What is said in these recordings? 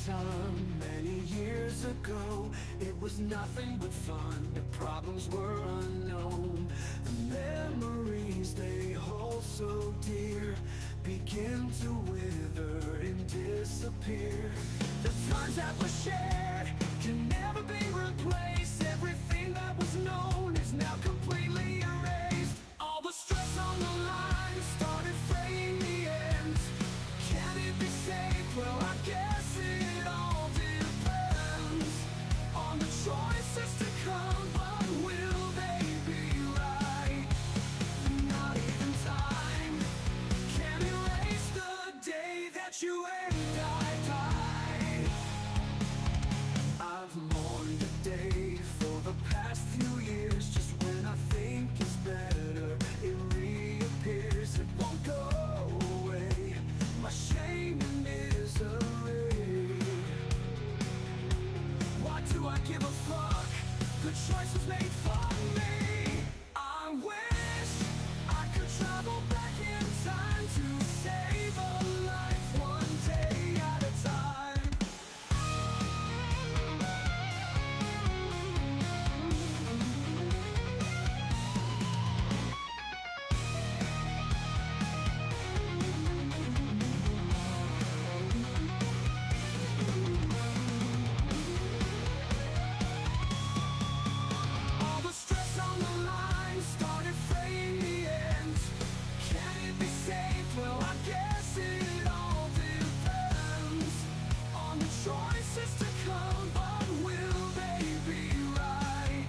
Time many years ago, it was nothing but fun. The problems were unknown. The memories they hold so dear begin to wither and disappear. The times that were shared can never be replaced. Everything that was known is now completely erased. All the stress on the line started fraying the ends. Can it be saved? Well, I guess it all depends on the choices to come, but will they be right? Not even time can erase the day that you and I died. I've mourned the day for the past few years. Just when I think it's better, it reappears. It won't go away, my shame and misery. Why do I give a fuck? The choice was made for me. I wish I could travel back in time to save a life one day at a time. All the stress on the line started fraying the ends. Can it be saved? Well, I guess it all depends on the choices to come, but will they be right?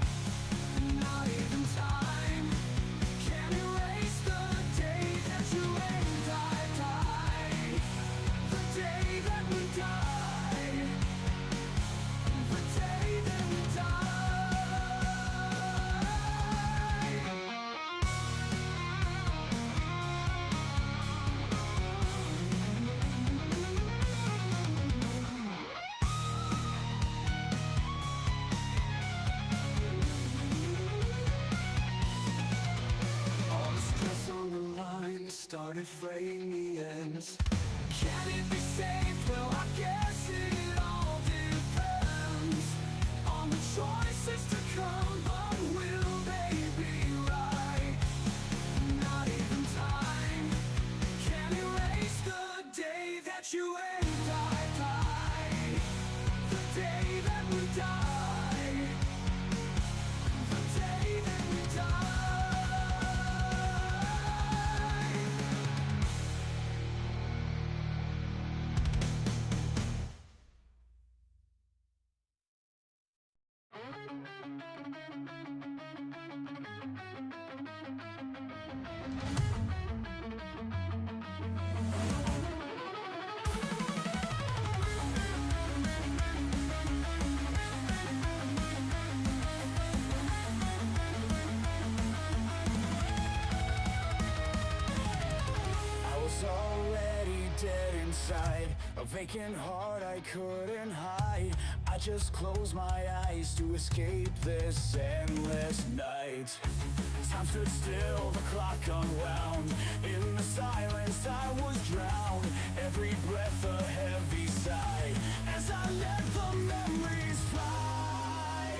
Not even time can erase the day that you and I died. The day that we died. The day that we died. All the stress on the line started fraying the ends. Can it be saved? Well, I guess it all depends on the choices to come, but will they be right? Not even time can erase the day that you and I died. The day that we died. The day that we died. I was already dead inside, a vacant heart I couldn't hide. I just closed my eyes to escape this endless night. Time stood still, the clock unwound. In the silence I was drowned. Every breath a heavy sigh as I let the memories fly.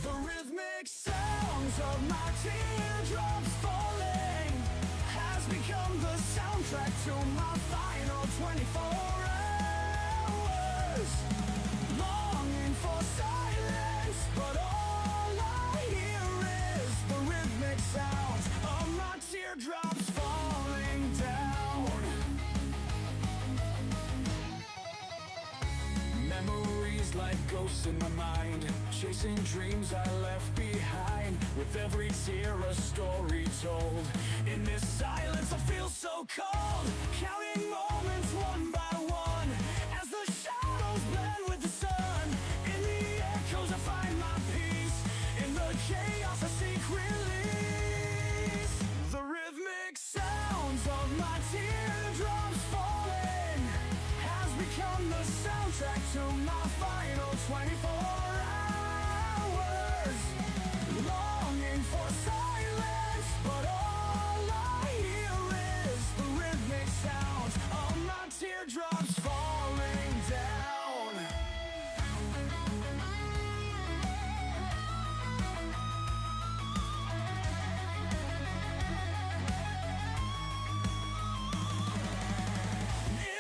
The rhythmic sounds of my teardrops falling has become the soundtrack to my final 24 hours. Longing for silence, but all I hear is the rhythmic sounds of my teardrops falling down. Memories like ghosts in my mind, chasing dreams I left behind. With every tear a story told. In this silence I feel so cold, counting moments one by one as the shadows blend with the sun. In the echoes I find my peace, in the chaos I seek release. The rhythmic sounds of my final 24 hours. Longing for silence, but all I hear is the rhythmic sounds of my teardrops falling down.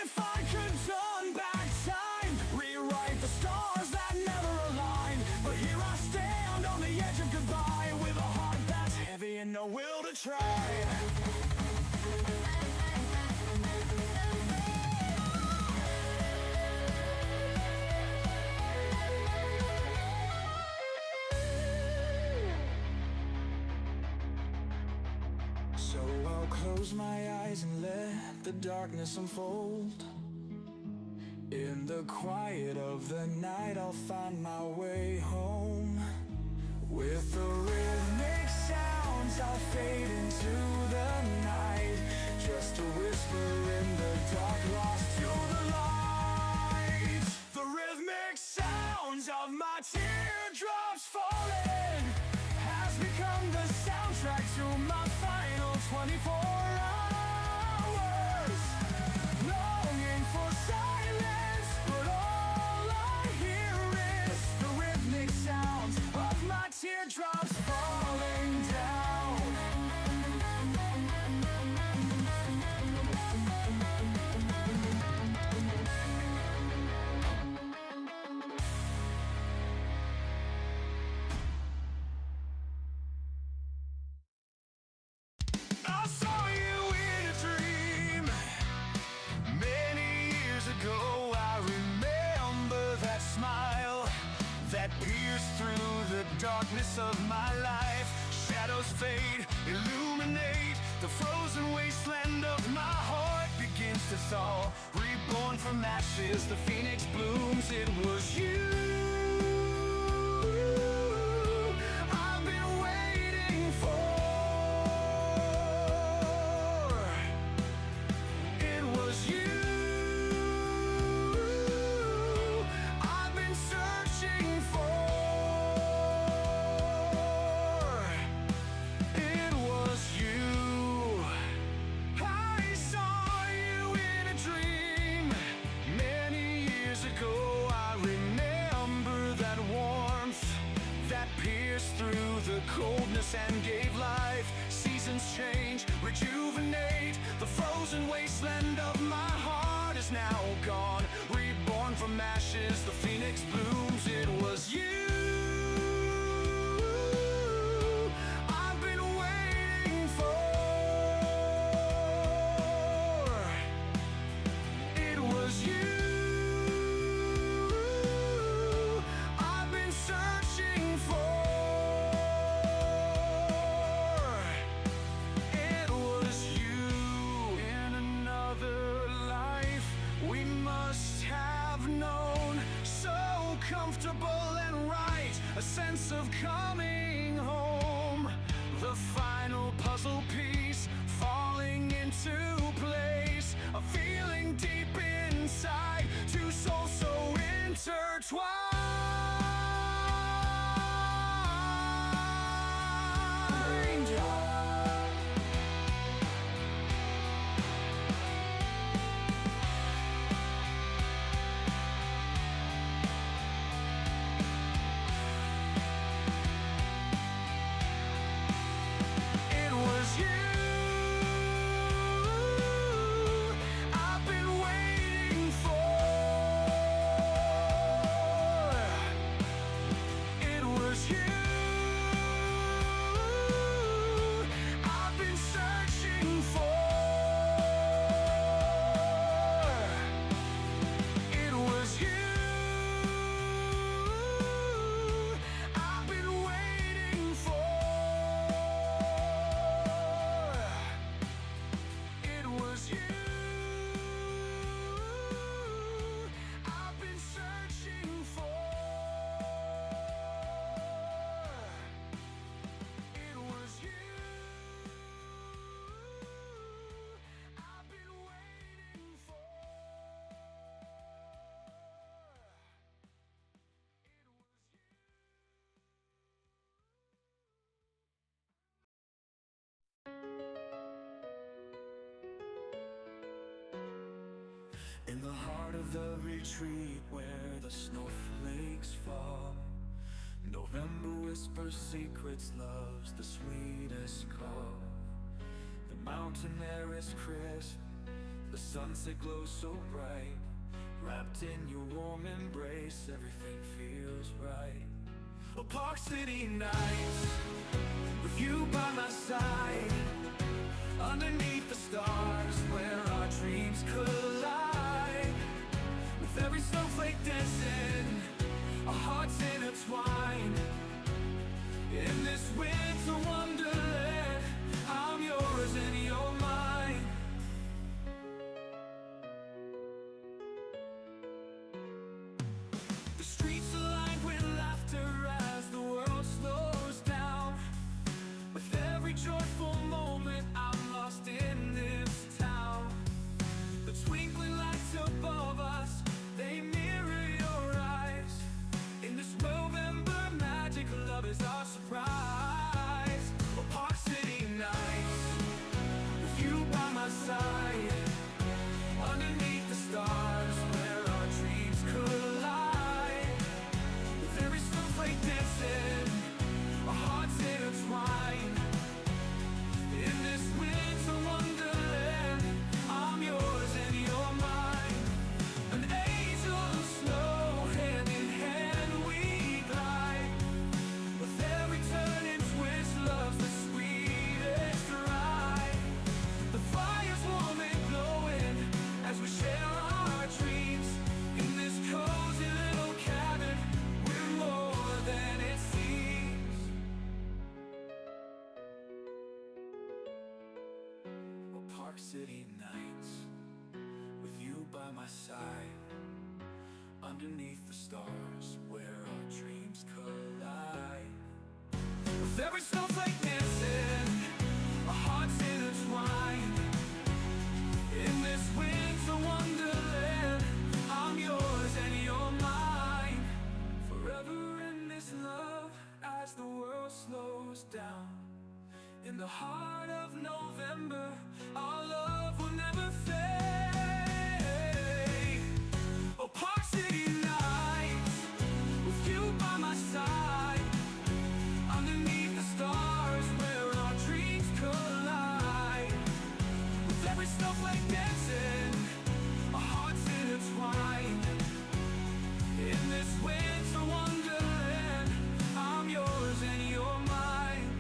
If I could turn back time, rewrite the stars that never aligned, but here I stand on the edge of goodbye with a heart that's heavy and no will to try. So I'll close my eyes and let the darkness unfold. In the quiet of the night I'll find my way home. With the rhythmic sounds I'll fade into the night, just a whisper in the dark, lost to the light. The rhythmic sounds of my teardrops falling has become the soundtrack to my final 24 hours. Longing for silence, but all I hear is the rhythmic sounds of my teardrops falling down. I saw you in a dream many years ago. I remember that smile that pierced through the darkness of my life. Shadows fade, illuminate the frozen wasteland of my heart begins to thaw. Reborn from ashes, the phoenix blooms. It was you I've been waiting for. It was you I've been searching for. It was you. I saw you in a dream many years ago. I remember that warmth that pierced through the coldness and gave life. Seasons change, rejuvenate. The frozen wasteland of my heart is now gone. Reborn from ashes, the phoenix blooms. It was you I've been waiting for. It was you I've been searching for. It was you. In another life we must have known, so comfortable and right, a sense of coming home. The final puzzle piece falling into place, a feeling deep inside, two souls so intertwined. It was you I've been waiting for. the retreat where the snowflakes fall. November whispers secrets, loves the sweetest call. The mountain air is crisp, the sunset glows so bright. Wrapped in your warm embrace, everything feels right. A Park City nights, with you by my side, underneath the stars where our dreams collide. With every snowflake dancing, our hearts intertwined. In this winter wonderland, I'm yours and you're mine. The streets are lined with laughter as the world slows down. With every joyful moment, I'm lost in this town. The twinkling lights above us, they mirror your eyes. In this November magic, love is our surprise. A Park City nights, with you by my side, underneath the stars where our dreams collide. With every snowflake dancing, our hearts intertwine. In this winter wonderland, I'm yours and you're mine. An angel of snow, hand in hand we glide. With every turn and twist, love's the sweetest ride. The fire's warm and glowing as we share our dreams. In this cozy little cabin, we're more than it seems. Well, Park City nights, with you by my side, underneath the stars where our dreams collide. With every snowflake dancing, our hearts intertwine. In this winter wonderland, I'm yours and you're mine. Forever in this love as the world slows down. In the heart of November, our love will never fade. Oh, Park City nights, with you by my side, underneath the stars where our dreams collide. With every snowflake dancing, our hearts intertwine. In this winter wonderland, I'm yours and you're mine.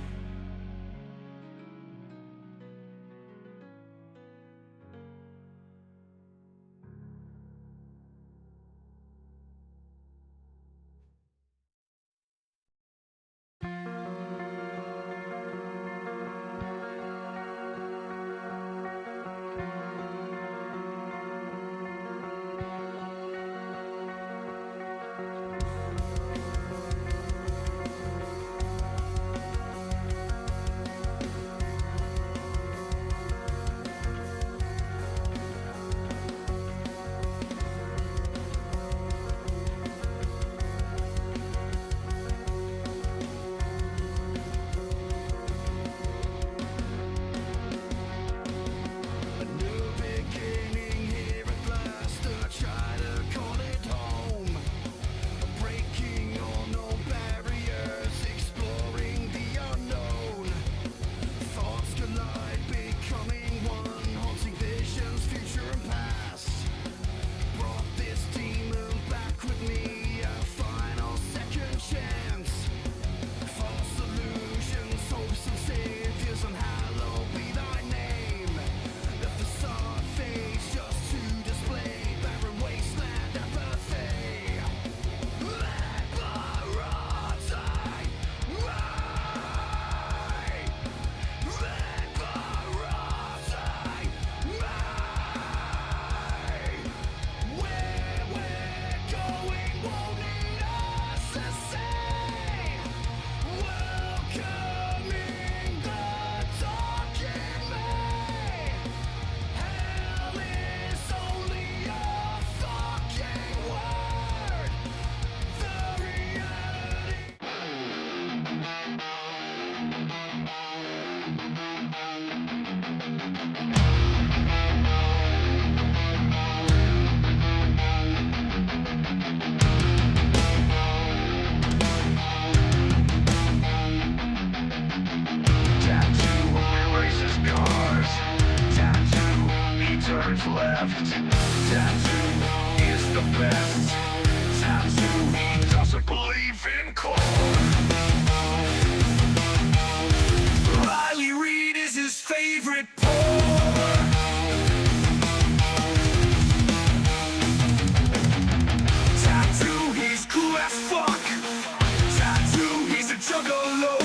best. Tattoo, he doesn't believe in cold. Riley Reid is his favorite pour. Tattoo, he's cool as fuck. Tattoo, he's a juggalo.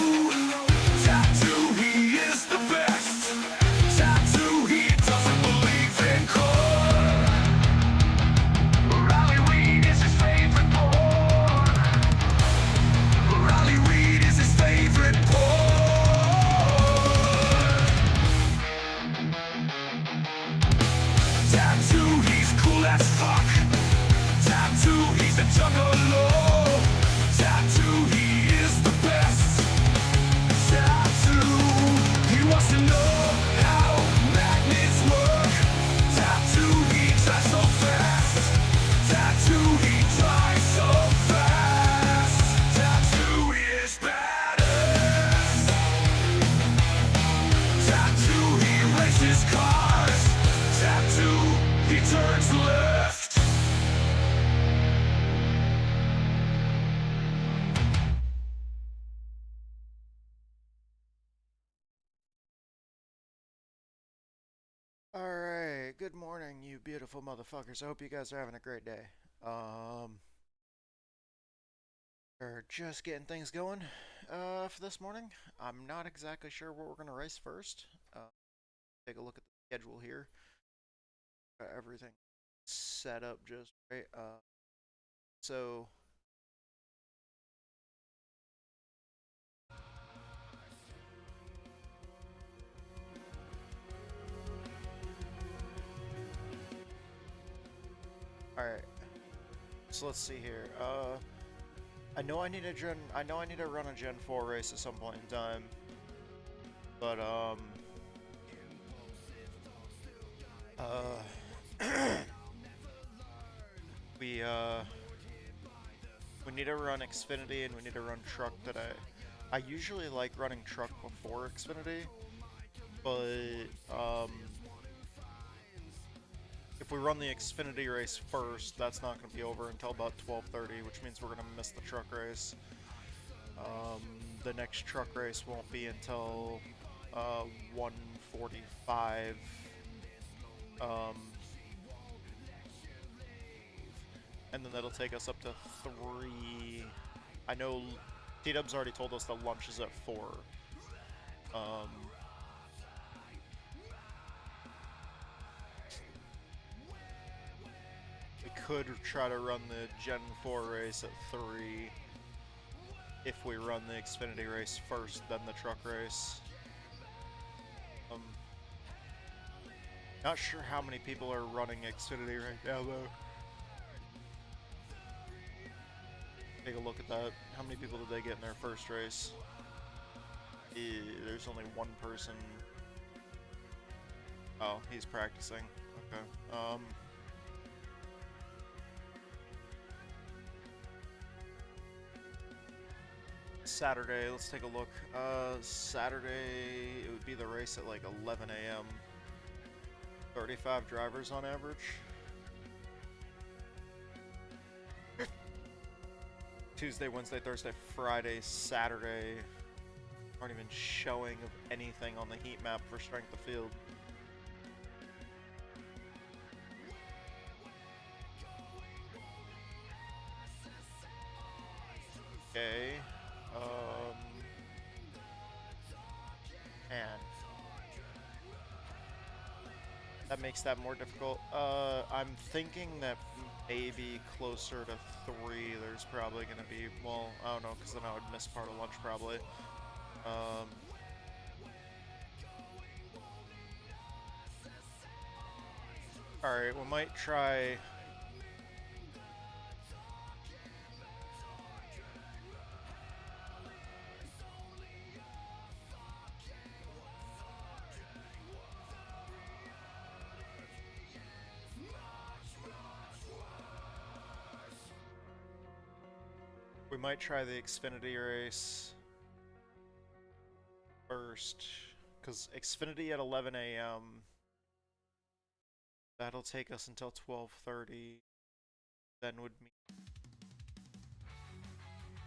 Tattoo, he is the best. Tattoo, he doesn't believe in core. Riley Reid is his favorite pour. Riley Reid is his favorite pour. Tattoo, he's cool as fuck. Tattoo, he's a juggalo. Tattoo, he is the best. Tattoo, he wants to know how magnets work. Tattoo, he tries so fast. Tattoo, he tries so fast. Tattoo is badass. Tattoo, he races cars. Tattoo, he turns left. Alright, good morning, you beautiful motherfuckers. I hope you guys are having a great day. We're just getting things going for this morning. I'm not exactly sure what we're going to race first. Take a look at the schedule here. Got everything set up just right. So alright. So let's see here. I know I need to run a Gen 4 race at some point in time. But we need to run Xfinity and we need to run truck today. I usually like running truck before Xfinity, but if we run the Xfinity race first, that's not going to be over until about 12:30, which means we're going to miss the truck race. The next truck race won't be until 1:45. And then that'll take us up to 3. I know T-Dub's already told us that lunch is at 4. We could try to run the Gen 4 race at 3 if we run the Xfinity race first, then the truck race. Not sure how many people are running Xfinity right now, though. Take a look at that. How many people did they get in their first race? There's only one person. Oh, he's practicing. Okay. Saturday, let's take a look. Saturday, it would be the race at like 11 a.m. 35 drivers on average. Tuesday, Wednesday, Thursday, Friday, Saturday aren't even showing of anything on the heat map for strength of field. Okay. Man. That makes that more difficult. I'm thinking that maybe closer to 3, there's probably going to be, well, I don't know, because then I would miss part of lunch probably. Alright, we might try... We might try the Xfinity race first, because Xfinity at 11 a.m. 'That'll take us until 12:30. then would mean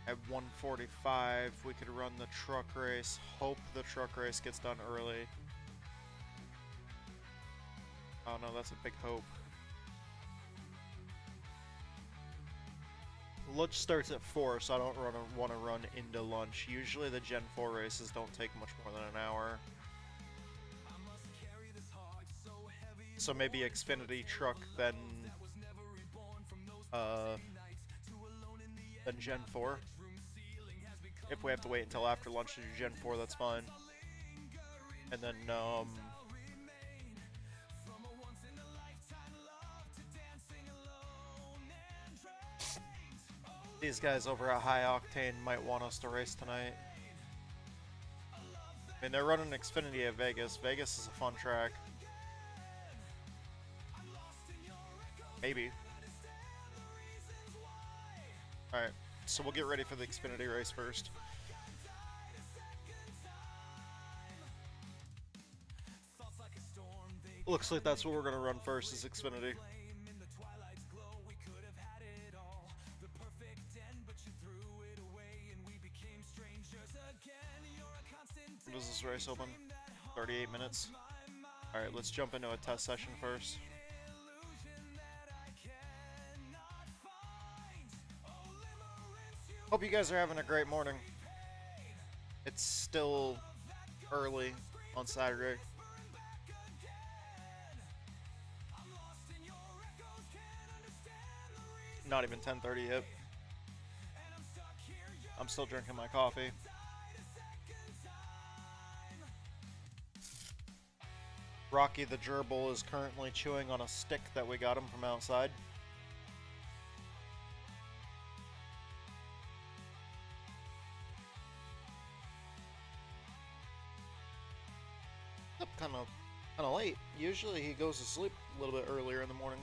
at 1:45 we could run the truck race. Hope the truck race gets done early. Oh no, that's a big hope. Lunch starts at 4, so I don't want to run into lunch. Usually the Gen 4 races don't take much more than an hour. So maybe Xfinity truck, then Gen 4. If we have to wait until after lunch to do Gen 4, that's fine. And then, these guys over at High Octane might want us to race tonight. I mean, they're running Xfinity at Vegas. Vegas is a fun track. Maybe. Alright, so we'll get ready for the Xfinity race first. Looks like that's what we're gonna run first, is Xfinity. When does this race open? 38 minutes. Alright, let's jump into a test session first. Hope you guys are having a great morning. It's still early on Saturday. Not even 10:30 yet. I'm still drinking my coffee. Rocky the gerbil is currently chewing on a stick that we got him from outside. Up kind of late. Usually he goes to sleep a little bit earlier in the morning.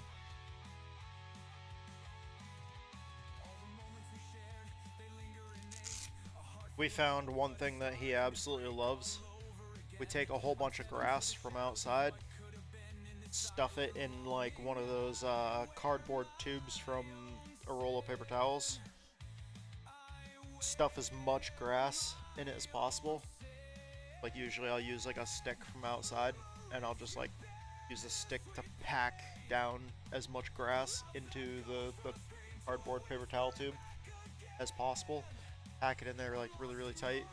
We found one thing that he absolutely loves. We take a whole bunch of grass from outside, stuff it in like one of those cardboard tubes from a roll of paper towels, stuff as much grass in it as possible. Like usually I'll use like a stick from outside, and I'll just like use a stick to pack down as much grass into the cardboard paper towel tube as possible. Pack it in there like really tight.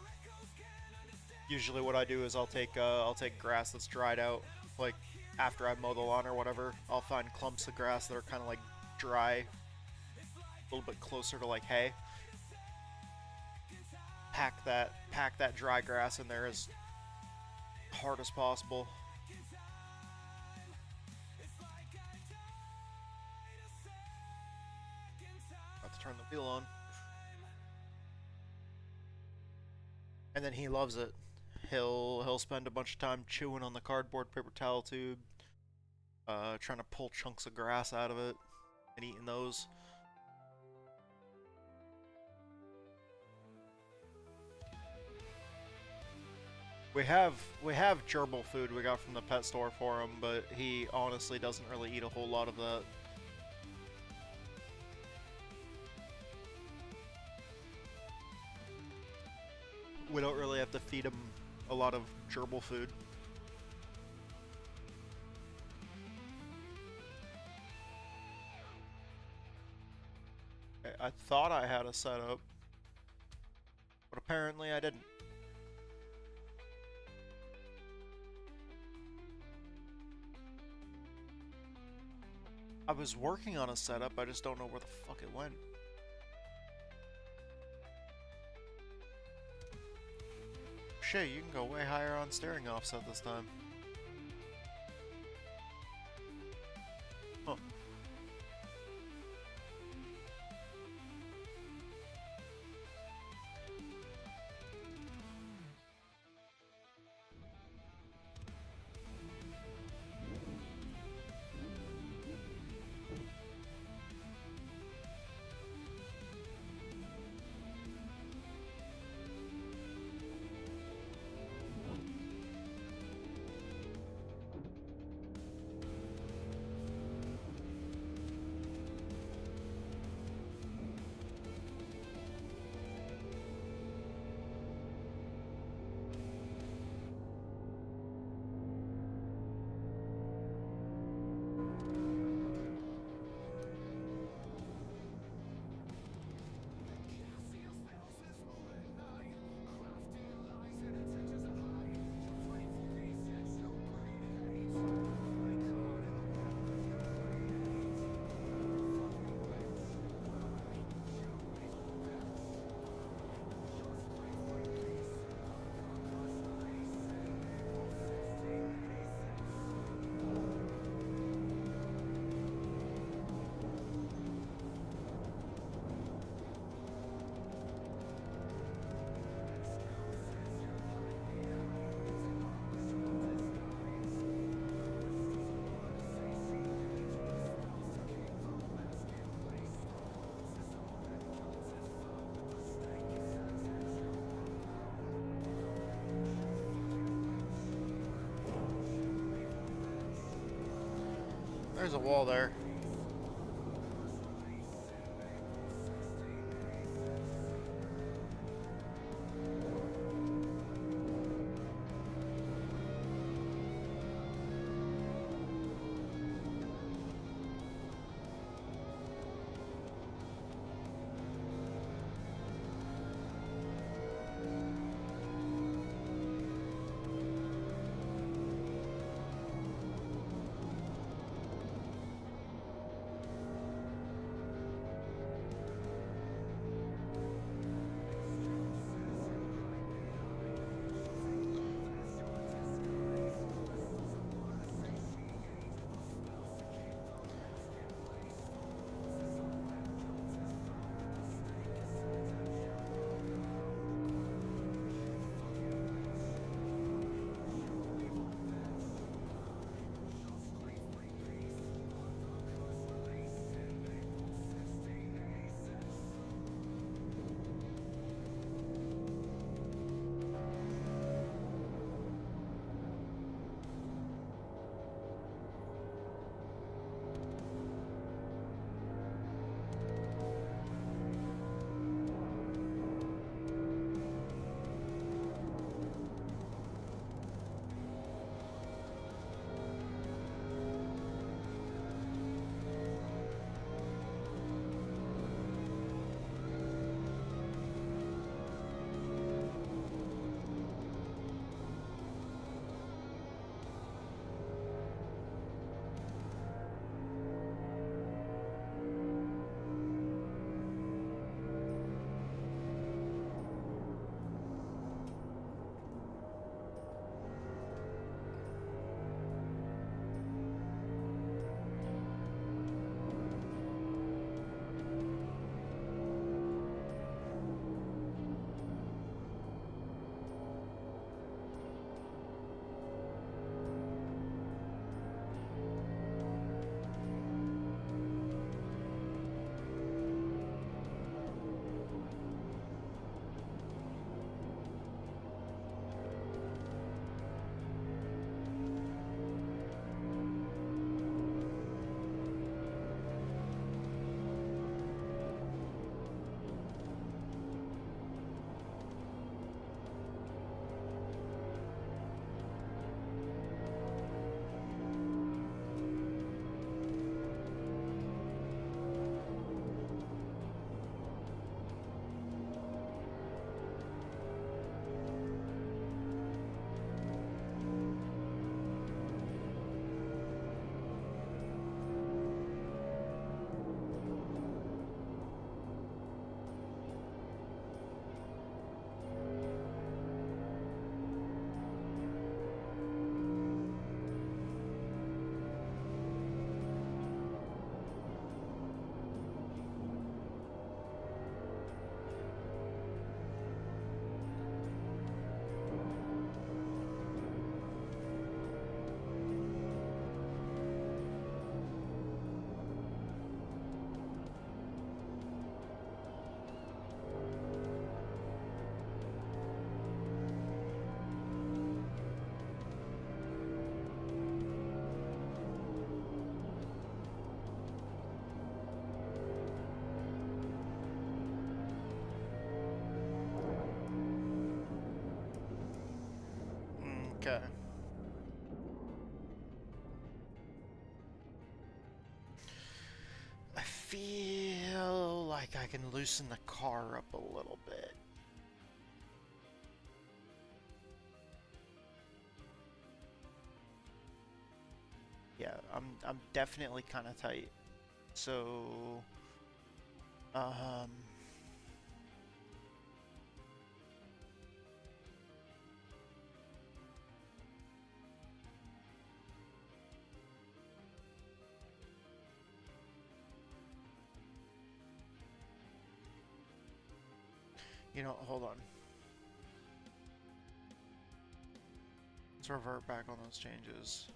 Usually what I do is I'll take grass that's dried out, like after I mow the lawn or whatever. I'll find clumps of grass that are kind of like dry, a little bit closer to like hay. Pack that dry grass in there as hard as possible. About to turn the wheel on. And then he loves it. He'll spend a bunch of time chewing on the cardboard paper towel tube, trying to pull chunks of grass out of it and eating those. We have gerbil food we got from the pet store for him, but he honestly doesn't really eat a whole lot of that. We don't really have to feed him a lot of gerbil food. I thought I had a setup, but apparently I didn't. I was working on a setup, I just don't know where the fuck it went. Shit, you can go way higher on steering offset this time. Huh. There's a wall there. Okay. I feel like I can loosen the car up a little bit. Yeah, I'm definitely kind of tight. So, um, you know, hold on. Let's revert back on those changes.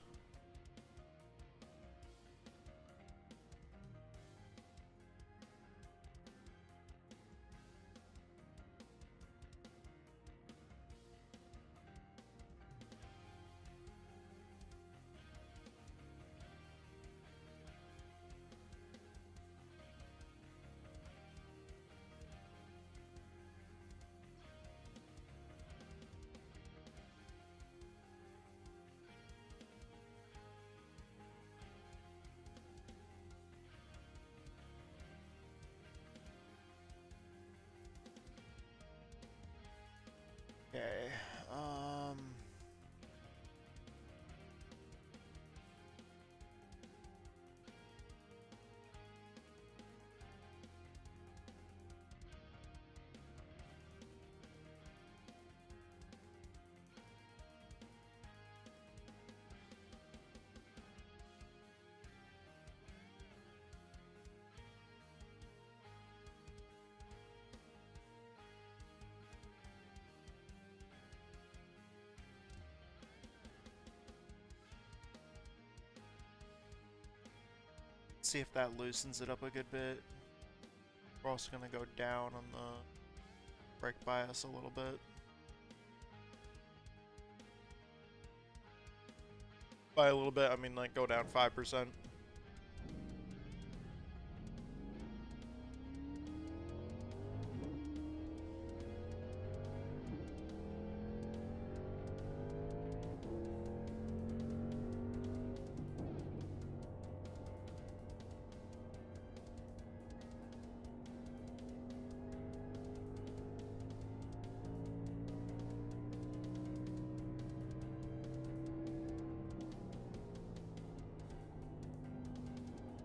See if that loosens it up a good bit. We're also gonna go down on the brake bias a little bit. By a little bit, I mean like go down 5%.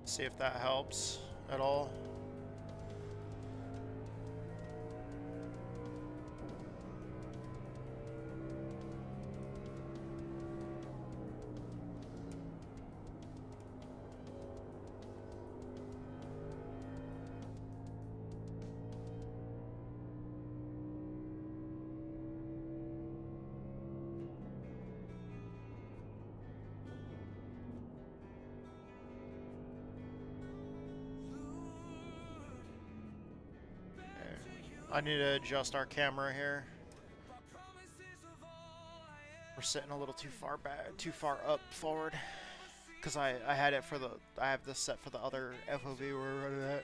See if that helps at all. I need to adjust our camera here. We're sitting a little too far back, too far up forward. Cause I had it for I have this set for the other FOV we're running at.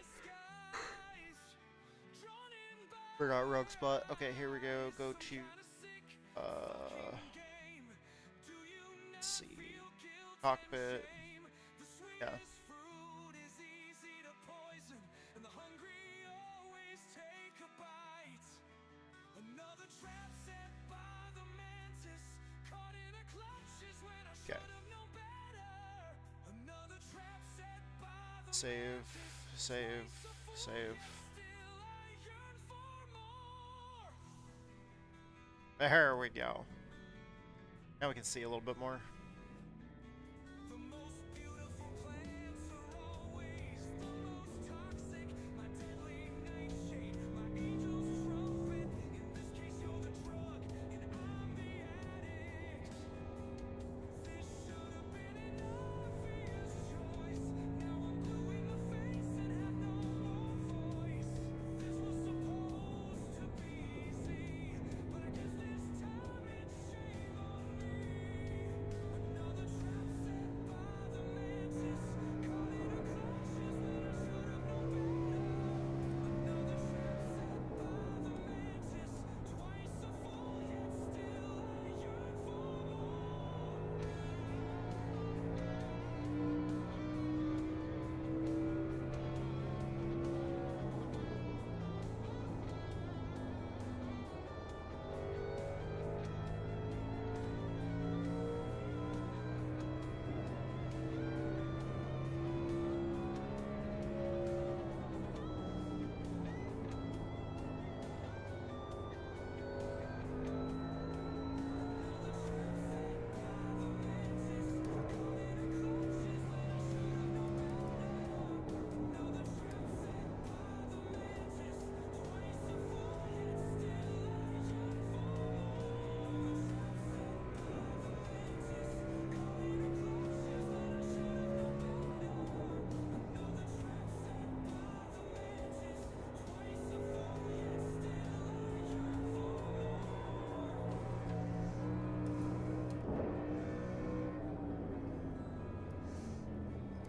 Forgot rogue spot. Okay, here we go. Go to, let's see, cockpit. Yeah. Okay. Save, save, save. There we go. Now we can see a little bit more.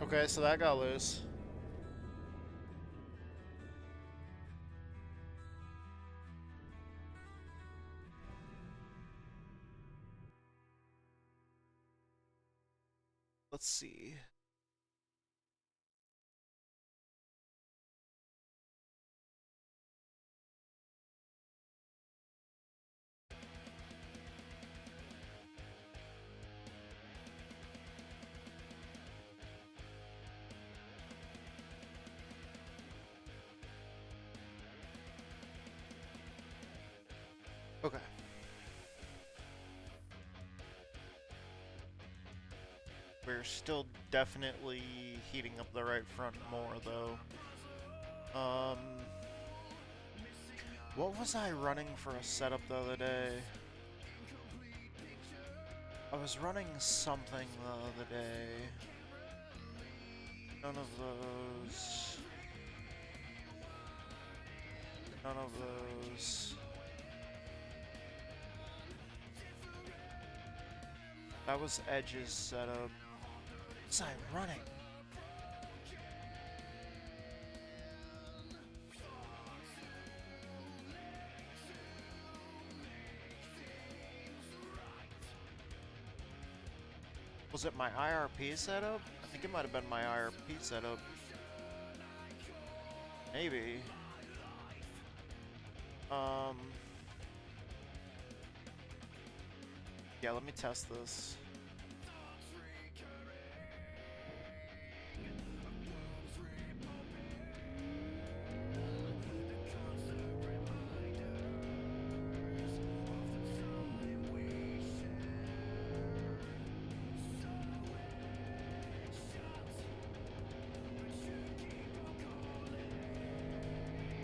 Okay, so that got loose. Let's see. Okay. We're still definitely heating up the right front more though. What was I running for a setup the other day? I was running something the other day. None of those. None of those. That was Edge's setup. Was I running? Was it my IRP setup? I think it might have been my IRP setup. Maybe. Yeah, let me test this.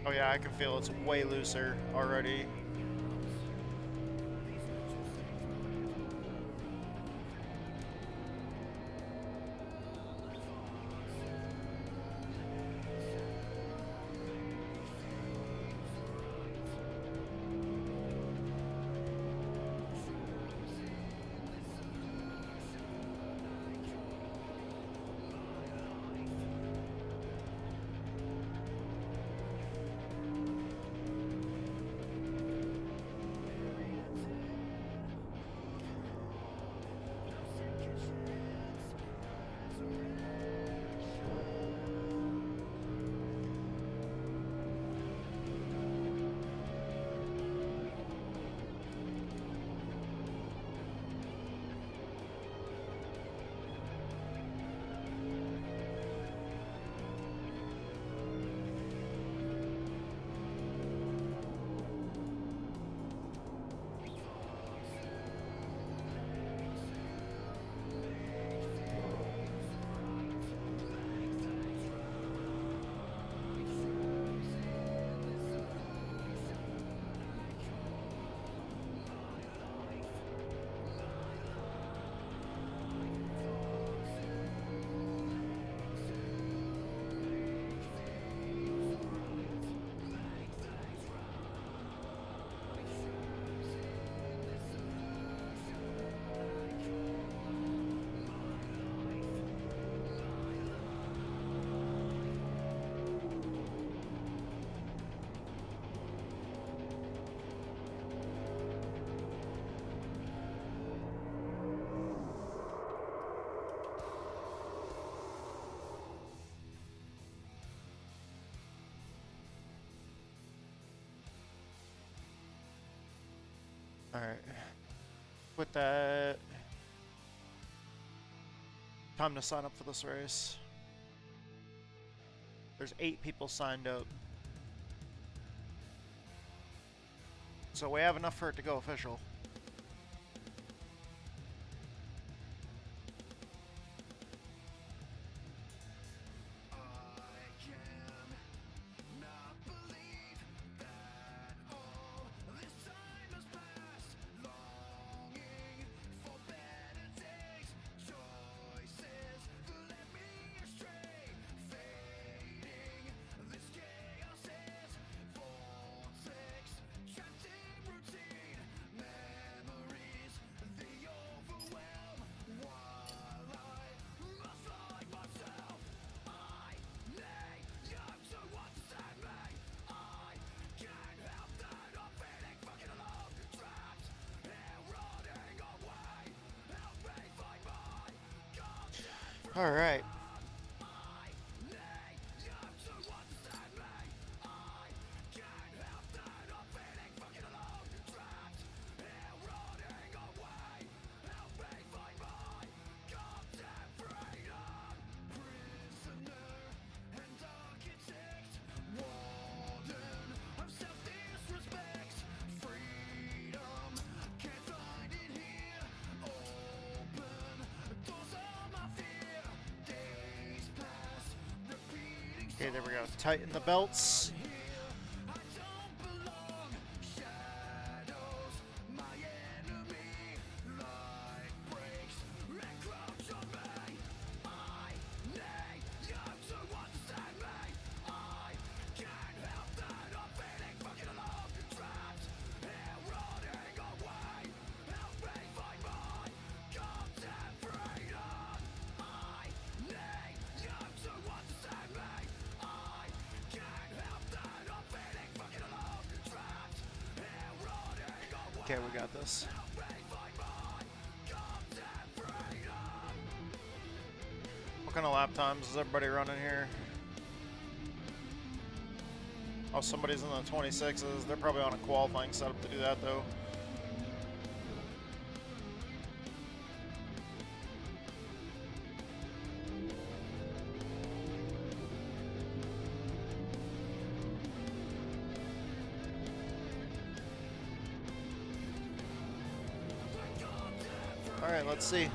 Oh yeah, I can feel it's way looser already. Alright. With that, time to sign up for this race. There's 8 people signed up. So we have enough for it to go official. All right. Okay, there we go. Tighten the belts. Okay, we got this. What kind of lap times is everybody running here? Oh, somebody's in the 26s. They're probably on a qualifying setup to do that, though. All right, let's see.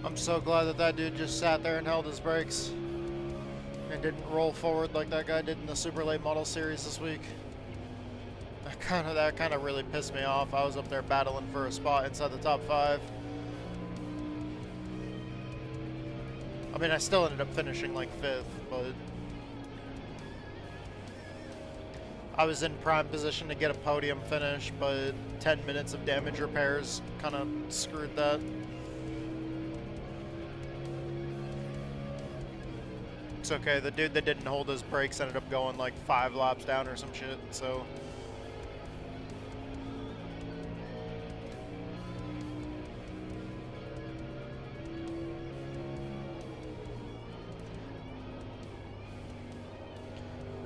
I'm so glad that that dude just sat there and held his brakes and didn't roll forward like that guy did in the super late model series this week. That kind of really pissed me off. I was up there battling for a spot inside the top 5. I mean, I still ended up finishing like 5th, but I was in prime position to get a podium finish, but 10 minutes of damage repairs kind of screwed that. It's okay, the dude that didn't hold his brakes ended up going like 5 laps down or some shit, so.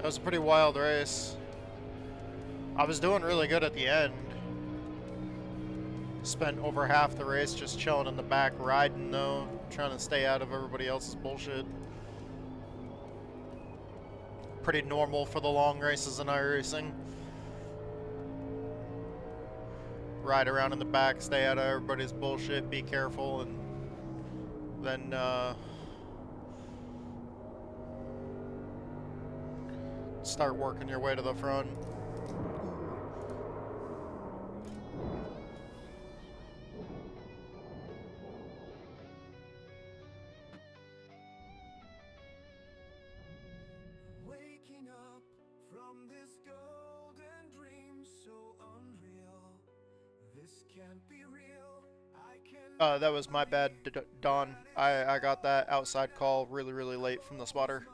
That was a pretty wild race. I was doing really good at the end. Spent over half the race just chilling in the back, riding though, trying to stay out of everybody else's bullshit. Pretty normal for the long races in iRacing. Ride around in the back, stay out of everybody's bullshit, be careful, and then start working your way to the front. Waking up from this golden dream so unreal. This can't be real. I can That was my bad, Don. I got that outside call really late from the spotter.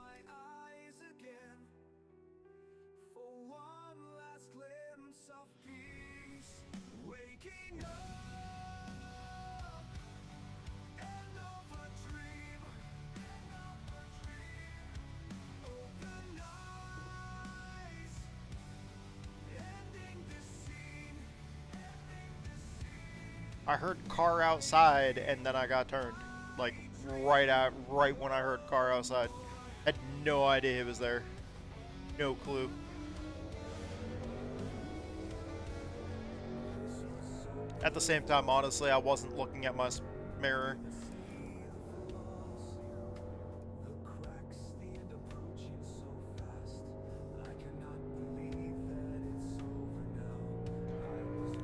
I heard car outside and then I got turned. Like right when I heard car outside. Had no idea he was there. No clue. At the same time, honestly, I wasn't looking at my mirror.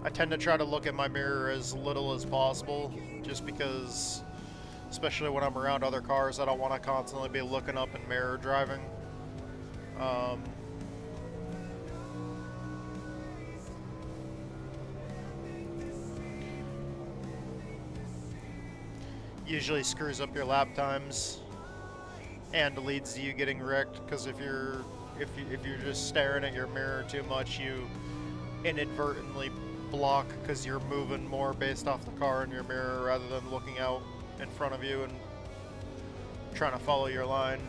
I tend to try to look at my mirror as little as possible, just because, especially when I'm around other cars, I don't want to constantly be looking up and mirror driving. Usually screws up your lap times and leads to you getting wrecked, because if you're just staring at your mirror too much, you inadvertently block because you're moving more based off the car in your mirror rather than looking out in front of you and trying to follow your line.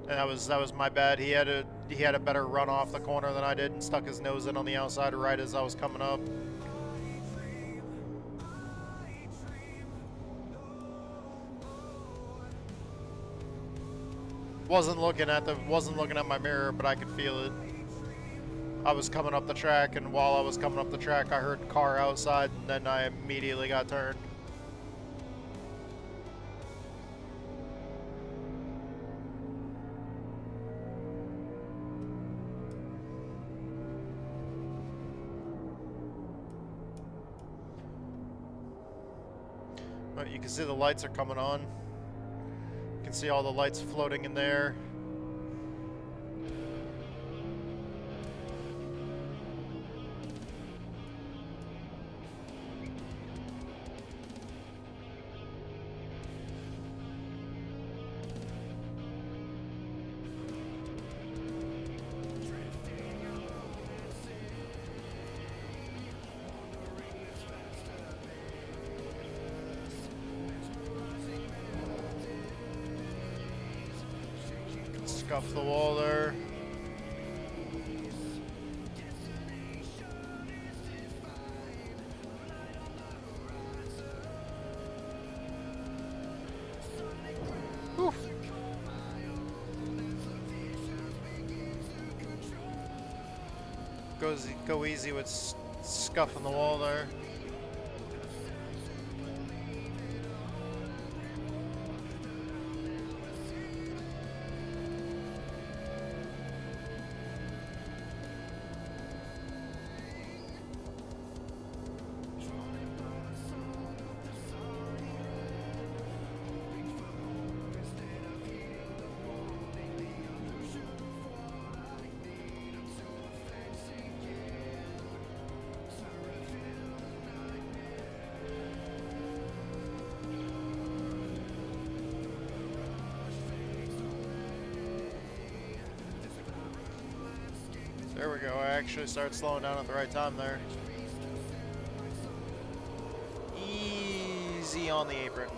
And that was my bad. He had a better run off the corner than I did and stuck his nose in on the outside right as I was coming up. Wasn't looking at my mirror, but I could feel it. I was coming up the track, and while I was coming up the track, I heard a car outside, and then I immediately got turned. But you can see the lights are coming on. You can see all the lights floating in there. Scuff the wall there. Whew. Go easy with scuffing the wall there. There we go. I actually started slowing down at the right time there. Easy on the apron.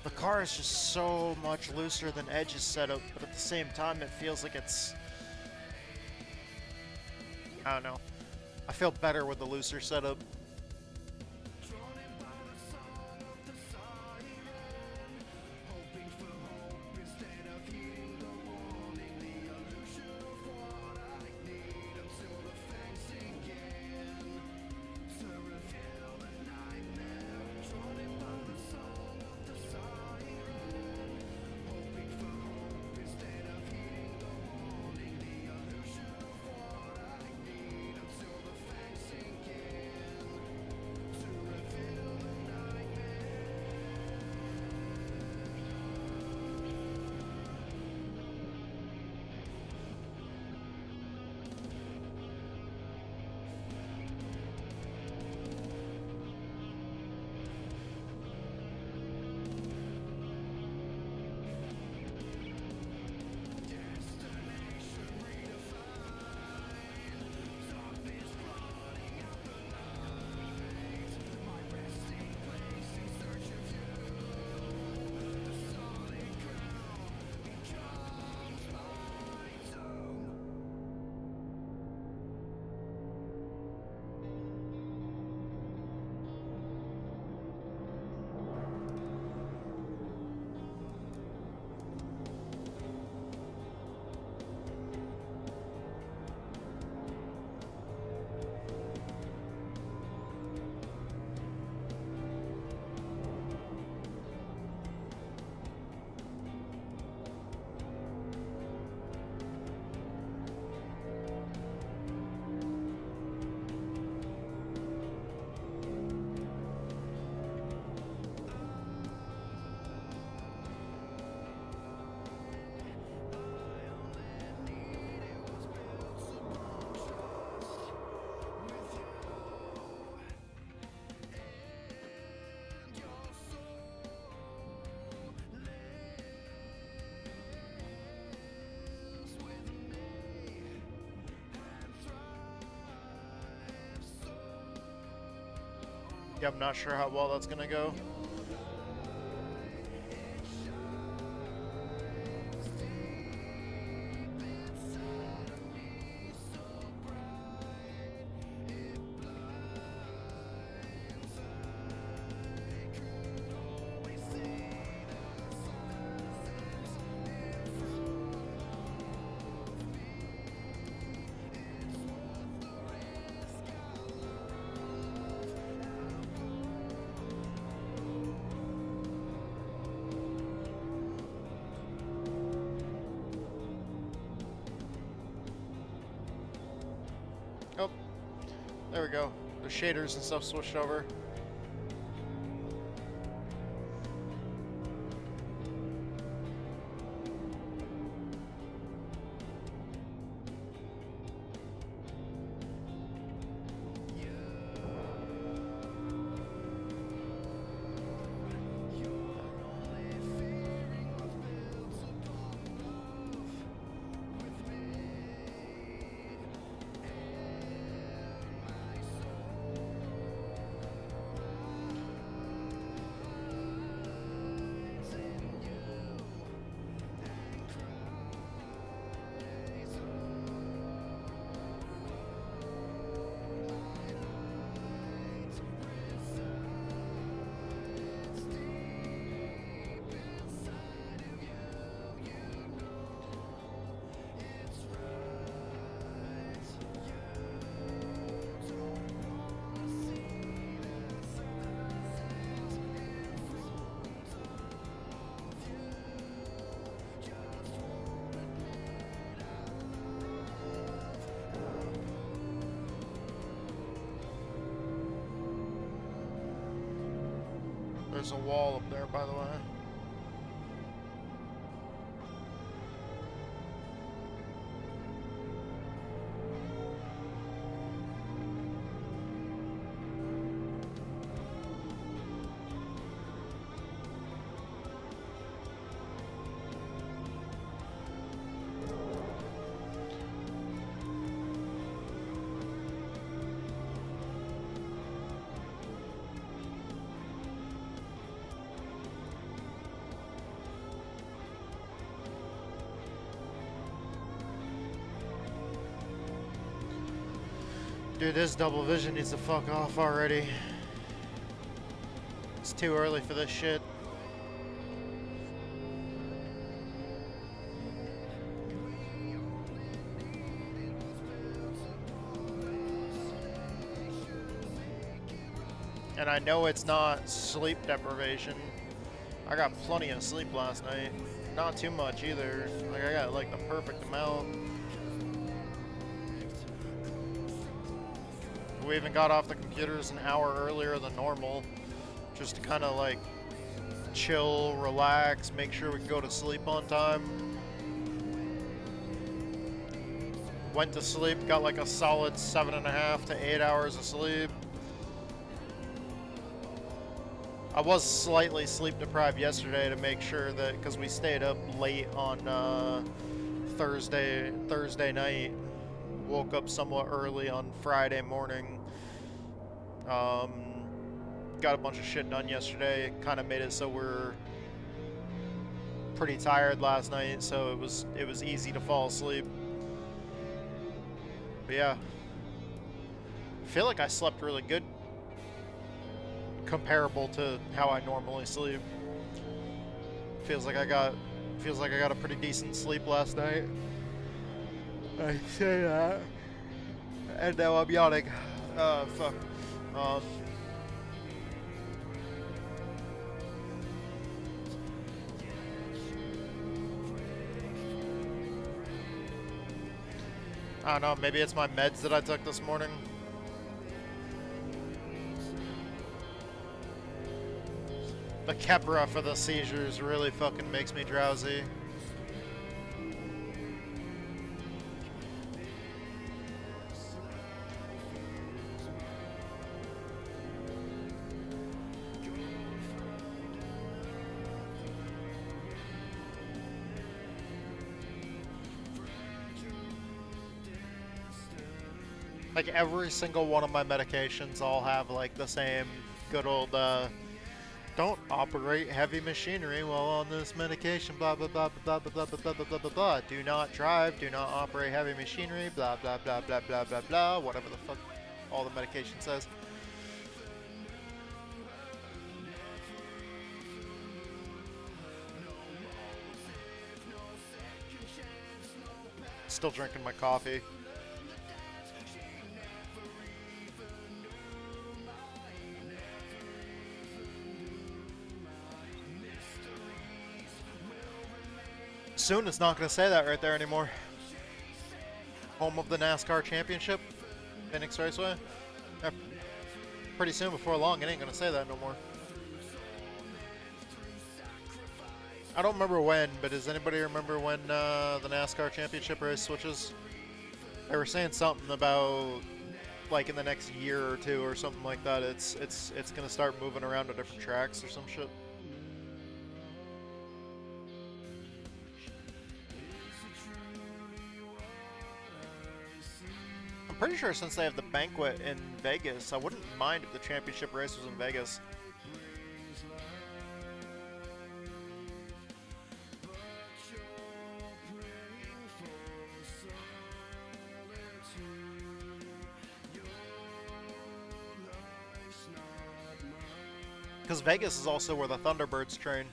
The car is just so much looser than Edge's setup, but at the same time it feels like it's... I don't know. I feel better with the looser setup. Yeah, I'm not sure how well that's gonna go. Oh, there we go. The shaders and stuff switched over. There's a wall up there, by the way. Dude, this double vision needs to fuck off already. It's too early for this shit. And I know it's not sleep deprivation. I got plenty of sleep last night. Not too much either. Like, I got like the perfect amount. We even got off the computers an hour earlier than normal, just to kind of like chill, relax, make sure we can go to sleep on time. Went to sleep, got like a solid 7.5 to 8 hours of sleep. I was slightly sleep deprived yesterday to make sure that, because we stayed up late on Thursday night, woke up somewhat early on Friday morning. Got a bunch of shit done yesterday. Kind of made it so we're pretty tired last night, so it was easy to fall asleep. But yeah, I feel like I slept really good, comparable to how I normally sleep. Feels like I got a pretty decent sleep last night. I say that, and now I'm yawning. Fuck. I don't know, maybe it's my meds that I took this morning. The Keppra for the seizures really fucking makes me drowsy. Like every single one of my medications all have like the same good old don't operate heavy machinery while on this medication, blah blah blah blah blah blah blah blah blah blah blah blah. Do not drive, do not operate heavy machinery, blah blah blah blah blah blah blah, whatever the fuck all the medication says. Still drinking my coffee. Soon it's not going to say that right there anymore. Home of the NASCAR championship, Phoenix Raceway. Yeah, pretty soon, before long, it ain't going to say that no more. I don't remember when, but does anybody remember when the NASCAR championship race switches? They were saying something about like in the next year or two or something like that. It's going to start moving around to different tracks or some shit. I'm pretty sure since they have the banquet in Vegas, I wouldn't mind if the championship race was in Vegas. Because Vegas is also where the Thunderbirds train.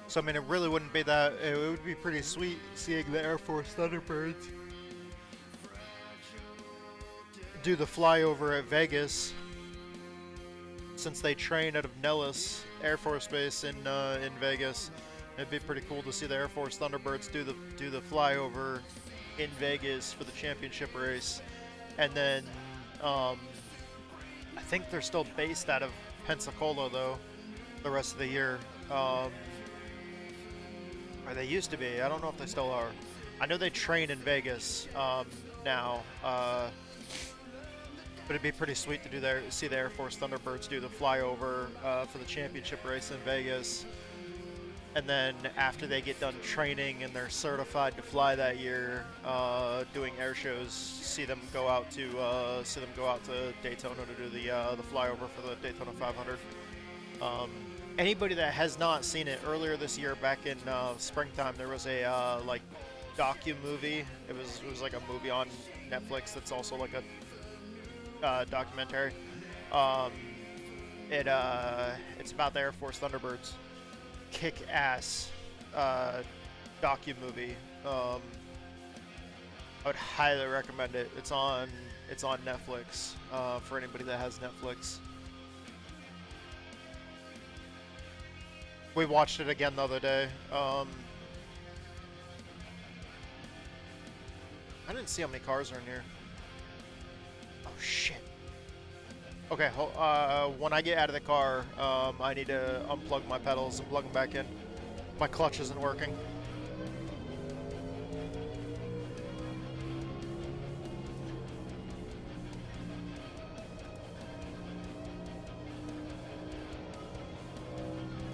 So I mean, it really wouldn't be that, it would be pretty sweet seeing the Air Force Thunderbirds do the flyover at Vegas, since they train out of Nellis Air Force Base in Vegas. It'd be pretty cool to see the Air Force Thunderbirds do the flyover in Vegas for the championship race, and then I think they're still based out of Pensacola though the rest of the year. Or they used to be. I don't know if they still are. I know they train in Vegas now. But it'd be pretty sweet to see the Air Force Thunderbirds do the flyover for the championship race in Vegas, and then after they get done training and they're certified to fly that year, doing air shows, see them go out to Daytona to do the flyover for the Daytona 500. Anybody that has not seen it, earlier this year, back in springtime, there was a like docu movie. It was like a movie on Netflix that's also like a documentary. It's about the Air Force Thunderbirds. Kick-ass docu-movie. I would highly recommend it. It's on Netflix for anybody that has Netflix. We watched it again the other day. I didn't see how many cars are in here. Oh shit. Okay, when I get out of the car, I need to unplug my pedals and plug them back in. My clutch isn't working.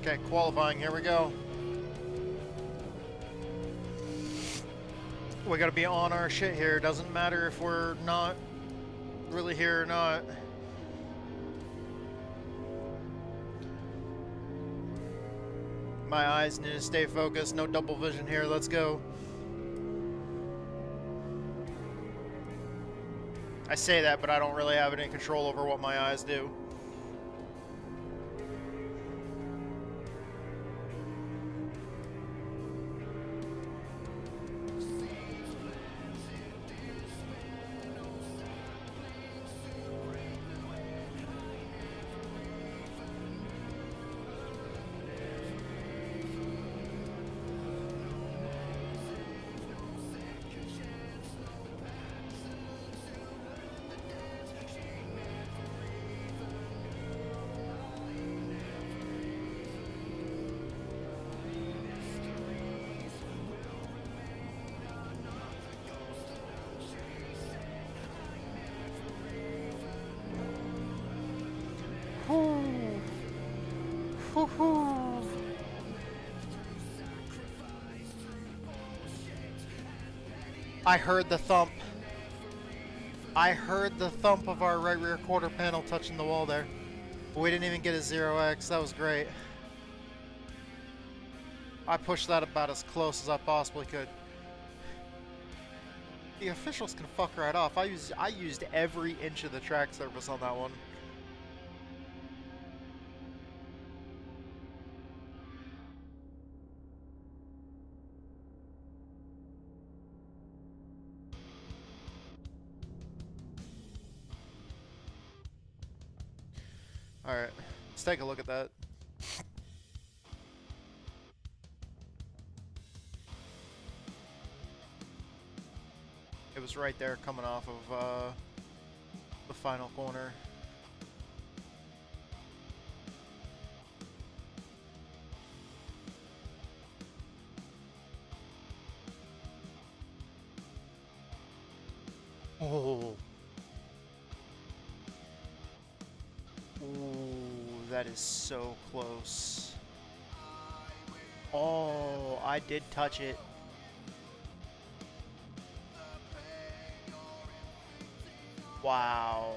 Okay, qualifying, here we go. We gotta be on our shit here. Doesn't matter if we're not really here or not. My eyes need to stay focused. No double vision here. Let's go. I say that, but I don't really have any control over what my eyes do. I heard the thump. I heard the thump of our right rear quarter panel touching the wall there. We didn't even get a 0x. That was great. I pushed that about as close as I possibly could. The officials can fuck right off. I used every inch of the track surface on that one. Alright, let's take a look at that. It was right there coming off of the final corner. Oh. Ooh, that is so close. Oh, I did touch it. Wow.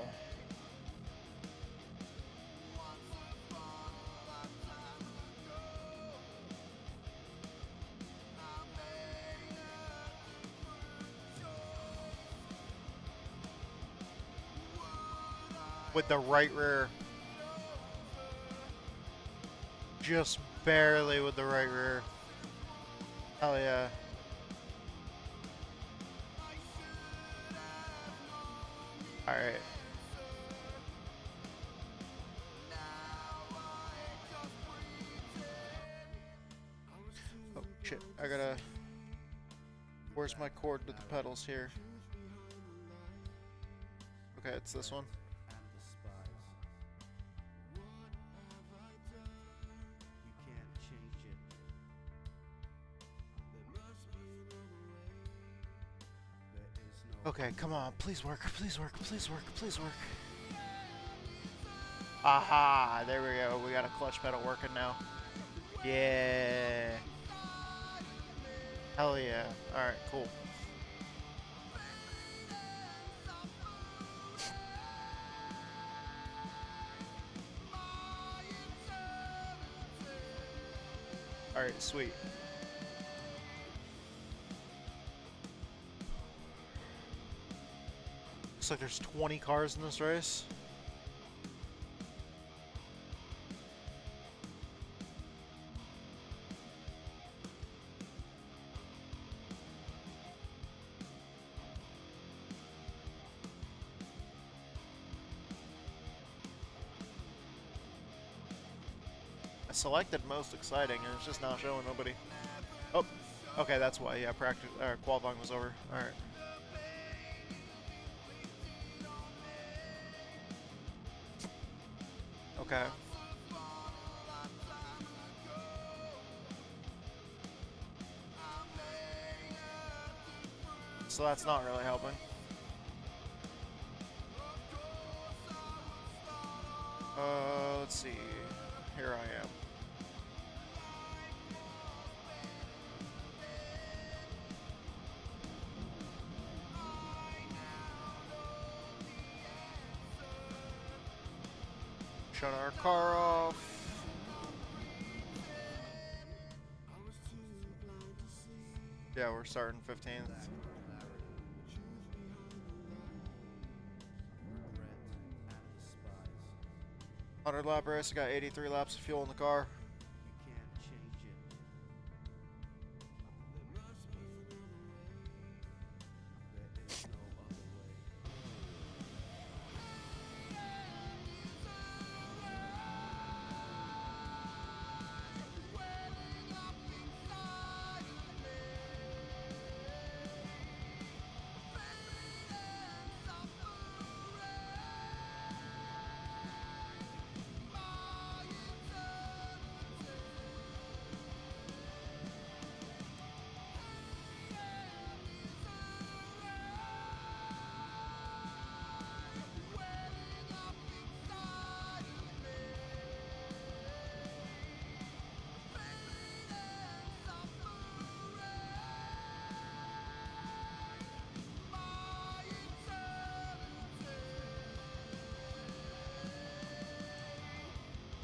With the right rear. Just barely with the right rear. Hell yeah. Alright. Oh shit, I gotta... Where's my cord to the pedals here? Okay, it's this one. Okay, come on, please work, please work, please work, please work. Aha, there we go. We got a clutch pedal working now. Yeah. Hell yeah. Alright, cool. Alright, sweet. Looks like there's 20 cars in this race. I selected most exciting and it's just not showing nobody. Oh, okay, that's why. Yeah, practice qualifying was over. All right. Okay. So that's not really helping. Let's see. Here I am. Shut our car off. Yeah, we're starting 15th. 100 lap race. I got 83 laps of fuel in the car.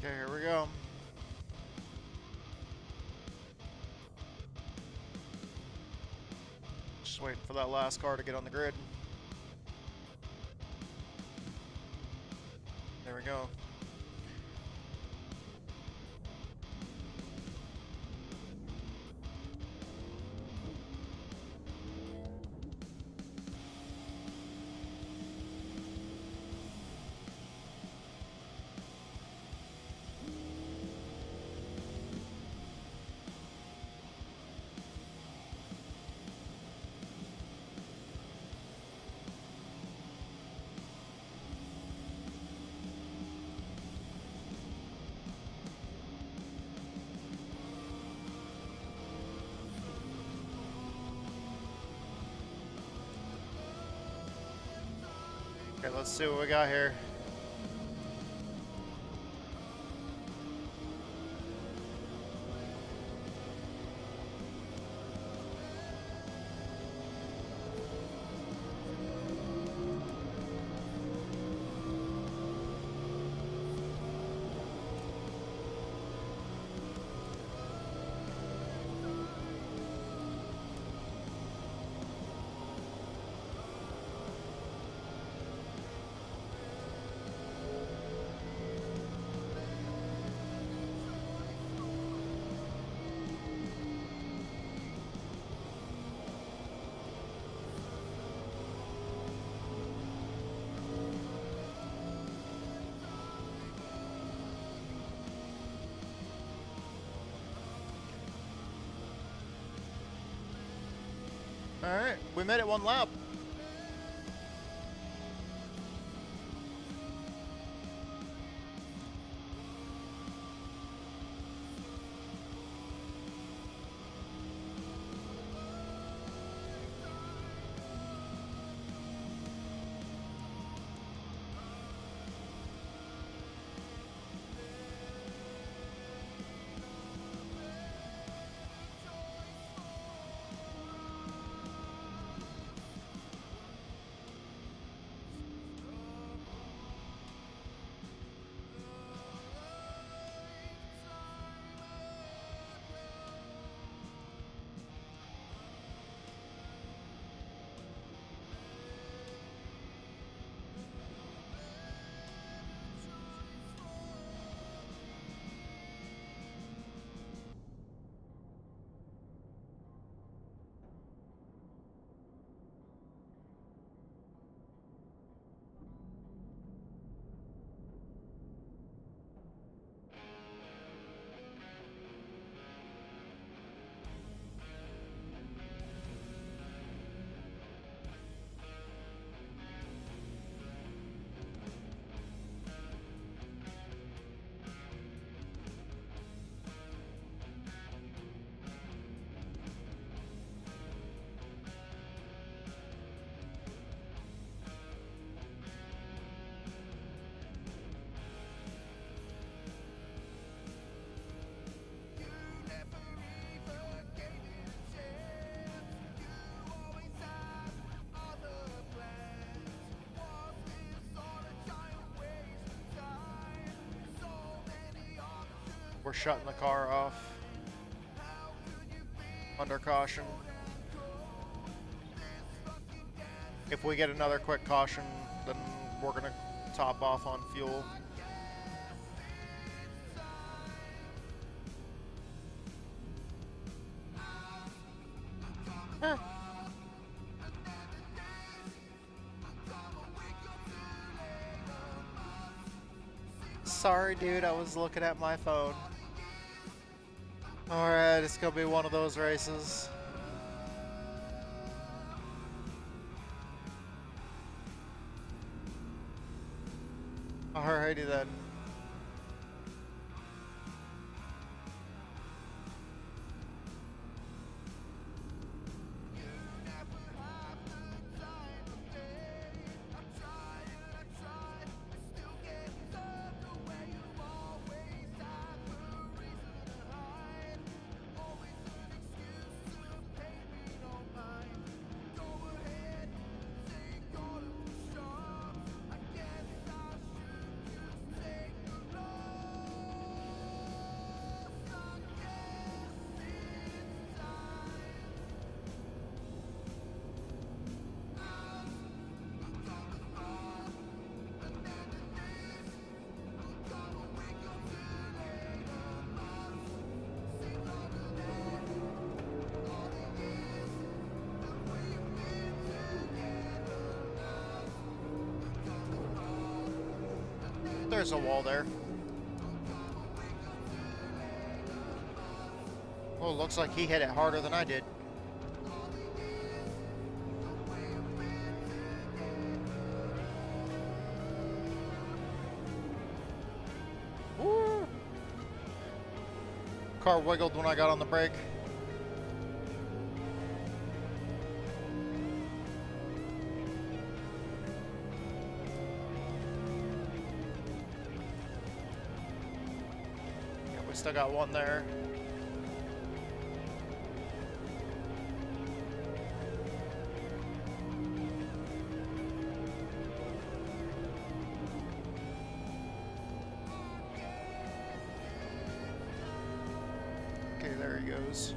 Okay, here we go. Just waiting for that last car to get on the grid. There we go. Okay, let's see what we got here. Alright, we made it one lap. We're shutting the car off under caution. If we get another quick caution, then we're gonna top off on fuel. Sorry, dude, I was looking at my phone. Alright, it's gonna be one of those races. Alrighty then. There's a wall there. Oh, looks like he hit it harder than I did. Woo! Car wiggled when I got on the brake. Still got one there. Okay, there he goes.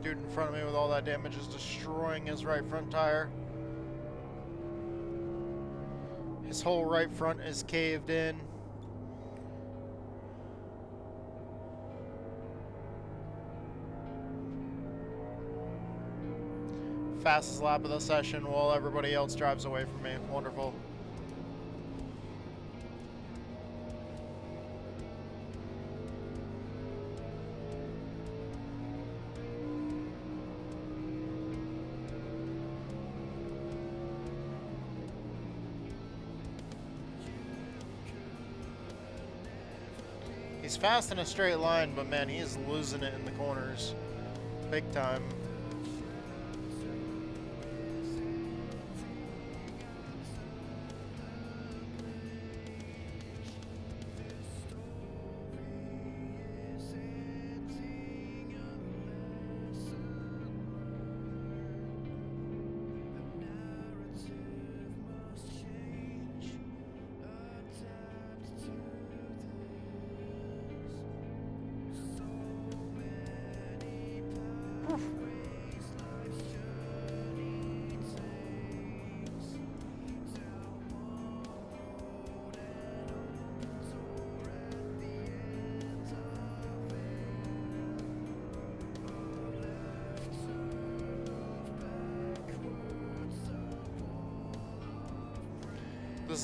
Dude in front of me with all that damage is destroying his right front tire. His whole right front is caved in. Fastest lap of the session while everybody else drives away from me. Wonderful. He's fast in a straight line, but man, he is losing it in the corners. Big time.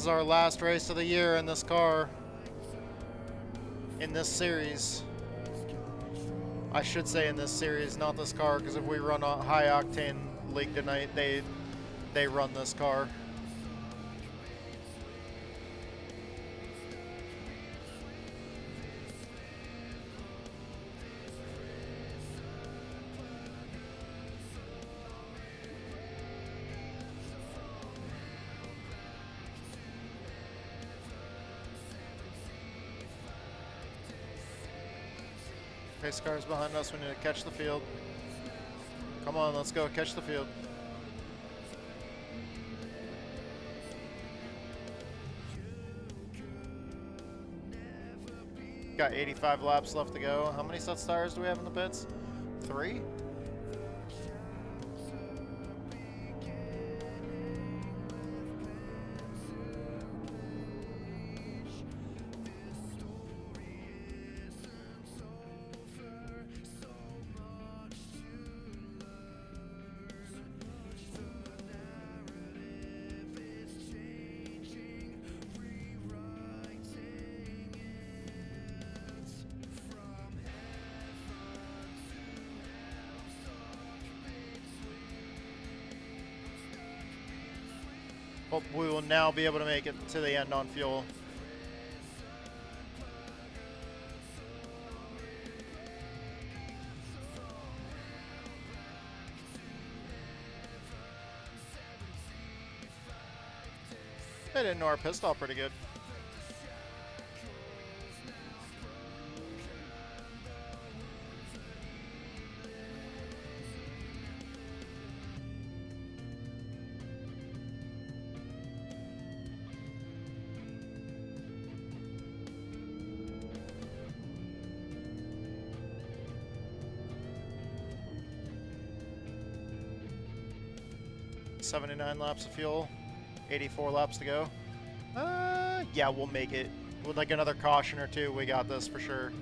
is our last race of the year in this car. In this series. I should say in this series, not this car, because if we run a high octane league tonight, they run this car. Pace cars behind us, we need to catch the field. Come on, let's go, catch the field. Got 85 laps left to go. How many sets of tires do we have in the pits? 3? But we will now be able to make it to the end on fuel. They didn't know our pit stop pretty good. $79 laps of fuel, 84 laps to go. Yeah, we'll make it. With like another caution or two, we got this for sure.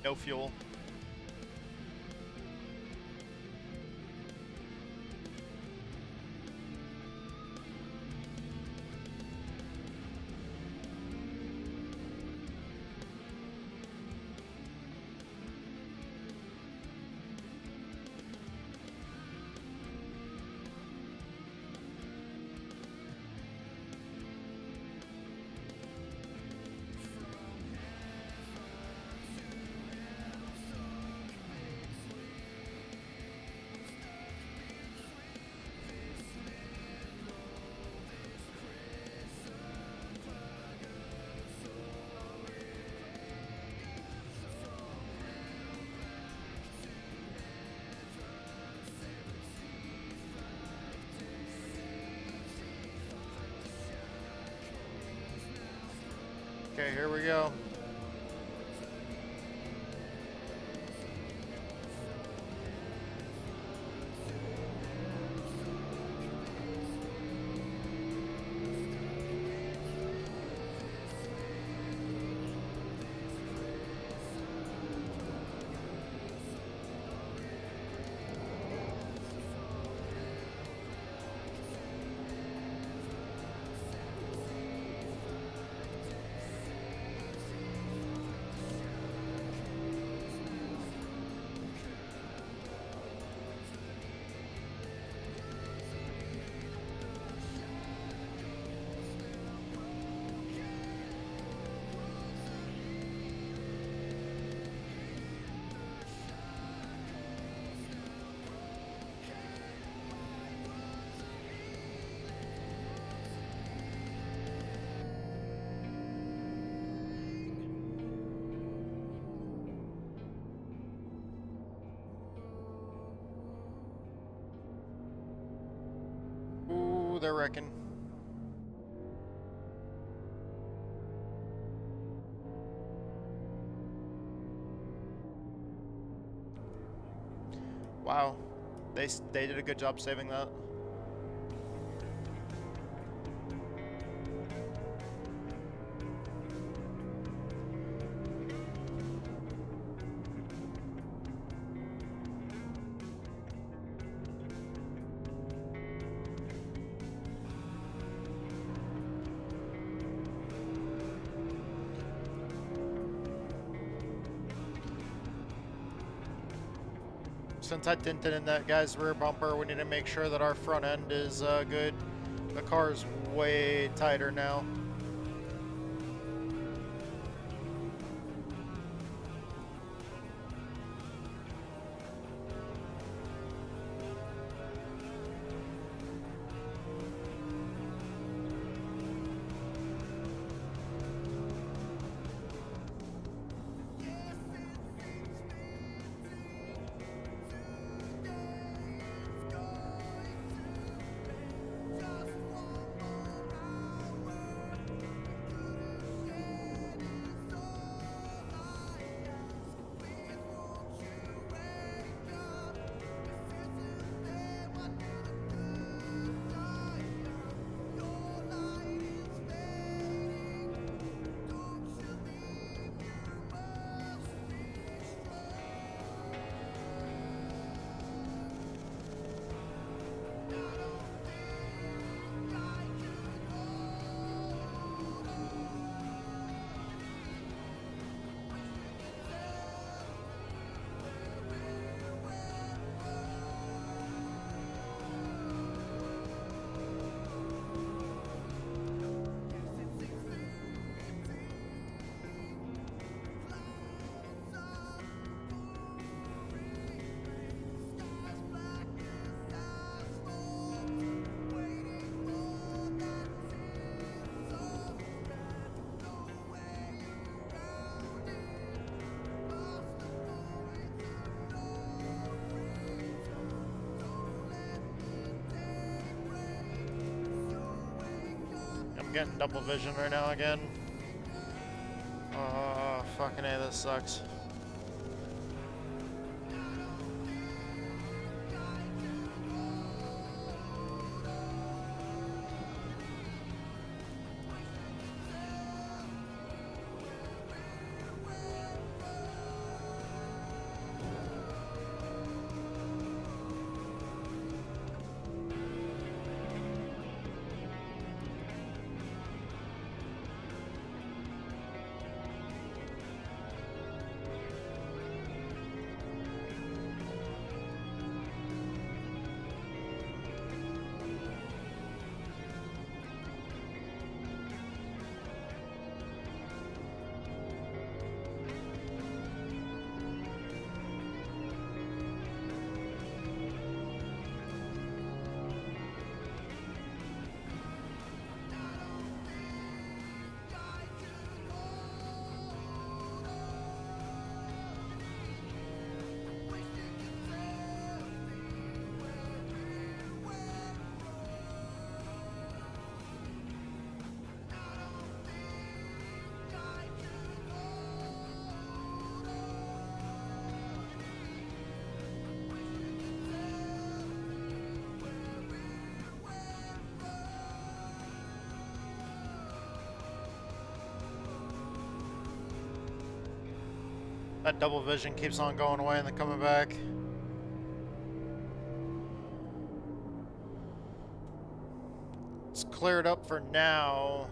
No fuel. Okay, here we go. They're wrecking. Wow, they did a good job saving that. since I tinted in that guy's rear bumper, we need to make sure that our front end is good. The car is way tighter now. I'm getting double vision right now again. Oh, fucking A, this sucks. That double vision keeps on going away and then coming back. It's cleared up for now.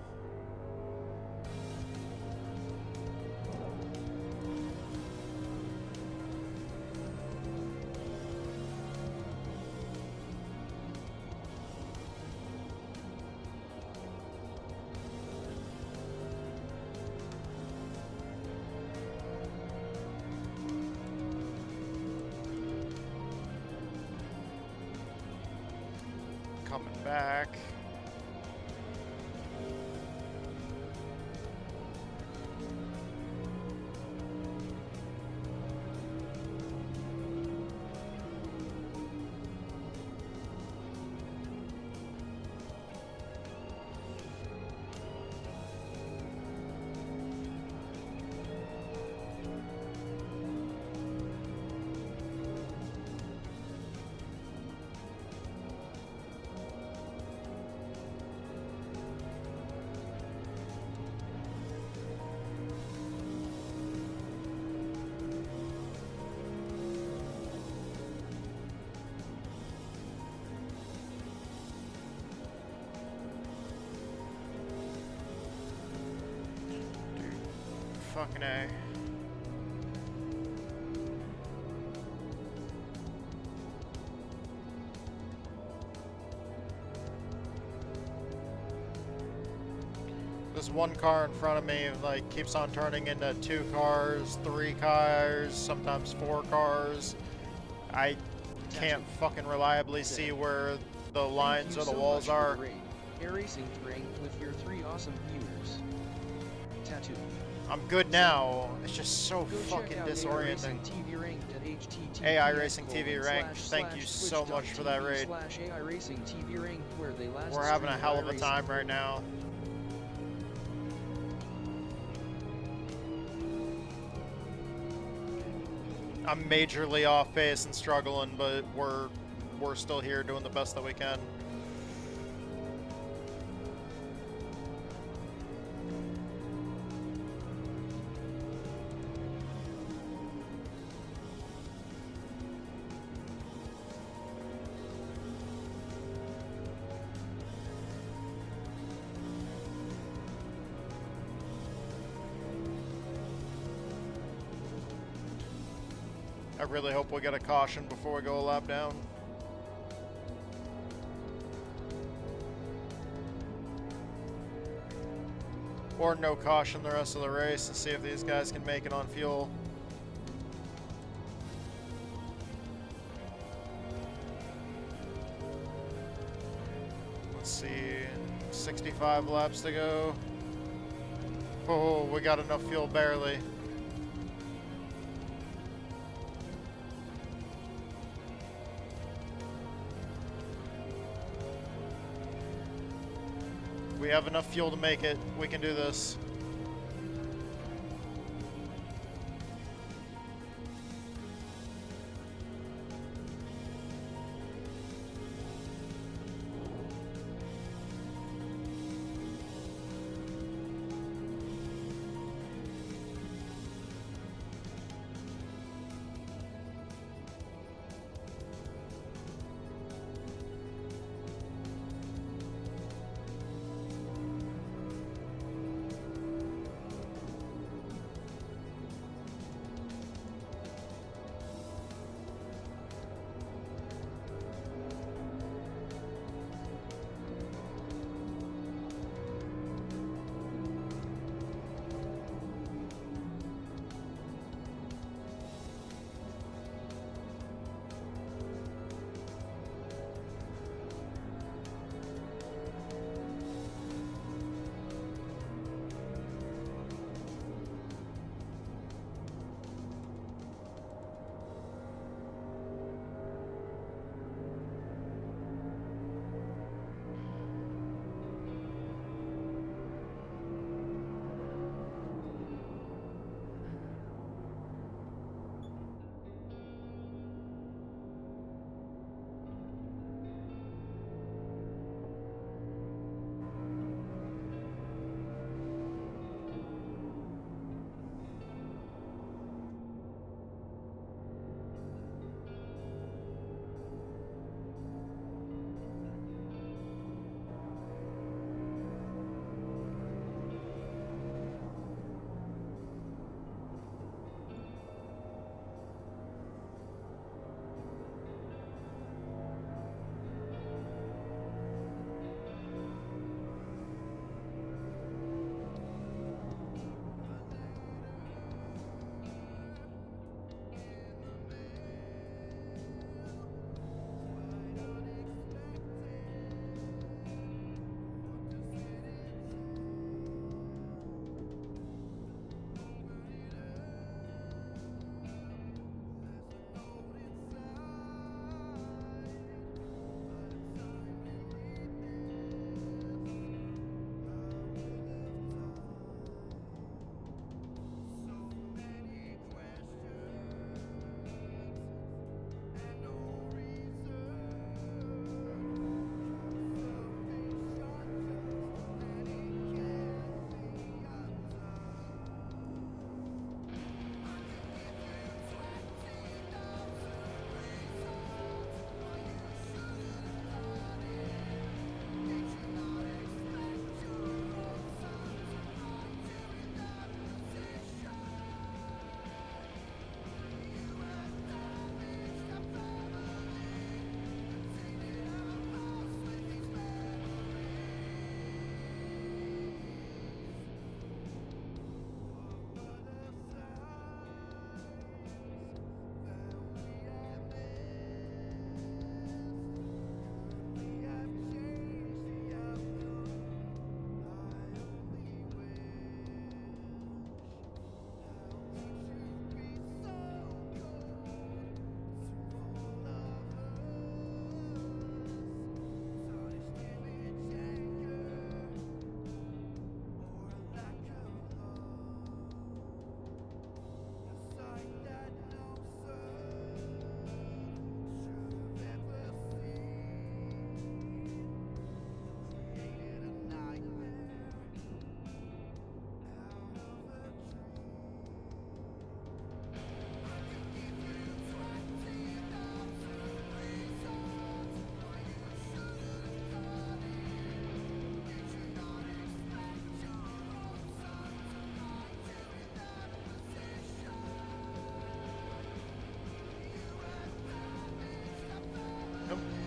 Coming back. Fucking A. this one car in front of me like keeps on turning into 2 cars, 3 cars, sometimes 4 cars. I can't fucking reliably see where the lines or the walls are. Air racing terrain with your 3 awesome viewers. Tattoo. I'm good now. It's just so Go fucking check out disorienting. TV ranked at https:// AI Racing TV ranked. Thank you so much for that raid. /AI Racing TV ranked, where they last We're having a streamed hell of a iRacing. time right now. I'm majorly off pace and struggling, but we're still here doing the best that we can. I really hope we get a caution before we go a lap down. Or no caution the rest of the race and see if these guys can make it on fuel. Let's see, 65 laps to go. Oh, we got enough fuel barely. We have enough fuel to make it. We can do this.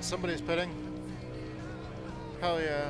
Somebody's pitting. Hell yeah.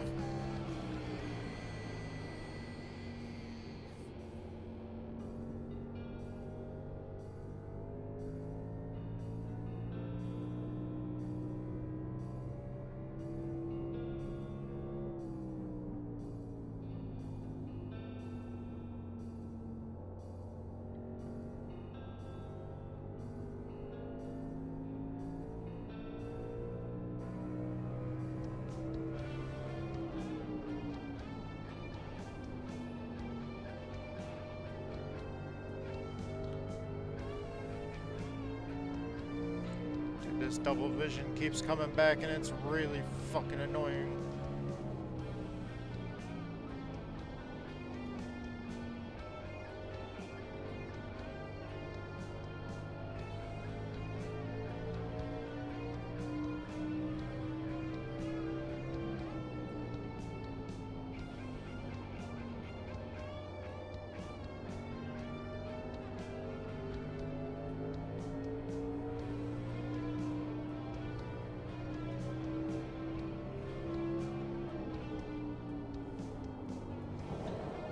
This double vision keeps coming back and it's really fucking annoying.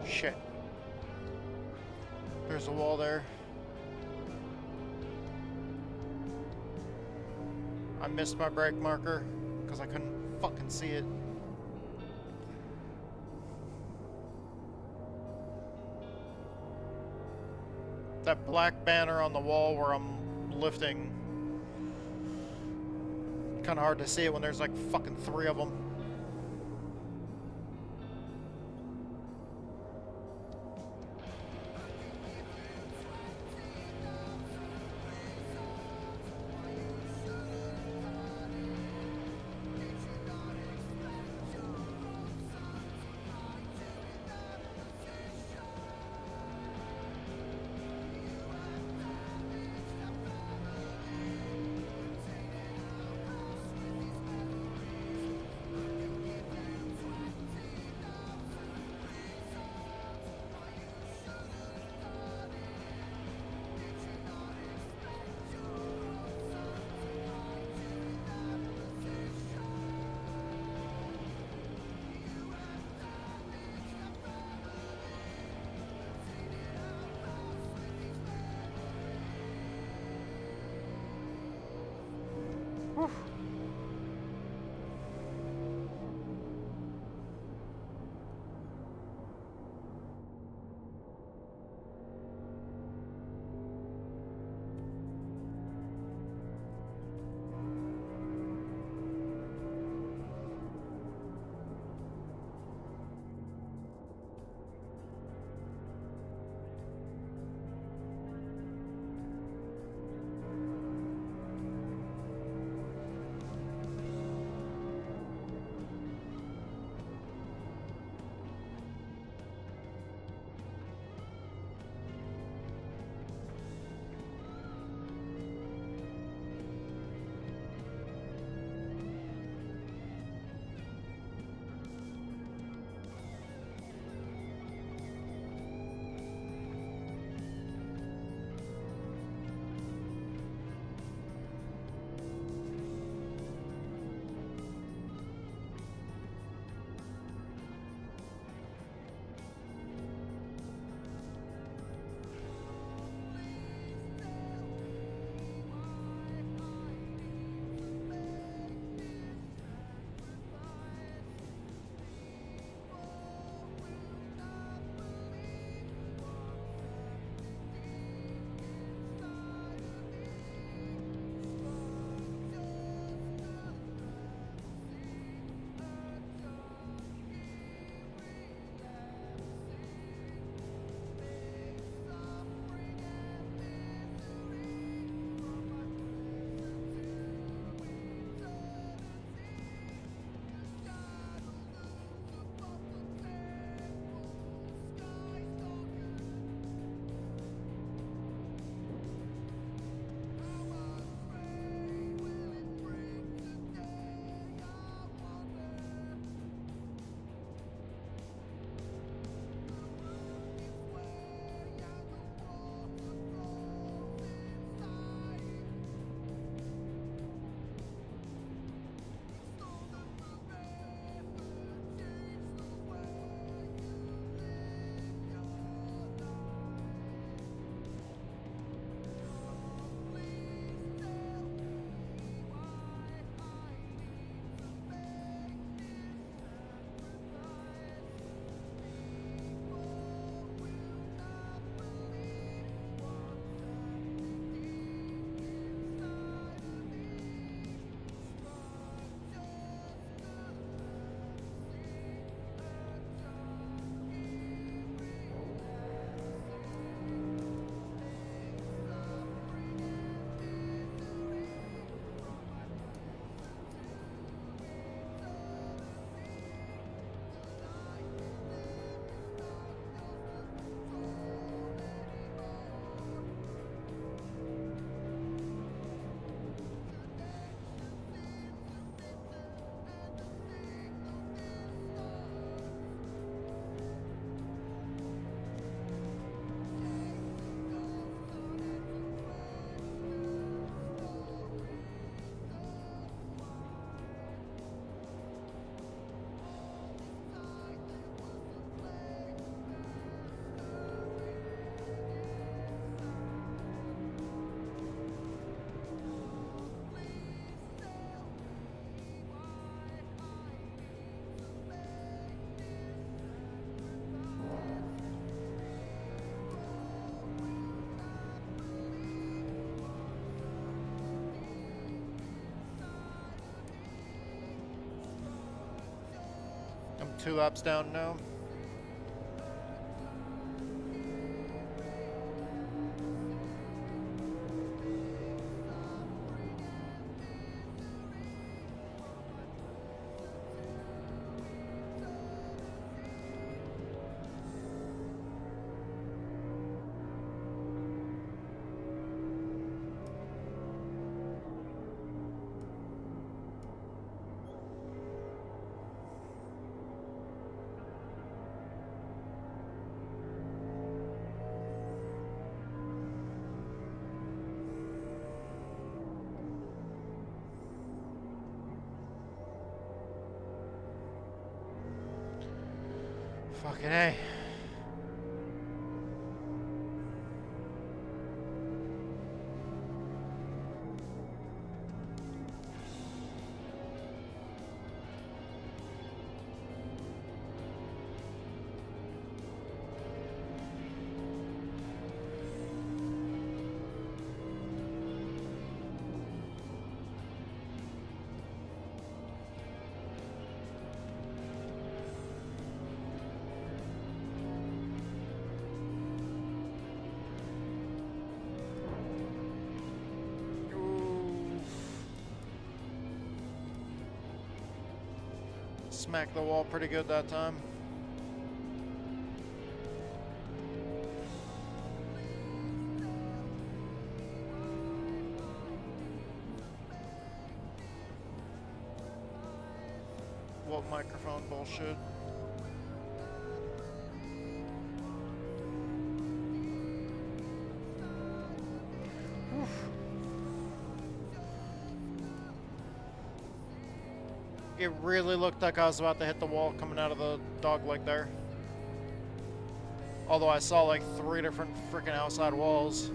Shit. There's a wall there. I missed my brake marker because I couldn't fucking see it. That black banner on the wall where I'm lifting. Kind of hard to see it when there's like fucking 3 of them. 2 laps down now. Fucking A. Smacked the wall pretty good that time. What microphone bullshit? It really looked like I was about to hit the wall coming out of the dog leg there. Although I saw like 3 different freaking outside walls.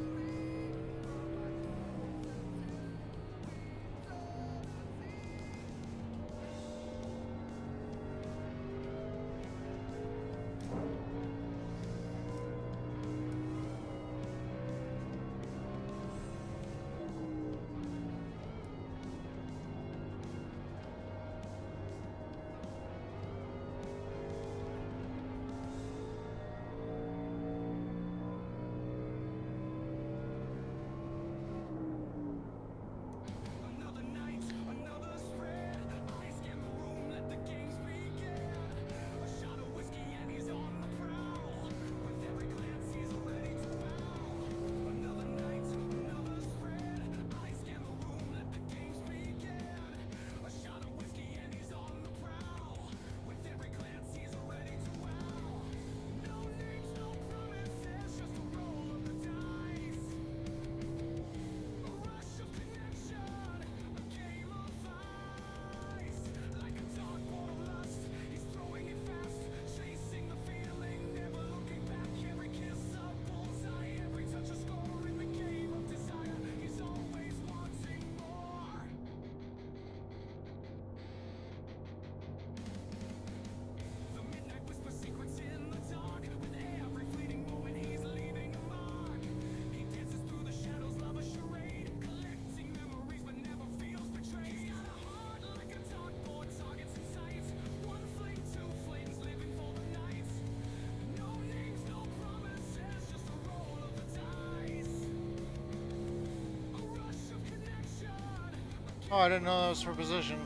Oh, I didn't know that was for position.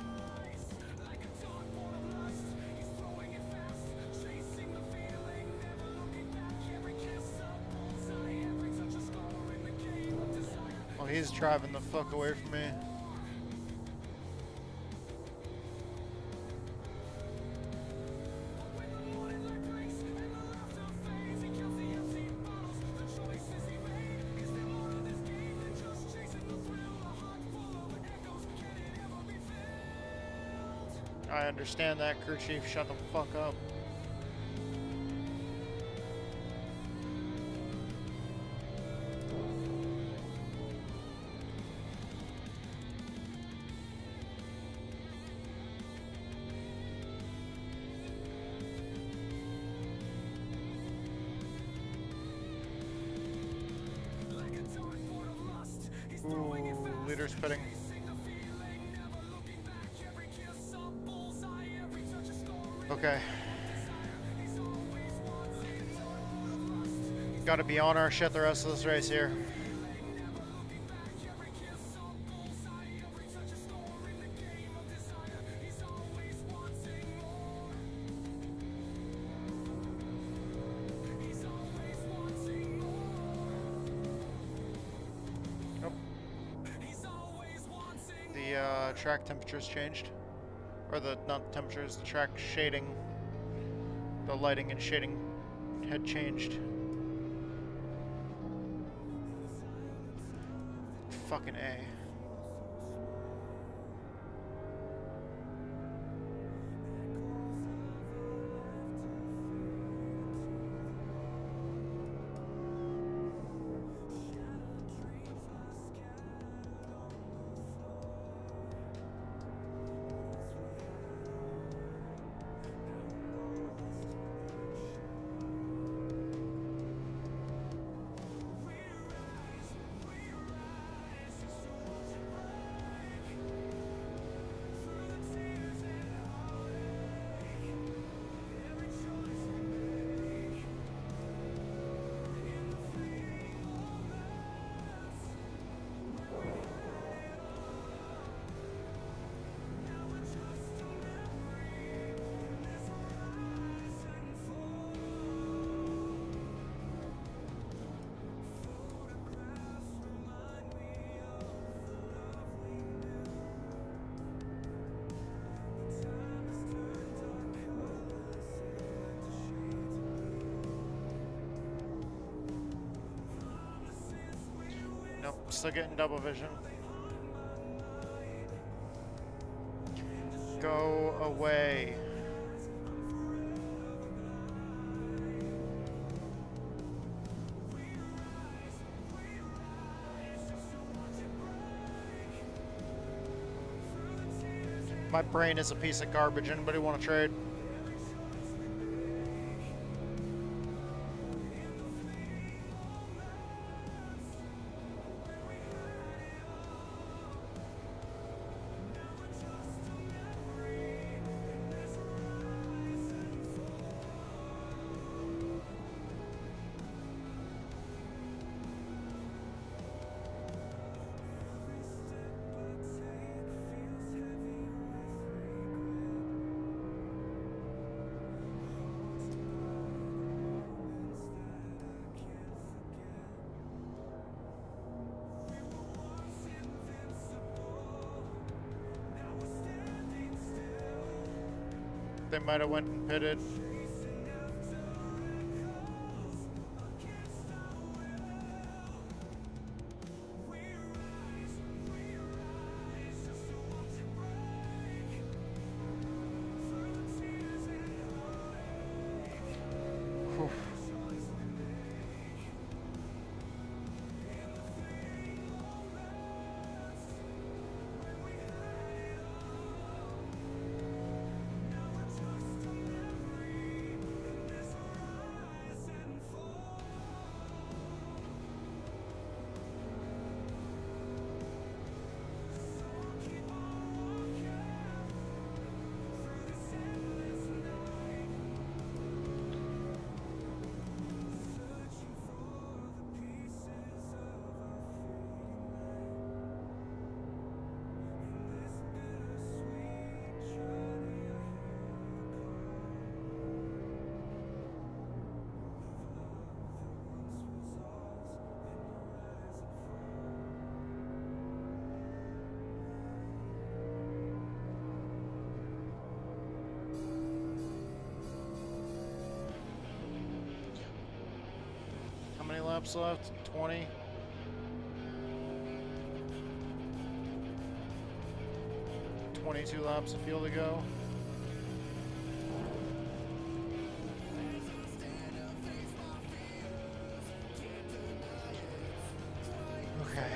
Oh, he's driving the fuck away from me. I understand that, crew chief. Shut the fuck up. Ooh, leader's pitting. Okay. Gotta be on our shit the rest of this race here. The track temperature's changed. Or not the temperatures, the track shading. The lighting and shading had changed. Fucking A. Nope, still getting double vision. Go away. My brain is a piece of garbage. Anybody want to trade? They might have went and pitted. Whew. How many laps left? 20? Laps of fuel to go. Okay.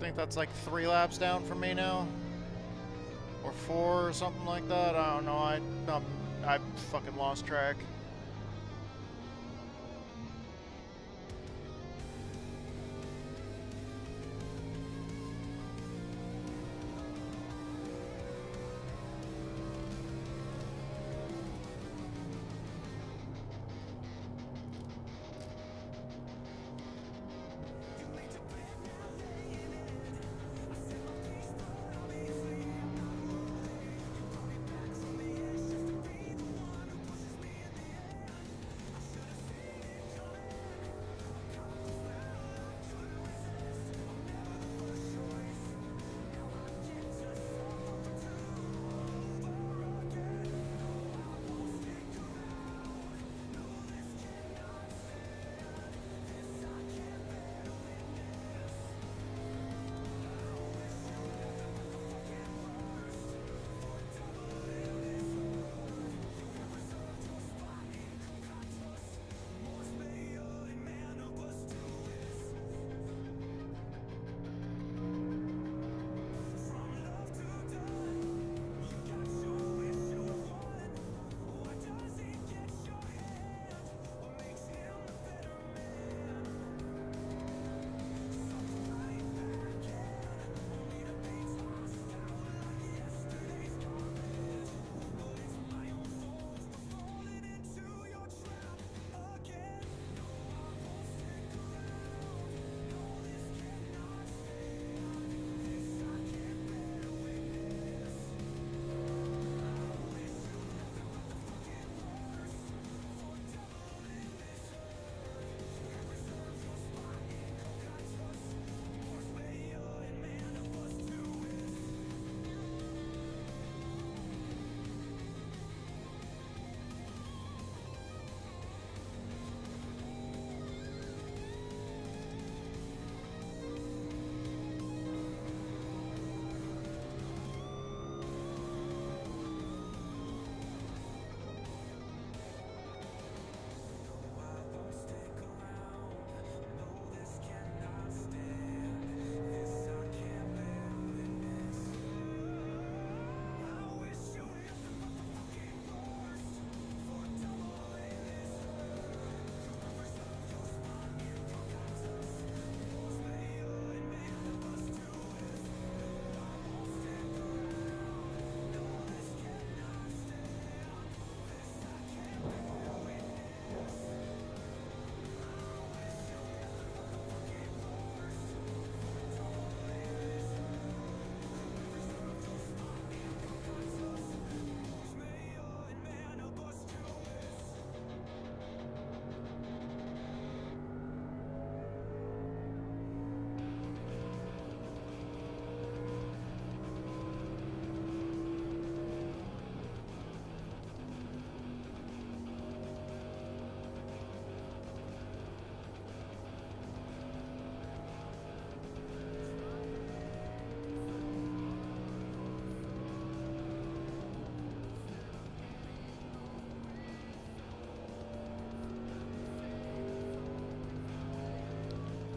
think that's like 3 laps down from me now. Or 4 or something like that. I don't know. I fucking lost track.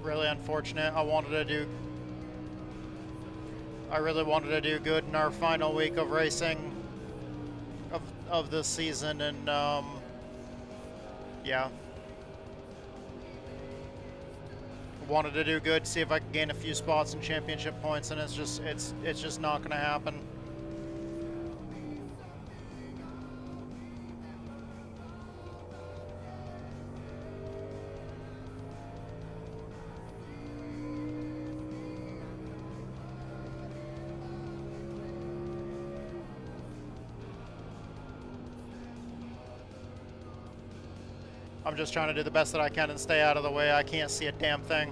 Really unfortunate. I really wanted to do good in our final week of racing of this season, and yeah, wanted to do good, see if I could gain a few spots in championship points, and it's just not going to happen. I'm just trying to do the best that I can and stay out of the way. I can't see a damn thing.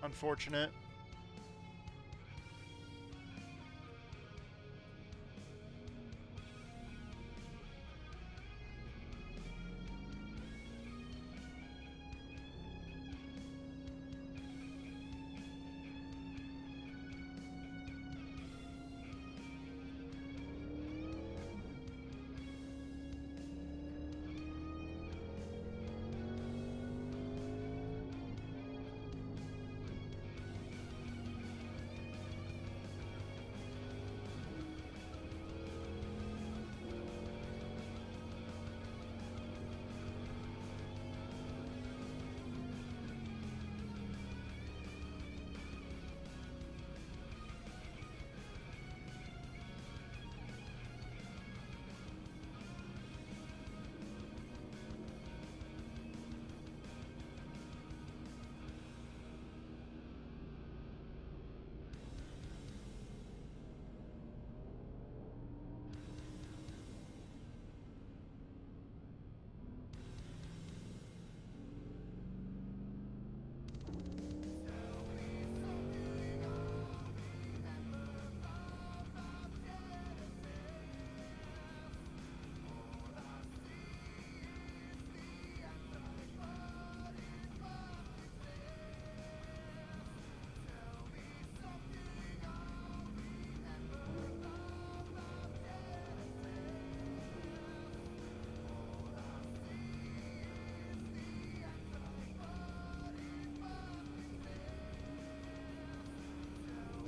Unfortunate.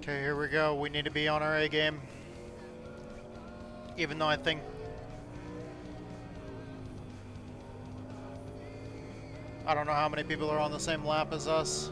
Okay, here we go. We need to be on our A game. Even though I think I don't know how many people are on the same lap as us.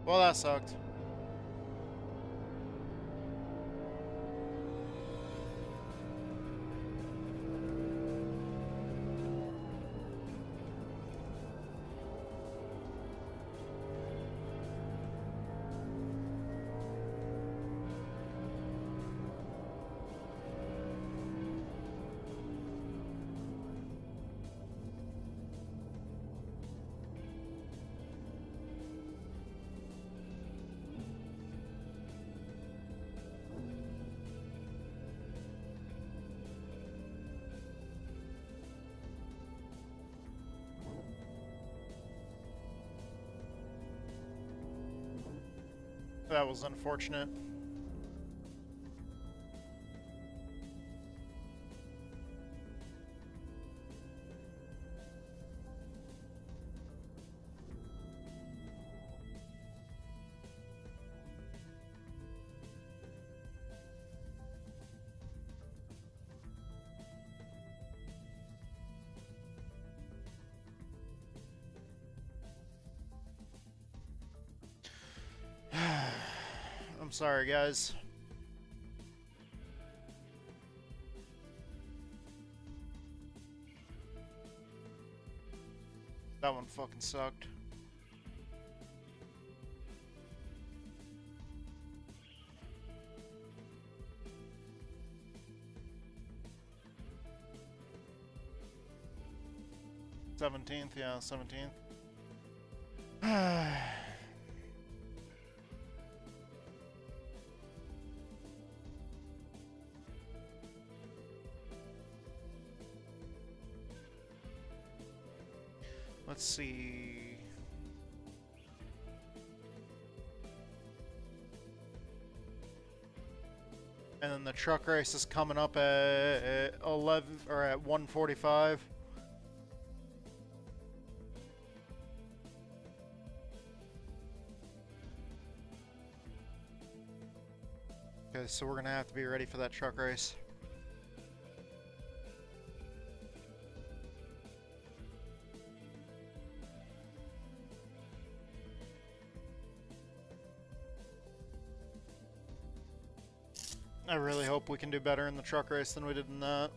Well, that sucked. That was unfortunate. I'm sorry, guys. That one fucking sucked. '17th, yeah, 17th. Let's see. And then the truck race is coming up at 11 or at 1:45. Okay, so we're gonna have to be ready for that truck race. I really hope we can do better in the truck race than we did in that.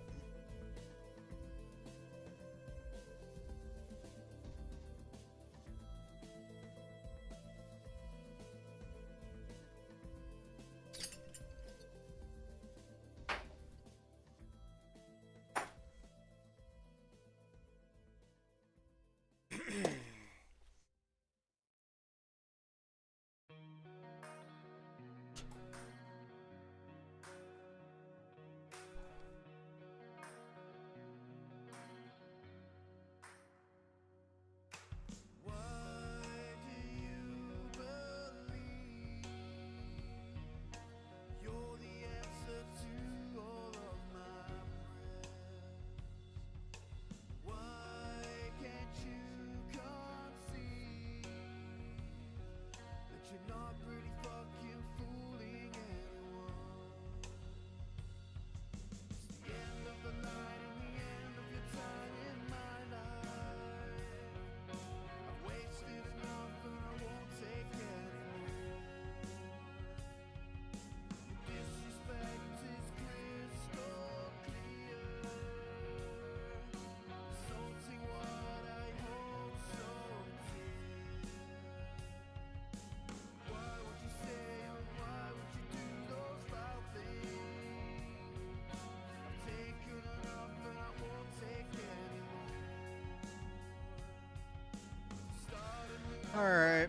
Alright.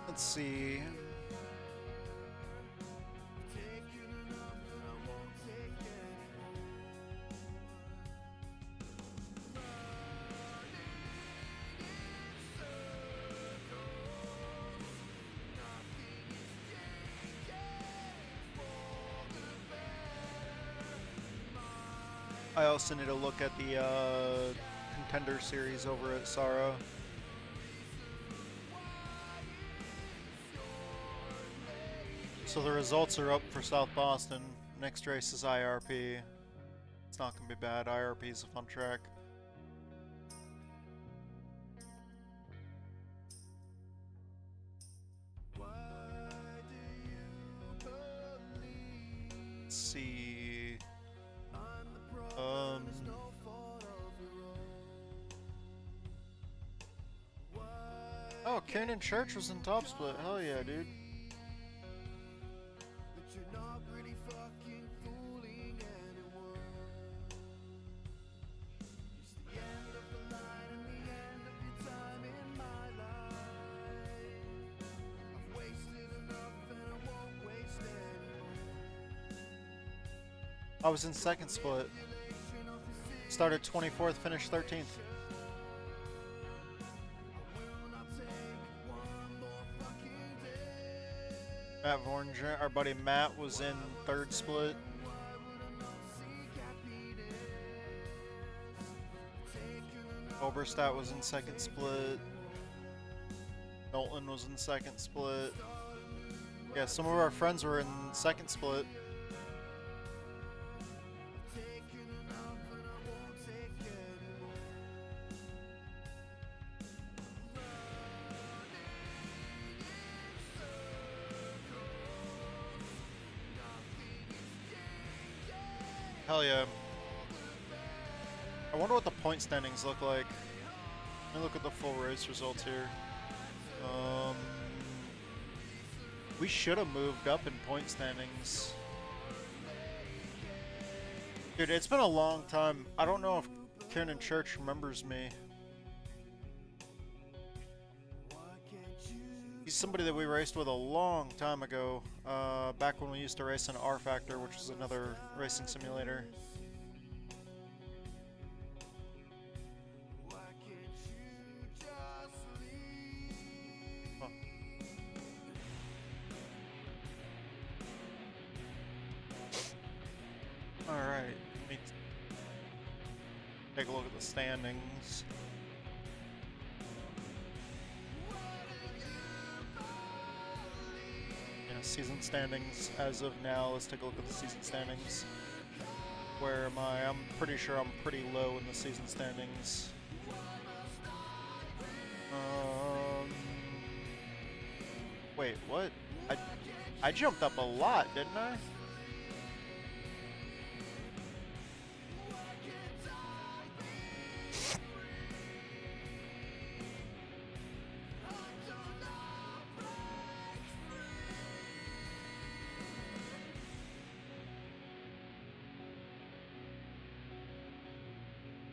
Let's see. I also need to look at the contender series over at Sara. So the results are up for South Boston. Next race is IRP. It's not going to be bad. IRP is a fun track. Let's see. Oh, Cannon Church was in top split. Hell yeah, dude. I was in second split. Started 24th, finished 13th. Matt Vorninger, our buddy Matt, was in third split. Oberstadt was in second split. Knowlton was in second split. Yeah, some of our friends were in second split. Hell yeah. I wonder what the point standings look like. Let me look at the full race results here. We should have moved up in point standings. Dude, it's been a long time. I don't know if Kiernan Church remembers me. He's somebody that we raced with a long time ago, back when we used to race in R Factor, which is another racing simulator. Huh. Alright, let me take a look at the standings. season standings as of now. Let's take a look at the season standings. Where am I? I'm pretty sure I'm pretty low in the season standings. Wait, what? I jumped up a lot, didn't I?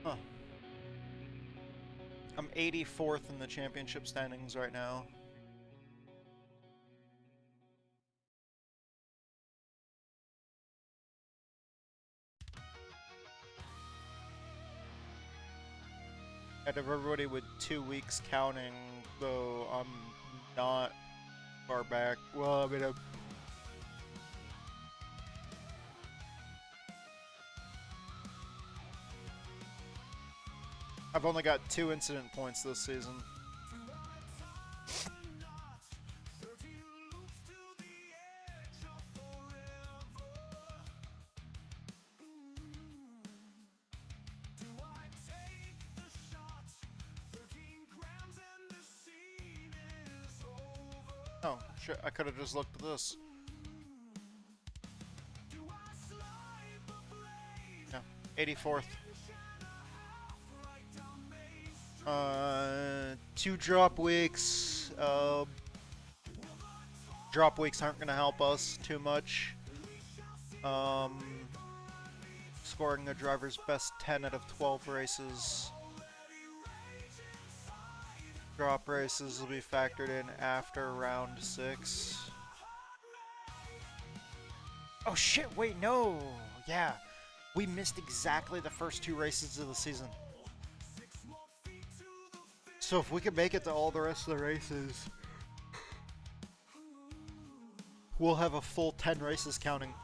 Huh. I'm 84th in the championship standings right now. Out of everybody with 2 weeks counting, though, I'm not far back. Well, I mean, I've only got 2 incident points this season. Oh, shit, I could have just looked at this. Yeah, 84th. 2 drop weeks. Drop weeks aren't going to help us too much. Scoring the driver's best 10 out of 12 races. Drop races will be factored in after round 6. Oh shit, wait, no! Yeah, we missed exactly the first 2 races of the season. So if we can make it to all the rest of the races, we'll have a full 10 races counting.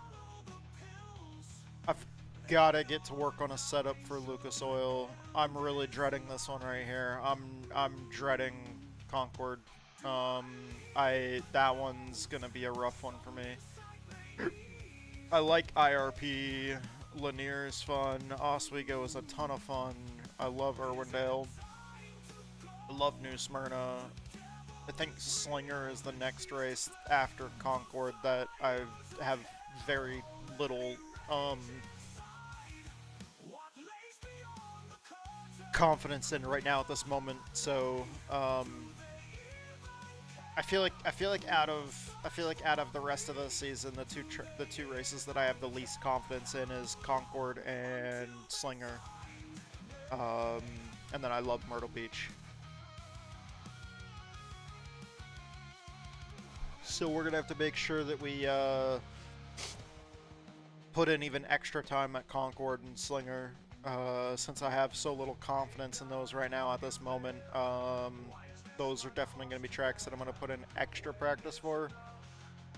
I've gotta get to work on a setup for Lucas Oil. I'm really dreading this one right here. I'm dreading Concord. That one's gonna be a rough one for me. I like IRP. Lanier is fun. Oswego is a ton of fun. I love Irwindale. I love New Smyrna. I think Slinger is the next race after Concord that I have very little confidence in right now at this moment. So I feel like out of the rest of the season, the two races that I have the least confidence in is Concord and Slinger, and then I love Myrtle Beach. So we're gonna have to make sure that we put in even extra time at Concord and Slinger, since I have so little confidence in those right now at this moment. Those are definitely going to be tracks that I'm going to put in extra practice for,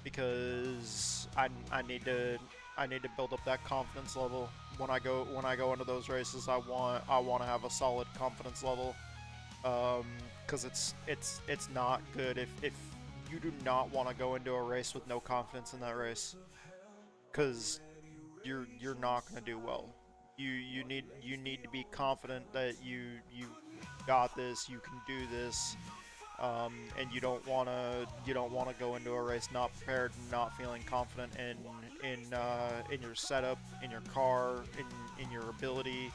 because I need to build up that confidence level when I go into those races. I want to have a solid confidence level, because it's not good if you do not want to go into a race with no confidence in that race, because you're not going to do well. You need to be confident that you got this, you can do this, and you don't want to go into a race not prepared, not feeling confident in your setup, in your car, in your ability.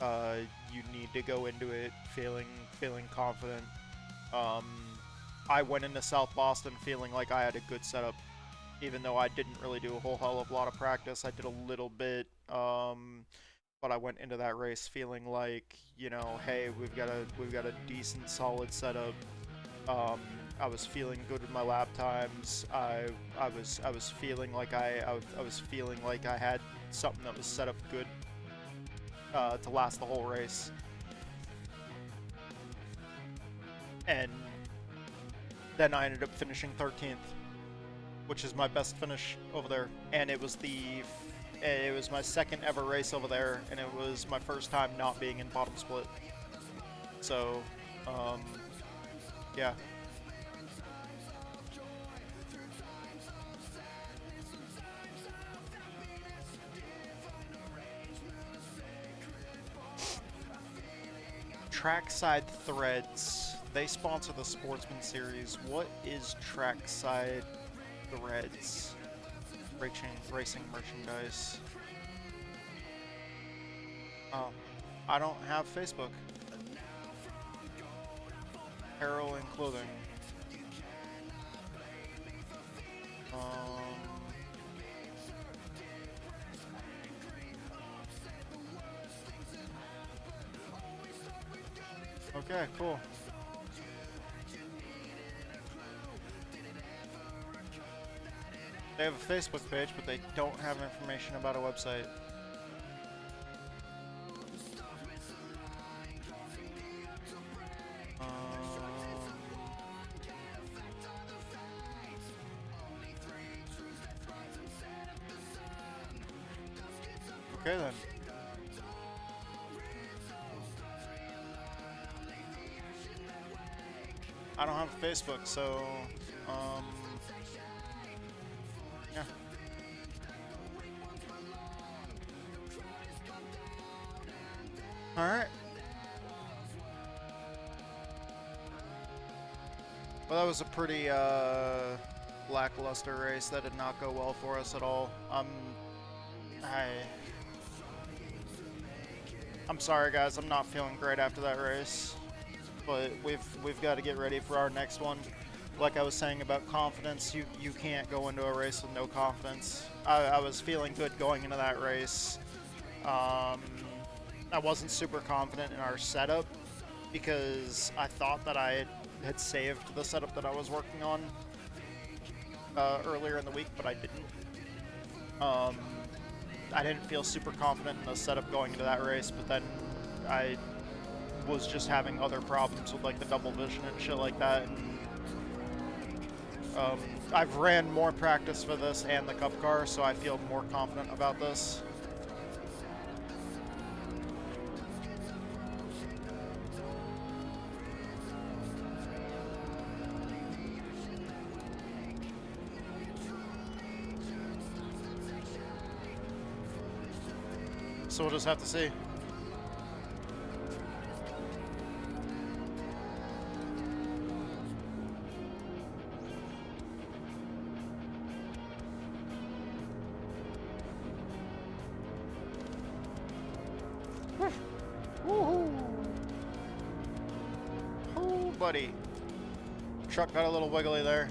You need to go into it feeling confident. I went into South Boston feeling like I had a good setup, even though I didn't really do a whole hell of a lot of practice. I did a little bit, but I went into that race feeling like, you know, hey, we've got a decent, solid setup. I was feeling good with my lap times. I was feeling like I had something that was set up good to last the whole race. And then I ended up finishing 13th, which is my best finish over there, and it was my second ever race over there, and it was my first time not being in bottom split. So, yeah. Trackside Threads. They sponsor the Sportsman Series. What is Trackside Threads? Racing merchandise. Oh, I don't have Facebook. Apparel and clothing. Okay, cool. They have a Facebook page, but they don't have information about a website. Okay then. I don't have a Facebook, so yeah. All right. Well, that was a pretty lackluster race. That did not go well for us at all. I'm sorry, guys. I'm not feeling great after that race, but we've got to get ready for our next one. Like I was saying about confidence, you can't go into a race with no confidence. I was feeling good going into that race. I wasn't super confident in our setup because I thought that I had saved the setup that I was working on earlier in the week, but I didn't. I didn't feel super confident in the setup going into that race, but then I was just having other problems with like the double vision and shit like that. And, I've ran more practice for this and the Cup car, so I feel more confident about this. So we'll just have to see. Woohoo! Oh, buddy. Truck got a little wiggly there.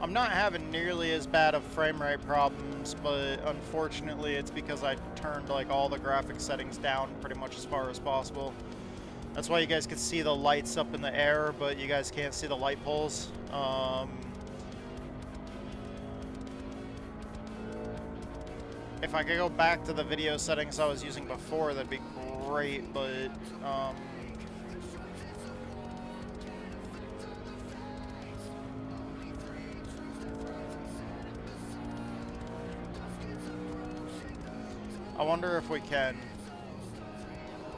I'm not having nearly as bad of frame rate problems, but unfortunately it's because I turned like all the graphic settings down pretty much as far as possible. That's why you guys can see the lights up in the air, but you guys can't see the light poles. If I could go back to the video settings I was using before, that'd be great, but I wonder if we can,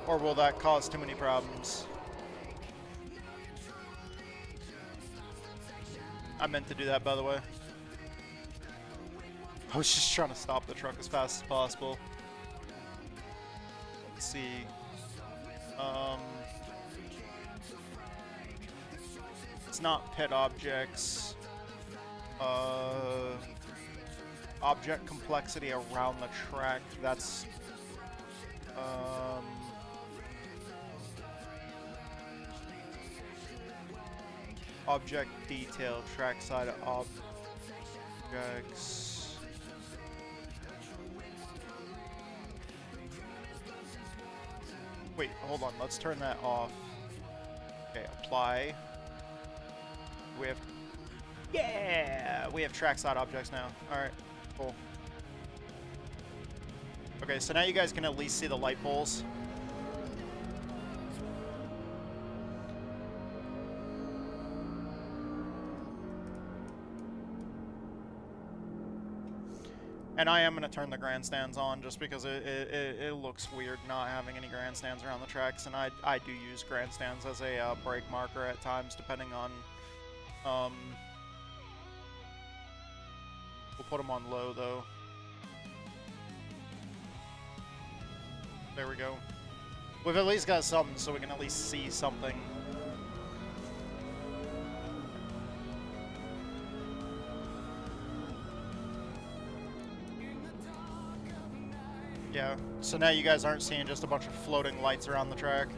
or will that cause too many problems? I meant to do that, by the way. I was just trying to stop the truck as fast as possible. Let's see. It's not pit objects. Object complexity around the track. That's object detail, trackside objects. Wait, hold on. Let's turn that off. Okay, apply. We have, yeah, we have trackside objects now. All right, cool. Okay, so now you guys can at least see the light poles. And I am going to turn the grandstands on just because it looks weird not having any grandstands around the tracks, and I do use grandstands as a brake marker at times, depending on, we'll put them on low though. There we go. We've at least got something, so we can at least see something. Yeah, so now you guys aren't seeing just a bunch of floating lights around the track.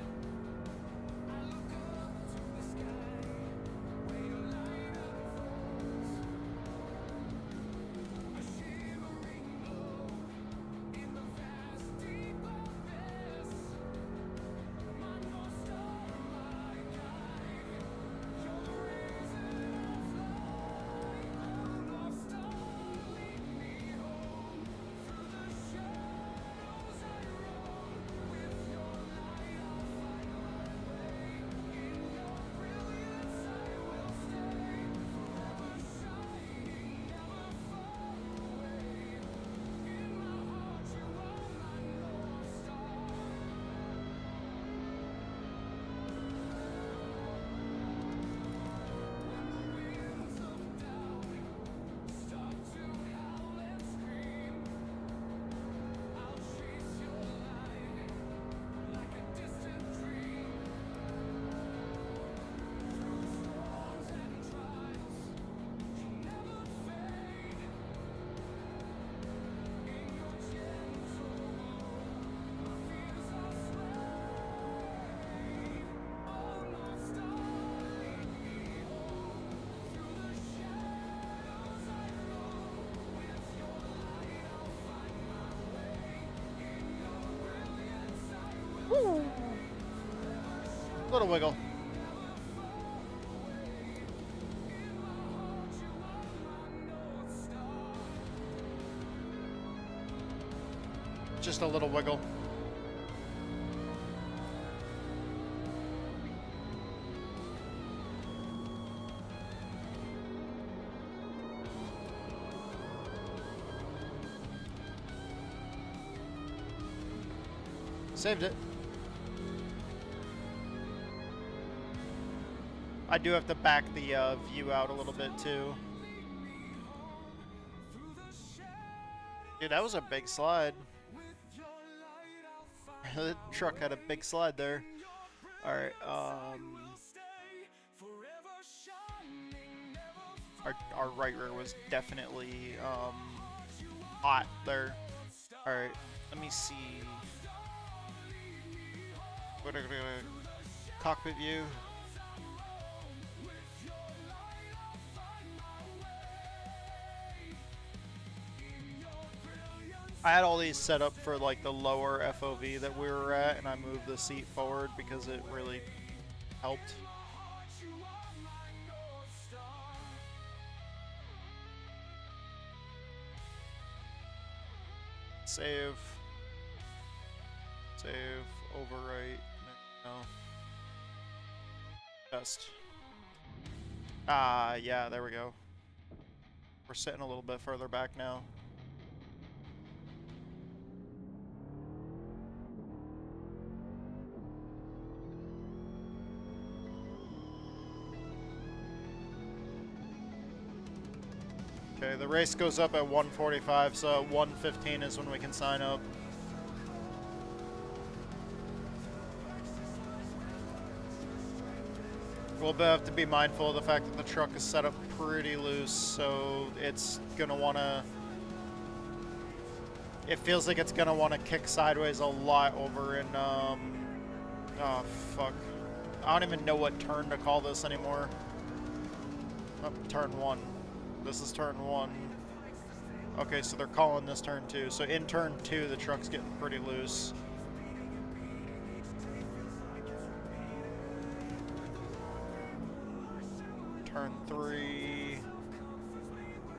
Little wiggle. Just a little wiggle. Saved it. I do have to back the view out a little bit too. Dude, that was a big slide. The truck had a big slide there. Alright, our right rear was definitely hot there. Alright, let me see. Cockpit view. I had all these set up for like the lower FOV that we were at, and I moved the seat forward because it really helped. Save. Save. Overwrite. No. Test. Ah, yeah, there we go. We're sitting a little bit further back now. Okay, the race goes up at 1:45, so at 1:15 is when we can sign up. We'll have to be mindful of the fact that the truck is set up pretty loose, so it's gonna wanna... It feels like it's gonna wanna kick sideways a lot over in, oh, fuck. I don't even know what turn to call this anymore. Oh, turn 1. This is turn 1. Okay, so they're calling this turn 2. So in turn 2, the truck's getting pretty loose. Turn 3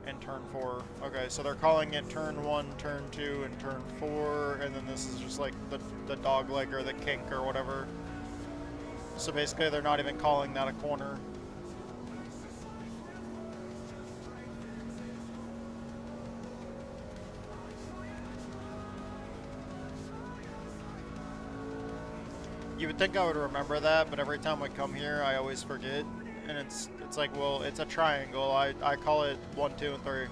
and turn 4. Okay, so they're calling it turn 1, turn 2, and turn 4, and then this is just like the dog leg or the kink or whatever. So basically they're not even calling that a corner. You would think I would remember that, but every time I come here, I always forget. And it's like, well, it's a triangle. I call it 1, 2, and 3.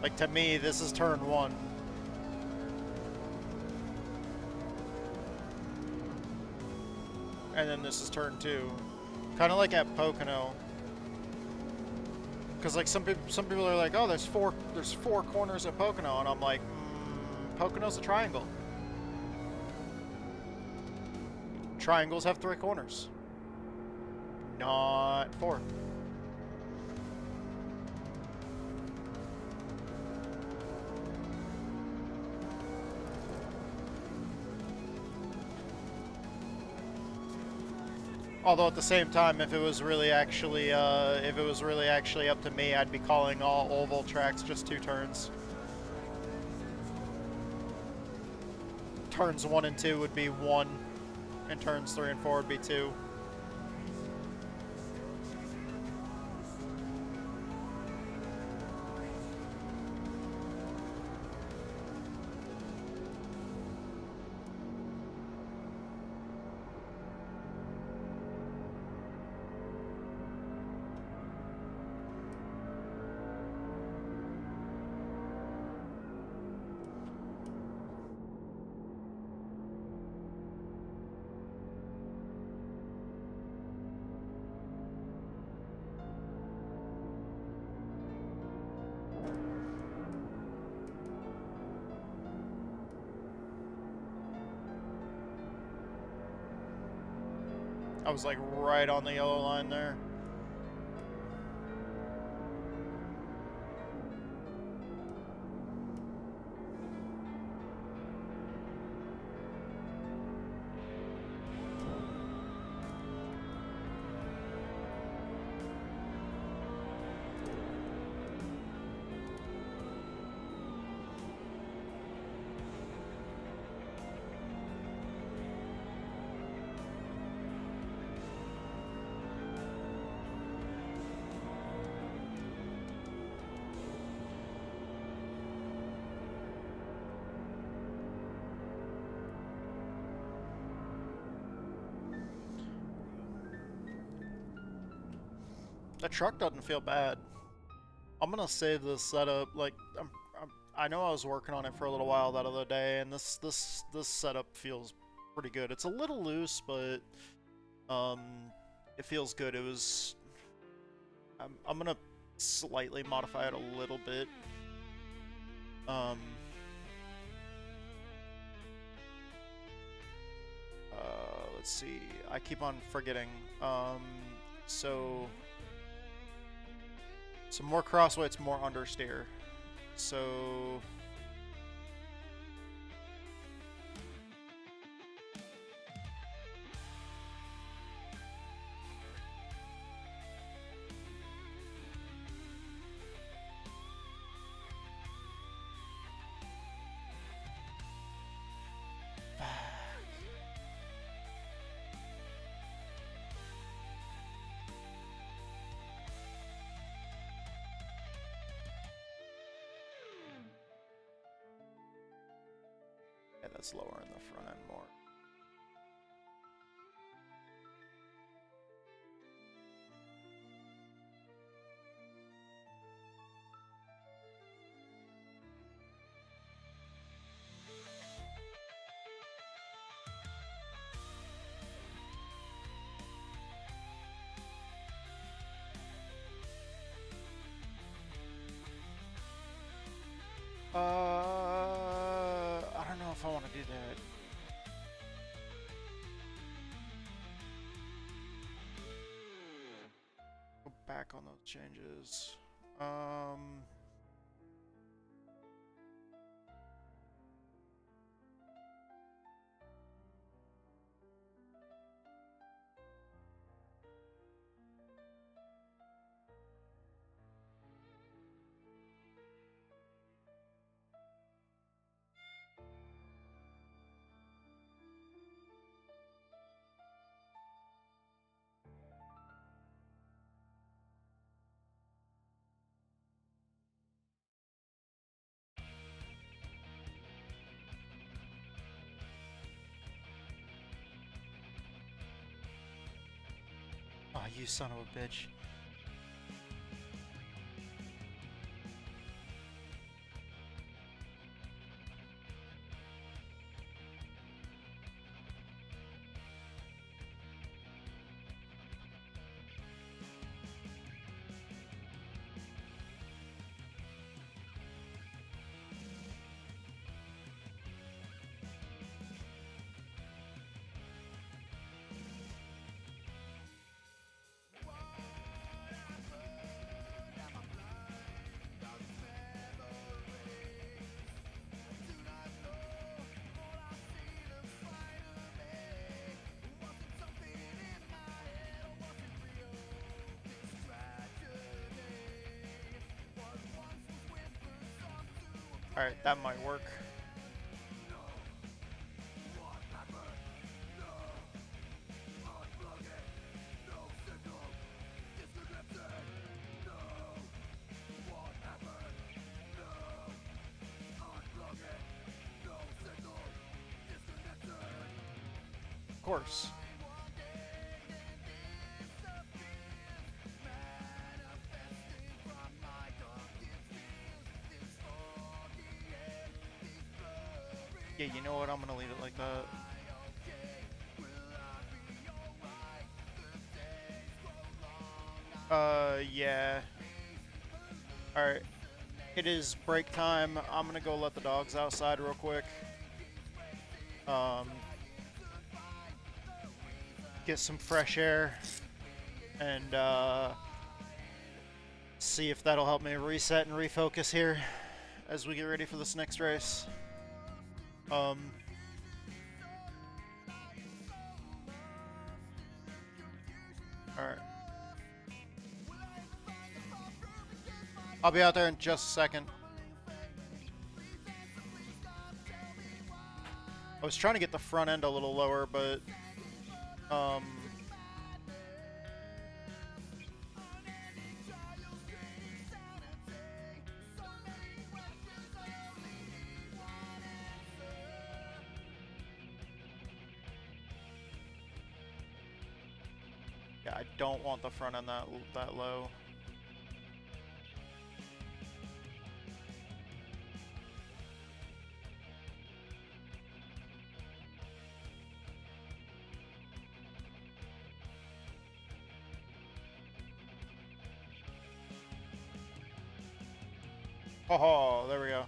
Like, to me, this is turn 1. and then this is turn 2. Kind of like at Pocono. Because like some people are like, oh, there's four corners at Pocono, and I'm like, Pocono's a triangle. Triangles have 3 corners, not 4. Although at the same time, if it was really actually up to me, I'd be calling all oval tracks just 2 turns. Turns 1 and 2 would be 1, and turns 3 and 4 would be 2. I was like right on the yellow line there. The truck doesn't feel bad. I'm gonna save this setup. Like, I know I was working on it for a little while that other day, and this setup feels pretty good. It's a little loose, but it feels good. It was. I'm gonna slightly modify it a little bit. Let's see. I keep on forgetting. So more crossweights, more understeer. So yeah, that's lower in the front end more. I don't know if I want to do that. Go back on those changes. Oh, you son of a bitch. Alright, that might work. Of course. Yeah, you know what? I'm gonna leave it like that. Yeah. Alright. It is break time. I'm gonna go let the dogs outside real quick. Get some fresh air. And, see if that'll help me reset and refocus here as we get ready for this next race. Alright. I'll be out there in just a second. I was trying to get the front end a little lower, but yeah, I don't want the front end that low. Oh, there we go.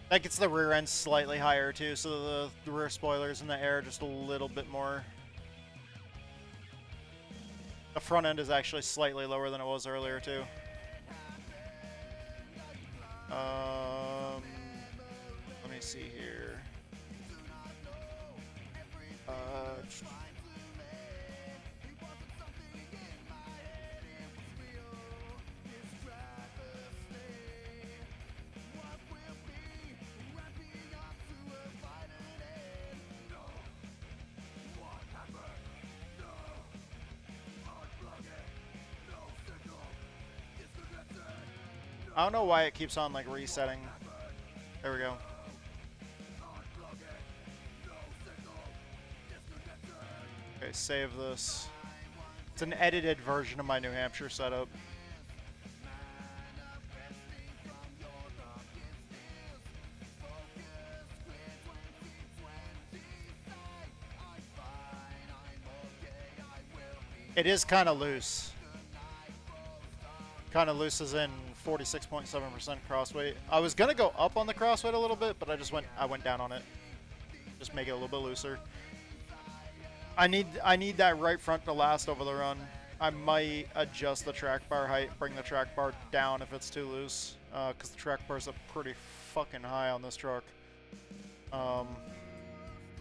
That gets the rear end slightly higher too, so the rear spoilers in the air just a little bit more. The front end is actually slightly lower than it was earlier too. Let me see here. I don't know why it keeps on like resetting. There we go. Okay, save this. It's an edited version of my New Hampshire setup. It is kind of loose. Kind of loose as in 46.7% cross weight. I was gonna go up on the cross weight a little bit, but I went down on it. Just make it a little bit looser. I need that right front to last over the run. I might adjust the track bar height, bring the track bar down if it's too loose, because the track bar's up pretty fucking high on this truck. But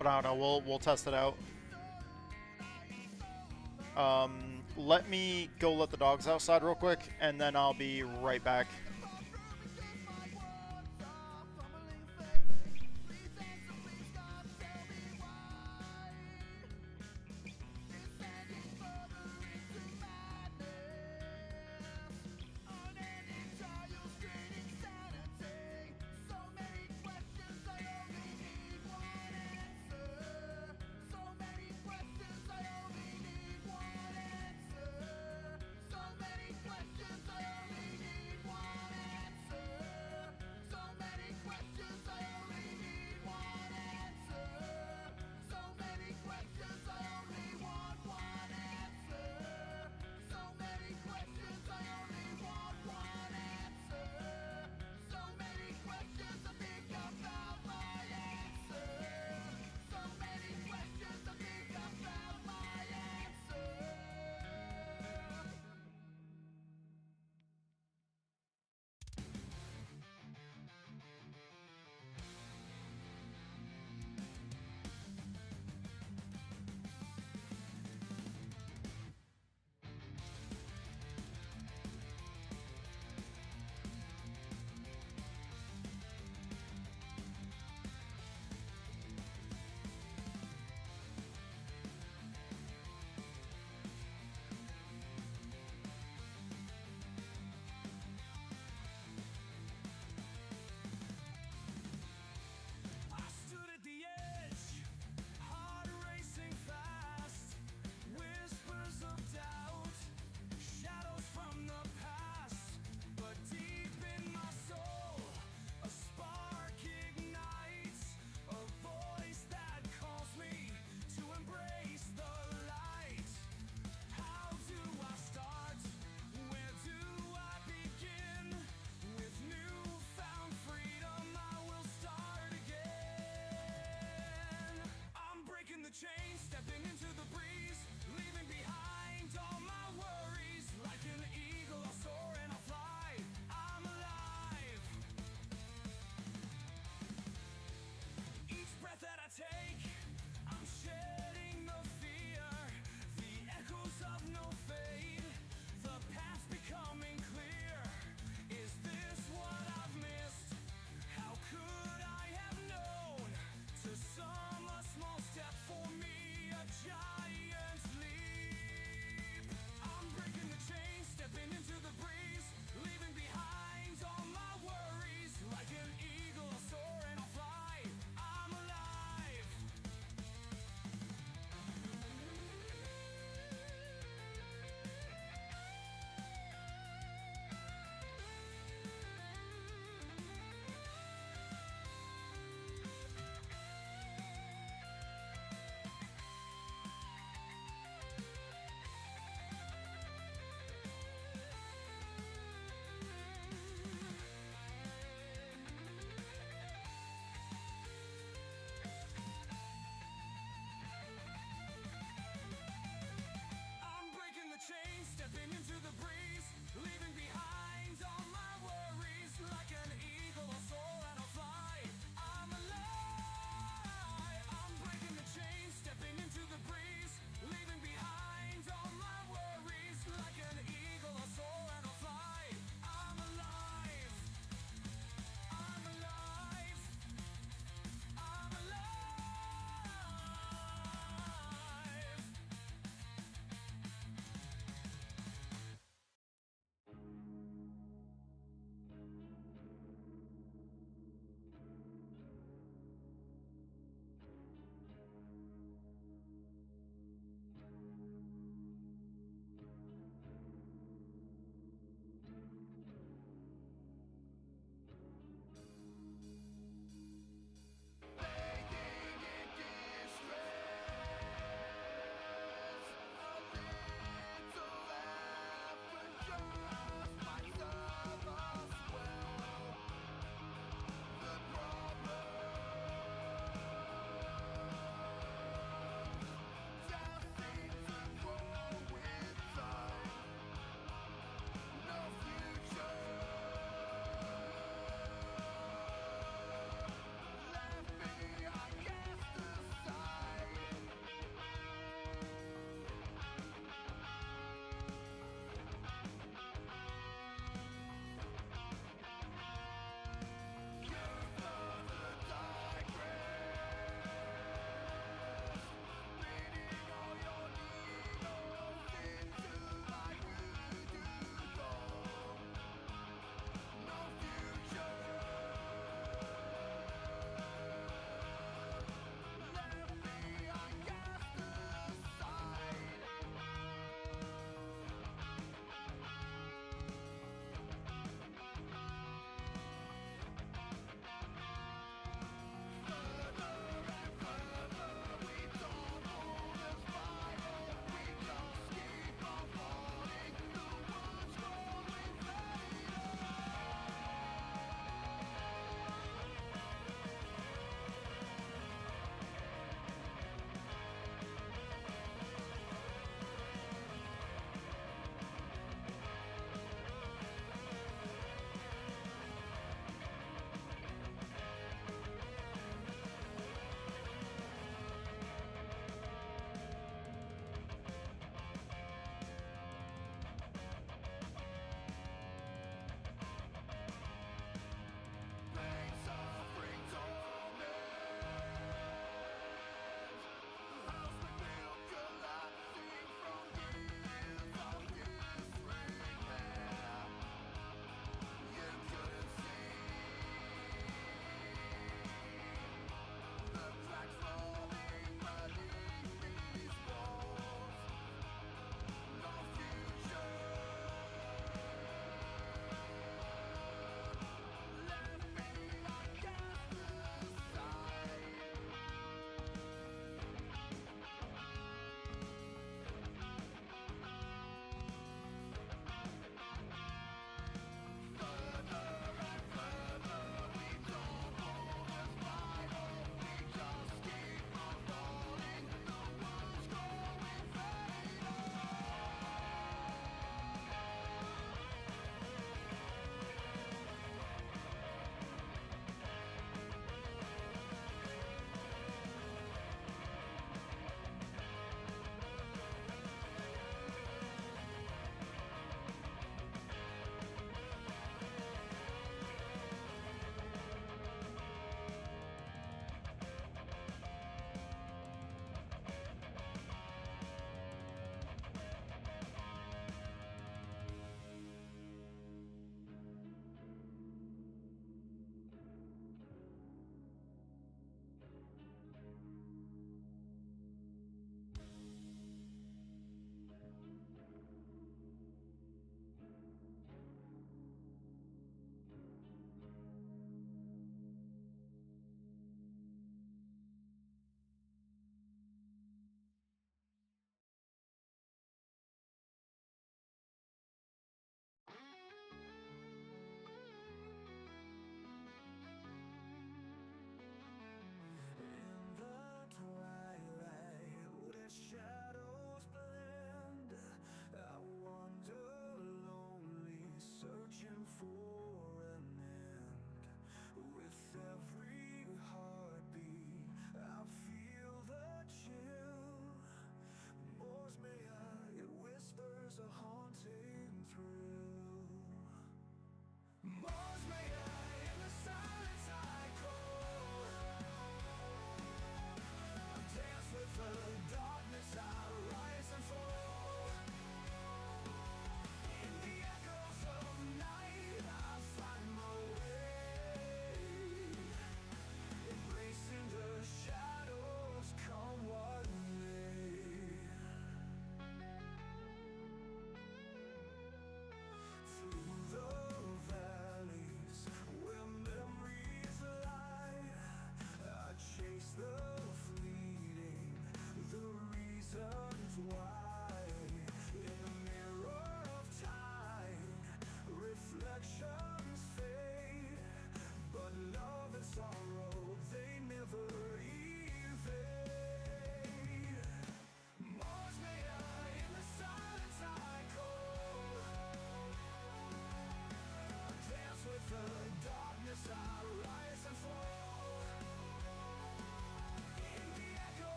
I don't know. We'll test it out. Let me go let the dogs outside real quick, and then I'll be right back.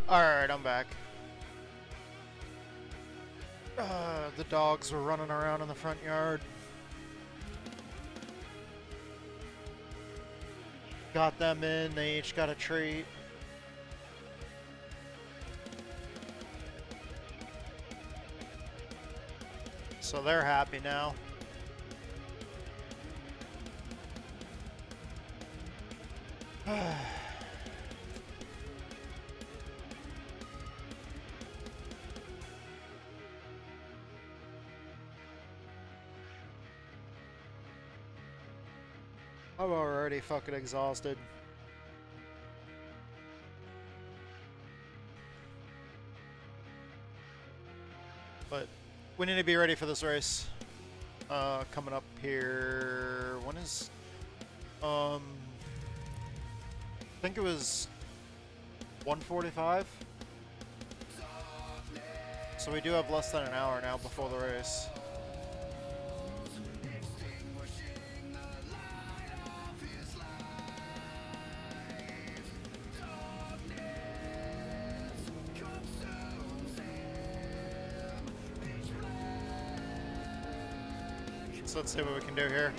Alright, I'm back. The dogs were running around in the front yard. Got them in, they each got a treat. So they're happy now. I'm already fucking exhausted. But we need to be ready for this race. Coming up here, when is, I think it was 1:45. So we do have less than an hour now before the race. So let's see what we can do here.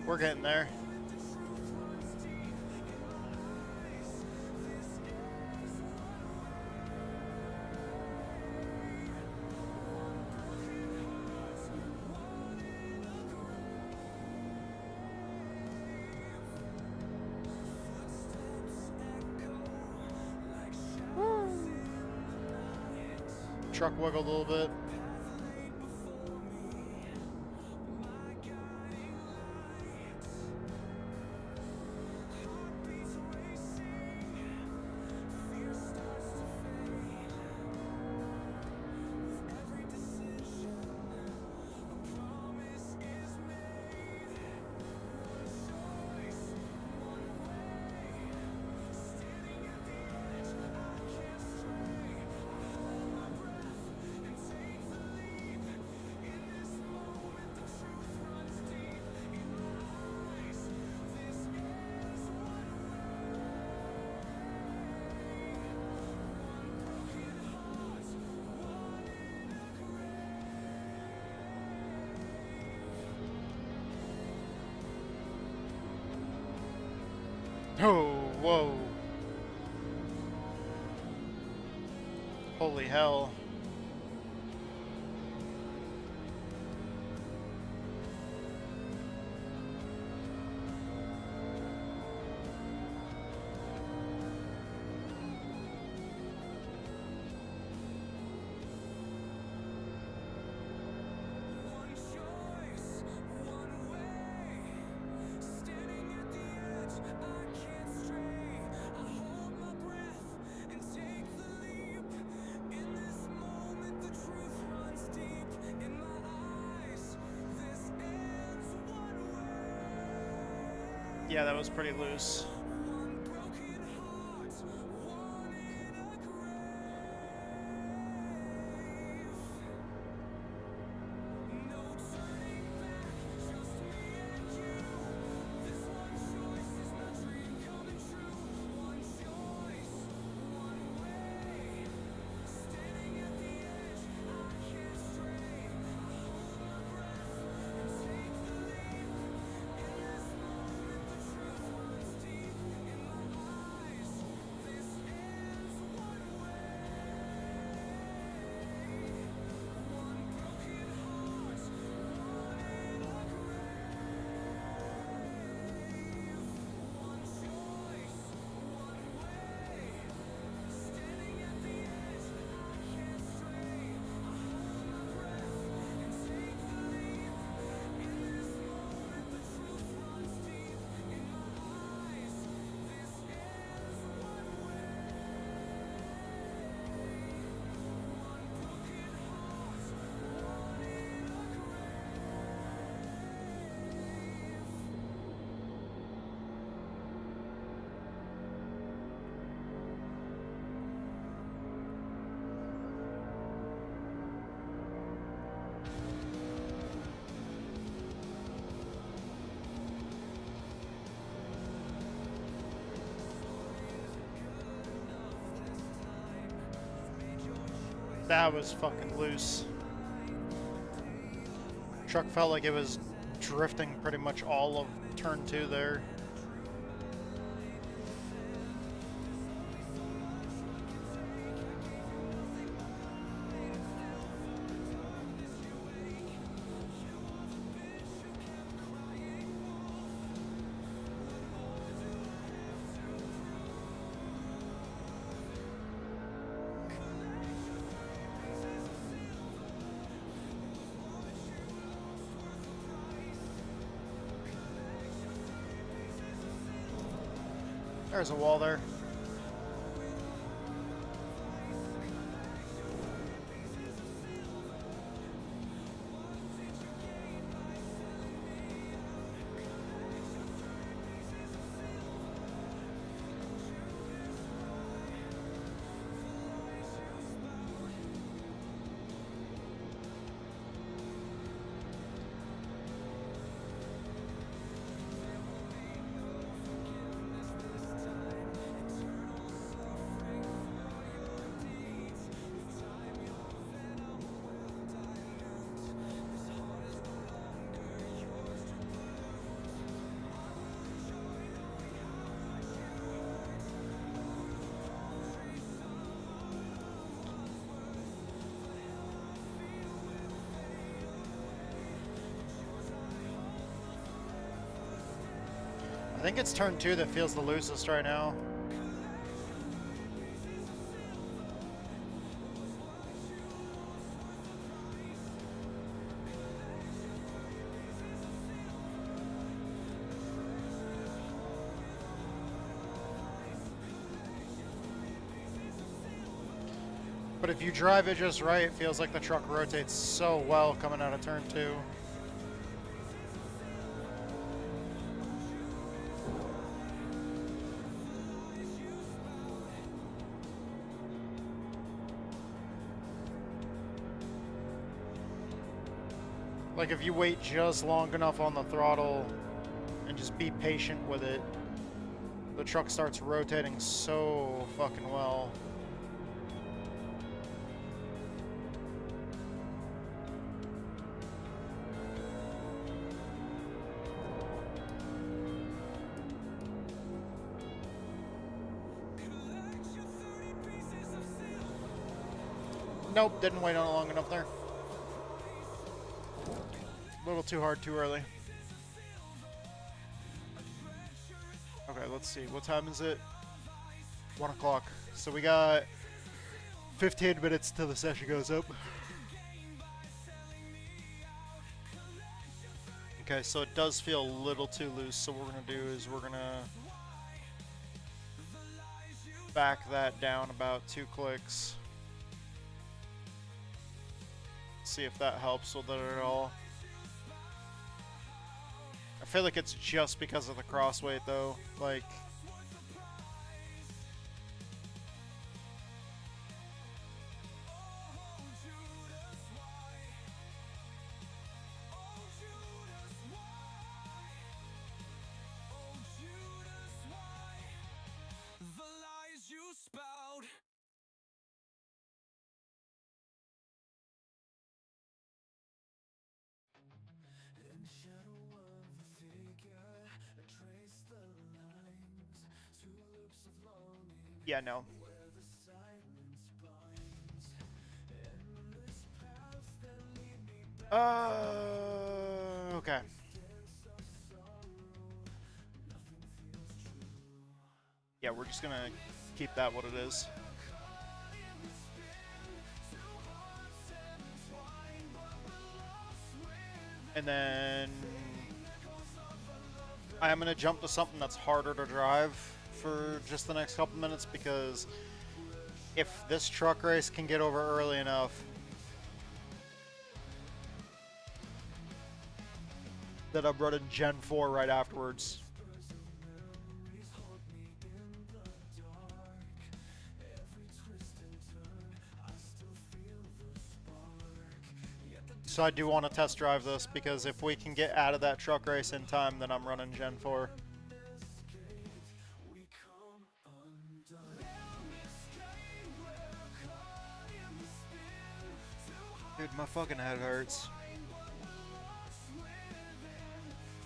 We're getting there. Truck wiggled a little bit. Oh, whoa. Holy hell. Yeah, that was pretty loose. That was fucking loose. Truck felt like it was drifting pretty much all of turn 2 there. There's a wall there. I think it's turn 2 that feels the loosest right now. But if you drive it just right, it feels like the truck rotates so well coming out of turn 2. Like if you wait just long enough on the throttle and just be patient with it, the truck starts rotating so fucking well. Nope, didn't wait on it long enough there. A little too hard, too early. Okay, let's see. What time is it? 1 o'clock. So we got 15 minutes till the session goes up. Okay, so it does feel a little too loose. So what we're going to do is we're going to back that down about 2 clicks. See if that helps with it at all. I feel like it's just because of the crossweight though. Like, yeah, no. Okay. Yeah, we're just gonna keep that what it is. And then I am gonna jump to something that's harder to drive for just the next couple minutes, because if this truck race can get over early enough, that I'm running Gen 4 right afterwards. So I do want to test drive this, because if we can get out of that truck race in time, then I'm running Gen 4. Dude, my fucking head hurts.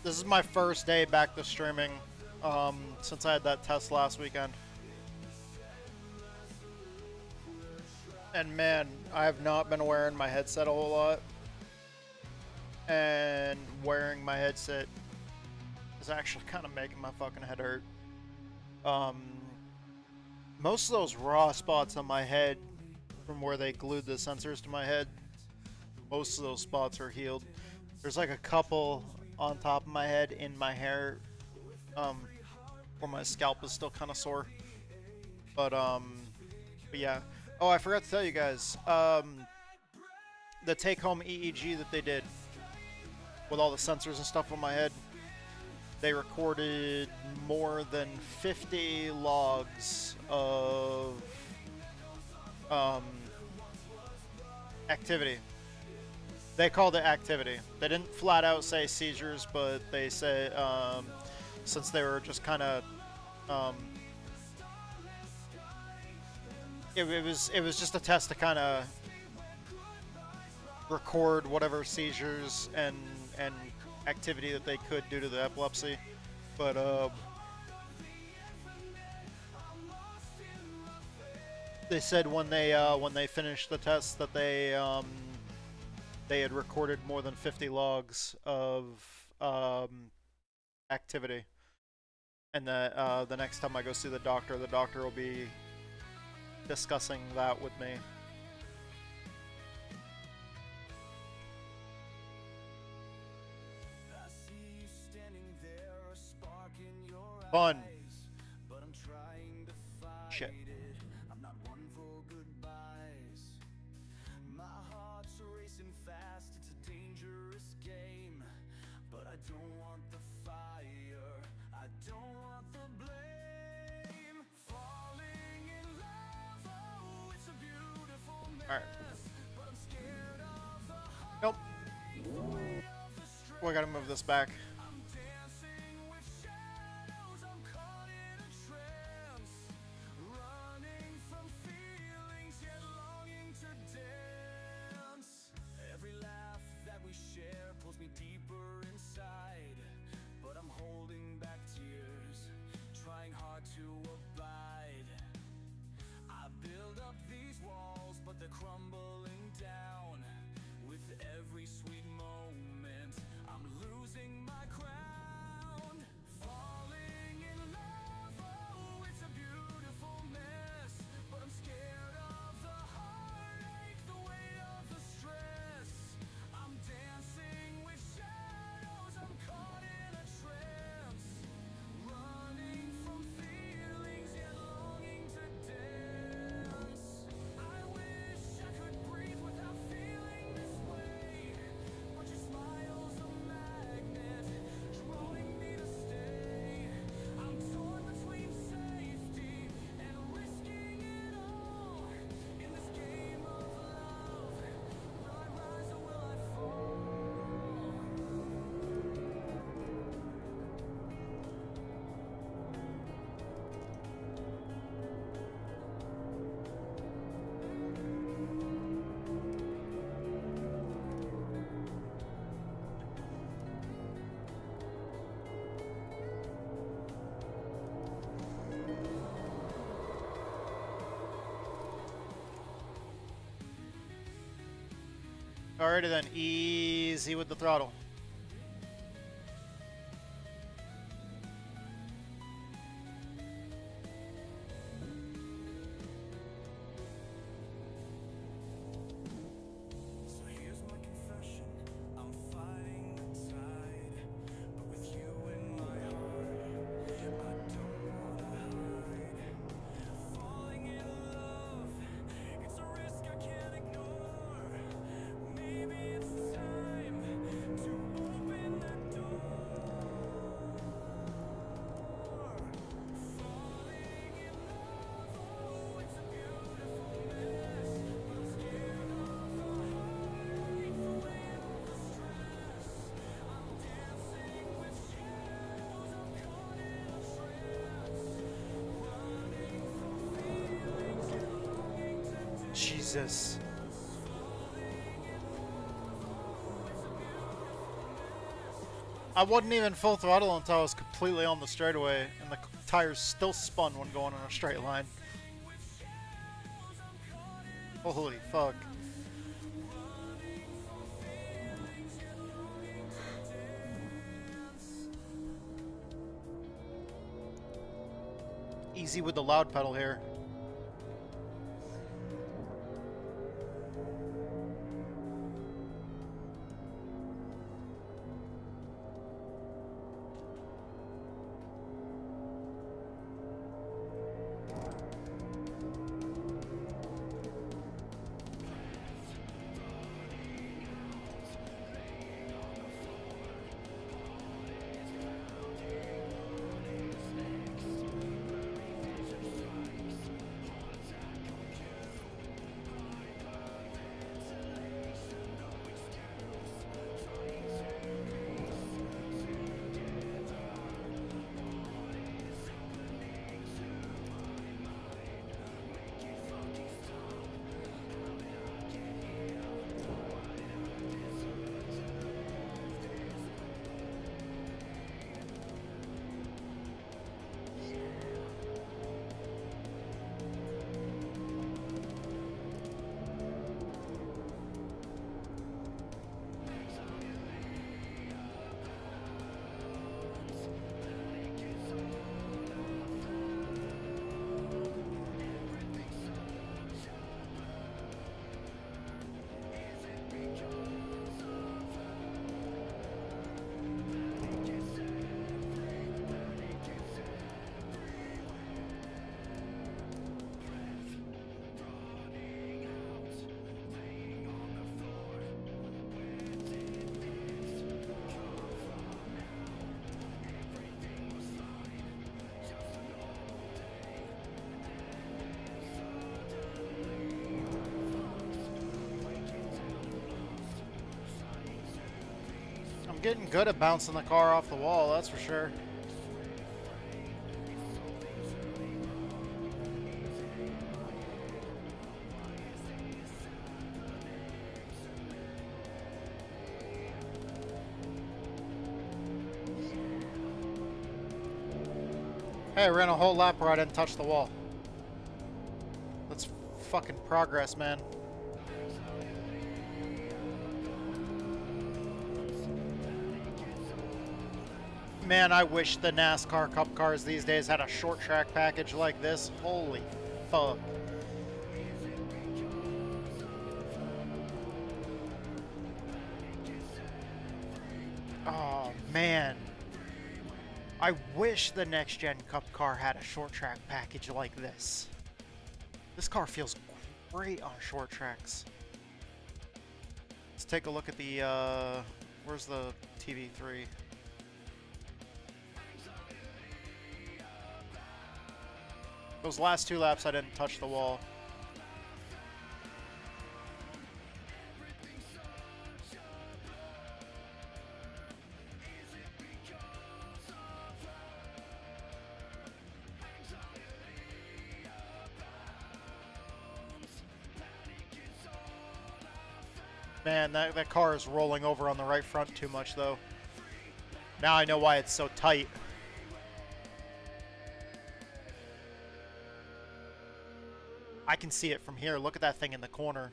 This is my first day back to streaming since I had that test last weekend. And man, I have not been wearing my headset a whole lot. And wearing my headset is actually kind of making my fucking head hurt. Most of those raw spots on my head from where they glued the sensors to my head, most of those spots are healed. There's like a couple on top of my head in my hair where my scalp is still kind of sore. But yeah. Oh, I forgot to tell you guys, the take-home EEG that they did with all the sensors and stuff on my head, they recorded more than 50 logs of activity. They called it activity. They didn't flat out say seizures, but they say since they were just kind of it was just a test to kind of record whatever seizures and activity that they could due to the epilepsy. But they said when they finished the test that they had recorded more than 50 logs of activity, and that the next time I go see the doctor will be discussing that with me. Fun. Shit. I'm not one for goodbyes. My heart's racing fast, it's a dangerous game. But I don't want the fire, I don't want the blame. Falling in love, oh, it's a beautiful mess. All right. But I'm scared of the heart. Nope. We gotta move this back. Crumbling down with every sweet moment. I'm losing my Alrighty then, easy with the throttle. Jesus. I wasn't even full throttle until I was completely on the straightaway, and the tires still spun when going in a straight line. Holy fuck. Easy with the loud pedal here. Getting good at bouncing the car off the wall, that's for sure. Hey, I ran a whole lap where I didn't touch the wall. That's fucking progress, man. Man, I wish the NASCAR Cup cars these days had a short track package like this. Holy fuck. Oh, man. I wish the next gen Cup car had a short track package like this. This car feels great on short tracks. Let's take a look at the, where's the TV3? Those last two laps I didn't touch the wall. Man, that car is rolling over on the right front too much though. Now I know why it's so tight. I can see it from here. Look at that thing in the corner.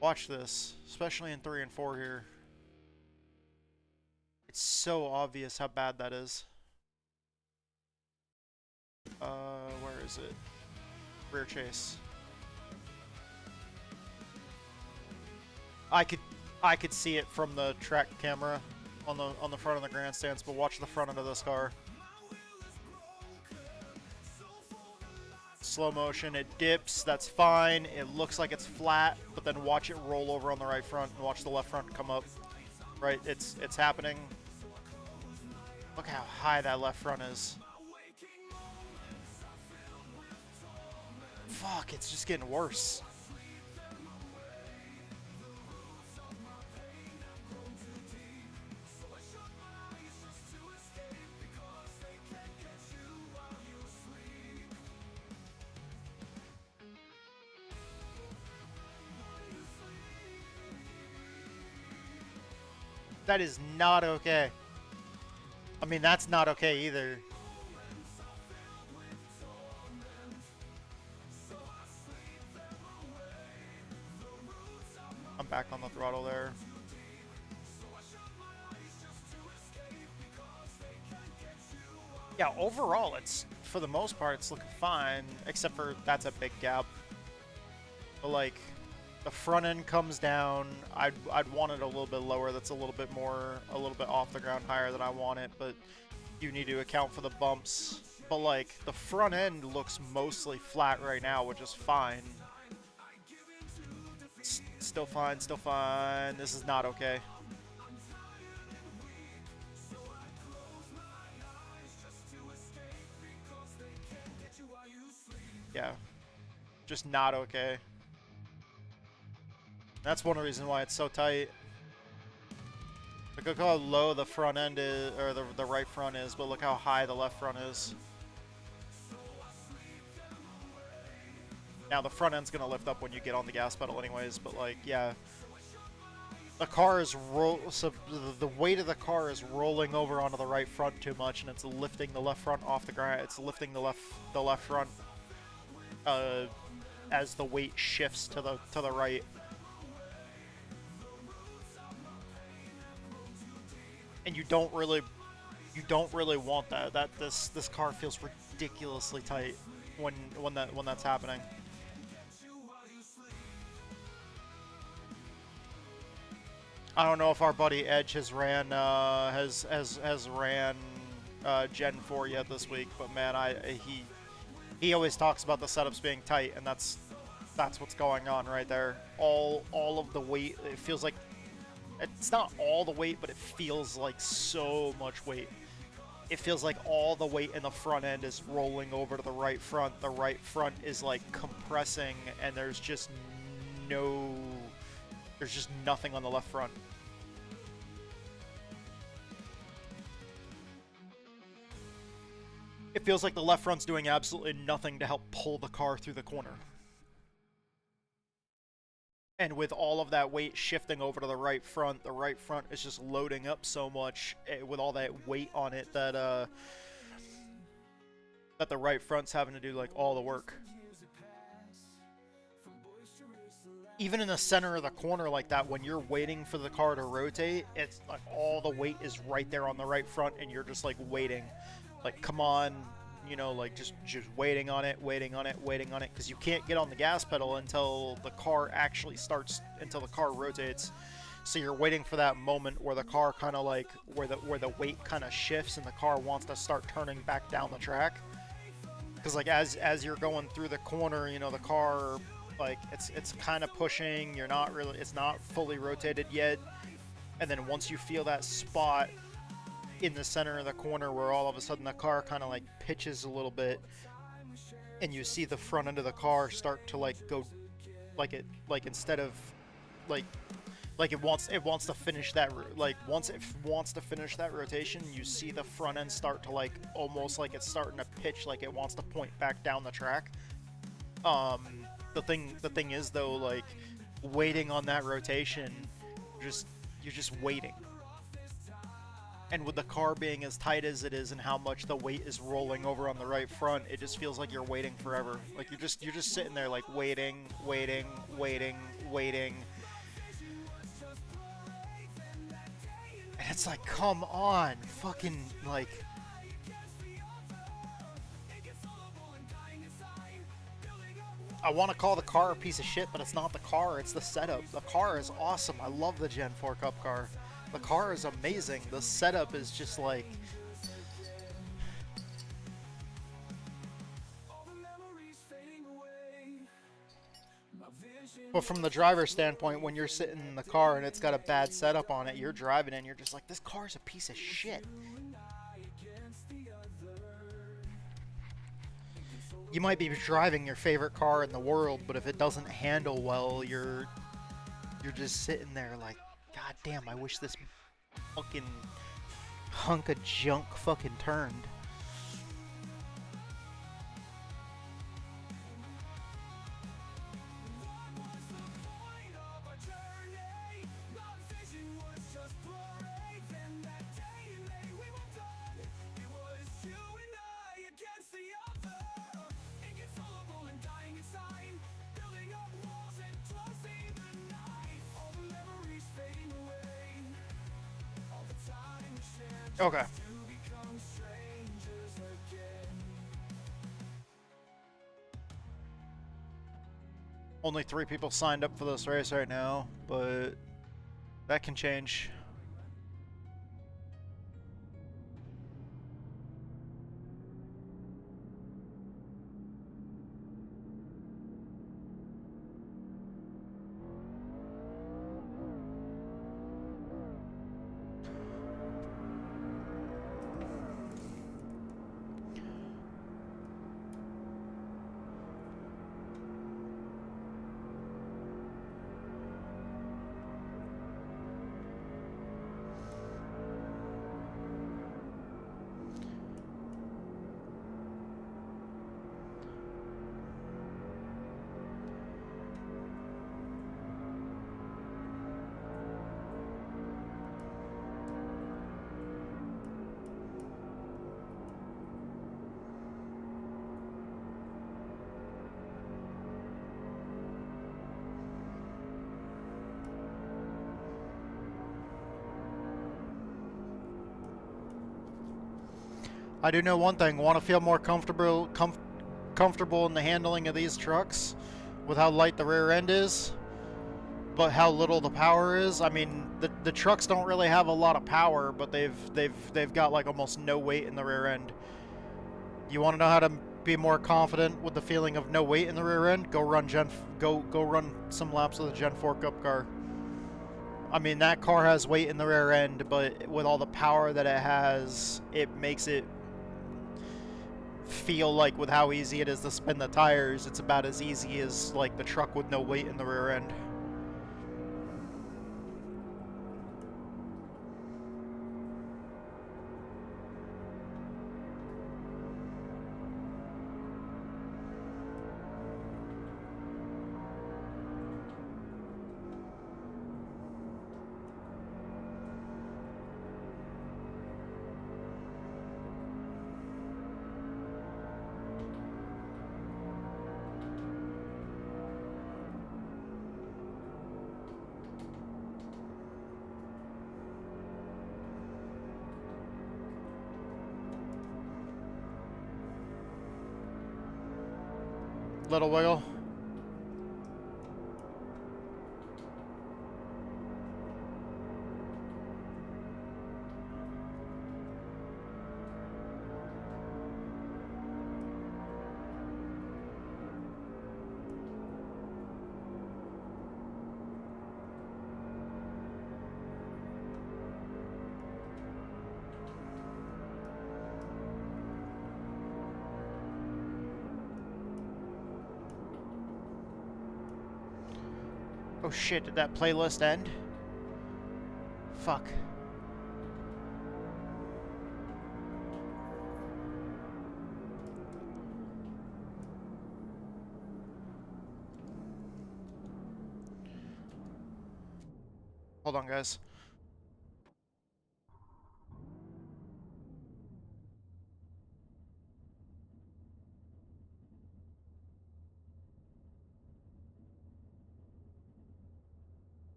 Watch this, especially in 3 and 4 here. It's so obvious how bad that is. Where is it? Rear chase. I could see it from the track camera on the front of the grandstands, but watch the front end of this car. Slow motion, it dips, that's fine. It looks like it's flat, but then watch it roll over on the right front and watch the left front come up. Right, it's happening. Look how high that left front is. Fuck, it's just getting worse. That is not okay. I mean, that's not okay either. I'm back on the throttle there. Yeah, overall, it's, for the most part, it's looking fine, except for that's a big gap. But, like, the front end comes down. I'd want it a little bit lower. That's a little bit off the ground higher than I want it, but you need to account for the bumps. But like the front end looks mostly flat right now, which is fine. Still fine, still fine. This is not okay. Yeah, just not okay. That's one reason why it's so tight. Look how low the front end is, or the right front is, but look how high the left front is. Now the front end's gonna lift up when you get on the gas pedal anyways, but like, yeah. The car is so the weight of the car is rolling over onto the right front too much, and it's lifting the left front off the ground. It's lifting the left front as the weight shifts to the right. And you don't really want that. This car feels ridiculously tight when that's happening. I don't know if our buddy Edge has ran Gen 4 yet this week, but man, he always talks about the setups being tight, and that's what's going on right there. All of the weight, it feels like. It's not all the weight, but it feels like so much weight. It feels like all the weight in the front end is rolling over to the right front. The right front is like compressing, and there's just nothing on the left front. It feels like the left front's doing absolutely nothing to help pull the car through the corner. And with all of that weight shifting over to the right front is just loading up so much with all that weight on it that that the right front's having to do like all the work. Even in the center of the corner like that, when you're waiting for the car to rotate, it's like all the weight is right there on the right front, and you're just like waiting. Like, come on, you know, like just waiting on it, because you can't get on the gas pedal until the car actually starts, until the car rotates. So you're waiting for that moment where the car kind of like, where the weight kind of shifts and the car wants to start turning back down the track. Because like as you're going through the corner, you know, the car, like it's kind of pushing, it's not fully rotated yet. And then once you feel that spot in the center of the corner where all of a sudden the car kind of like pitches a little bit, and you see the front end of the car start to like go, instead of like it wants to finish that, like once it wants to finish that rotation, you see the front end start to like almost like it's starting to pitch, like it wants to point back down the track. The thing is though, like waiting on that rotation, you're just waiting. And with the car being as tight as it is and how much the weight is rolling over on the right front, it just feels like you're waiting forever. Like you're just sitting there like waiting. It's like, come on, fucking, like... I want to call the car a piece of shit, but it's not the car, it's the setup. The car is awesome. I love the Gen 4 Cup car. The car is amazing. The setup is just like... But from the driver's standpoint, when you're sitting in the car and it's got a bad setup on it, you're driving and you're just like, this car's a piece of shit. You might be driving your favorite car in the world, but if it doesn't handle well, you're just sitting there like, God damn, I wish this fucking hunk of junk fucking turned. Okay. Only 3 people signed up for this race right now, but that can change. I do know one thing. Want to feel more comfortable in the handling of these trucks with how light the rear end is, but how little the power is. I mean, the trucks don't really have a lot of power, but they've got like almost no weight in the rear end. You want to know how to be more confident with the feeling of no weight in the rear end? Go run some laps of the Gen 4 Cup car. I mean, that car has weight in the rear end, but with all the power that it has, it makes it feel like, with how easy it is to spin the tires, it's about as easy as like the truck with no weight in the rear end. Little wiggle. Oh shit, did that playlist end? Fuck. Hold on, guys.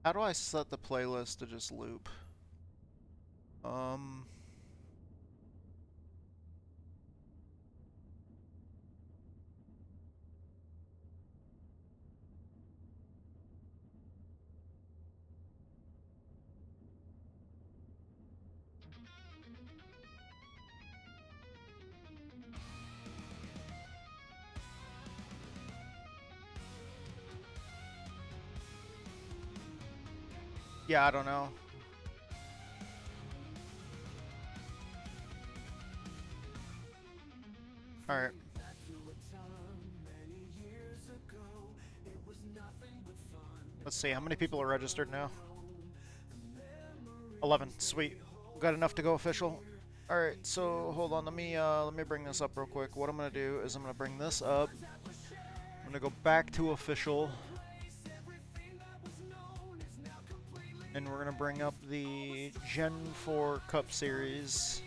How do I set the playlist to just loop? Yeah, I don't know. Alright. Let's see, how many people are registered now? 11. Sweet. Got enough to go official. Alright, so hold on, let me bring this up real quick. What I'm gonna do is I'm gonna bring this up. I'm gonna go back to official. And we're gonna bring up the Gen 4 Cup Series.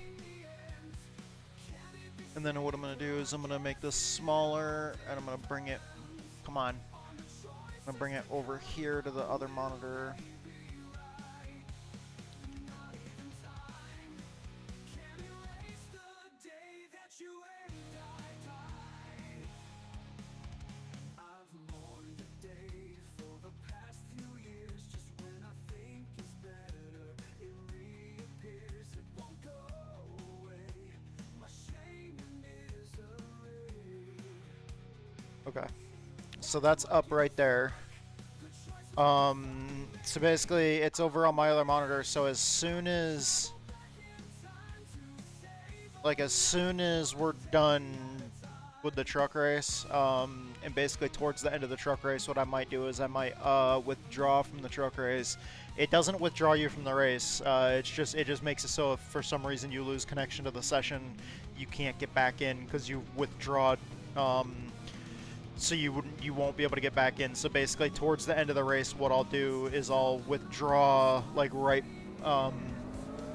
And then what I'm gonna do is I'm gonna make this smaller and I'm gonna bring it, come on. I'm gonna bring it over here to the other monitor. Okay, so that's up right there. So basically it's over on my other monitor, so as soon as we're done with the truck race, and basically towards the end of the truck race, what I might do is I might withdraw from the truck race. It doesn't withdraw you from the race. It just makes it so if for some reason you lose connection to the session, you can't get back in because you withdraw. So you won't be able to get back in. So basically, towards the end of the race, what I'll do is I'll withdraw like right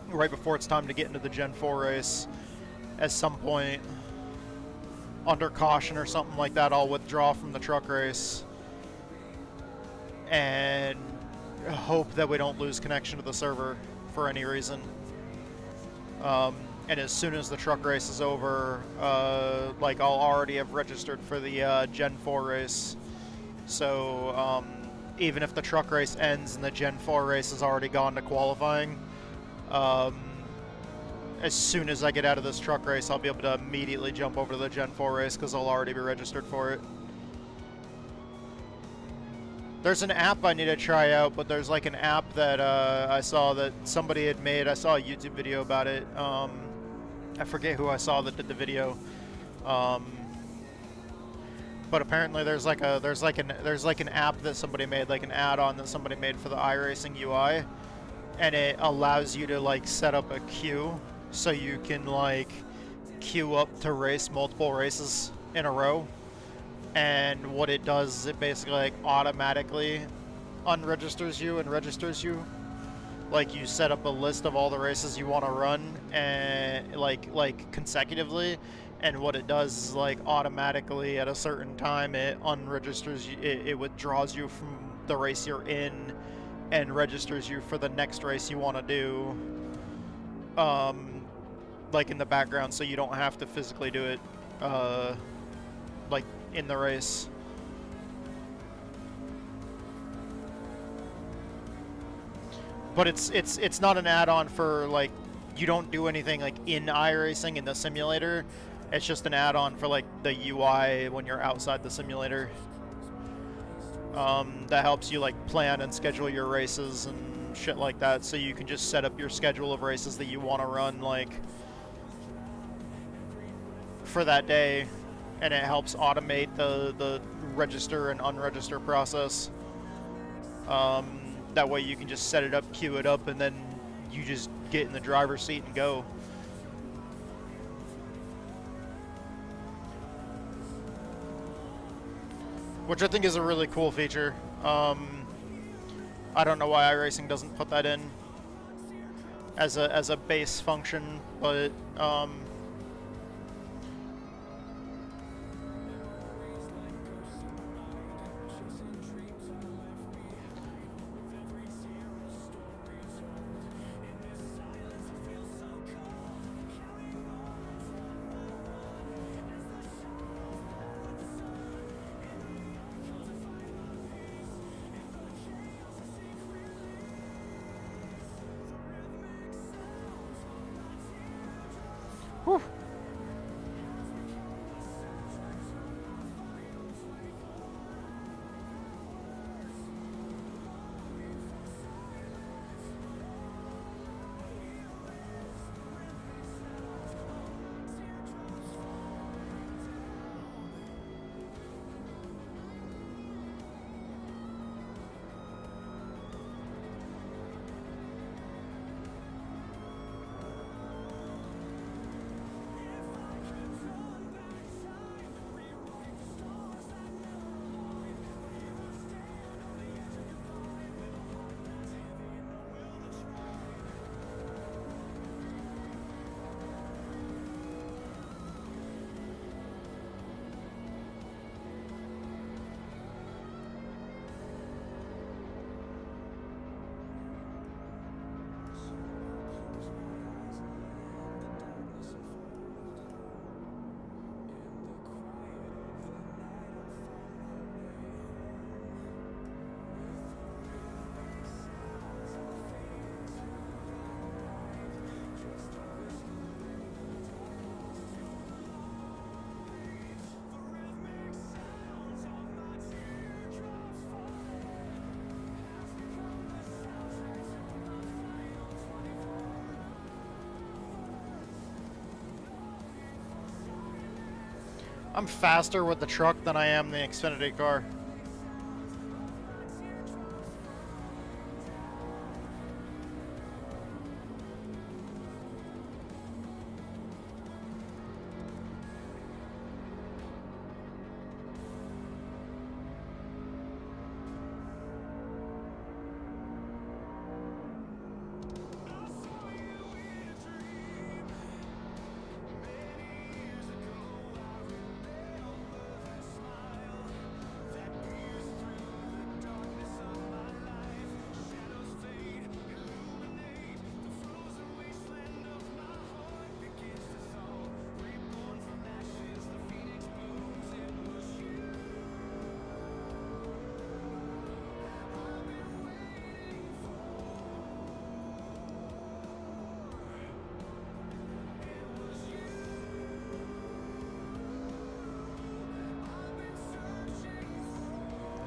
before it's time to get into the Gen 4 race. At some point, under caution or something like that, I'll withdraw from the truck race and hope that we don't lose connection to the server for any reason. And as soon as the truck race is over, like I'll already have registered for the Gen 4 race. So even if the truck race ends and the Gen 4 race has already gone to qualifying, as soon as I get out of this truck race, I'll be able to immediately jump over to the Gen 4 race because I'll already be registered for it. There's an app I need to try out, but there's like an app that I saw that somebody had made. I saw a YouTube video about it. I forget who I saw that did the video, but apparently there's like an app that somebody made, like an add-on that somebody made for the iRacing UI, and it allows you to like set up a queue so you can like queue up to race multiple races in a row. And what it does is it basically like automatically unregisters you and registers you. Like you set up a list of all the races you want to run and like consecutively, and what it does is like automatically at a certain time it unregisters you, it withdraws you from the race you're in and registers you for the next race you want to do, like in the background, so you don't have to physically do it like in the race. But it's not an add-on for like, you don't do anything like in iRacing in the simulator. It's just an add-on for like the UI when you're outside the simulator. That helps you like plan and schedule your races and shit like that, so you can just set up your schedule of races that you want to run like for that day, and it helps automate the register and unregister process. That way you can just set it up, queue it up, and then you just get in the driver's seat and go. Which I think is a really cool feature. I don't know why iRacing doesn't put that in as a base function, but Whew. I'm faster with the truck than I am the Xfinity car.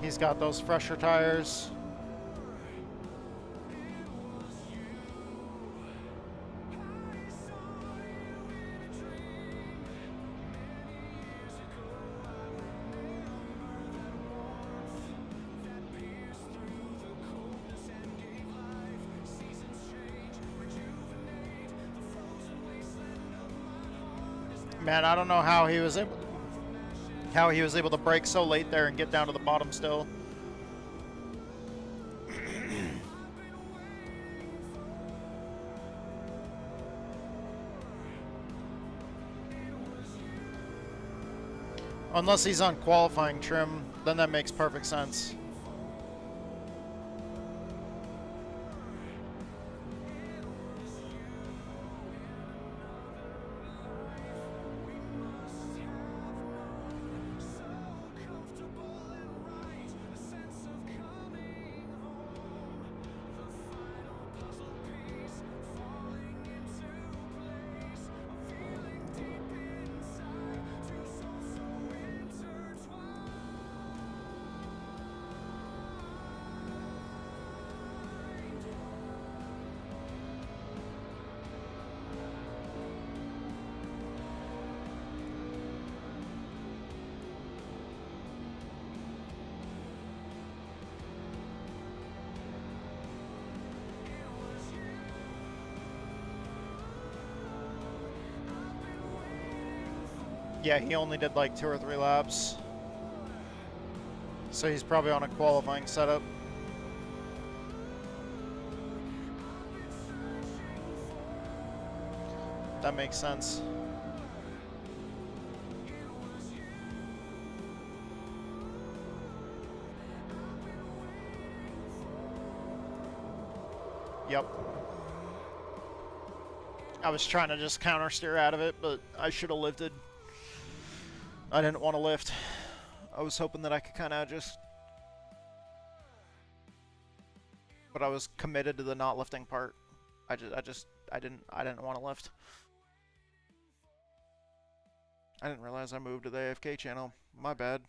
He's got those fresher tires. Man, I don't know how he was able to brake so late there and get down to the bottom still. Unless he's on qualifying trim, then that makes perfect sense. Yeah, he only did like 2 or 3 laps. So he's probably on a qualifying setup. That makes sense. Yep. I was trying to just counter steer out of it, but I should have lifted. I didn't want to lift. I was hoping that I could kind of just... But I was committed to the not lifting part. I didn't want to lift. I didn't realize I moved to the AFK channel. My bad.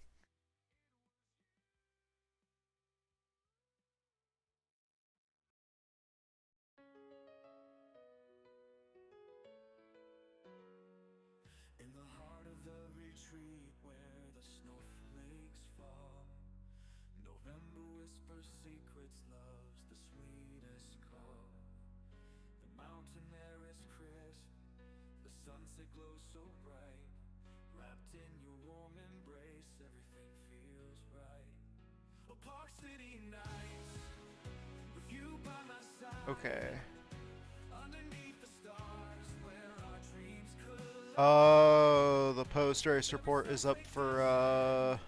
In the heart of the retreat where the snowflakes fall, November whispers secrets, loves the sweetest call. The mountain air is crisp, the sunset glows so bright. Wrapped in your warm embrace, everything feels right. A Park City nights, with you by my side. Okay. Underneath the stars where our dreams collide. Oh, the post-race report is up for, Our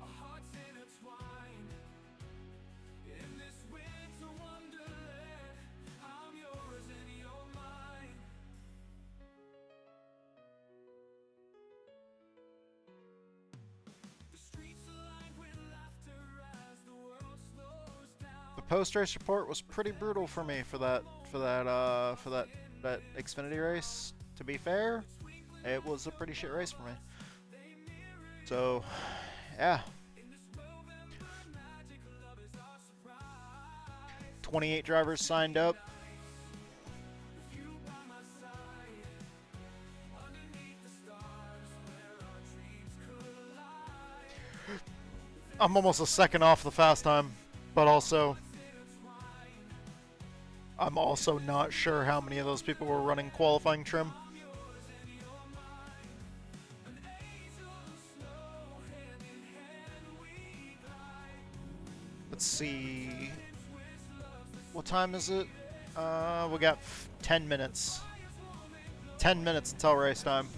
hearts intertwine in this winter wonderland. I'm yours and you're mine. The streets aligned with laughter as the world slows down. the post-race report was pretty brutal for me for that Xfinity race. To be fair, it was a pretty shit race for me. So, yeah. 28 drivers signed up. I'm almost a second off the fast time, but also I'm also not sure how many of those people were running qualifying trim. Let's see. What time is it? We got 10 minutes. 10 minutes until race time.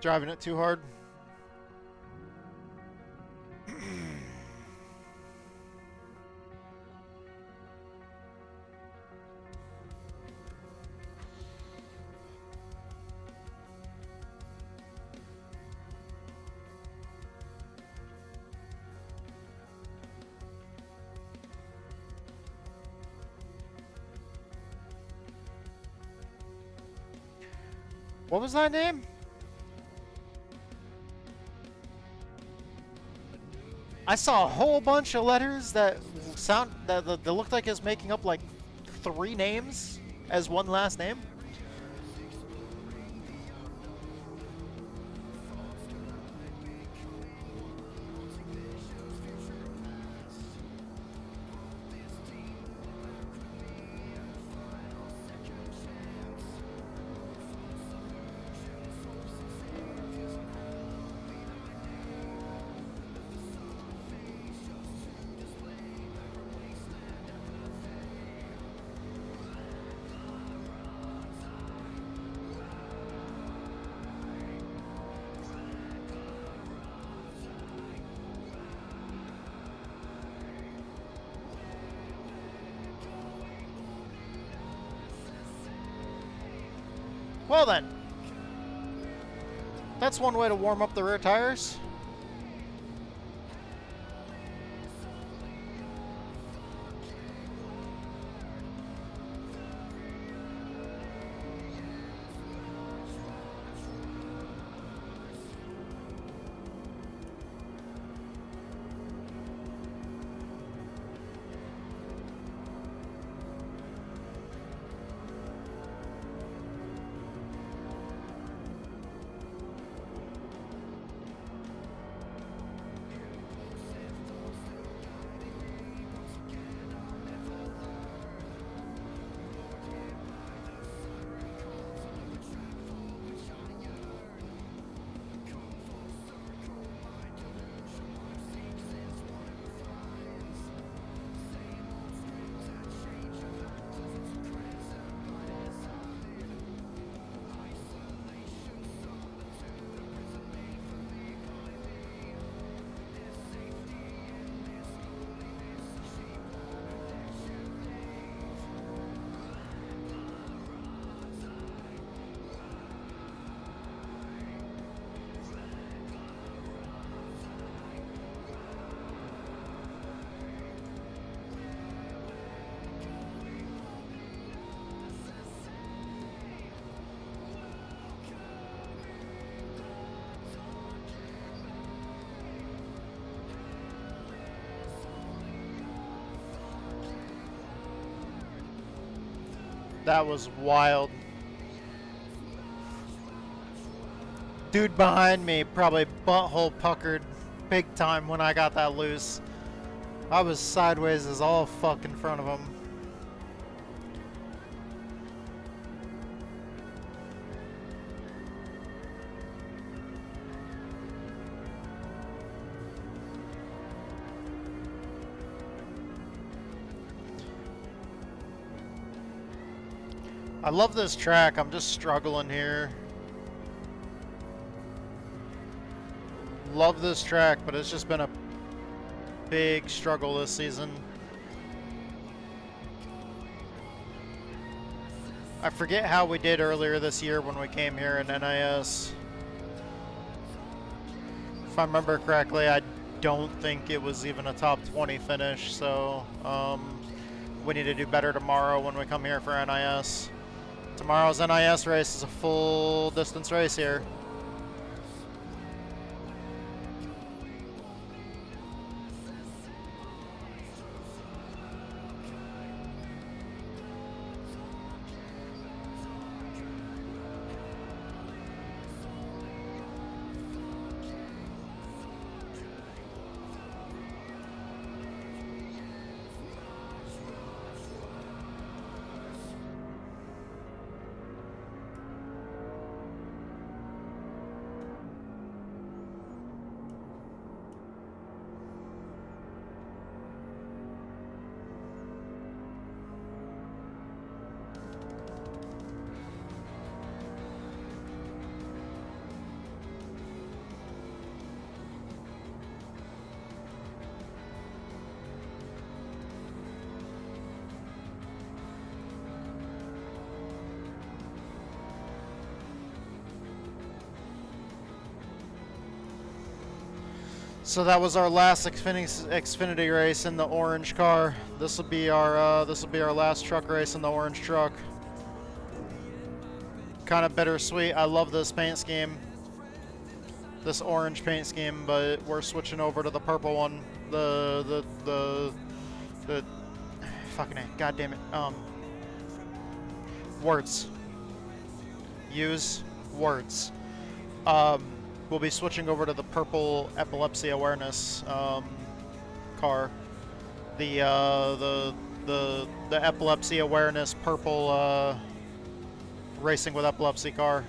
Driving it too hard. What was that name? I saw a whole bunch of letters that that looked like it's making up like 3 names as one last name. Well then, that's one way to warm up the rear tires. That was wild. Dude behind me probably butthole puckered big time when I got that loose. I was sideways as all fuck in front of him. I love this track, I'm just struggling here. Love this track, but it's just been a big struggle this season. I forget how we did earlier this year when we came here in NIS. If I remember correctly, I don't think it was even a top 20 finish, so we need to do better tomorrow when we come here for NIS. Tomorrow's NIS race is a full distance race here. So that was our last Xfinity race in the orange car. This will be our last truck race in the orange truck. Kind of bittersweet. I love this paint scheme, this orange paint scheme, but we're switching over to the purple one. The fucking A, god damn it. Words. Use words. We'll be switching over to the purple epilepsy awareness car. The epilepsy awareness purple racing with epilepsy car.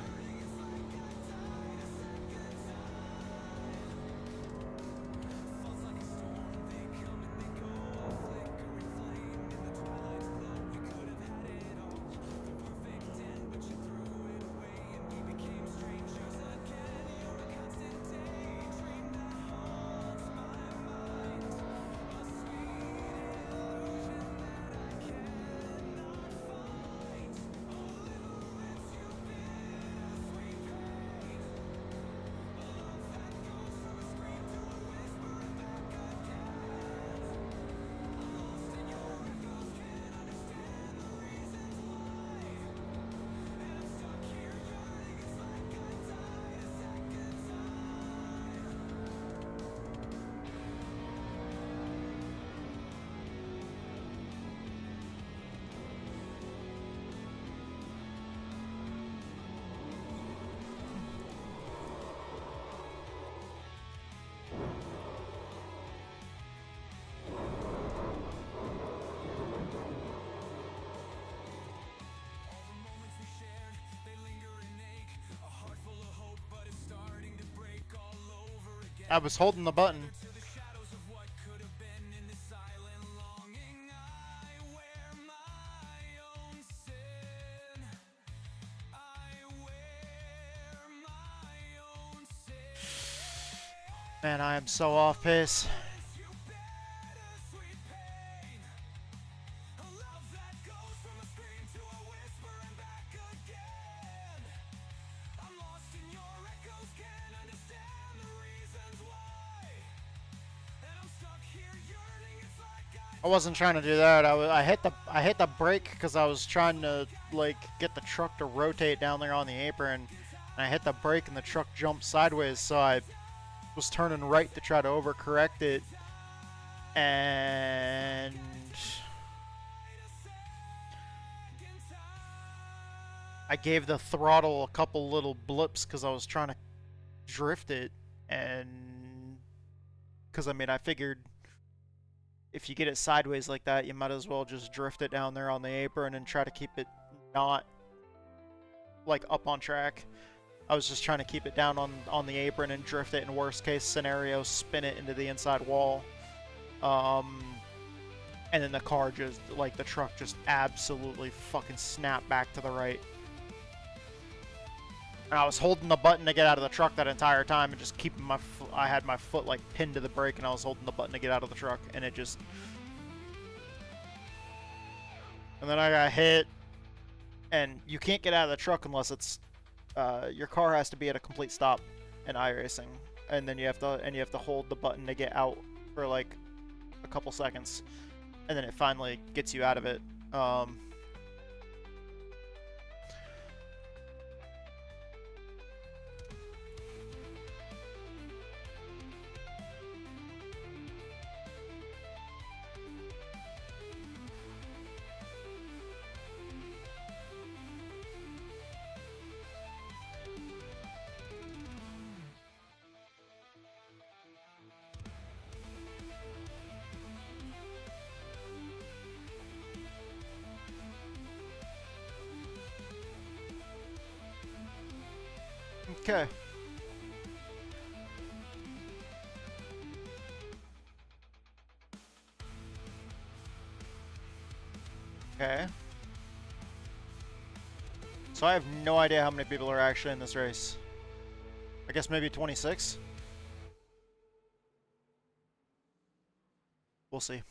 I was holding the button. Man, I am so off pace. I wasn't trying to do that. I hit the brake because I was trying to like get the truck to rotate down there on the apron, and I hit the brake and the truck jumped sideways, so I was turning right to try to overcorrect it, and I gave the throttle a couple little blips because I was trying to drift it, and because I mean I figured if you get it sideways like that, you might as well just drift it down there on the apron and try to keep it not like up on track. I was just trying to keep it down on the apron and drift it in worst case scenario, spin it into the inside wall. And then the car just, like the truck just absolutely fucking snapped back to the right. And I was holding the button to get out of the truck that entire time and just keeping my I had my foot like pinned to the brake and I was holding the button to get out of the truck and it just... And then I got hit, and you can't get out of the truck unless it's... your car has to be at a complete stop in iRacing, and then you have to hold the button to get out for like a couple seconds, and then it finally gets you out of it. Okay. Okay. So I have no idea how many people are actually in this race. I guess maybe 26? We'll see.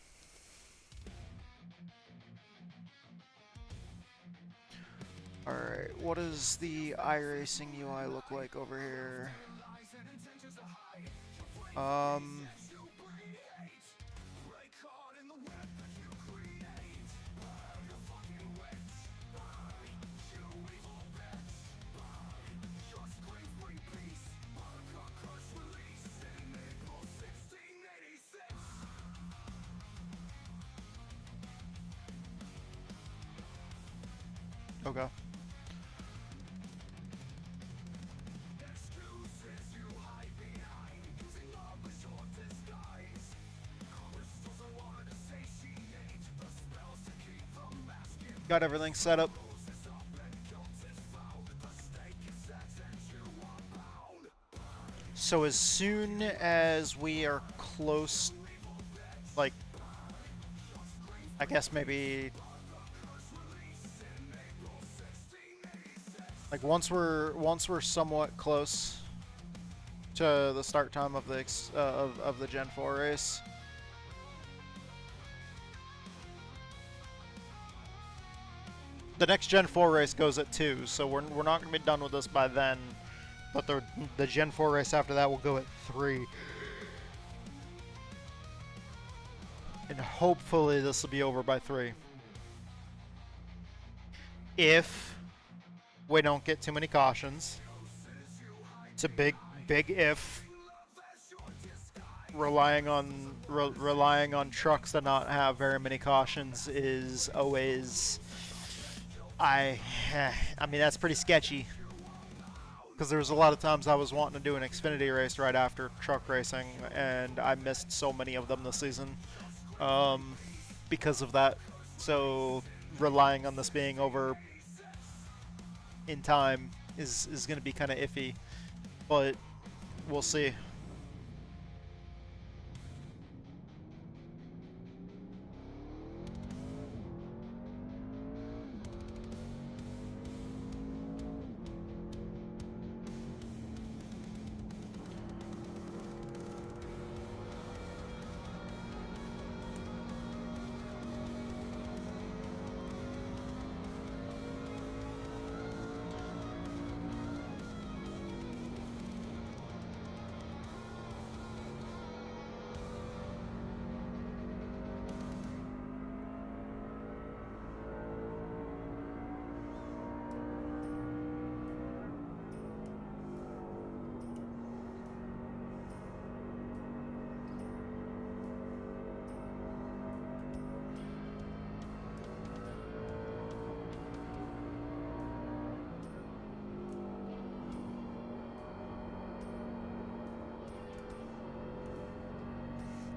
Alright, what does the iRacing UI look like over here? Okay. Got everything set up. So as soon as we are close, like, I guess maybe, like once we're somewhat close to the start time of the of the Gen 4 race. The next Gen 4 race goes at 2, so we're not going to be done with this by then. But the Gen 4 race after that will go at 3. And hopefully this will be over by 3. If we don't get too many cautions. It's a big if. Relying on trucks that not have very many cautions is always... I mean, that's pretty sketchy, because there was a lot of times I was wanting to do an Xfinity race right after truck racing, and I missed so many of them this season because of that. So relying on this being over in time is going to be kind of iffy, but we'll see.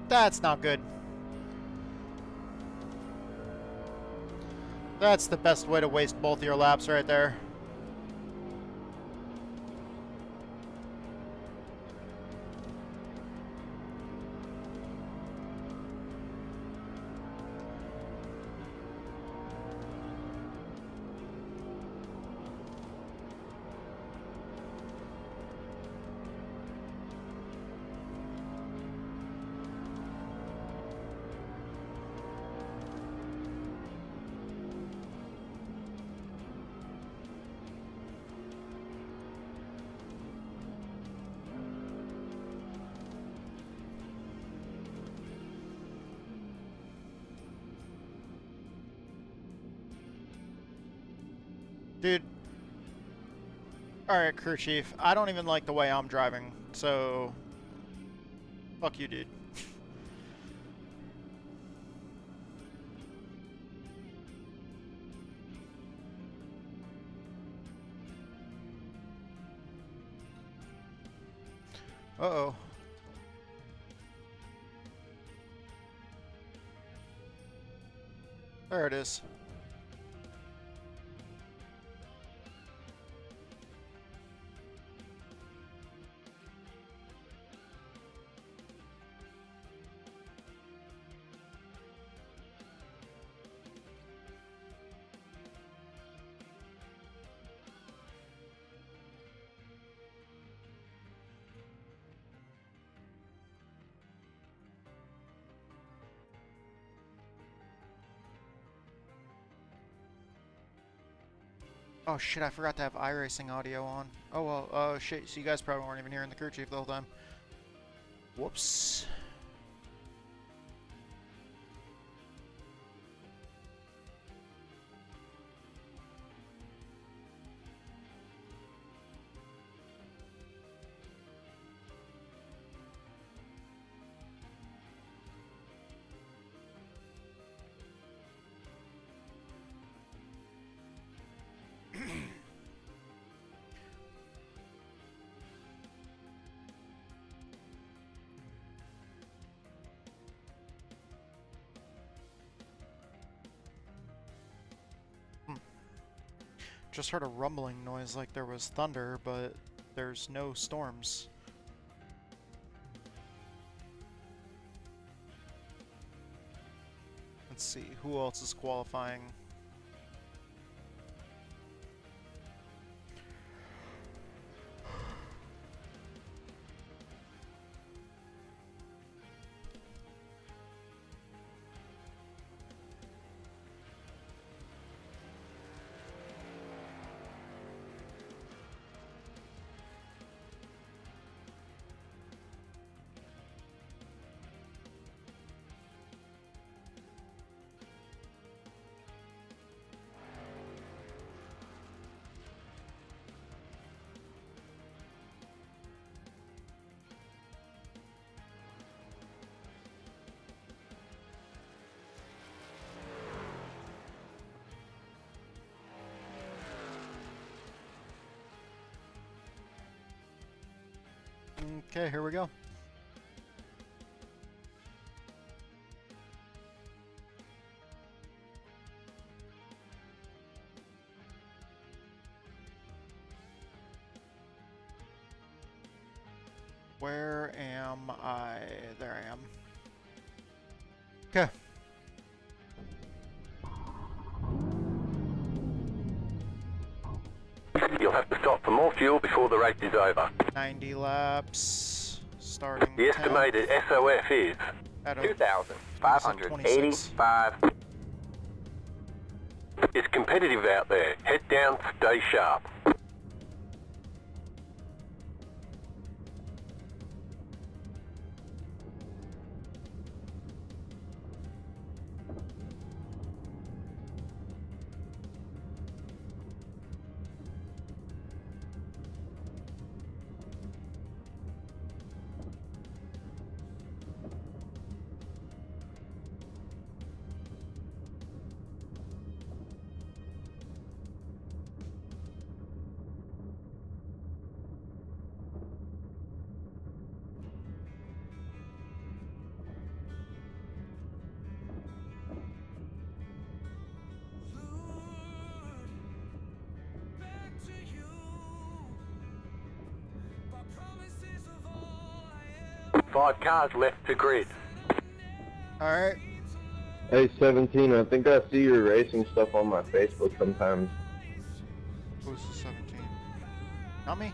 That's not good. That's the best way to waste both your laps right there. Dude. Alright, crew chief. I don't even like the way I'm driving, so... Fuck you, dude. Uh-oh. There it is. Oh shit, I forgot to have iRacing audio on. Oh well, oh shit, so you guys probably weren't even hearing the crew chief the whole time. Whoops. Just heard a rumbling noise like there was thunder, but there's no storms. Let's see, who else is qualifying? Okay, here we go. Where am I? There I am. Okay. You'll have to stop for more fuel before the race is over. 90 laps, starting The estimated SOF is at 2,585. It's competitive out there. Head down, stay sharp. 5 cars left to grid. Alright. Hey, 17, I think I see your racing stuff on my Facebook sometimes. Who's the 17? Not me?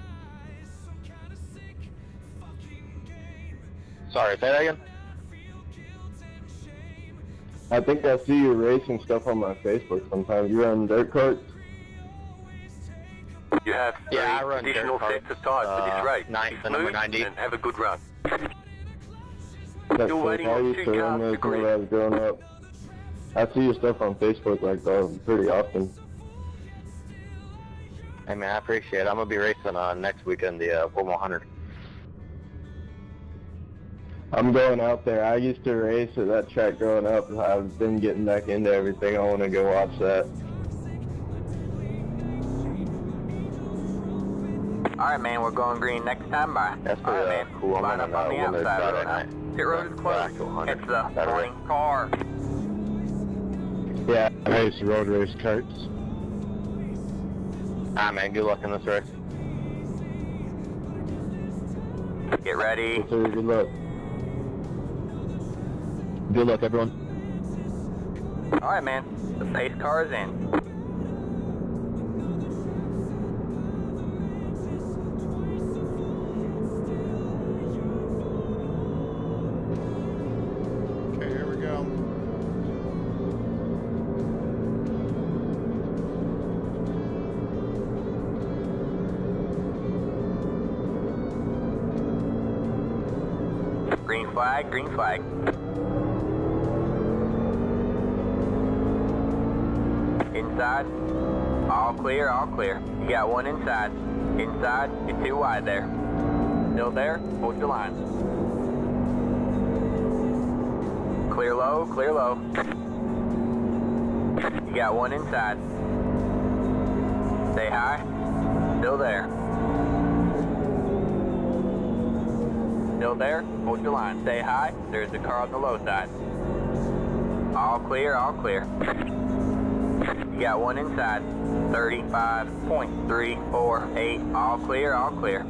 Sorry, say that again? I think I see your racing stuff on my Facebook sometimes. You run dirt carts? You have 3 I run additional dirt sets of tyres for this race. the Be number smooth 90. and have a good run. That's Still sick. waiting I on used 2 to run cars those to when I grid. was growing up. I see your stuff on Facebook like pretty often. Hey man, I appreciate it. I'm gonna be racing next weekend, the Formula 100. I'm going out there. I used to race at that track growing up. I've been getting back into everything. I want to go watch that. Alright, man, we're going green next time. Bye. That's pretty Alright, man. cool. I'm Line running up on the limited outside Saturday right now. night. Pit road is closed. Back to 100 It's the Saturday. morning car. Yeah, I race road race carts. Alright man, good luck in this race. Get ready. Yes, sir, good luck. Good luck everyone. Alright, man. The pace car is in. Okay, here we go. Green flag, green flag. Inside. All clear, all clear. You got one inside. Inside, you're too wide there. Still there? Hold your line. Clear low, clear low. You got one inside. Stay high. Still there. Still there? Hold your line. Stay high. There's a car on the low side. All clear, all clear. You got one inside. 35.348. All clear, all clear.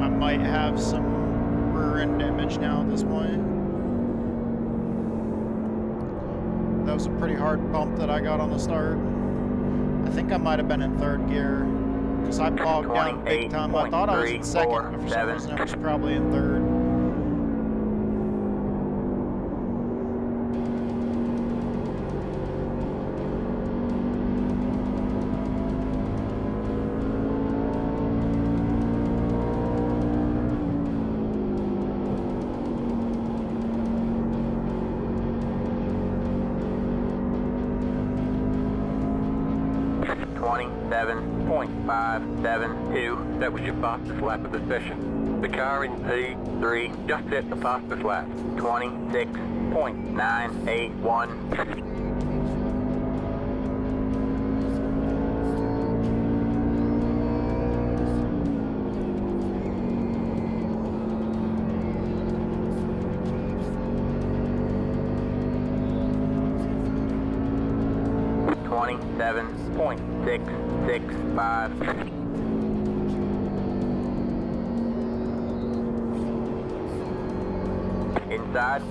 I might have some rear end damage now at this point. That was a pretty hard bump that I got on the start. I think I might have been in third gear because I bogged down big time. I thought I was in second, but for some reason I was probably in third. That was your fastest lap of the session. The car in P3 just set the fastest lap. 26.981. .665. Inside.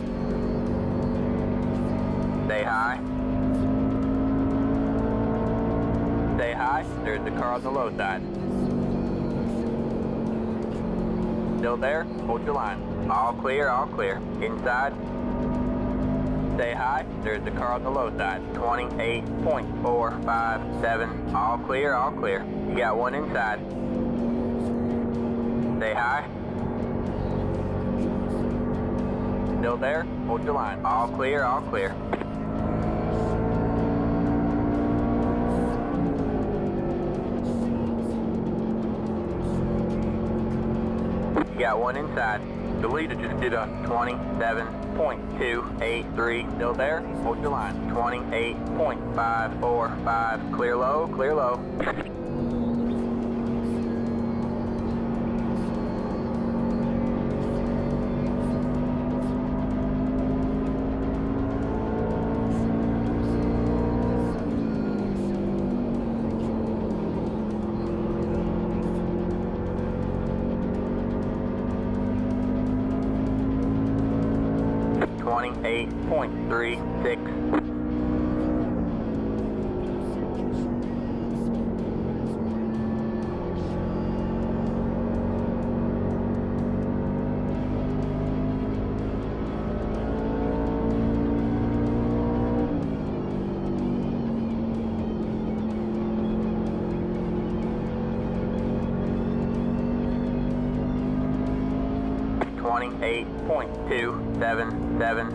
Stay high. Stay high. There's the car on the low side. Still there? Hold your line. All clear, all clear. Inside. Stay high. There's the car on the low side. 28.457. All clear, all clear. You got one inside. Stay high. Still there? Hold your line. All clear, all clear. You got one inside. The leader just did a 27.283. Still there? Hold your line. 28.545. Clear low, clear low. 28.36. .277.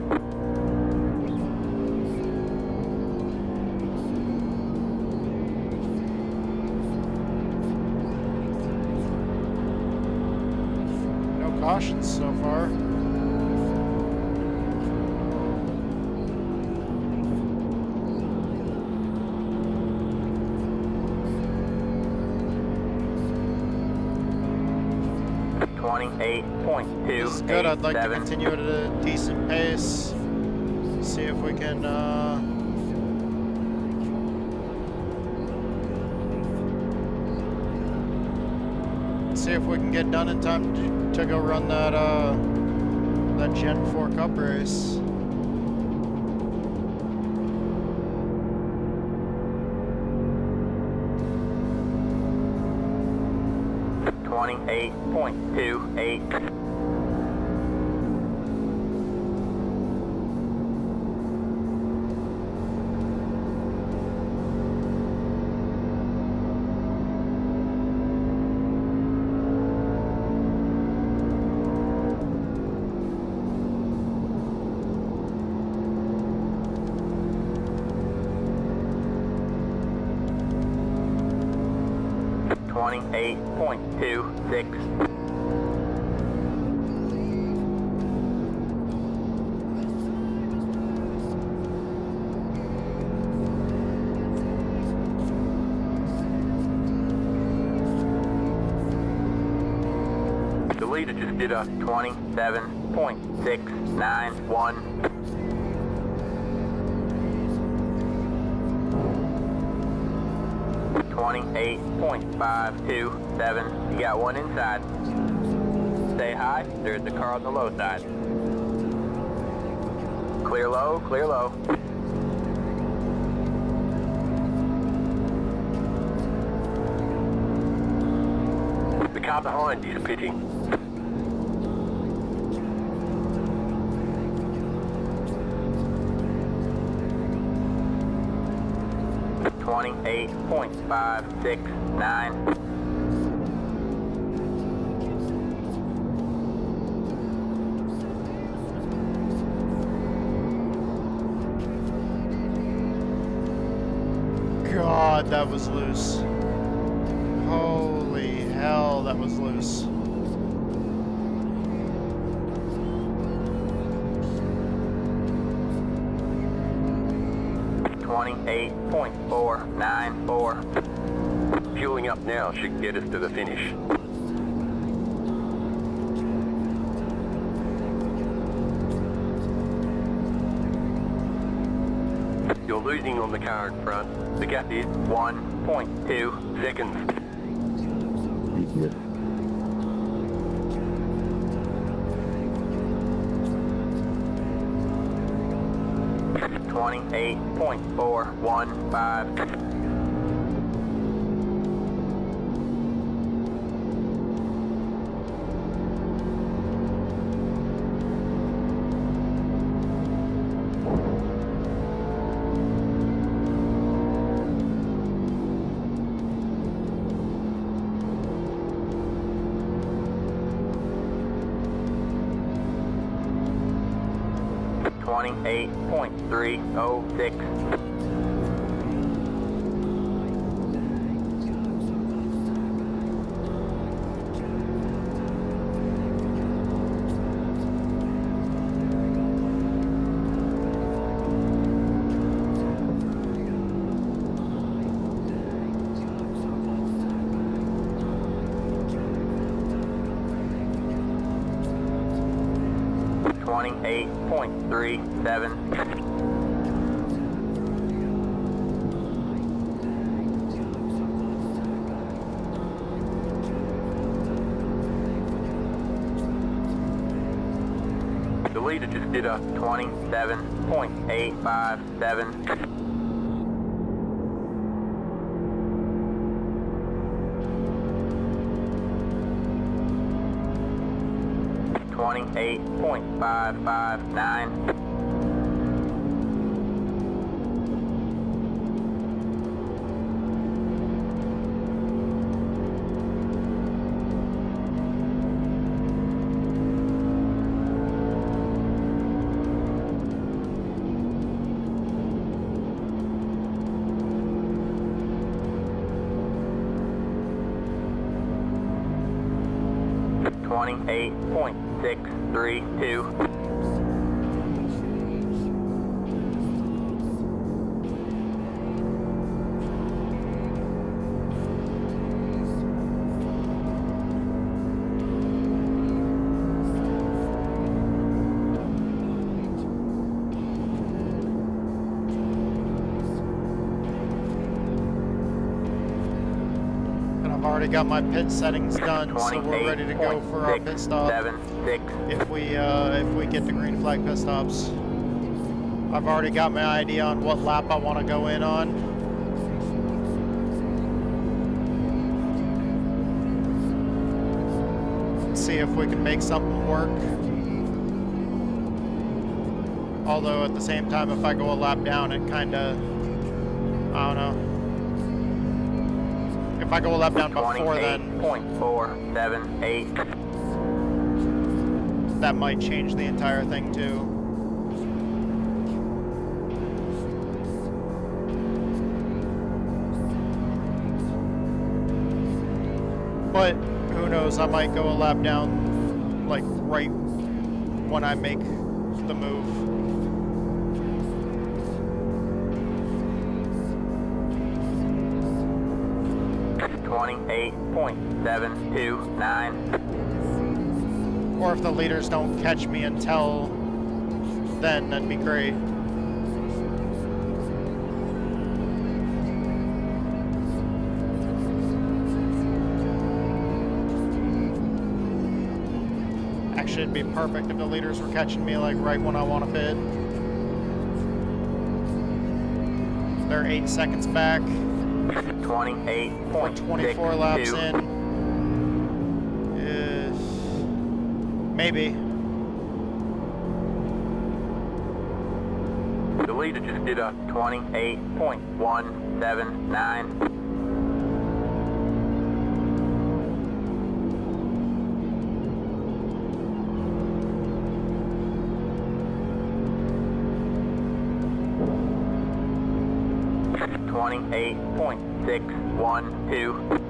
No cautions so far. This is good. I'd like to continue at a decent pace. See if we can get done in time to go run that that Gen 4 Cup race. .28. .26. The leader just did a 27.691. .527. You got one inside. Stay high. There's the car on the low side. Clear low, clear low. The car behind is pitting. .569. God, that was loose. Holy hell, that was loose. .494. Fueling up now should get us to the finish. You're losing on the car in front. The gap is 1.2 seconds. .28.415. .306. .37. The leader just did a 27.857. 28.559. Eight point 632. Already got my pit settings done, so we're ready to go for our pit stop. If we get the green flag pit stops, I've already got my idea on what lap I want to go in on. See if we can make something work. Although at the same time, if I go a lap down, it kind of, I don't know. If I go a lap down before then, 28.478. That might change the entire thing too. But who knows, I might go a lap down like right when I make the move. 28.729. Or if the leaders don't catch me until then, that'd be great. Actually, it'd be perfect if the leaders were catching me like right when I want to pit. They're 8 seconds back. 24 laps in. Maybe. The leader just did a 28.179. .612.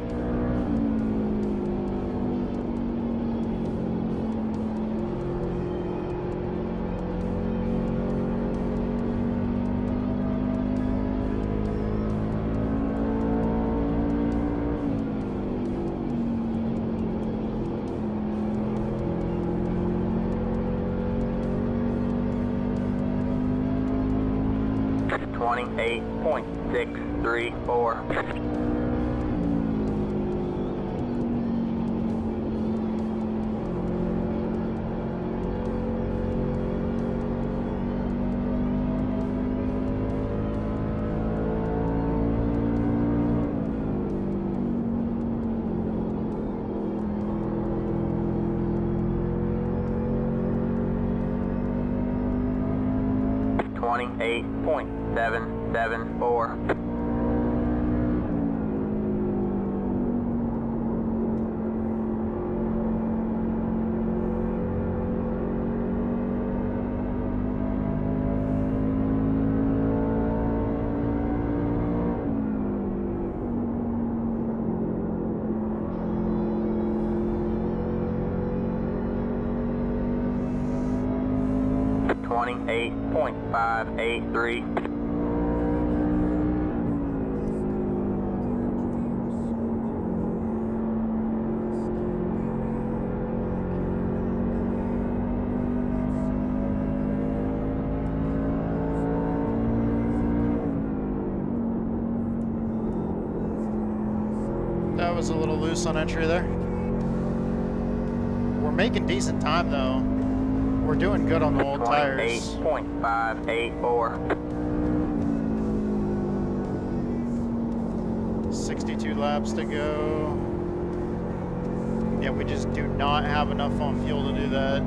.634. .774. .583. That was a little loose on entry there. We're making decent time though. We're doing good on the old tires. 28.584. 62 laps to go. Yeah, we just do not have enough on fuel to do that.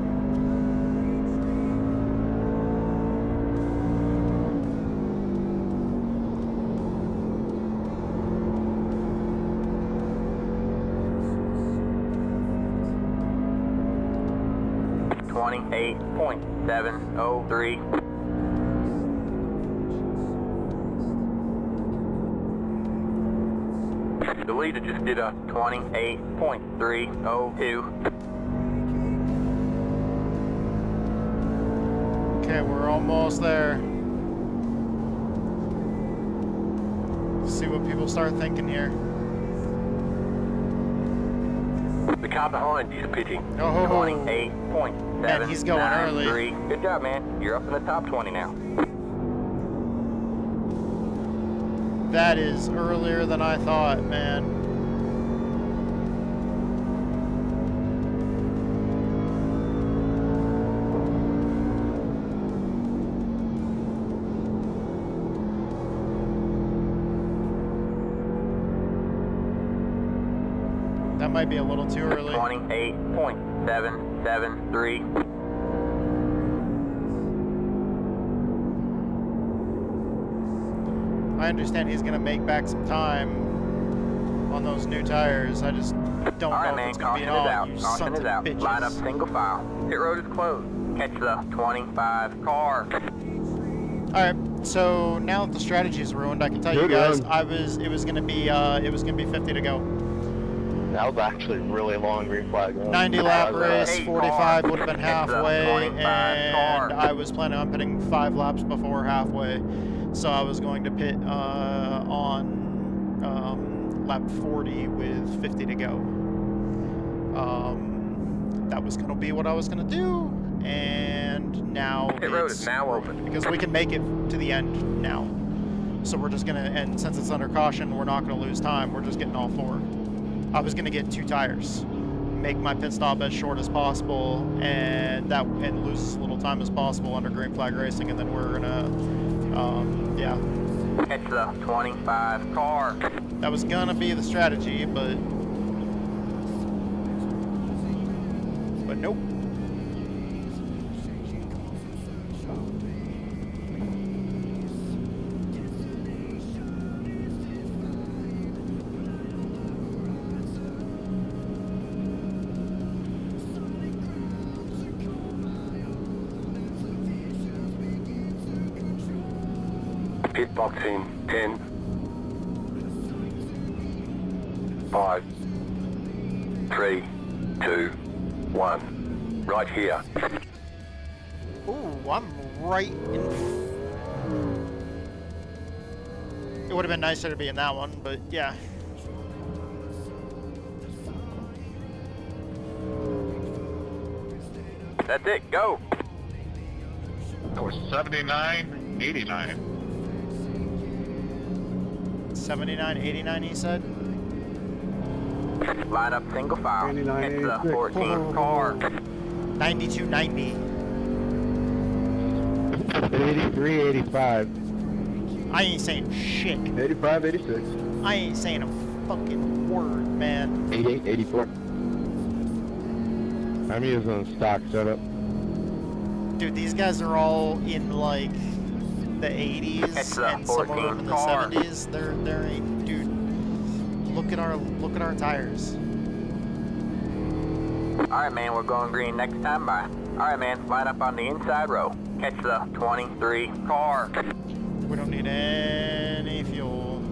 .703. The leader just did a 28.302. Okay, we're almost there. Let's see what people start thinking here. The car behind is pitting. Oh, 28.793. man, he's going early. Good job, man. You're up in the top 20 now. That is earlier than I thought, man. That might be a little too early. 28.773. I understand he's gonna make back some time on those new tires. I just don't All right, know man. if it's gonna be Caution is an out. all. You Caution sons is of out. Line up bitches. single file. Pit road is closed. Catch the 25 car. All right. So now that the strategy is ruined, I can tell you Good guys, run. it was gonna be 50 to go. That was actually a really long green flag run. 90 lap I was, race, Hey, 45 car. would have been It's a halfway, 25 car. and I was planning on pitting 5 laps before halfway, so I was going to pit on lap 40 with 50 to go. That was going to be what I was going to do, and now Pit road it's is now open. because we can make it to the end now. So we're just going to, and since it's under caution, we're not going to lose time. We're just getting all 4. I was gonna get 2 tires, make my pit stop as short as possible, and lose as little time as possible under green flag racing, and then we're gonna, yeah, Catch the 25 car. that was gonna be the strategy, but nope. Pit box in 10, 5, 3, 2, 1. Right here. Ooh, I'm right in. It would have been nicer to be in that one, but yeah. That's it. Go. That was 79.89. 79.89, he said. Line up single file. Catch the 14 car. 92.90. 83.85. I ain't saying shit. 85.86. I ain't saying a fucking word, man. 88.84. I'm using stock setup. Dude, these guys are all in like the 80s It's the and some of them 14 in the car. 70s. They're dude. Look at our tires. All right, man. We're going green next time by. All right, man. Line up on the inside row. Catch the 23 car. We don't need any fuel.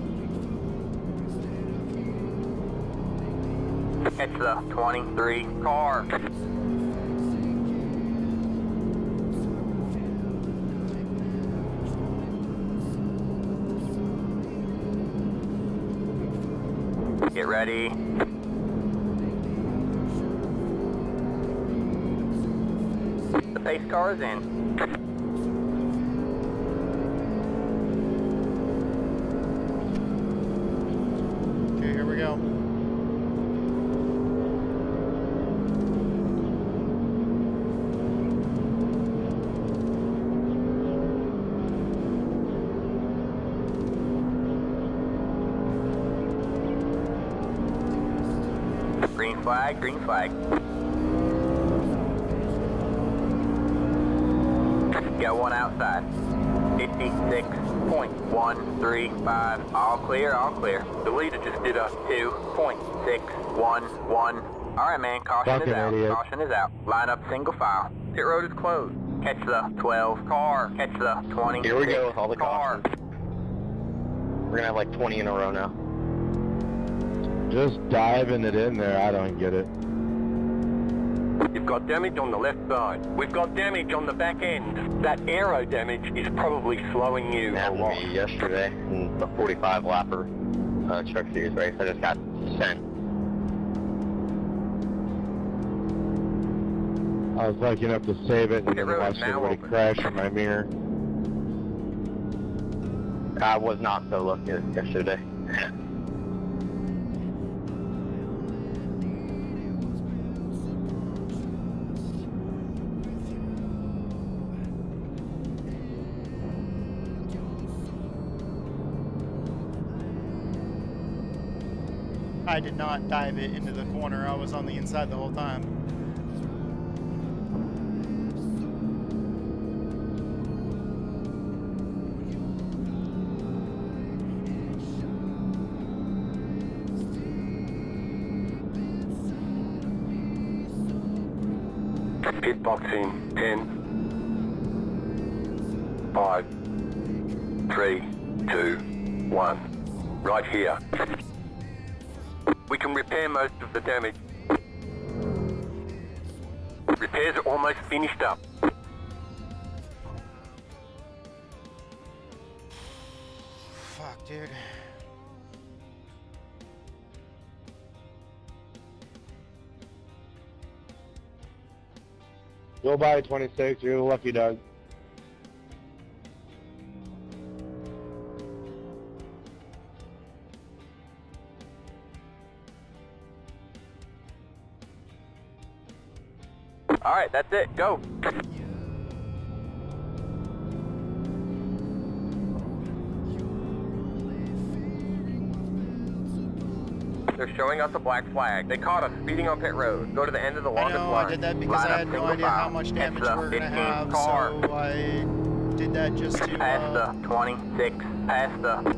Catch the 23 car. Get ready. The pace car is in. Okay, here we go. Green flag, green flag. Got one outside. 56.135. All clear, all clear. The leader just did a 2.611. Alright, man, caution is out. Idiot. Caution is out. Line up single file. Pit road is closed. Catch the 12 car. Catch the 20. Here we go with all the car. cautions. We're gonna have like 20 in a row now. Just diving it in there, I don't get it. You've got damage on the left side. We've got damage on the back end. That aero damage is probably slowing you It a happened to lot. me yesterday in the 45 lapper truck series race. I just got sent. I was lucky enough to save it and Pit then road watch is now everybody open. crash in my mirror. I was not so lucky yesterday. I did not dive it into the corner. I was on the inside the whole time. Pit box in 10, 5, 3, 2, 1. Right here. We can repair most of the damage. Repairs are almost finished up. Fuck, dude. Go by 26, you're a lucky dog. Alright, that's it. Go. They're showing us a black flag. They caught us speeding on pit road. Go to the end of the I longest know, line. I did that because Line I up had no single idea file. how much Catch damage the we're gonna 15 have, car. so I did that just to, Past the 26. Past the...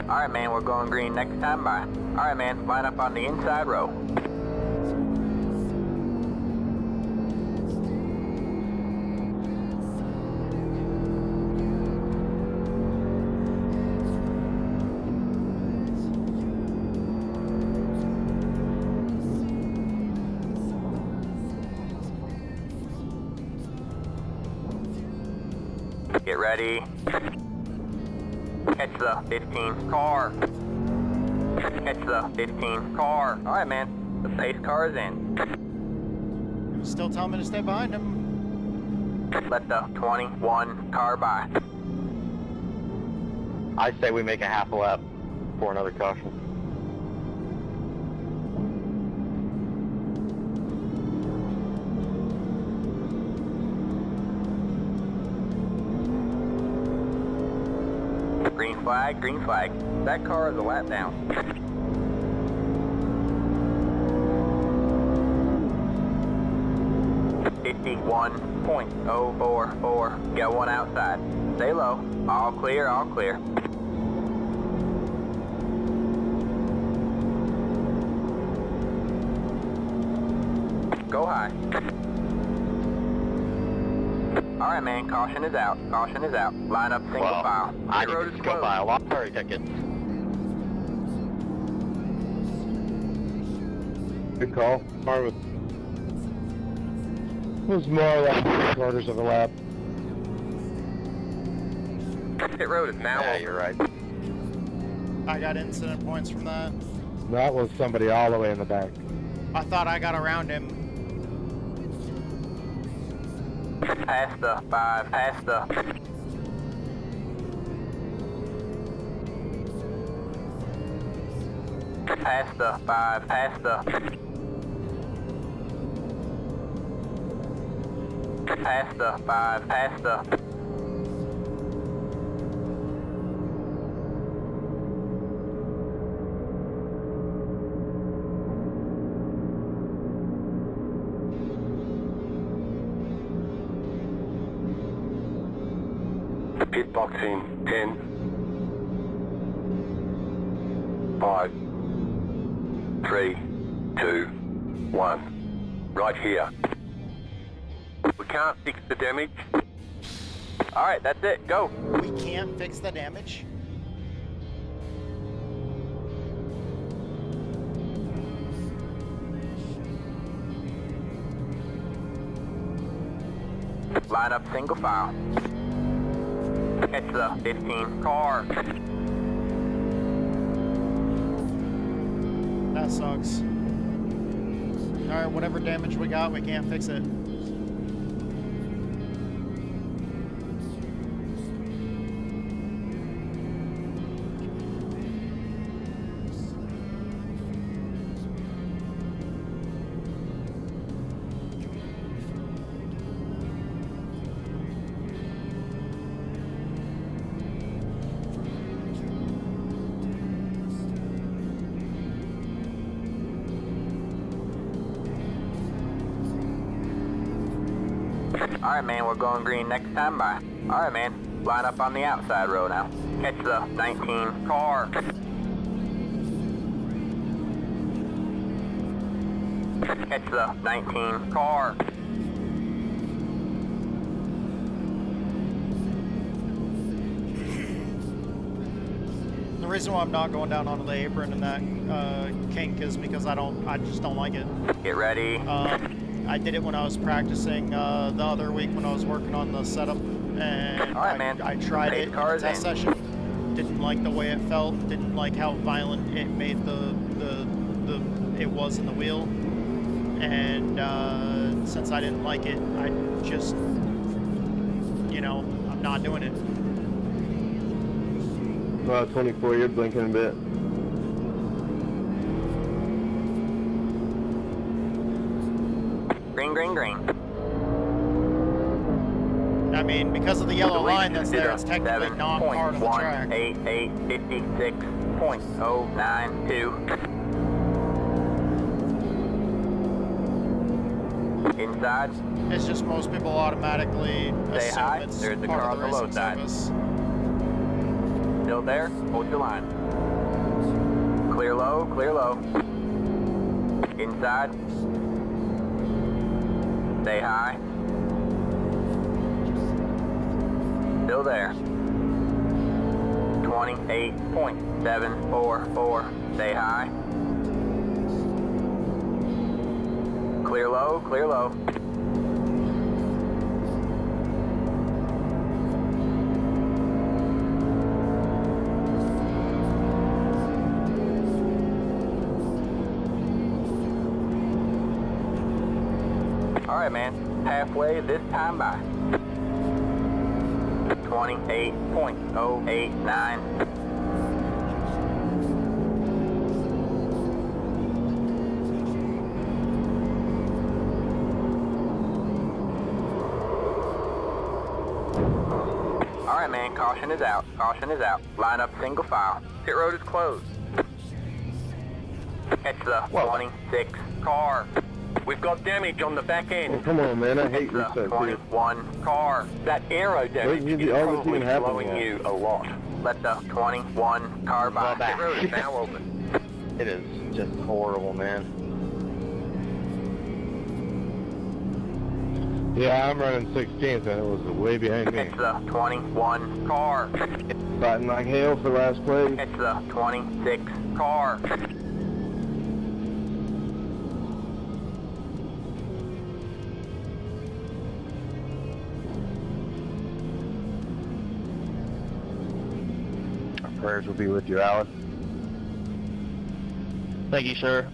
Alright, man, we're going green next time by. Alright, man, line up on the inside row. Get ready. Catch the 15 car. Catch the 15 car. Alright, man. The pace car is in. still telling me to stay behind him. Let the 21 car by. I say we make a half a lap for another caution. Green flag, green flag. That car is a lap down. .044. Got one outside. Stay low. All clear, all clear. Go high. Alright, man, caution is out. Caution is out. Line up single file. I Pit need road to is go closed. buy a lottery ticket. Good call. It was more like 3/4 of a lap. Pit road is now Yeah, open. you're right. I got incident points from that. That was somebody all the way in the back. I thought I got around him. Past the 5, past the... Past the 5, past the... Past the 5, past the... Pitbox in 10, 5, 3, 2, 1. Right here. We can't fix the damage. Alright, that's it. Go. We can't fix the damage. Line up single file. Catch the 15 car. That sucks. Alright, whatever damage we got, we can't fix it. Alright, man, we're going green next time by. Alright, man, line up on the outside row now. Catch the 19 car. Catch the 19 car. The reason why I'm not going down onto the apron in that kink is because I just don't like it. Get ready. I did it when I was practicing the other week when I was working on the setup, and Alright, man. I tried it in the test session. Didn't like the way it felt. Didn't like how violent it made it was in the wheel. And since I didn't like it, I just, you know, I'm not doing it. Well, 24, you're blinking a bit. Green, green, green. I mean, because of the yellow line that's there, it's technically not part of the track. 7.18856.092. Inside. It's just most people automatically Stay assume high. it's There's the part car of the on the low racing side. service. Still there? Hold your line. Clear low, clear low. Inside. Stay high. Still there. 28.744. Stay high. Clear low, clear low. Alright, man. Halfway this time by. 28.089. Alright, man. Caution is out. Caution is out. Line up single file. Pit road is closed. Catch the 26 car. We've got damage on the back end. Oh, come on, man. I hate the this stuff, 21 car. That aero damage is probably slowing you a lot. Let the 21 car by. The road is now open. It is just horrible, man. Yeah, I'm running 16th, and it was way behind me. It's the 21 car. Fighting like hell for last place. It's the 26 car. Prayers will be with you, Alan. Thank you, sir.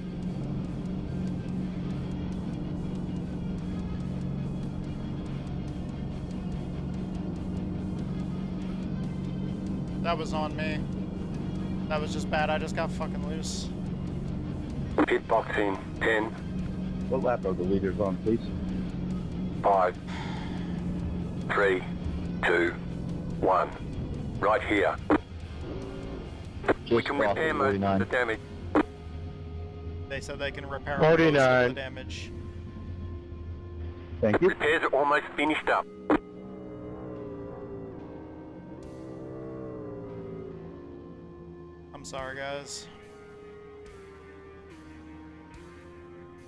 That was on me. That was just bad. I just got fucking loose. Pitbox in 10, What lap are the leaders on, please? 5, 3, 2, 1. Right here. We can repair most of the damage. They said they can repair 49. most of the damage. Thank you. Repairs are almost finished up. I'm sorry, guys.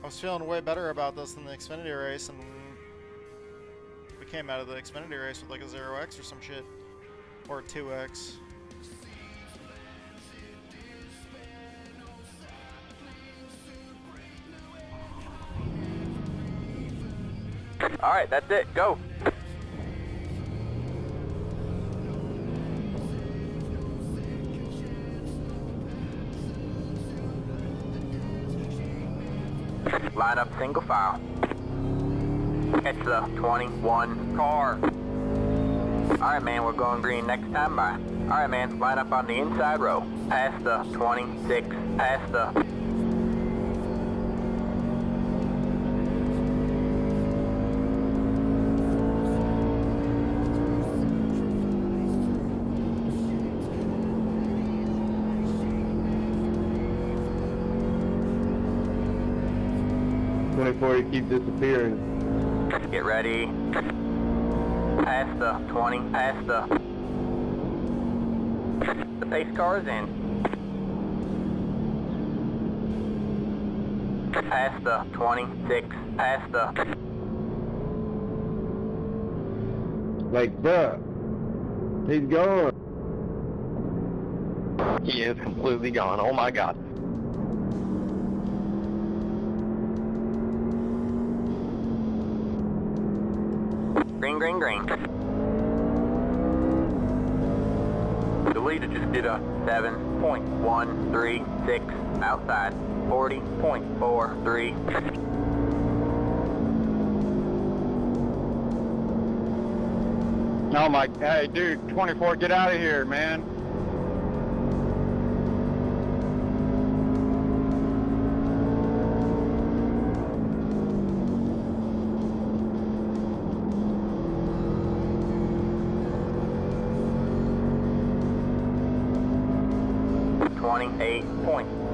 I was feeling way better about this than the Xfinity race, and we came out of the Xfinity race with like a 0x or some shit. Or a 2x. Alright, that's it. Go. Line up single file. It's the 21 car. Alright, man, we're going green next time by. Alright, man, line up on the inside row. Past the 26, past the... You keep disappearing. Get ready. Past the 20, past the pace car's in. Past the 26, past the... Like, bruh. He's gone. He is completely gone. Oh my god. Green, green, green. The leader just did a 7.136 outside. 40.43. Oh my, hey dude, 24, get out of here, man.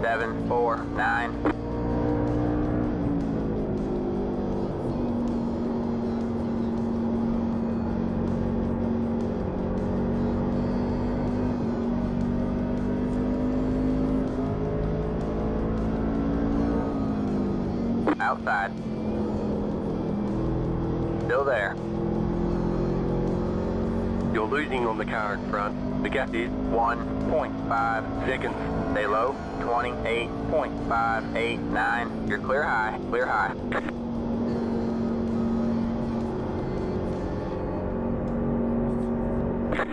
.749. Outside. Still there. You're losing on the car in front. The gap is 1.5 seconds. Stay low. 28.589. You're clear high. Clear high.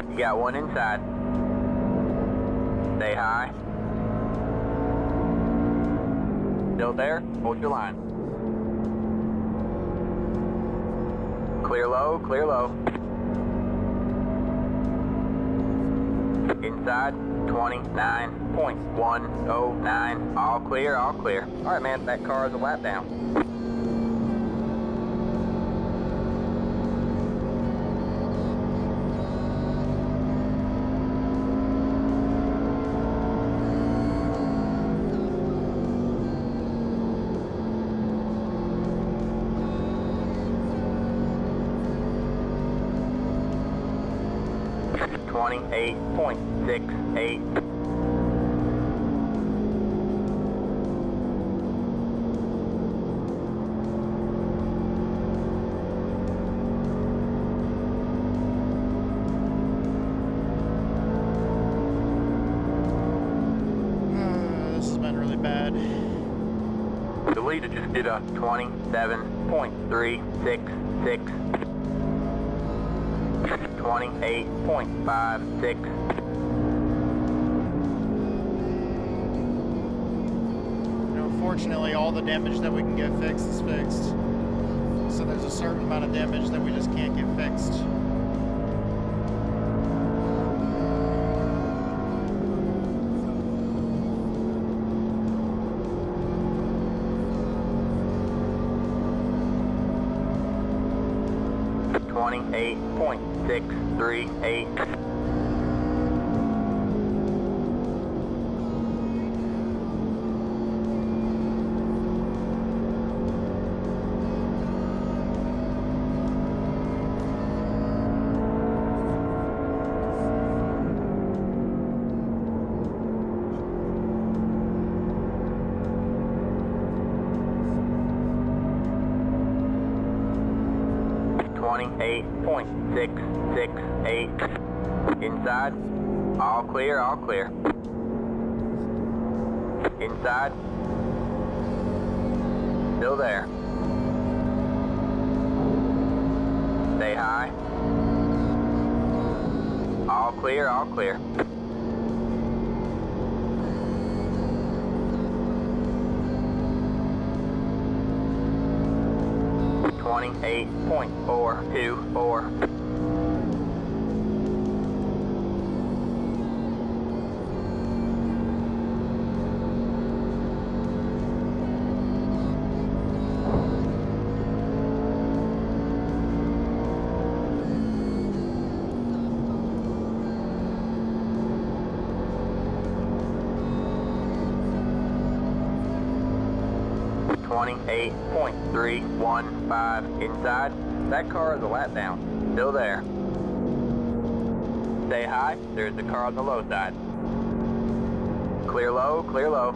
You got one inside. Stay high. Still there? Hold your line. Clear low, clear low. Inside, 29.109. All clear, all clear. All right, man, that car is a lap down. .68. This has been really bad. The leader just did a 27.366. 28.56. Fortunately, all the damage that we can get fixed is fixed. So there's a certain amount of damage that we just can't get fixed. .638. 28.668. Inside. All clear, all clear. Inside. Still there. Stay high. All clear, all clear. .424. .315 inside. That car is a lap down. Still there. Stay high. There's the car on the low side. Clear low, clear low.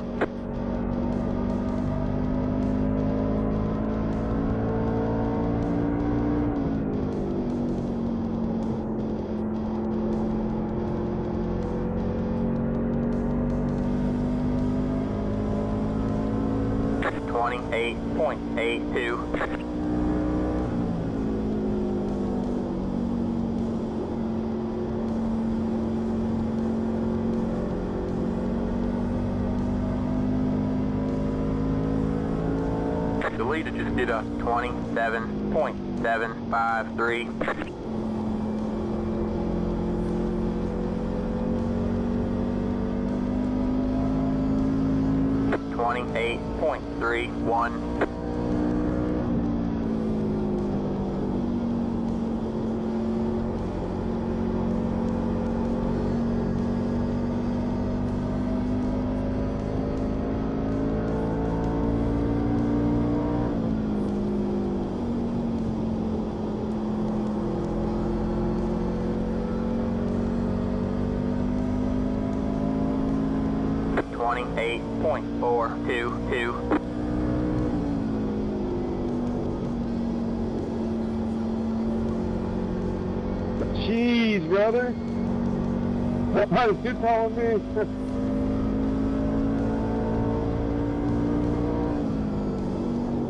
.82. The leader just did a 27.753. .31. .422. Jeez, brother. What you telling me?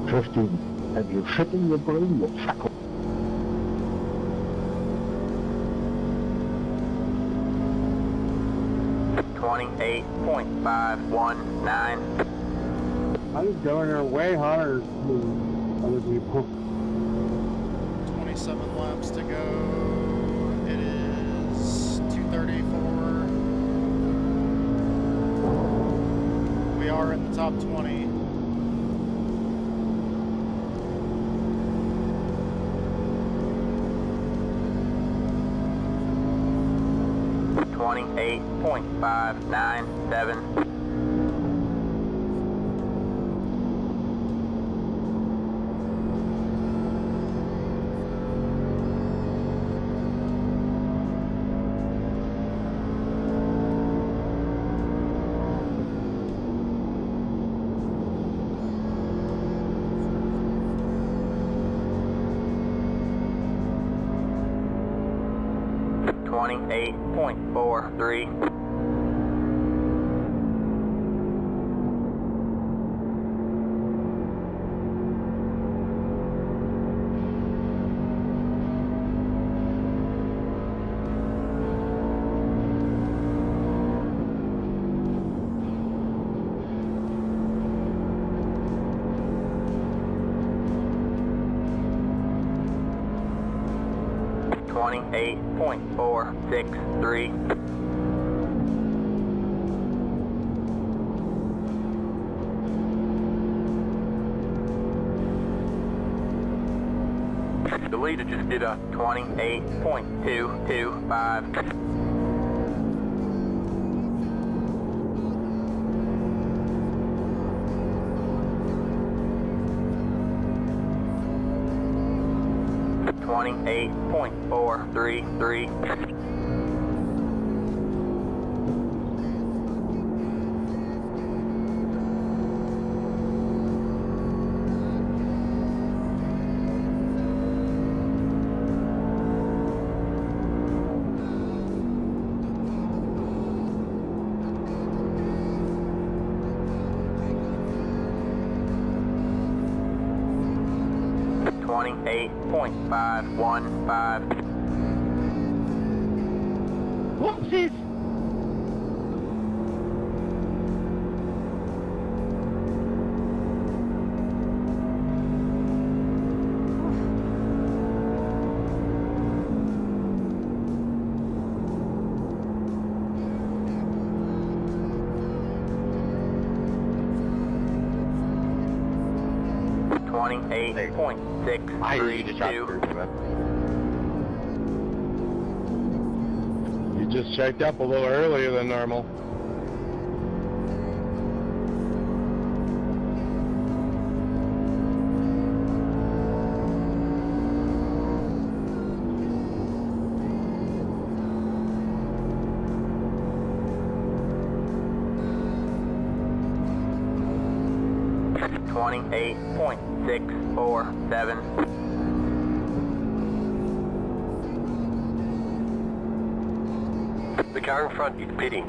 Tristan, have you shitting your brain, you sucker? .519. I was going there way harder than other people. 27 laps to go. It is 2:34. We are in the top 20. .597. .43. .463. The leader just did a 28.225. .433. 28.515. Whoopsies! I usually just shot 28.632. through, man. You just checked up a little earlier than normal. The car in front is pitting.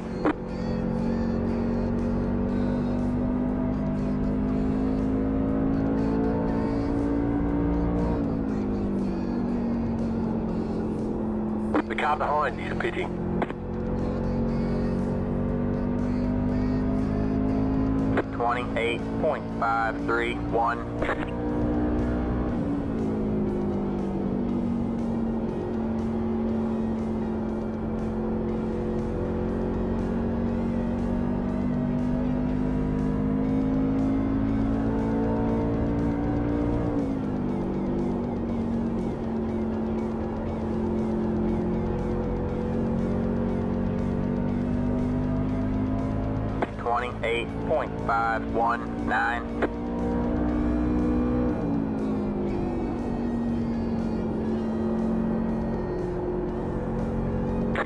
The car behind is pitting. .531. .519.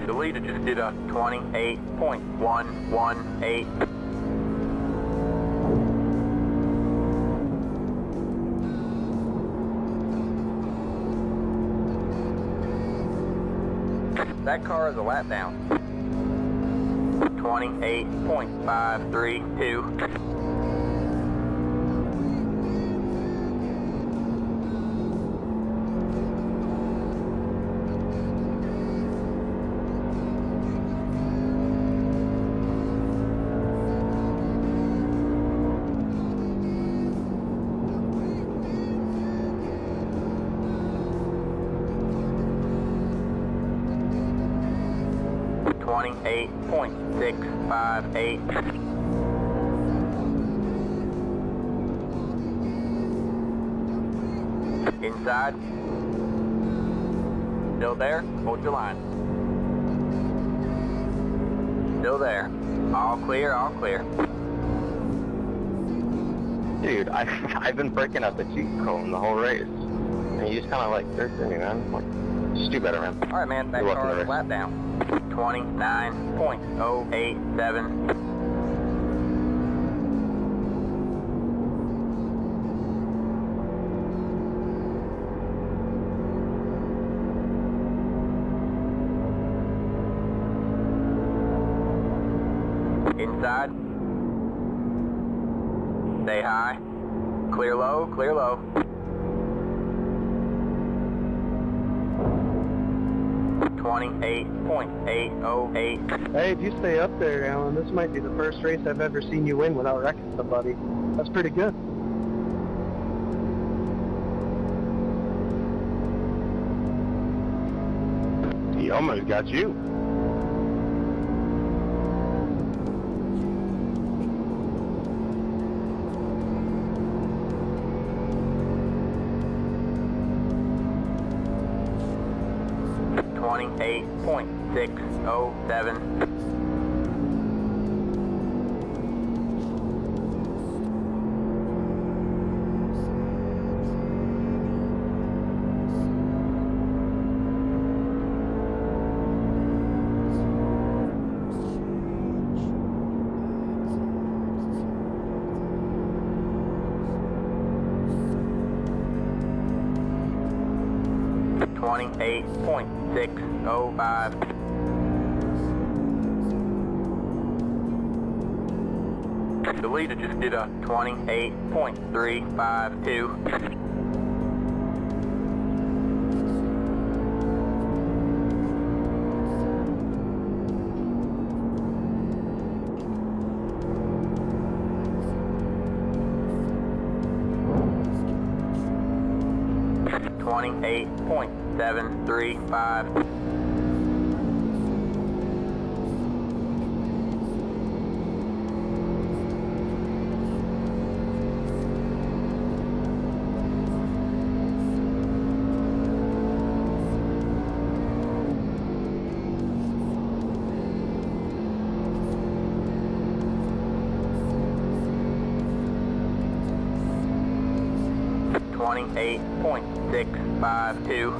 The leader just did a 28.118. That car is a lap down. 28.532. .658. Inside. Still there? Hold your line. Still there. All clear, all clear. Dude, I've been breaking up the cheat cone the whole race. And you just kind of like dirt me, man. Like, just do better, man. Alright, man, that car is a lap down. 29.087. Inside. Stay high. Clear low, clear low. .808. Hey, if you stay up there, Alan, this might be the first race I've ever seen you win without wrecking somebody. That's pretty good. He almost got you. .607. .605. The leader just did a 28.352. 28.735. .652.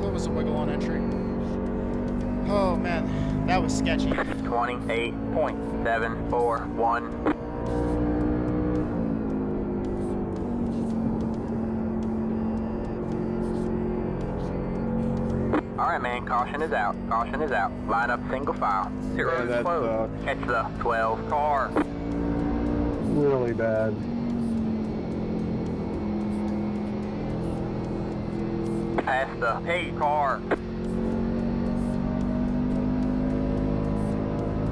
There was a wiggle on entry. Oh man, that was sketchy. 28.741. Alright man, caution is out. Caution is out. Line up single file. Pit road is closed. Catch the 12 car. Really bad. Pass the 8 car.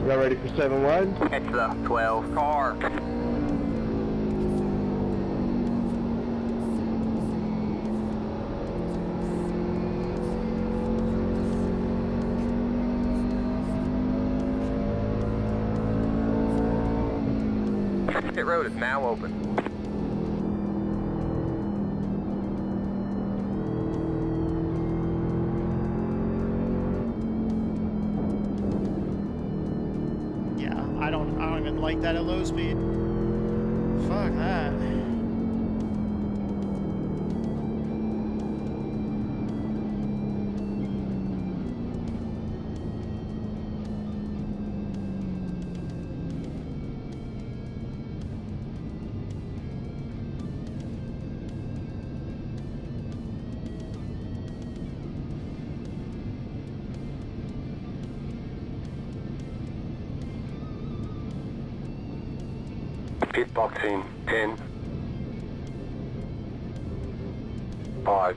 Y'all ready for 7 wide? Catch the 12 car. Pit road is now open. I don't even like that at low speed. Fuck that. Pit box in 10, 5,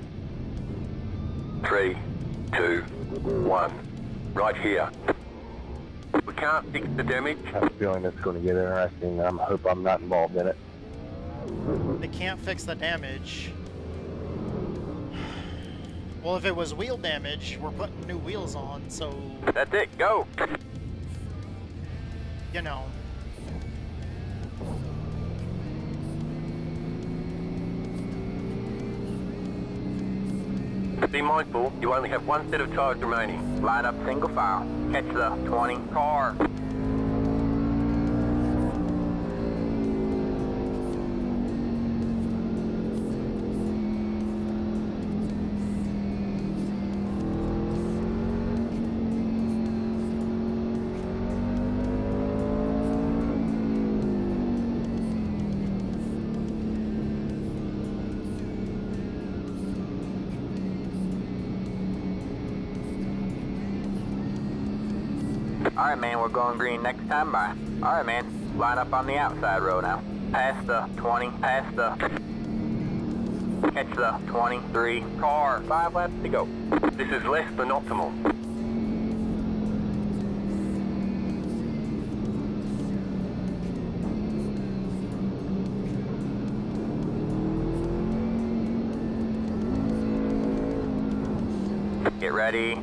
3, 2, 1. Right here. We can't fix the damage. I have a feeling it's going to get interesting, and I hope I'm not involved in it. They can't fix the damage. Well, if it was wheel damage, we're putting new wheels on, so... That's it, go! You know. Be mindful, you only have one set of tires remaining. Line up single file. Catch the 20 car. Alright man, we're going green next time by. Alright man, line up on the outside row now. Past the 20, past the... Catch the 23 car. 5 laps to go. This is less than optimal. Get ready.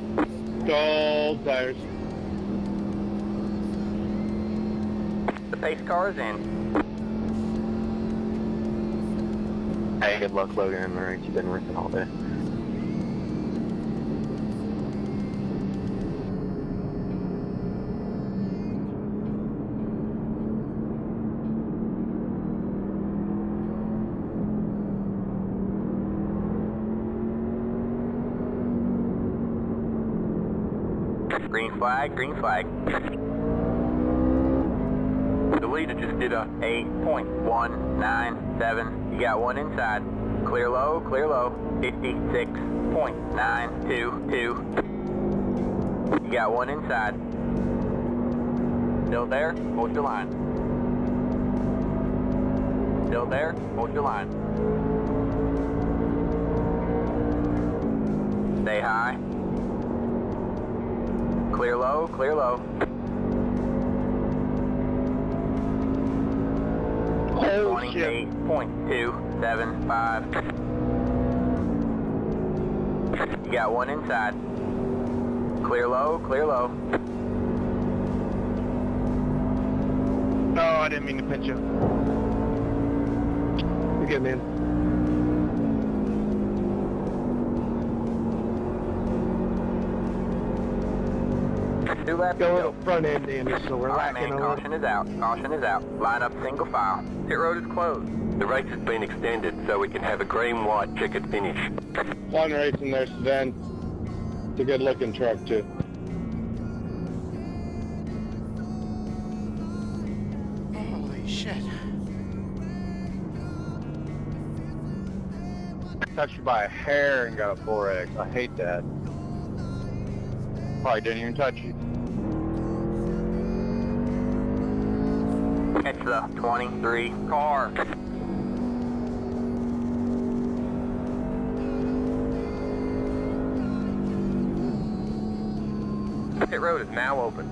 Stall tires. The pace car is in. Hey, good luck, Logan and Murray. You've been working all day. Green flag, green flag. The leader just did a 8.197. You got one inside. Clear low, 56.922. You got one inside. Still there? Hold your line. Still there? Hold your line. Stay high. Clear low, clear low. Oh, 28.275. You got one inside. Clear low, clear low. No, I didn't mean to pinch you. You're good, man. Two laps Go a to little front end damage, so we're Alright, lacking man, a little. caution is out. Caution is out. Line up single file. Pit road is closed. The race has been extended so we can have a green-white checkered finish. Fun racing there, Sven. It's a good looking truck too. Holy shit. Touched you by a hair and got a 4X. I hate that. Probably didn't even touch you. Catch the 23 car. Pit road is now open.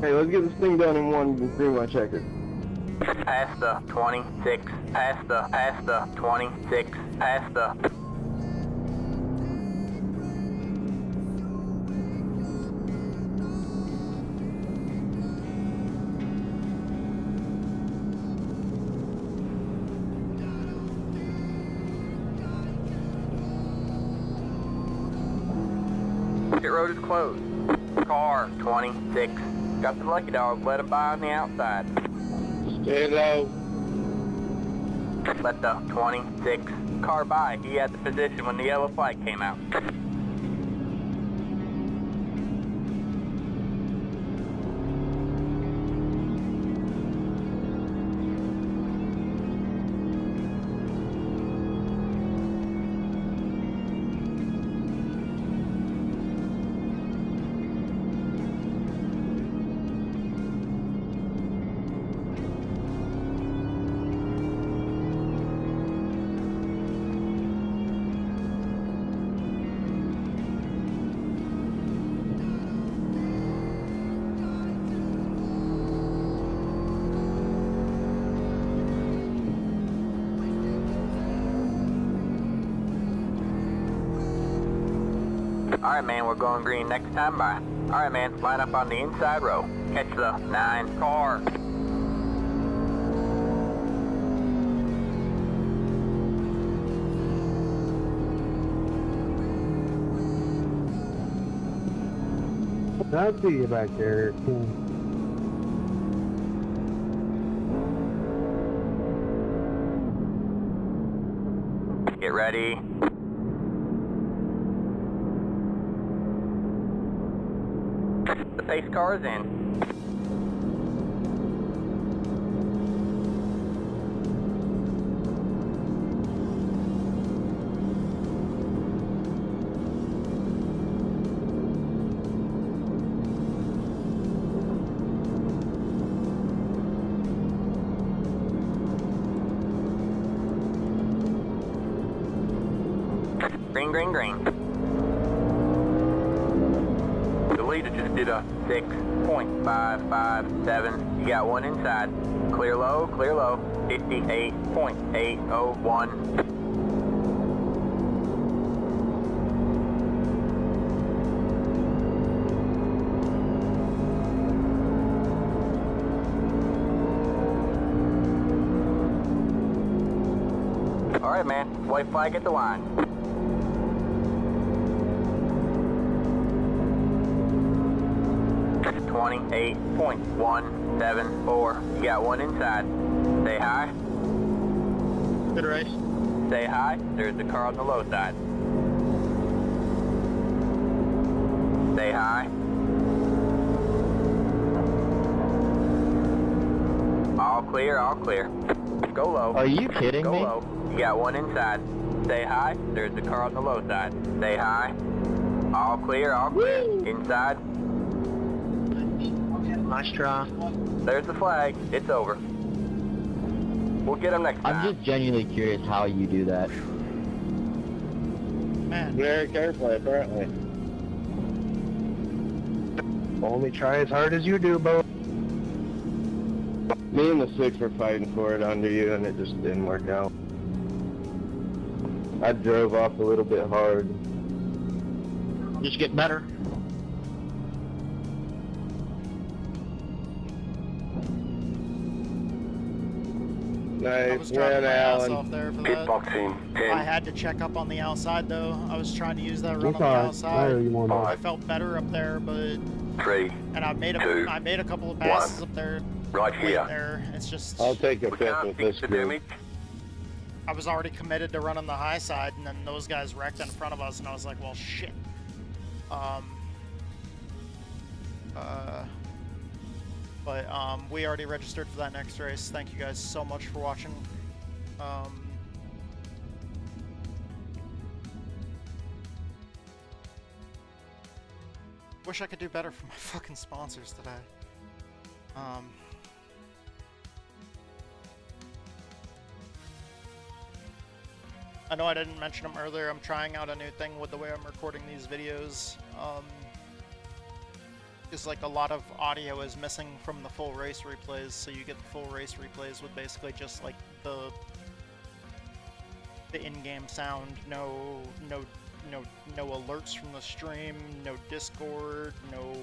Hey, let's get this thing done in one green-white checker. Past the 26. Past the 26. Past the. Pit road is closed. Car 26. Got the lucky dog. Let him by on the outside. Stay low. Let the 26 car by. He had the position when the yellow flag came out. Alright, man, we're going green next time by. Alright, man, line up on the inside row. Catch the 9 car. I see you back there. Get ready. The pace car is in. Green, green, green. The leader just did a 6.557. You got one inside. Clear low, 58.801. All right, man. White flag at the line. $28.174. You got one inside. Stay high. Good race. Say hi, there's the car on the low side. Say hi. All clear, all clear. Go low. Are you kidding Go me? low. You got one inside. Say hi, there's the car on the low side. Say hi. All clear, all clear. Inside. Nice try. There's the flag. It's over. We'll get him next time. I'm just genuinely curious how you do that. Man, Very carefully, apparently. Only try as hard as you do, Bo. Me and the 6 were fighting for it under you, and it just didn't work out. I drove off a little bit hard. Just get better. I Nice was driving win, my ass Alan. off there for Pit that. boxing. 10, I had to check up on the outside though. I was trying to use that run on It's the alright. outside. You want I felt better up there, but 3, and I made a Two, couple of passes one. up there. right late here. there. It's just I'll take a We fifth can't with fix this the group. damage. I was already committed to running the high side, and then those guys wrecked in front of us, and I was like, well, shit. But we already registered for that next race. Thank you guys so much for watching. Wish I could do better for my fucking sponsors today. I know I didn't mention them earlier. I'm trying out a new thing with the way I'm recording these videos. Is like a lot of audio is missing from the full race replays, so you get the full race replays with basically just like the in-game sound, no alerts from the stream, no Discord, no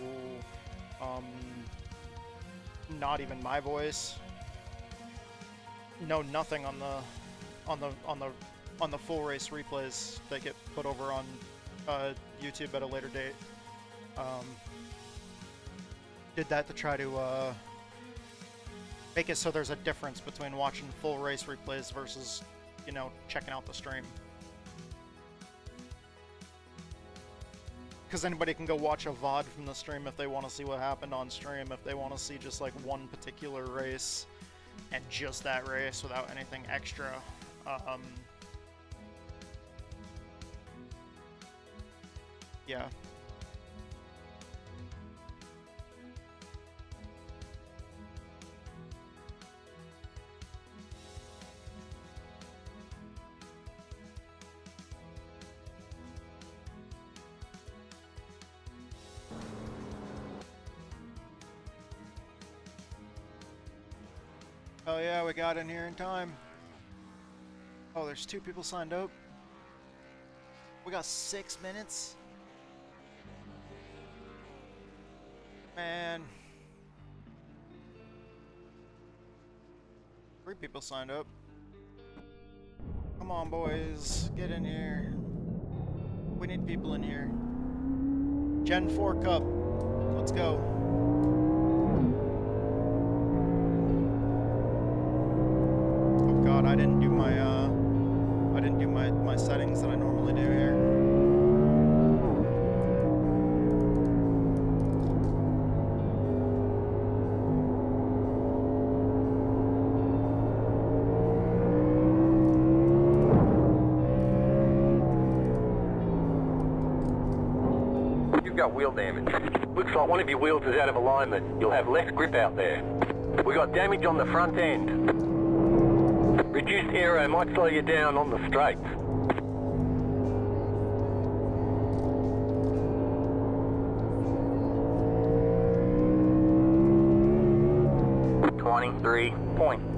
not even my voice, no nothing on the full race replays that get put over on YouTube at a later date. Did that to try to make it so there's a difference between watching full race replays versus, you know, checking out the stream. Because anybody can go watch a VOD from the stream if they want to see what happened on stream, if they want to see just like one particular race and just that race without anything extra. Yeah. Oh yeah, we got in here in time. Oh, there's 2 people signed up. We got 6 minutes. Man. 3 people signed up. Come on, boys. Get in here. We need people in here. Gen 4 Cup. Let's go. Oh god, I didn't do my settings that I normally do here. You've got wheel damage. Looks like one of your wheels is out of alignment. You'll have less grip out there. We got damage on the front end. Reduced aero might slow you down on the straights.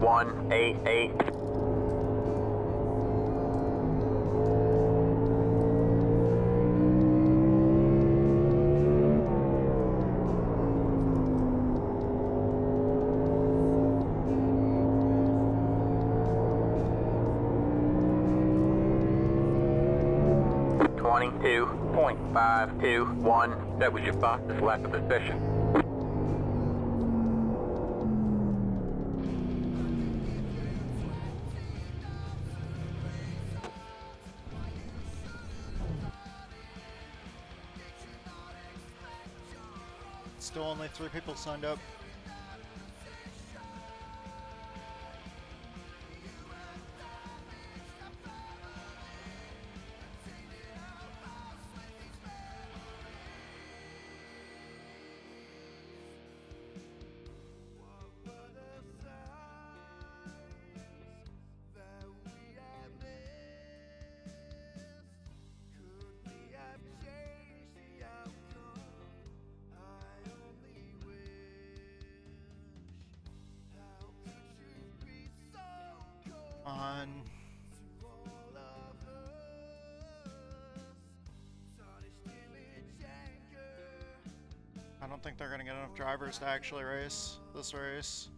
.188. .521. That was your fastest lap of the session. Still only 3 people signed up. On. I don't think they're gonna get enough drivers to actually race this race.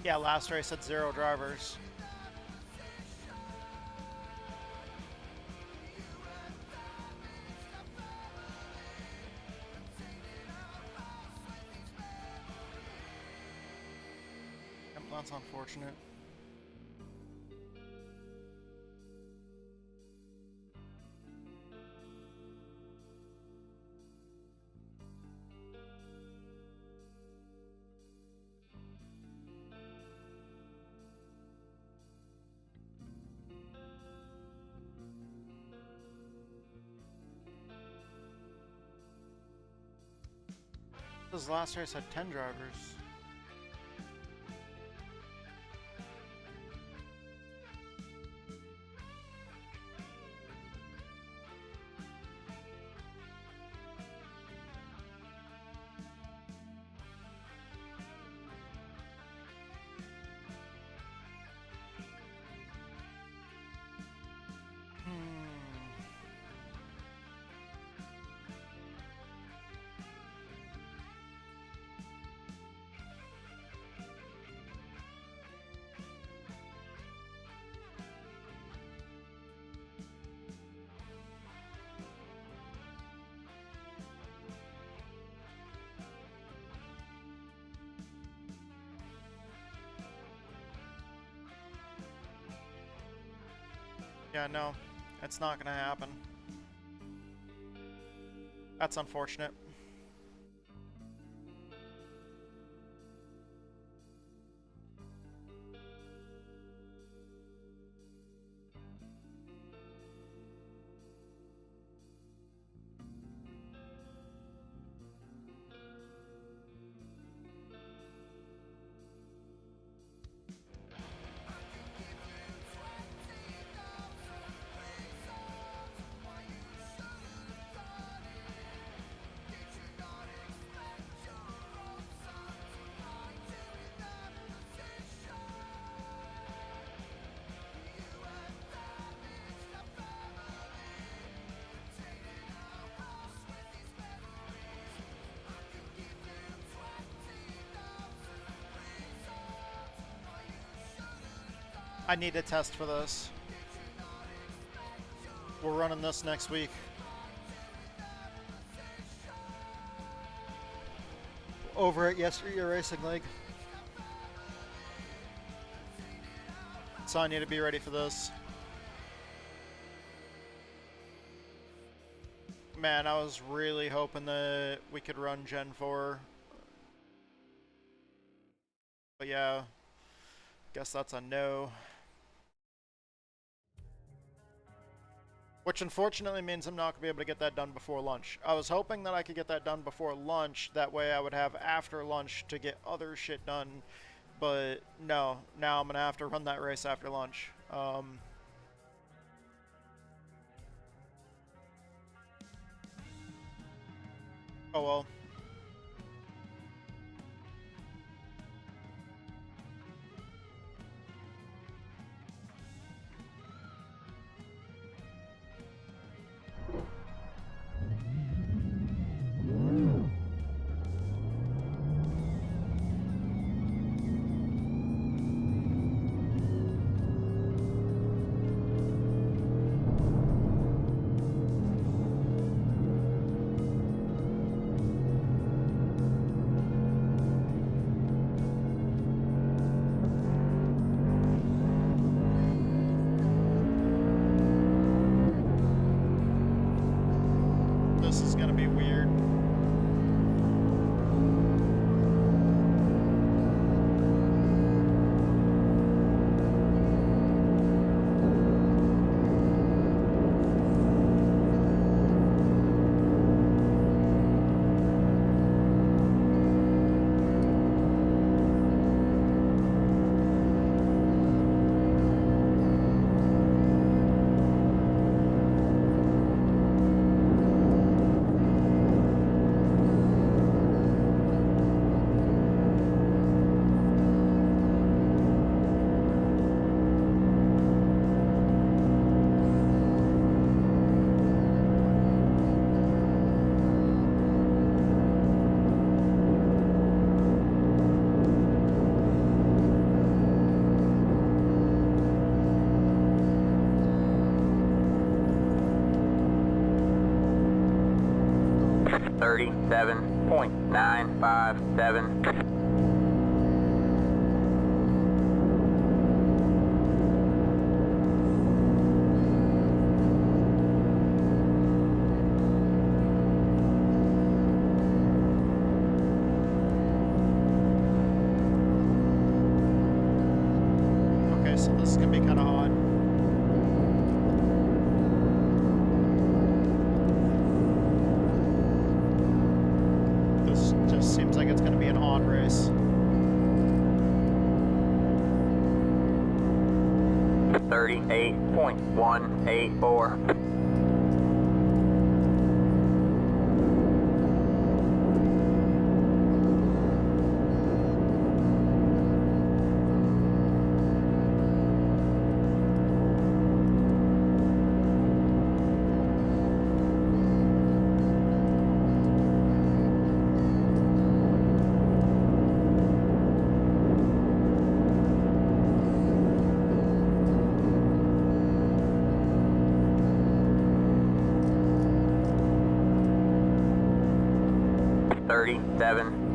Yeah, last race had 0 drivers. Yep, that's unfortunate. This last race had 10 drivers. Yeah, no, it's not gonna happen. That's unfortunate. I need to test for this. We're running this next week. Over at Yesteryear Racing League. So I need to be ready for this. Man, I was really hoping that we could run Gen 4. But yeah, guess that's a no. Which unfortunately means I'm not going to be able to get that done before lunch. I was hoping that I could get that done before lunch. That way I would have after lunch to get other shit done. But no, now I'm going to have to run that race after lunch. Oh well. 37.957. Okay, so this is gonna be kind of odd. This just seems like it's gonna be an odd race. 38.184.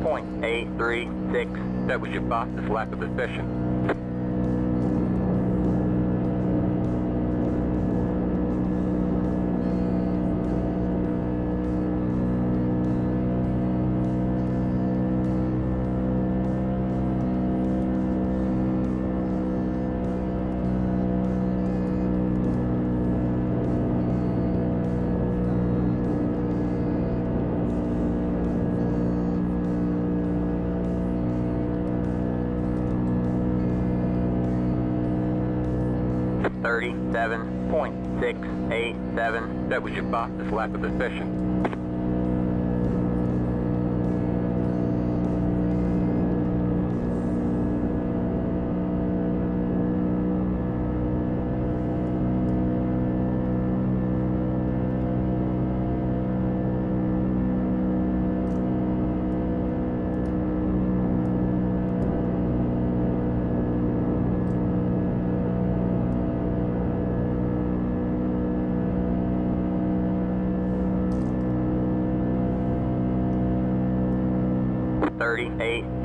.836. That was your fastest lap of the session. .687. That was your fastest lap of the session.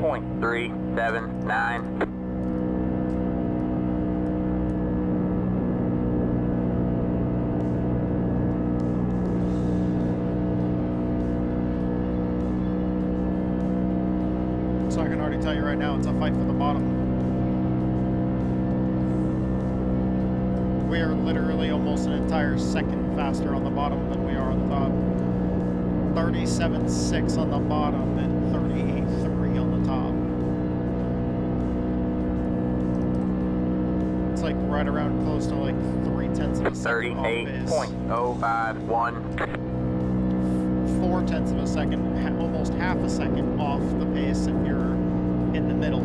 .379. So I can already tell you right now, it's a fight for the bottom. We are literally almost an entire second faster on the bottom than we are on the top. 37.6 on the bottom and 38.3 on the top. It's like right around close to like 0.3 of a second off base. 38.051. 0.4 of a second, almost half a second off the pace if you're in the middle.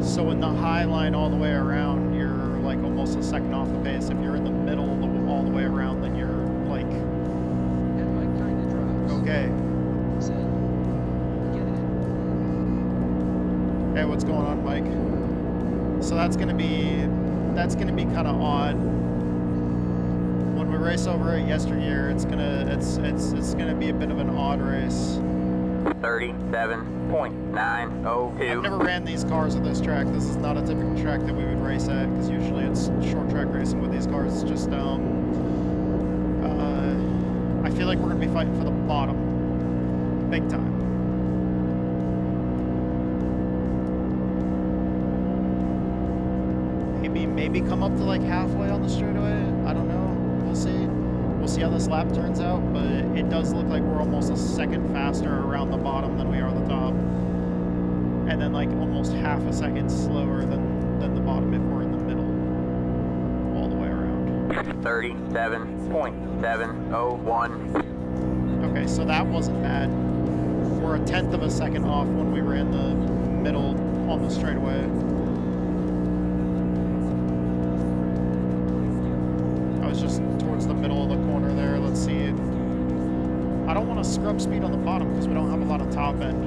So in the high line all the way around, you're like almost a second off the pace. If you're in the middle all the way around, then you're like, okay. Hey, what's going on, Mike? So that's gonna be kind of odd. When we race over it yesteryear, it's gonna be a bit of an odd race. 37.902. I've never ran these cars at this track. This is not a typical track that we would race at, because usually it's short track racing with these cars. It's just I feel like we're gonna be fighting for the bottom, big time. Maybe come up to like halfway on the straightaway. I don't know. We'll see. We'll see how this lap turns out, but it does look like we're almost a second faster around the bottom than we are the top, and then like almost half a second slower than the bottom if we're in the middle all the way around. 37.701. Okay, so that wasn't bad. We're a 1/10 of a second off when we were in the middle on the straightaway. I was just towards the middle of the corner there. Let's see. I don't want to scrub speed on the bottom because we don't have a lot of top end.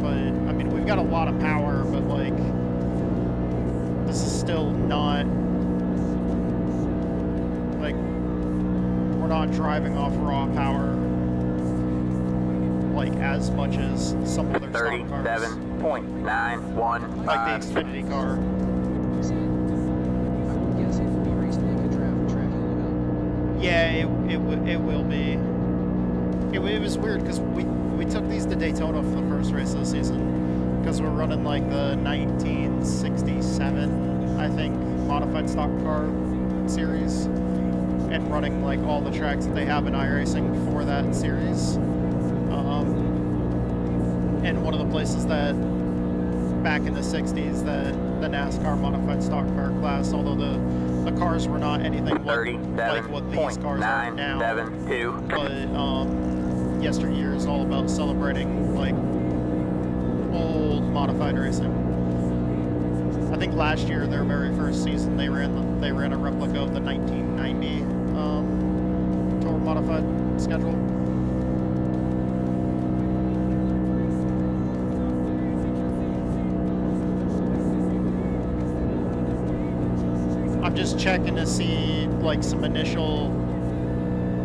But, I mean, we've got a lot of power, but, like, this is still not, like, we're not driving off raw power. like as much as some other stock cars. 37.915. Like the Xfinity car. I would guess it will be raced like a draft track in Elte. Yeah, it will be. It was weird because we took these to Daytona for the first race of the season because we're running like the 1967, I think, modified stock car series, and running like all the tracks that they have in iRacing for that series. And one of the places that back in the 60s that the NASCAR modified stock car class, although the cars were not anything like what these cars are now, but yesteryear is all about celebrating like old modified racing. I think last year, their very first season, they ran a replica of the 1990 Tour modified schedule. I'm just checking to see like some initial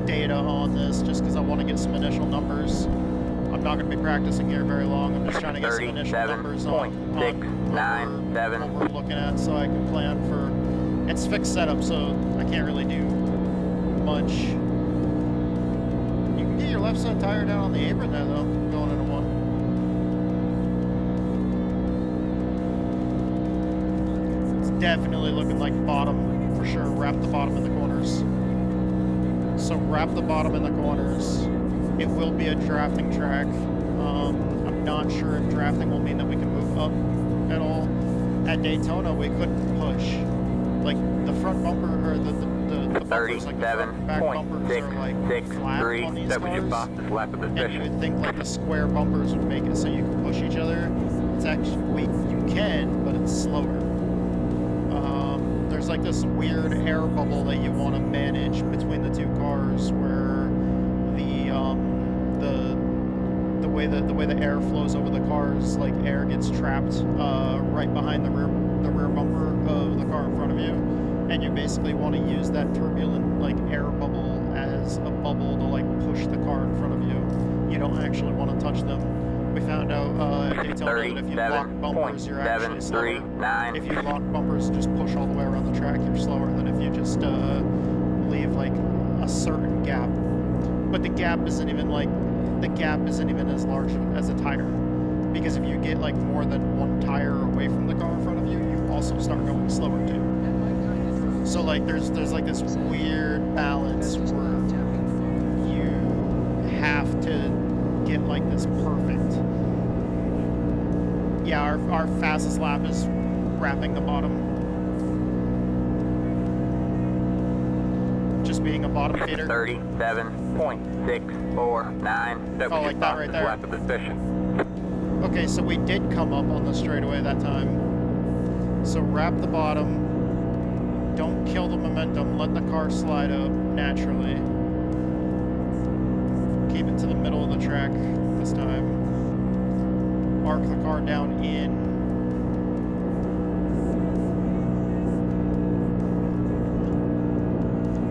data on this, just because I want to get some initial numbers. I'm not going to be practicing here very long. I'm just trying to get some initial numbers on what we're looking at, so I can plan for. It's fixed setup, so I can't really do much. You can get your left side tire down on the apron there, though, going into one. It's definitely looking like bottom for sure. Wrap the bottom in the corners. So wrap the bottom in the corners. It will be a drafting track. I'm not sure if drafting will mean that we can move up at all. At Daytona, we couldn't push. Like the front bumper or the bumpers, like the front and back bumpers are like flat on these cars. And you would think like the square bumpers would make it so you can push each other. It's actually you can, but it's slower. There's like this weird air bubble that you want to manage between the two cars, where the way the air flows over the cars, like air gets trapped right behind the rear bumper of the car in front of you, and you basically want to use that turbulent like air bubble as a bubble to like push the car in front of you. You don't actually want to touch them. We found out at Daytona that if you lock bumpers, you're actually slower. If you lock bumpers and just push all the way around the track, you're slower than if you just leave like a certain gap. But the gap isn't even as large as a tire, because if you get like more than one tire away from the car in front of you, you also start going slower too. So like there's like this weird balance where you have to get like this perfect. Yeah, our fastest lap is wrapping the bottom. Just being a bottom feeder. 37.649. Oh, like that right there. Lap of the session. Okay, so we did come up on the straightaway that time. So wrap the bottom. Don't kill the momentum. Let the car slide up naturally. Keep it to the middle of the track this time. Arc the car down in.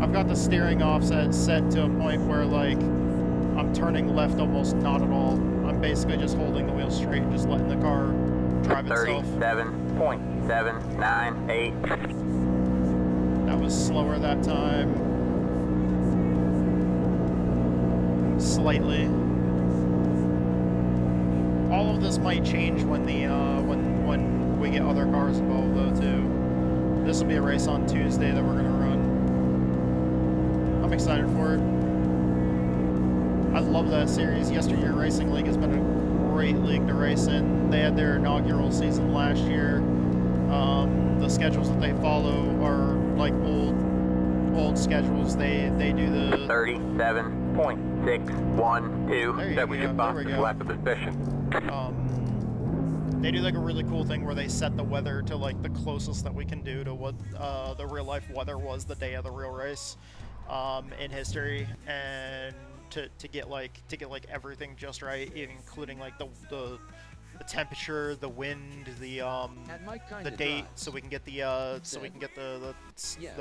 I've got the steering offset set to a point where like I'm turning left almost not at all. I'm basically just holding the wheel straight and just letting the car drive itself. 37.798. That was slower that time. Slightly. All of this might change when the when we get other cars involved though too. This will be a race on Tuesday that we're gonna run. I'm excited for it. I love that series. Yesteryear Racing League has been a great league to race in. They had their inaugural season last year. The schedules that they follow are like old schedules. They do the 37.612. That was your fastest lap of the session. They do like a really cool thing where they set the weather to like the closest that we can do to what the real life weather was the day of the real race in history, and to get everything just right, including like the temperature, the wind, the date, so we can get the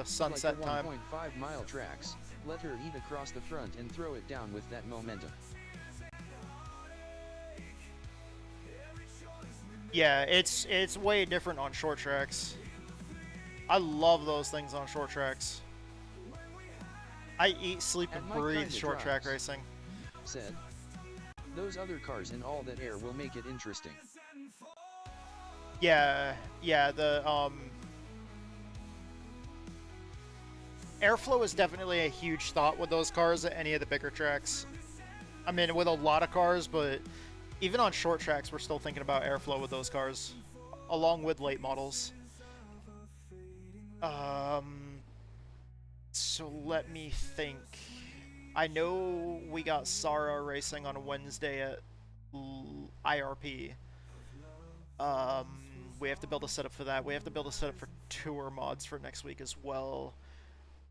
sunset like time. 1.5-mile tracks. Let her eat across the front and throw it down with that momentum. Yeah, it's way different on short tracks. I love those things on short tracks. I eat, sleep, and breathe short track racing. Said, those other cars and all that air will make it interesting. Yeah, the airflow is definitely a huge thought with those cars at any of the bigger tracks. I mean, with a lot of cars, but even on short tracks, we're still thinking about airflow with those cars, along with late models. So let me think. I know we got Sara racing on Wednesday at IRP. We have to build a setup for that. We have to build a setup for tour mods for next week as well.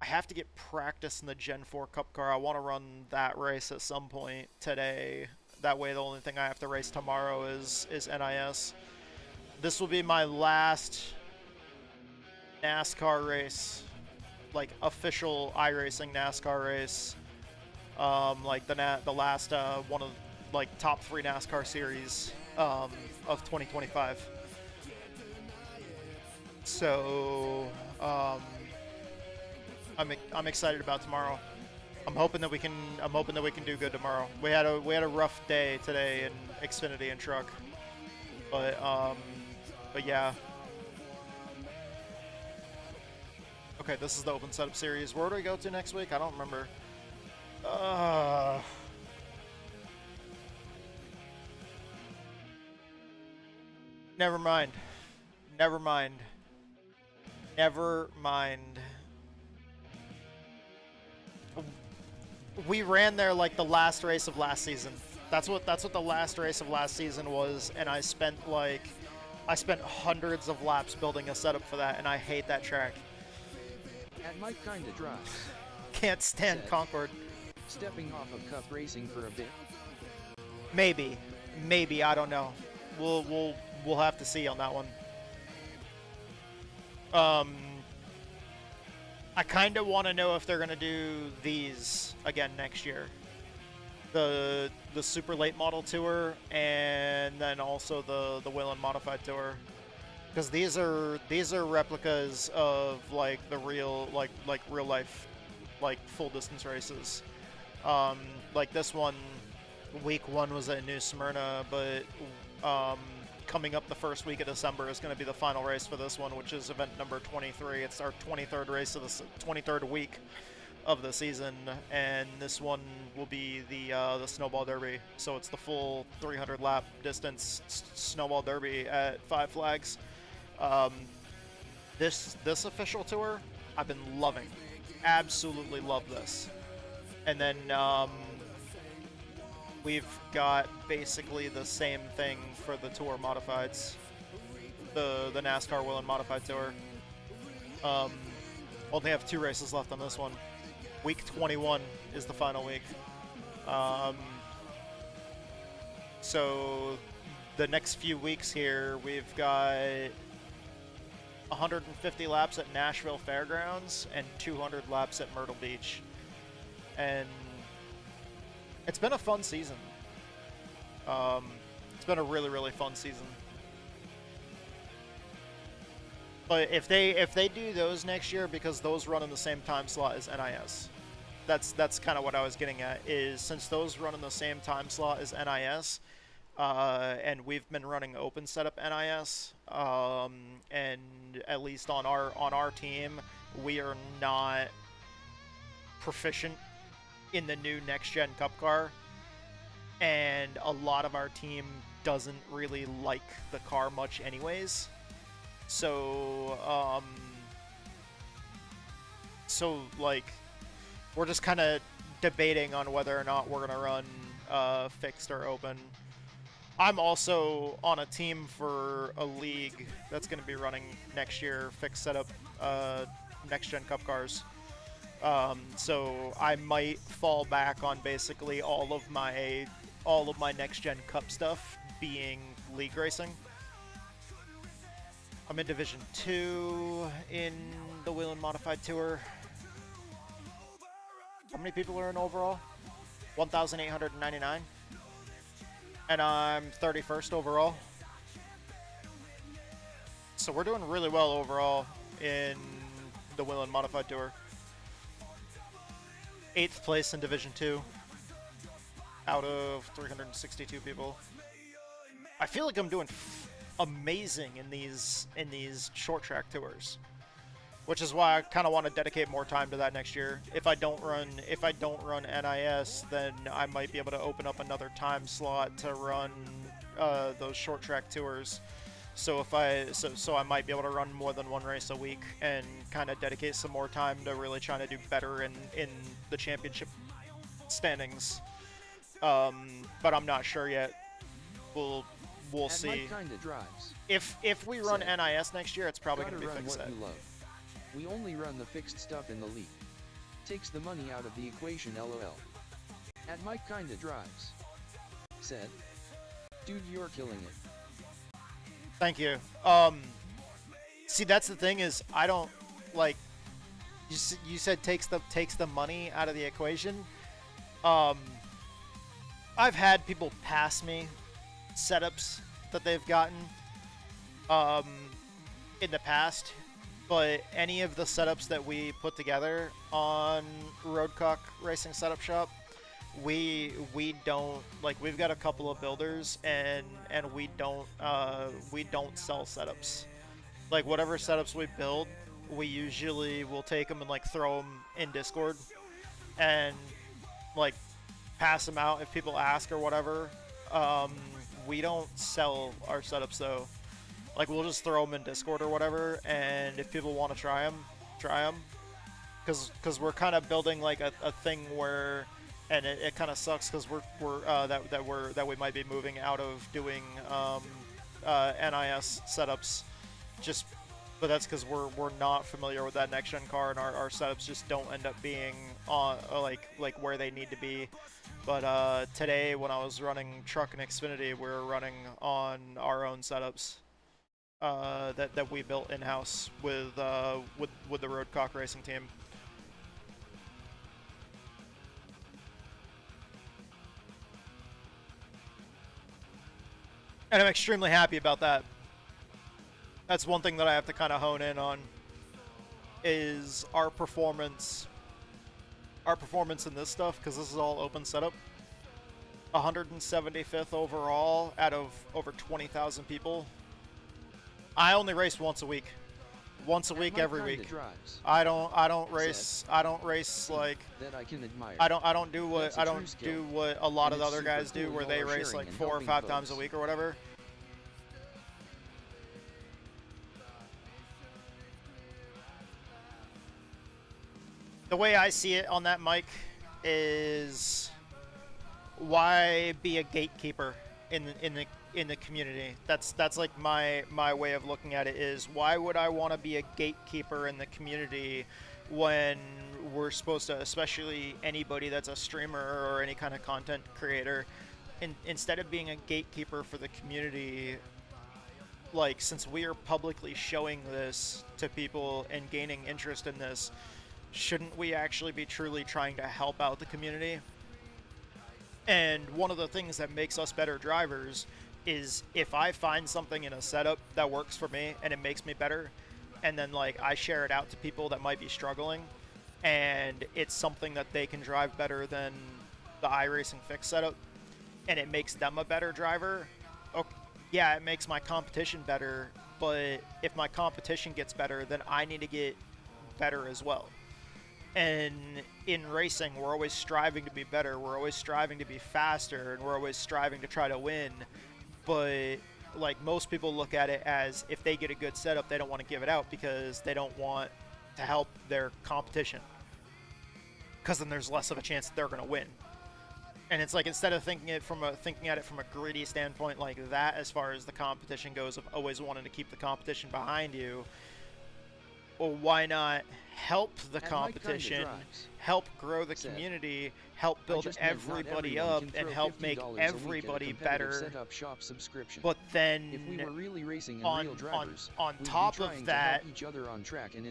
I have to get practice in the Gen 4 Cup car. I want to run that race at some point today. That way the only thing I have to race tomorrow is NIS. This will be my last NASCAR race, like official iRacing NASCAR race. Like the last one of like top 3 NASCAR series of 2025. So I'm excited about tomorrow. I'm hoping that we can do good tomorrow. We had a rough day today in Xfinity and truck, but yeah. Okay, this is the open setup series. Where do we go to next week? I don't remember. Never mind. Never mind. Never mind. We ran there like the last race of last season. That's what the last race of last season was, and I spent hundreds of laps building a setup for that, and I hate that track. At my kinda drive. Can't stand Said, Concord. Stepping off of cup racing for a bit. Maybe, I don't know. We'll have to see on that one. I kind of want to know if they're gonna do these again next year. The super late model tour, and then also the Whelen modified tour, because these are replicas of like the real like real life like full distance races. Like this one, week 1 was at New Smyrna, but coming up the first week of December is going to be the final race for this one, which is event number 23. It's our 23rd race of the 23rd week of the season, and this one will be the Snowball Derby. So it's the full 300 lap distance Snowball Derby at Five Flags. This official tour, I've been loving. Absolutely love this. And then we've got basically the same thing for the tour modifieds, the NASCAR Whelen modified tour. Only have 2 races left on this one. Week 21 is the final week. So the next few weeks here, we've got 150 laps at Nashville Fairgrounds and 200 laps at Myrtle Beach. And it's been a fun season. It's been a really, really fun season. But if they do those next year, because those run in the same time slot as NIS, that's kind of what I was getting at. Is since those run in the same time slot as NIS, and we've been running open setup NIS, and at least on our team, we are not proficient in the new next gen Cup car, and a lot of our team doesn't really like the car much anyways. So like we're just kind of debating on whether or not we're gonna run fixed or open. I'm also on a team for a league that's gonna be running next year fixed setup next gen Cup cars. So I might fall back on basically all of my next gen Cup stuff being league racing. I'm in Division 2 in the Whelen Modified Tour. How many people are in overall? 1,899. And I'm 31st overall. So we're doing really well overall in the Whelen Modified Tour. 8th place in Division 2 out of 362 people. I feel like I'm doing amazing in these short track tours, which is why I kind of want to dedicate more time to that next year. If I don't run NIS, then I might be able to open up another time slot to run those short track tours. So I might be able to run more than one race a week and kind of dedicate some more time to really trying to do better in the championship standings. But I'm not sure yet. We'll see. Kinda drives. If we run NIS next year, it's probably going to be fixed. We only run the fixed stuff in the league. Takes the money out of the equation, lol. At Mike Kinda Drives said, dude, you're killing it. Thank you. See, that's the thing is, I don't, like, you said takes the money out of the equation. I've had people pass me setups that they've gotten in the past, but any of the setups that we put together on Roadcock Racing Setup Shop, we don't, like, we've got a couple of builders and we don't sell setups. Like, whatever setups we build, we usually will take them and like throw them in Discord and like pass them out if people ask or whatever. We don't sell our setups though. Like, we'll just throw them in Discord or whatever, and if people want to try them. Because we're kind of building like a thing where, and it kind of sucks because that we might be moving out of doing NIS setups, but that's because we're not familiar with that next gen car, and our setups just don't end up being on like where they need to be. But today when I was running truck and Xfinity, we were running on our own setups that we built in house with the Roadcock Racing team. And I'm extremely happy about that. That's one thing that I have to kind of hone in on, is our performance in this stuff, because this is all open setup. 175th overall out of over 20,000 people. I only race once a week. Once a week, every week. I don't race like that I can admire. I don't do what a lot of the other guys do, where they race like 4 or 5 times a week or whatever. The way I see it on that mic is, why be a gatekeeper in the community? That's like my way of looking at it, is why would I want to be a gatekeeper in the community when we're supposed to, especially anybody that's a streamer or any kind of content creator, instead of being a gatekeeper for the community, like, since we are publicly showing this to people and gaining interest in this, shouldn't we actually be truly trying to help out the community? And one of the things that makes us better drivers is if I find something in a setup that works for me and it makes me better, and then like I share it out to people that might be struggling, and it's something that they can drive better than the iRacing Fix setup, and it makes them a better driver, okay, yeah, it makes my competition better, but if my competition gets better, then I need to get better as well. And in racing, we're always striving to be better, we're always striving to be faster, and we're always striving to try to win. But like, most people look at it as, if they get a good setup, they don't want to give it out because they don't want to help their competition, because then there's less of a chance that they're going to win. And it's like, instead of thinking at it from a greedy standpoint like that, as far as the competition goes, of always wanting to keep the competition behind you, well, why not help the competition, help grow the community, help build everybody up, and help make everybody better? But then, if we were really racing on top of that,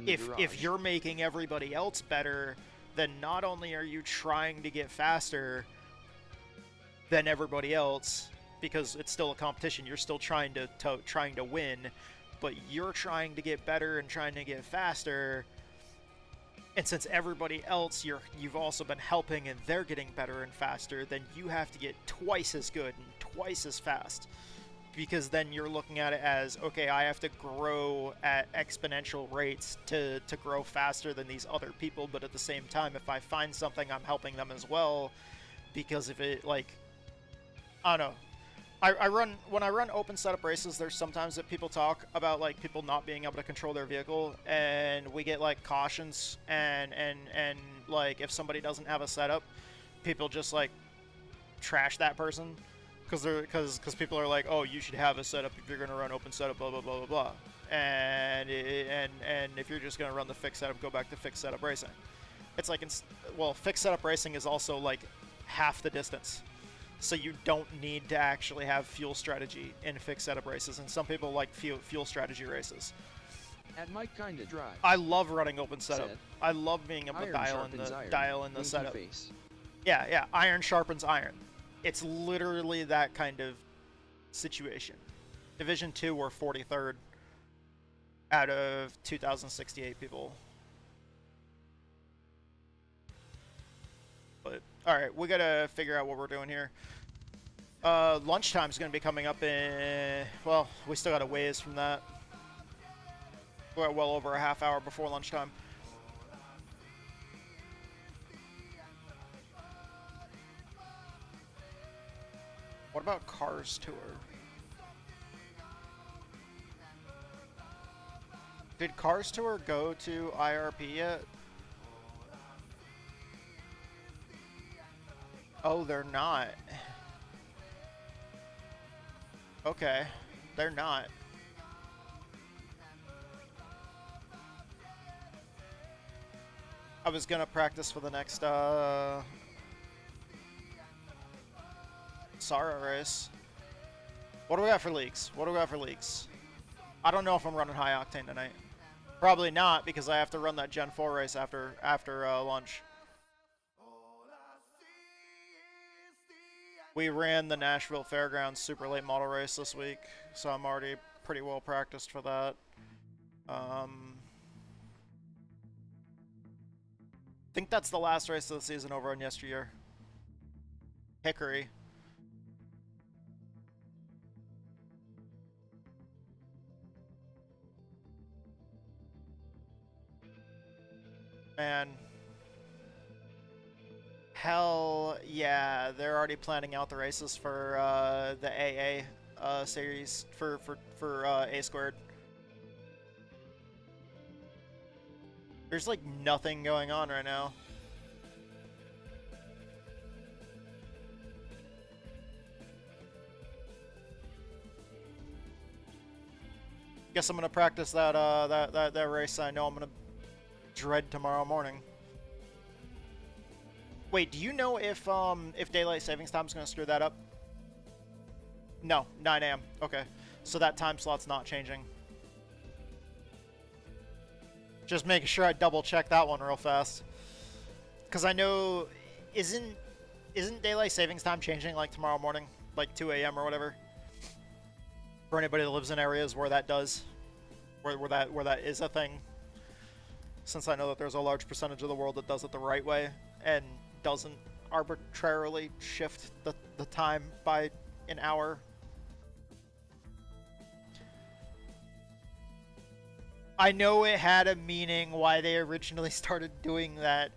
if you're making everybody else better, then not only are you trying to get faster than everybody else, because it's still a competition, you're still trying to win, but you're trying to get better and trying to get faster. And since everybody else you've also been helping and they're getting better and faster, then you have to get twice as good and twice as fast. Because then you're looking at it as, okay, I have to grow at exponential rates to grow faster than these other people, but at the same time, if I find something, I'm helping them as well. Because if it, like, I don't know. When I run open setup races, there's sometimes that people talk about like people not being able to control their vehicle, and we get like cautions and like if somebody doesn't have a setup, people just like trash that person because people are like, oh, you should have a setup if you're gonna run open setup, blah blah blah blah blah, and if you're just gonna run the fixed setup, go back to fixed setup racing. It's like, well, fixed setup racing is also like half the distance. So you don't need to actually have fuel strategy in fixed setup races, and some people like fuel strategy races. At Mike Kinda Drive. I love running open setup. I love being able to dial in the setup. Face. Yeah, iron sharpens iron. It's literally that kind of situation. Division 2, we're 43rd out of 2,068 people. But alright, we gotta figure out what we're doing here. Lunchtime's gonna be coming up in, well, we still got a ways from that. We're well over a half hour before lunchtime. What about Cars Tour? Did Cars Tour go to IRP yet? Oh, they're not. Okay, they're not. I was gonna practice for the next Sarah race. What do we got for leaks? I don't know if I'm running high octane tonight. Probably not, because I have to run that Gen 4 race after lunch. We ran the Nashville Fairgrounds super late model race this week, so I'm already pretty well practiced for that. I think that's the last race of the season over on yesteryear. Hickory. Man. Hell yeah, they're already planning out the races for the AA series for A squared. There's like nothing going on right now. Guess I'm gonna practice that race I know I'm gonna dread tomorrow morning. Wait, do you know if daylight savings time is gonna screw that up? No, 9 AM. Okay, so that time slot's not changing. Just making sure I double check that one real fast, because I know isn't daylight savings time changing like tomorrow morning, like 2 AM or whatever? For anybody that lives in areas where that does, where that is a thing. Since I know that there's a large percentage of the world that does it the right way and doesn't arbitrarily shift the time by an hour. I know it had a meaning why they originally started doing that.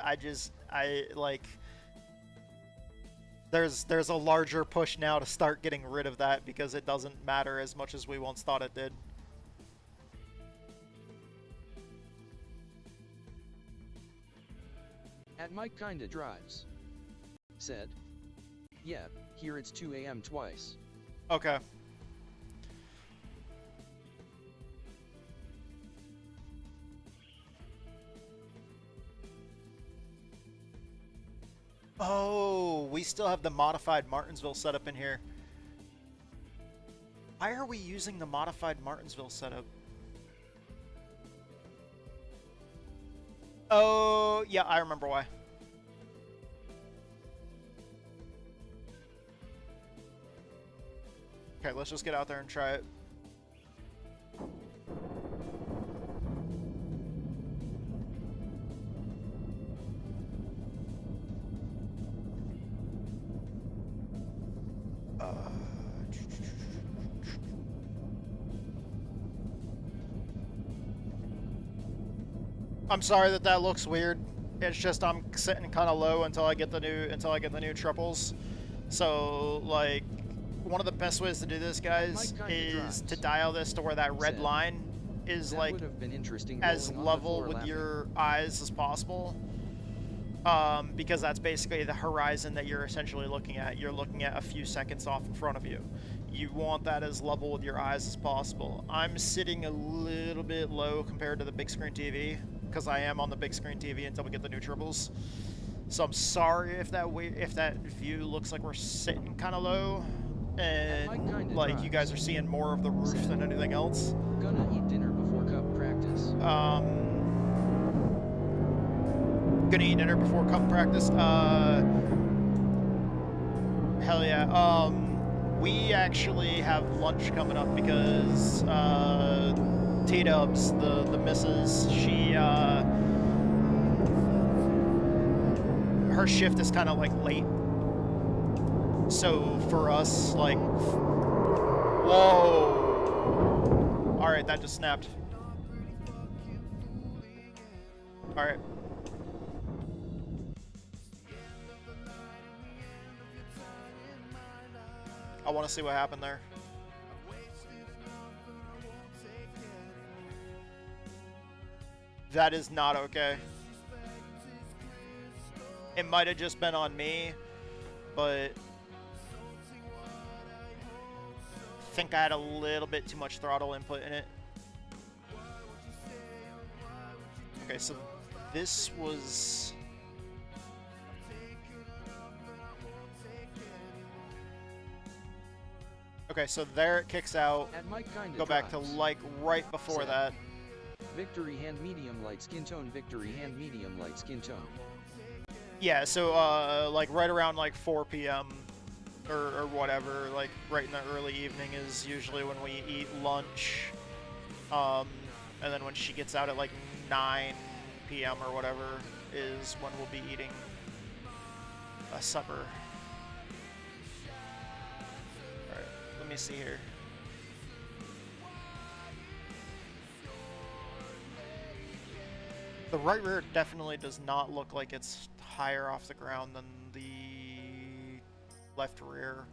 There's a larger push now to start getting rid of that because it doesn't matter as much as we once thought it did. At Mike Kinda Drives. Said. Yeah, here it's 2 AM twice. Okay. Oh, we still have the modified Martinsville setup in here. Why are we using the modified Martinsville setup? Oh, yeah, I remember why. Okay, let's just get out there and try it. I'm sorry that that looks weird. It's just I'm sitting kind of low until I get the new triples. So like, one of the best ways to do this, guys, is to dial this to where that red line is like as level with your eyes as possible. Because that's basically the horizon that you're essentially looking at. You're looking at a few seconds off in front of you. You want that as level with your eyes as possible. I'm sitting a little bit low compared to the big screen TV, because I am on the big screen TV until we get the new triples. So I'm sorry if that view looks like we're sitting kind of low, and like you guys are seeing more of the roof than anything else. Gonna eat dinner before cup practice. Gonna eat dinner before cup practice. Hell yeah. We actually have lunch coming up because T-Dubs, the missus, she her shift is kind of like late. So for us, like, whoa. All right, that just snapped. All right. I want to see what happened there. That is not okay. It might have just been on me, but I think I had a little bit too much throttle input in it. Okay, so this was... Okay, so there it kicks out. Go back to like right before that. Victory hand medium light skin tone. Victory hand medium light skin tone. Yeah, so like right around like 4 p.m. or whatever, like right in the early evening is usually when we eat lunch. And then when she gets out at like 9 p.m. or whatever is when we'll be eating a supper. Let me see here. The right rear definitely does not look like it's higher off the ground than the left rear.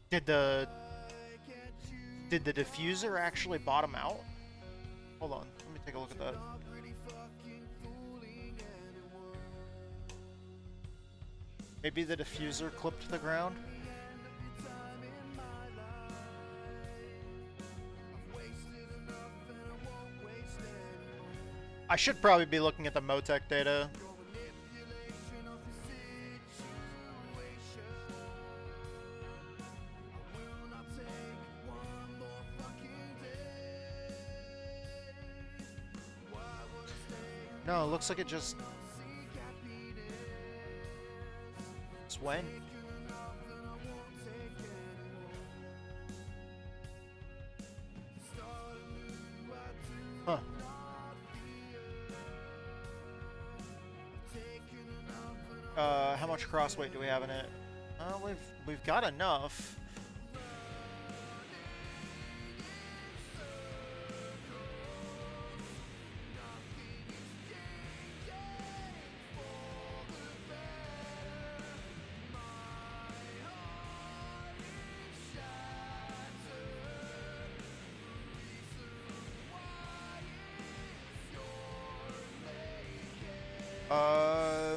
Did the diffuser actually bottom out? Hold on, let me take a look at that. Maybe the diffuser clipped to the ground? I should probably be looking at the Motec data. No, it looks like it just went. Huh. How much crossweight do we have in it? We've got enough.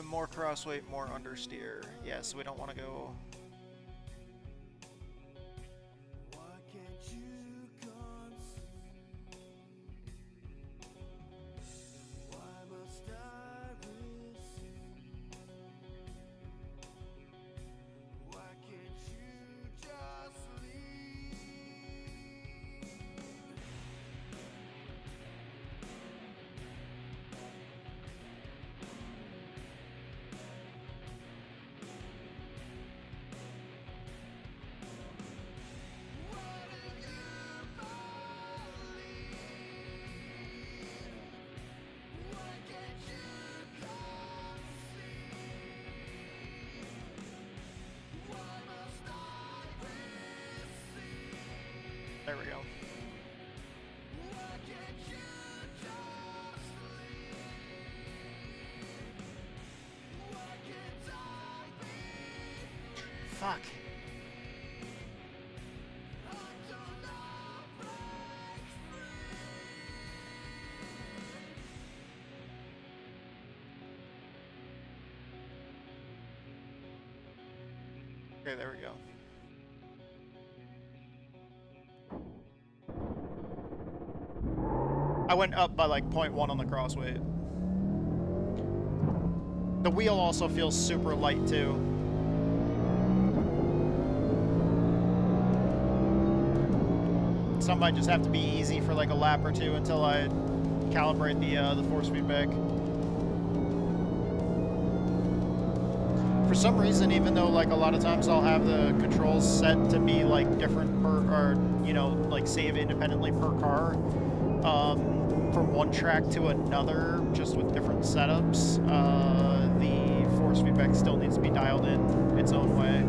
More crossweight, more understeer. Yeah, so we don't want to go. There we go. Fuck. Okay, there we go. I went up by like 0.1 on the crossweight. The wheel also feels super light too. Some might just have to be easy for like a lap or two until I calibrate the force feedback. For some reason, even though like a lot of times I'll have the controls set to be like different per, or you know, like save independently per car, from one track to another, just with different setups, the force feedback still needs to be dialed in its own way.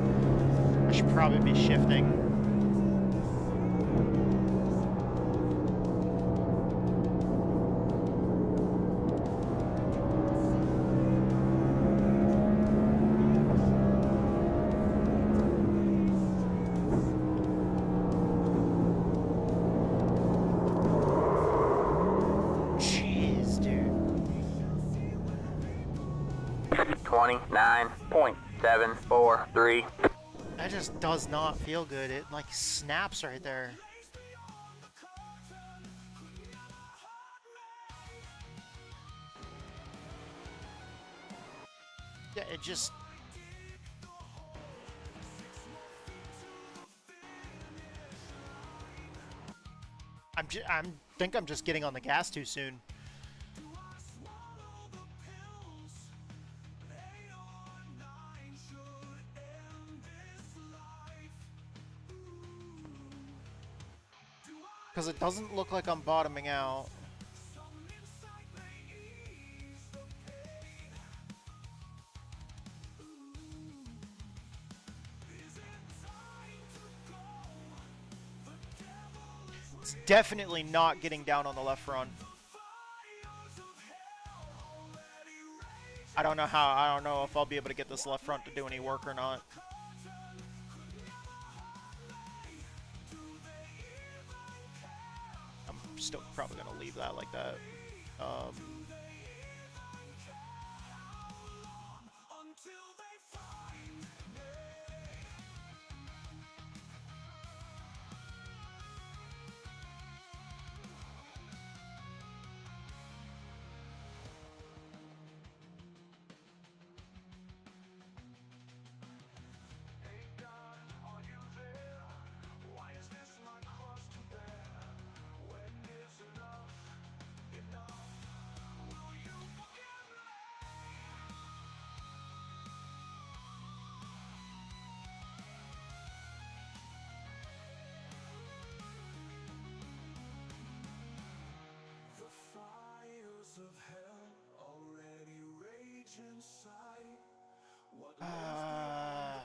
I should probably be shifting. Jeez, dude. 29.743. That just does not feel good. It like snaps right there. Yeah, it just... I think I'm just getting on the gas too soon. Because it doesn't look like I'm bottoming out. It's definitely not getting down on the left front. I don't know if I'll be able to get this left front to do any work or not. Still probably gonna leave that like that.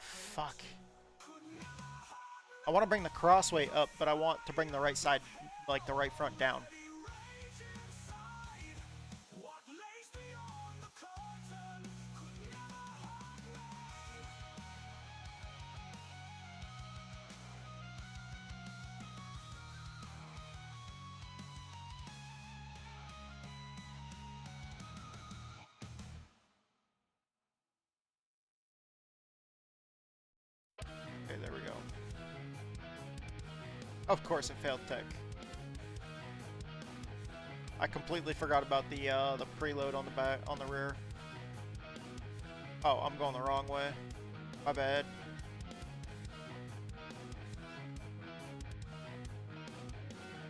Fuck. I want to bring the crossway up, but I want to bring the right side, like the right front down. Okay, there we go. Of course it failed tech. I completely forgot about the preload on the back, on the rear. Oh, I'm going the wrong way. My bad.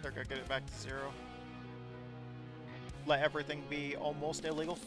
They're gonna get it back to 0. Let everything be almost illegal.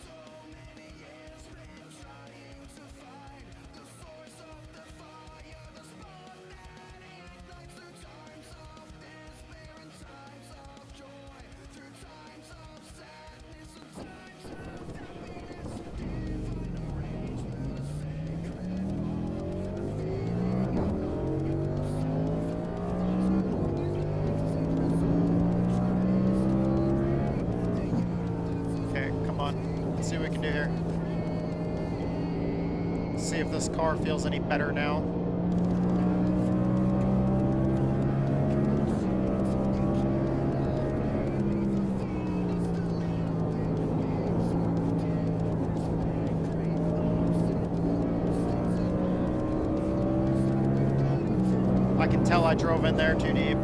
if this car feels any better now. I can tell I drove in there too deep.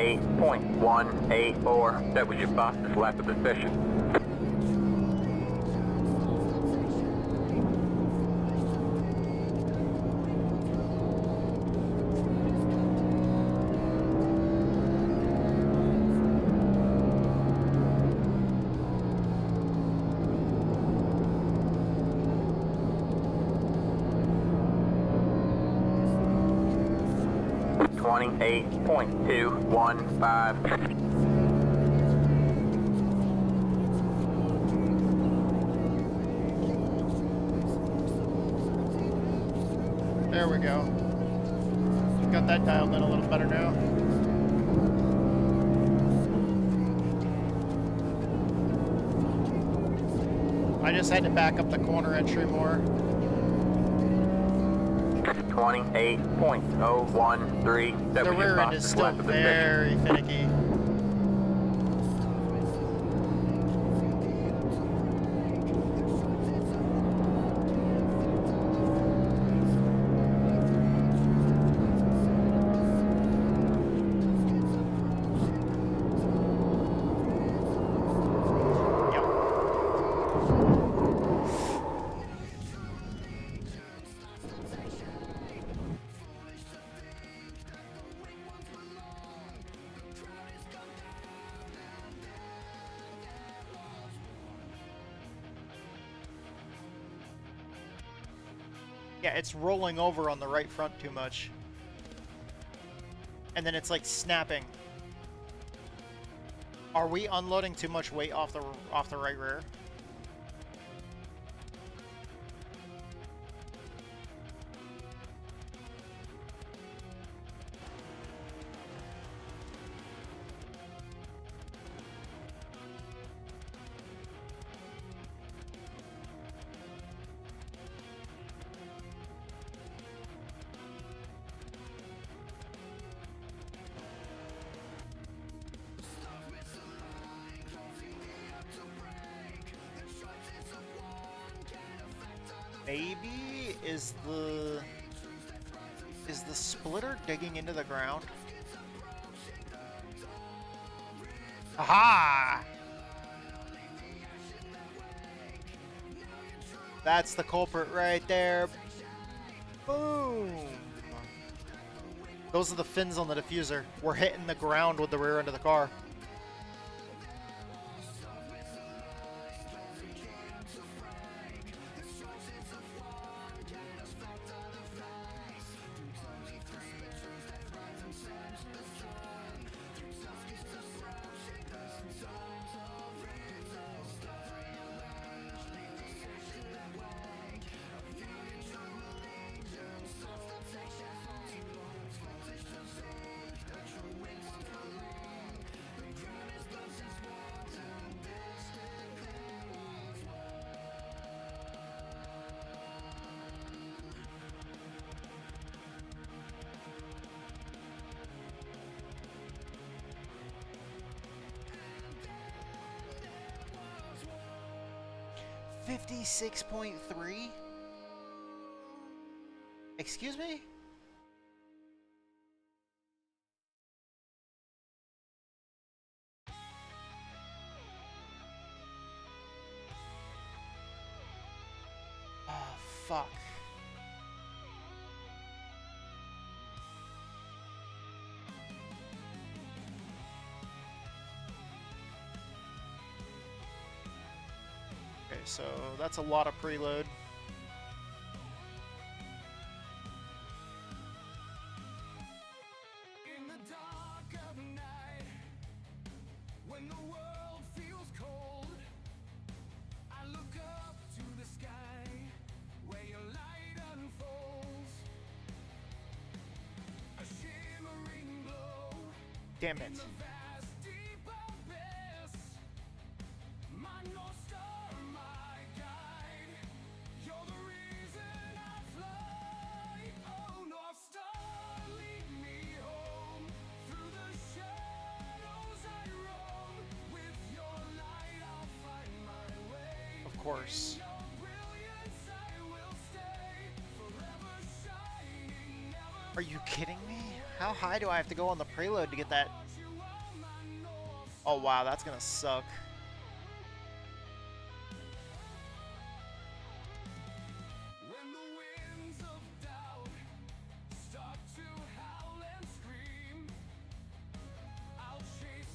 .184. That was your fastest lap of the session. .215. There we go. Got that dialed in a little better now. I just had to back up the corner entry more. 28.013. The rear end is still very finicky. Yeah, it's rolling over on the right front too much. And then it's like snapping. Are we unloading too much weight off the right rear? Maybe is the splitter digging into the ground? Aha! That's the culprit right there. Boom! Those are the fins on the diffuser. We're hitting the ground with the rear end of the car. $56.3? Excuse me? Oh, fuck. Okay, so that's a lot of preload. Damn it. Of course. Are you kidding me? How high do I have to go on the preload to get that? Oh wow, that's gonna suck.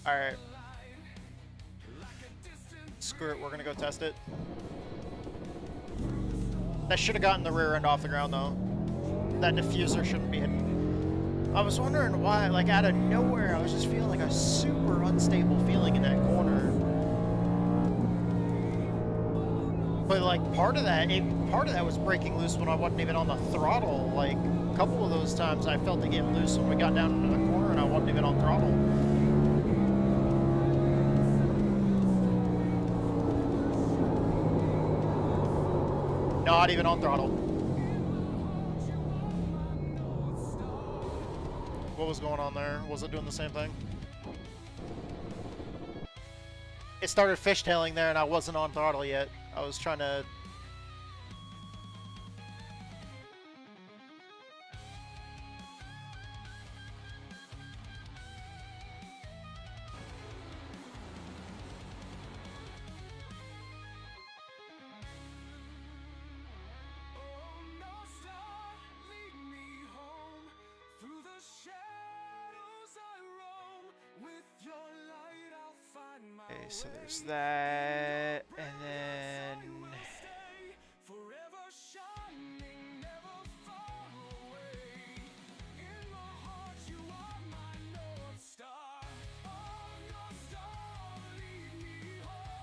Alright. Screw it, we're gonna go test it. That should have gotten the rear end off the ground though. That diffuser shouldn't be hitting. I was wondering why, like out of nowhere, I was just feeling like a super unstable feeling in that corner. But like part of that was breaking loose when I wasn't even on the throttle. Like a couple of those times I felt it get loose when we got down into the corner and I wasn't even on throttle. Not even on throttle. What was going on there? Was it doing the same thing? It started fishtailing there and I wasn't on throttle yet. I was trying to... Okay, so there's that, and then...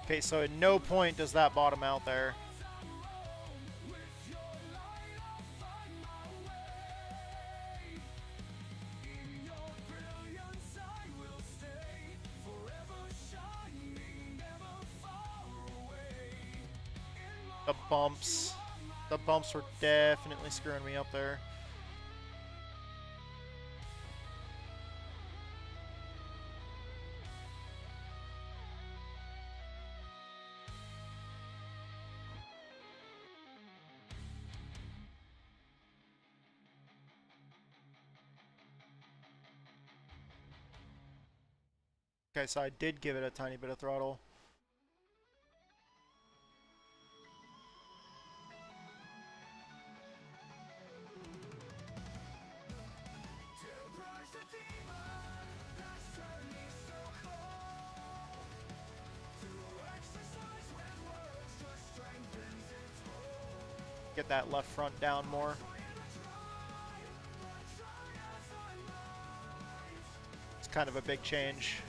Okay, so at no point does that bottom out there. The bumps were definitely screwing me up there. Okay, so I did give it a tiny bit of throttle. Get that left front down more. It's kind of a big change.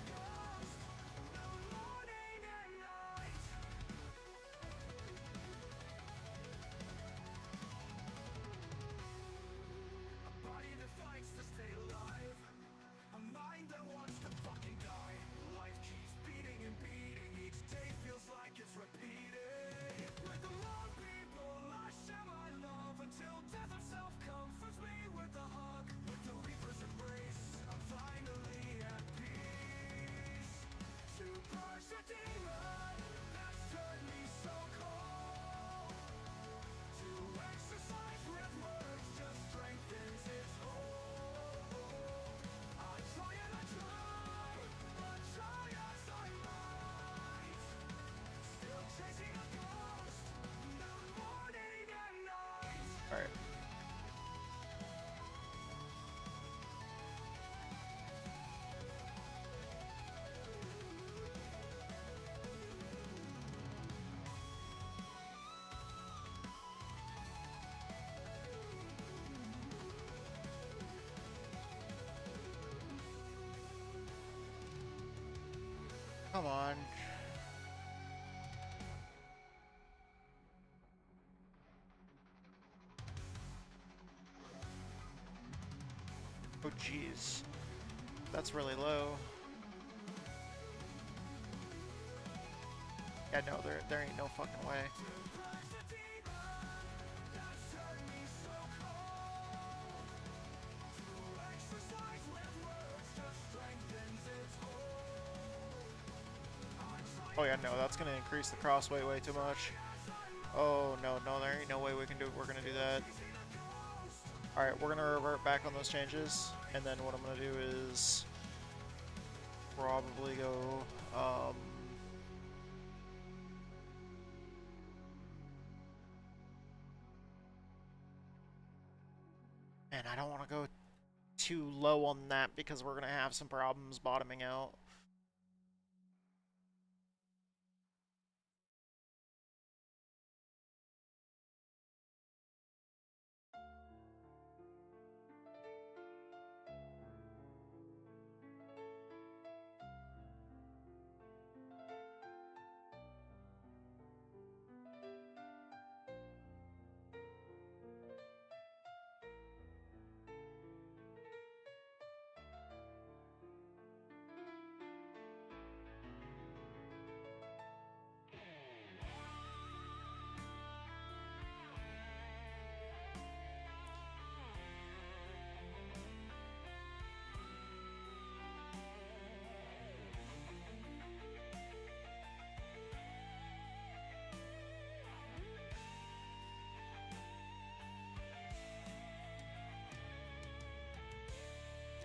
Alright. Come on. Oh, jeez. That's really low. Yeah, no, there ain't no fucking way. Oh yeah, no, that's gonna increase the cross weight way too much. Oh no, there ain't no way we're gonna do that. Alright, we're gonna revert back on those changes, and then what I'm gonna do is probably go, and I don't want to go too low on that because we're gonna have some problems bottoming out.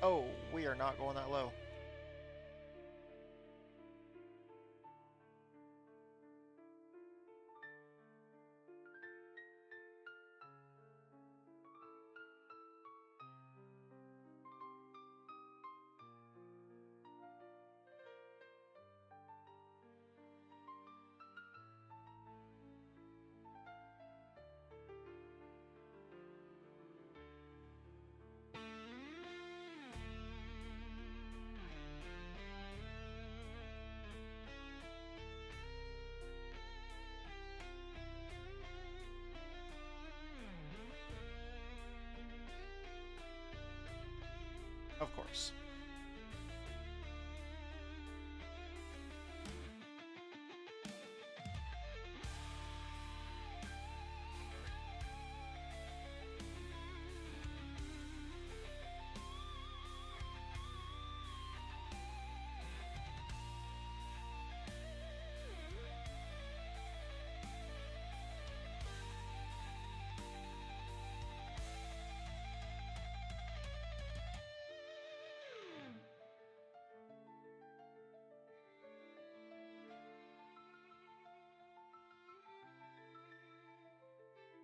Oh, we are not going that low. Of course.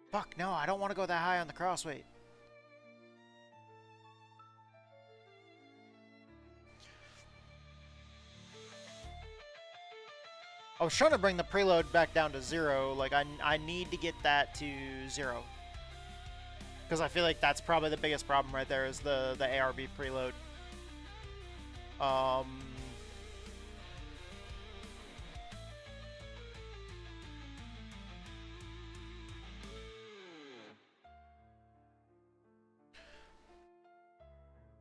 Fuck, no, I don't want to go that high on the cross weight. I was trying to bring the preload back down to 0. Like, I need to get that to 0. Because I feel like that's probably the biggest problem right there is the ARB preload.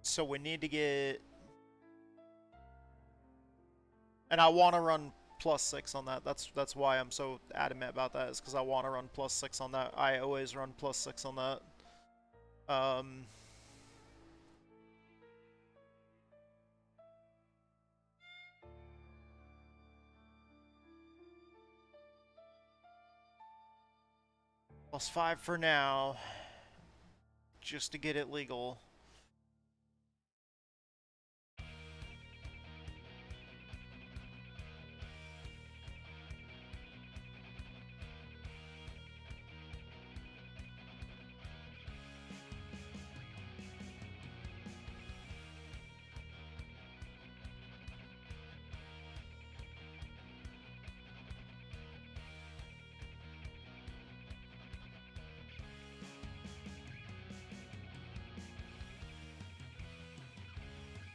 So we need to get, and I want to run +6 on that. That's why I'm so adamant about that, is because I want to run +6 on that. I always run +6 on that. +5 for now, just to get it legal.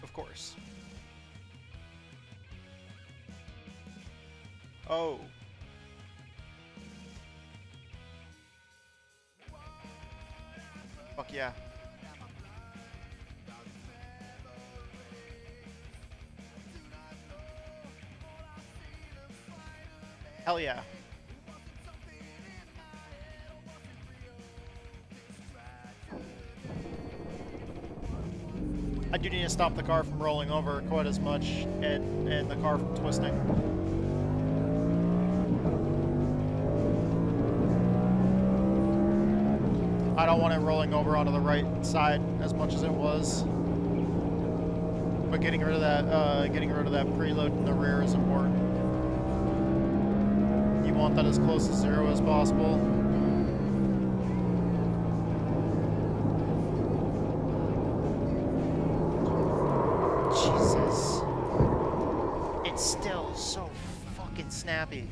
Of course. Oh. Fuck yeah. Hell yeah. I do need to stop the car from rolling over quite as much and the car from twisting. I don't want it rolling over onto the right side as much as it was. But getting rid of that preload in the rear is important. You want that as close to zero as possible. Jesus. It's still so fucking snappy.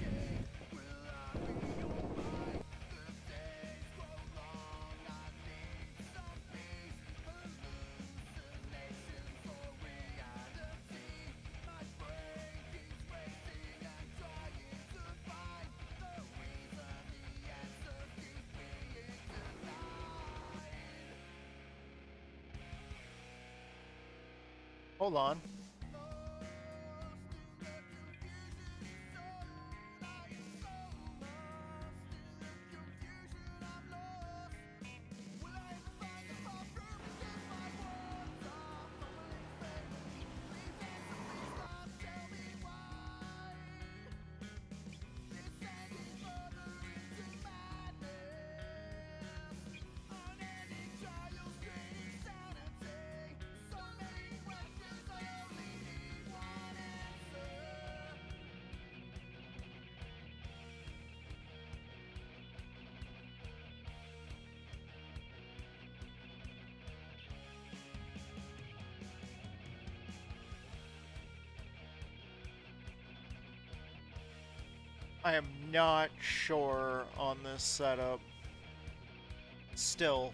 Hold on. I am not sure on this setup. Still.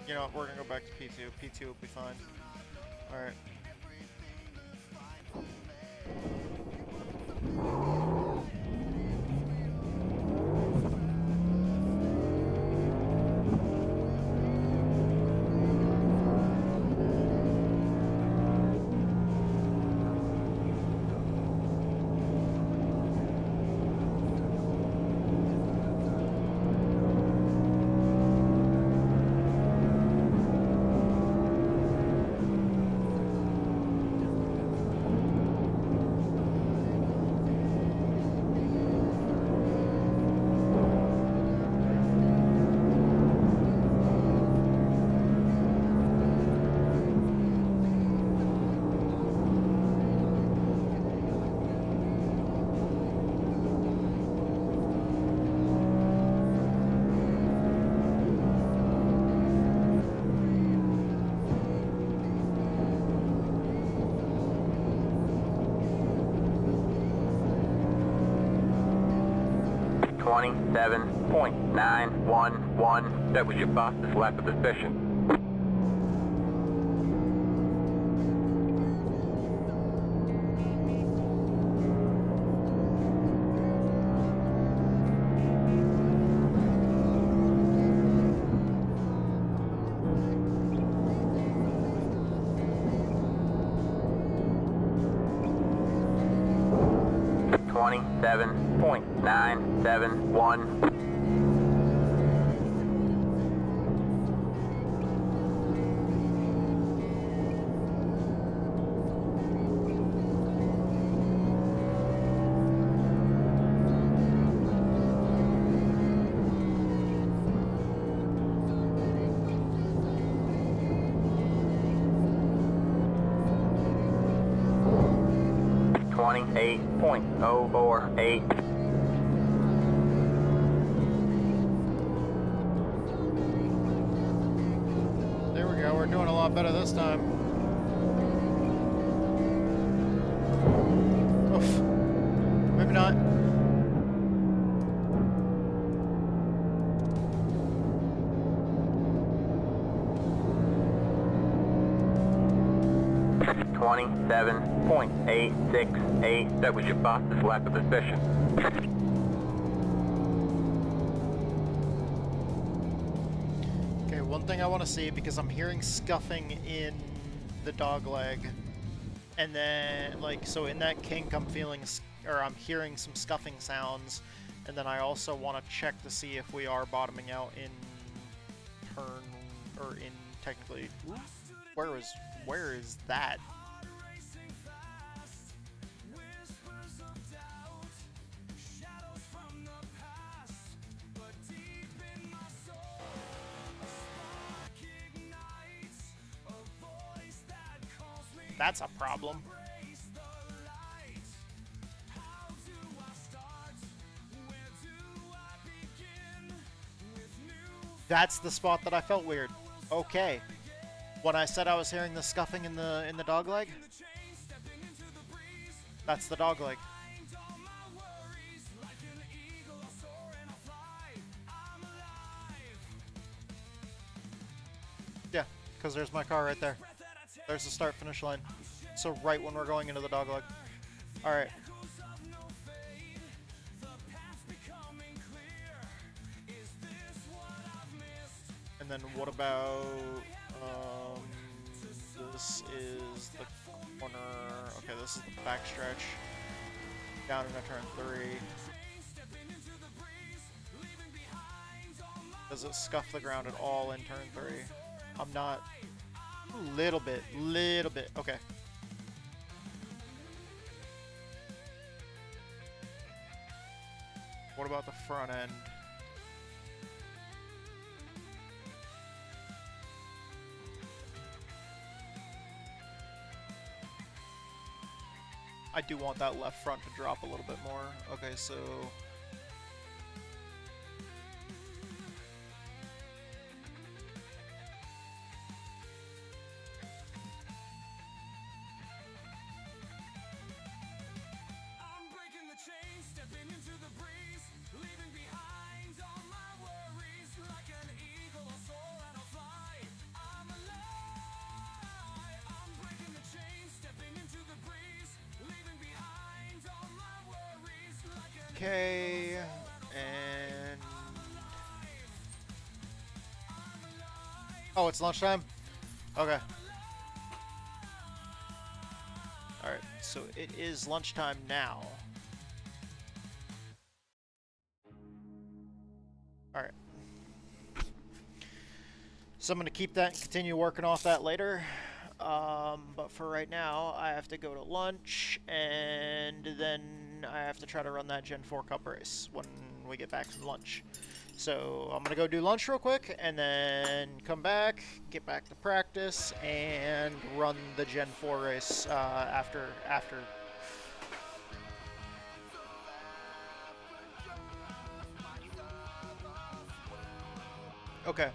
You know what, we're gonna go back to P2. P2 will be fine. Alright. .911. That was your fastest lap of the session. .971. .048. There we go, we're doing a lot better this time. Oof. Maybe not. 27.868. That was your fastest lap of the session. Okay, one thing I want to see, because I'm hearing scuffing in the dog leg, and then, like, so in that kink I'm feeling, or I'm hearing some scuffing sounds, and then I also want to check to see if we are bottoming out in turn, or in technically, where is that? That's a problem. That's the spot that I felt weird. Okay. When I said I was hearing the scuffing in the dog leg, that's the dog leg. Yeah, because there's my car right there. There's the start-finish line. So right when we're going into the dogleg. Alright. And then what about... this is the corner... Okay, this is the back stretch. Down into turn 3. Does it scuff the ground at all in turn 3? I'm not... Little bit. Okay. What about the front end? I do want that left front to drop a little bit more. Okay, so... Okay, and... Oh, it's lunchtime? Okay. Alright, so it is lunchtime now. Alright. So I'm going to keep that and continue working off that later. But for right now, I have to go to lunch, and then I have to try to run that Gen 4 Cup race when we get back from lunch. So I'm gonna go do lunch real quick, and then come back, get back to practice, and run the Gen 4 race after. Okay.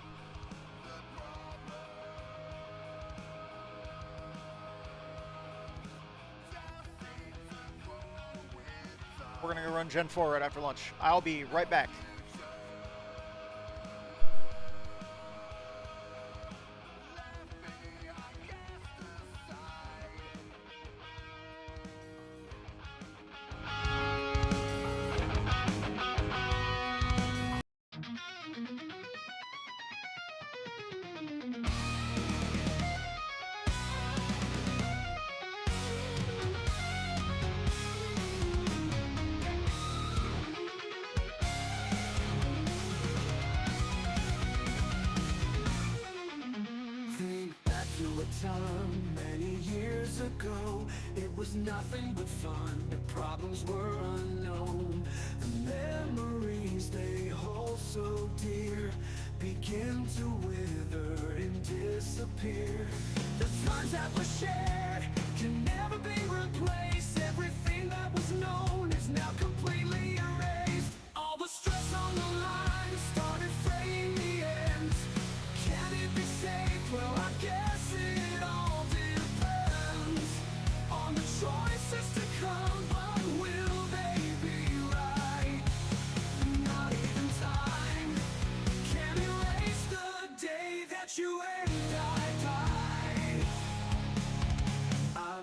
We're gonna go run Gen 4 right after lunch. I'll be right back. Time many years ago, it was nothing but fun. The problems were unknown. The memories they hold so dear begin to wither and disappear. The times that were shared can never be replaced. Everything that was known is now completely erased. All the stress on the line started fraying the ends. Can it be saved? Well, I guess choices to come, but will they be right? Not even time can erase the day that you and I died. I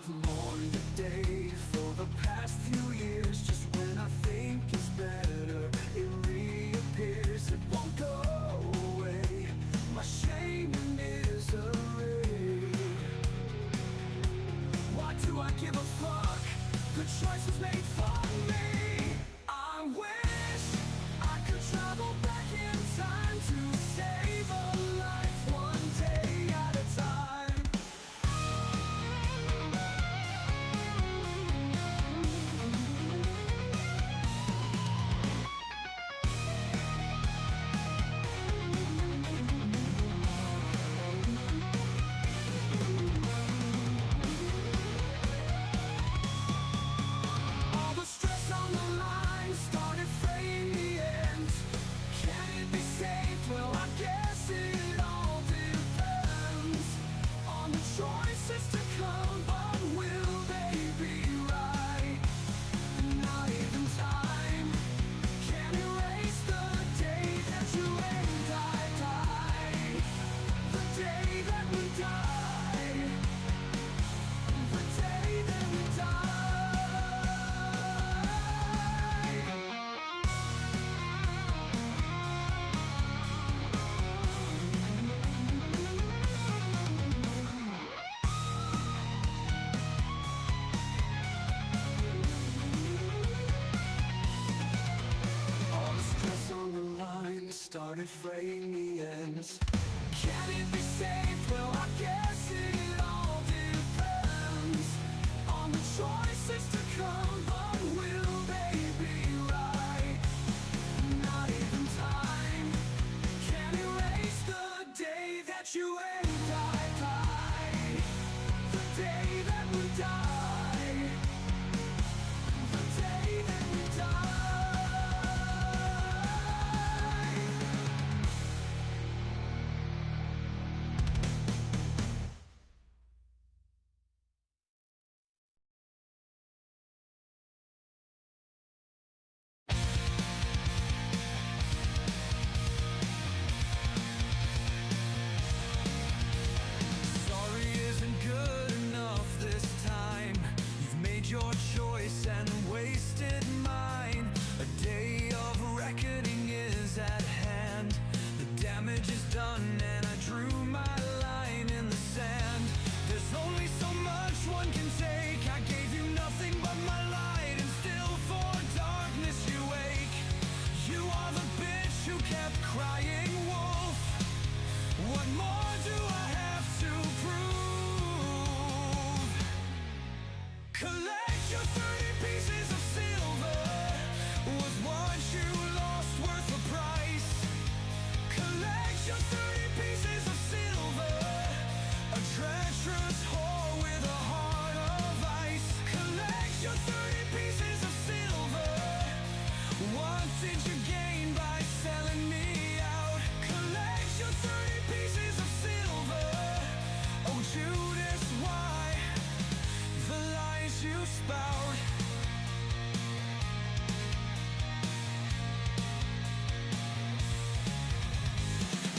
avoid fraying the ends. Can it be saved? Well, I guess it all depends on the choices to come, but will they be right? Not even time can erase the day that you and I died, the day that we died, the day that we died. Sorry isn't good enough this time. You've made your choice and wasted mine. A day of reckoning is at hand. The damage is done and I drew my line in the sand. There's only so much one can take. I gave you nothing but my light, and still for darkness you wake. You are the bitch who kept crying wolf. What more do I have to prove? Collect your 30 pieces of silver. Was what you lost worth the price? Collect your 30 pieces of silver. A treacherous whore with a heart of ice. Collect your 30 pieces of silver. What did you gain by selling me out? Collect your 30 pieces of silver. Oh Judas, why the lies you spout?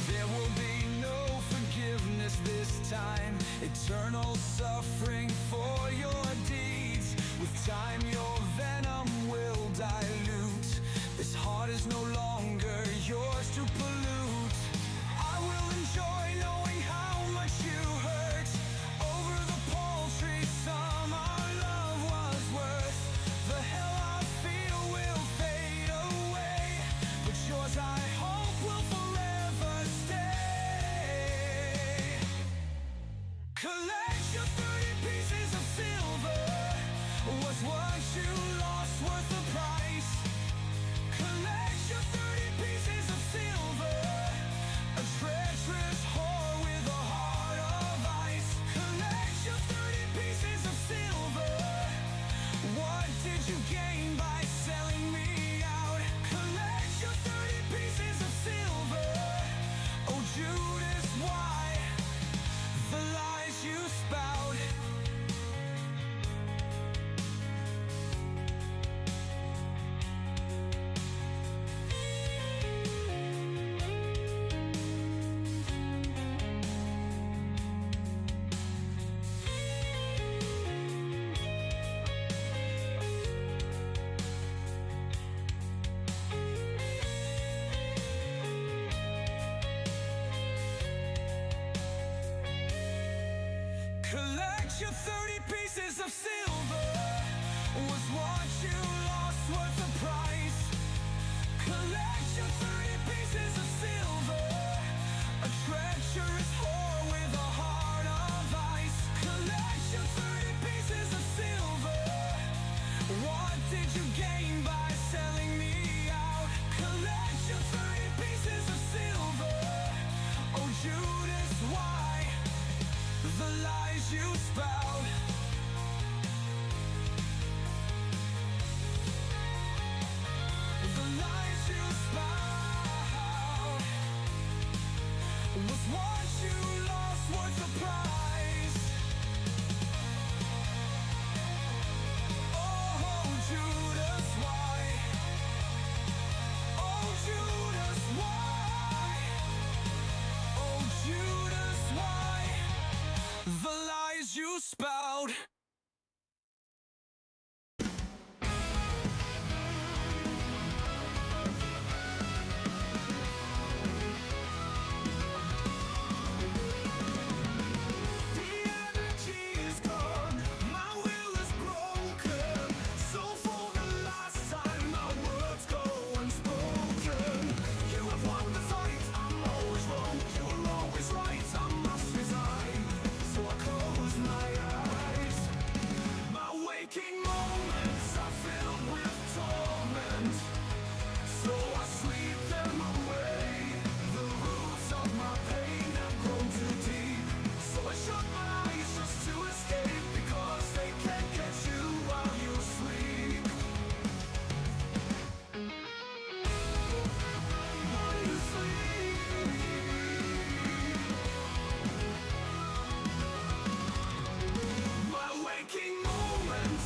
There will be no forgiveness this time. Eternal suffering for your deeds. With time your venom will dilute. This heart is no longer yours to pollute. I will enjoy knowing how much you hurt. Over the paltry sum our love was worth. The hell I feel will fade away, but yours I hope will forever stay. Collect your 30 pieces of silver. Was what you lost worth the price? Collect your 30 pieces of silver. A treacherous whore with a heart of ice. Collect your 30 pieces of silver. What did you gain by selling me out? Collect your 30 pieces of silver. Oh Judas, why the lies you spout? Collect your 30 pieces of silver. Was what you lost worth the price? Collect your 30 pieces of silver. A treacherous whore with a heart of ice. Collect your 30 pieces of silver. What did you gain by selling me out? Collect your 30 pieces of silver. Oh Judas, why the lies you spout?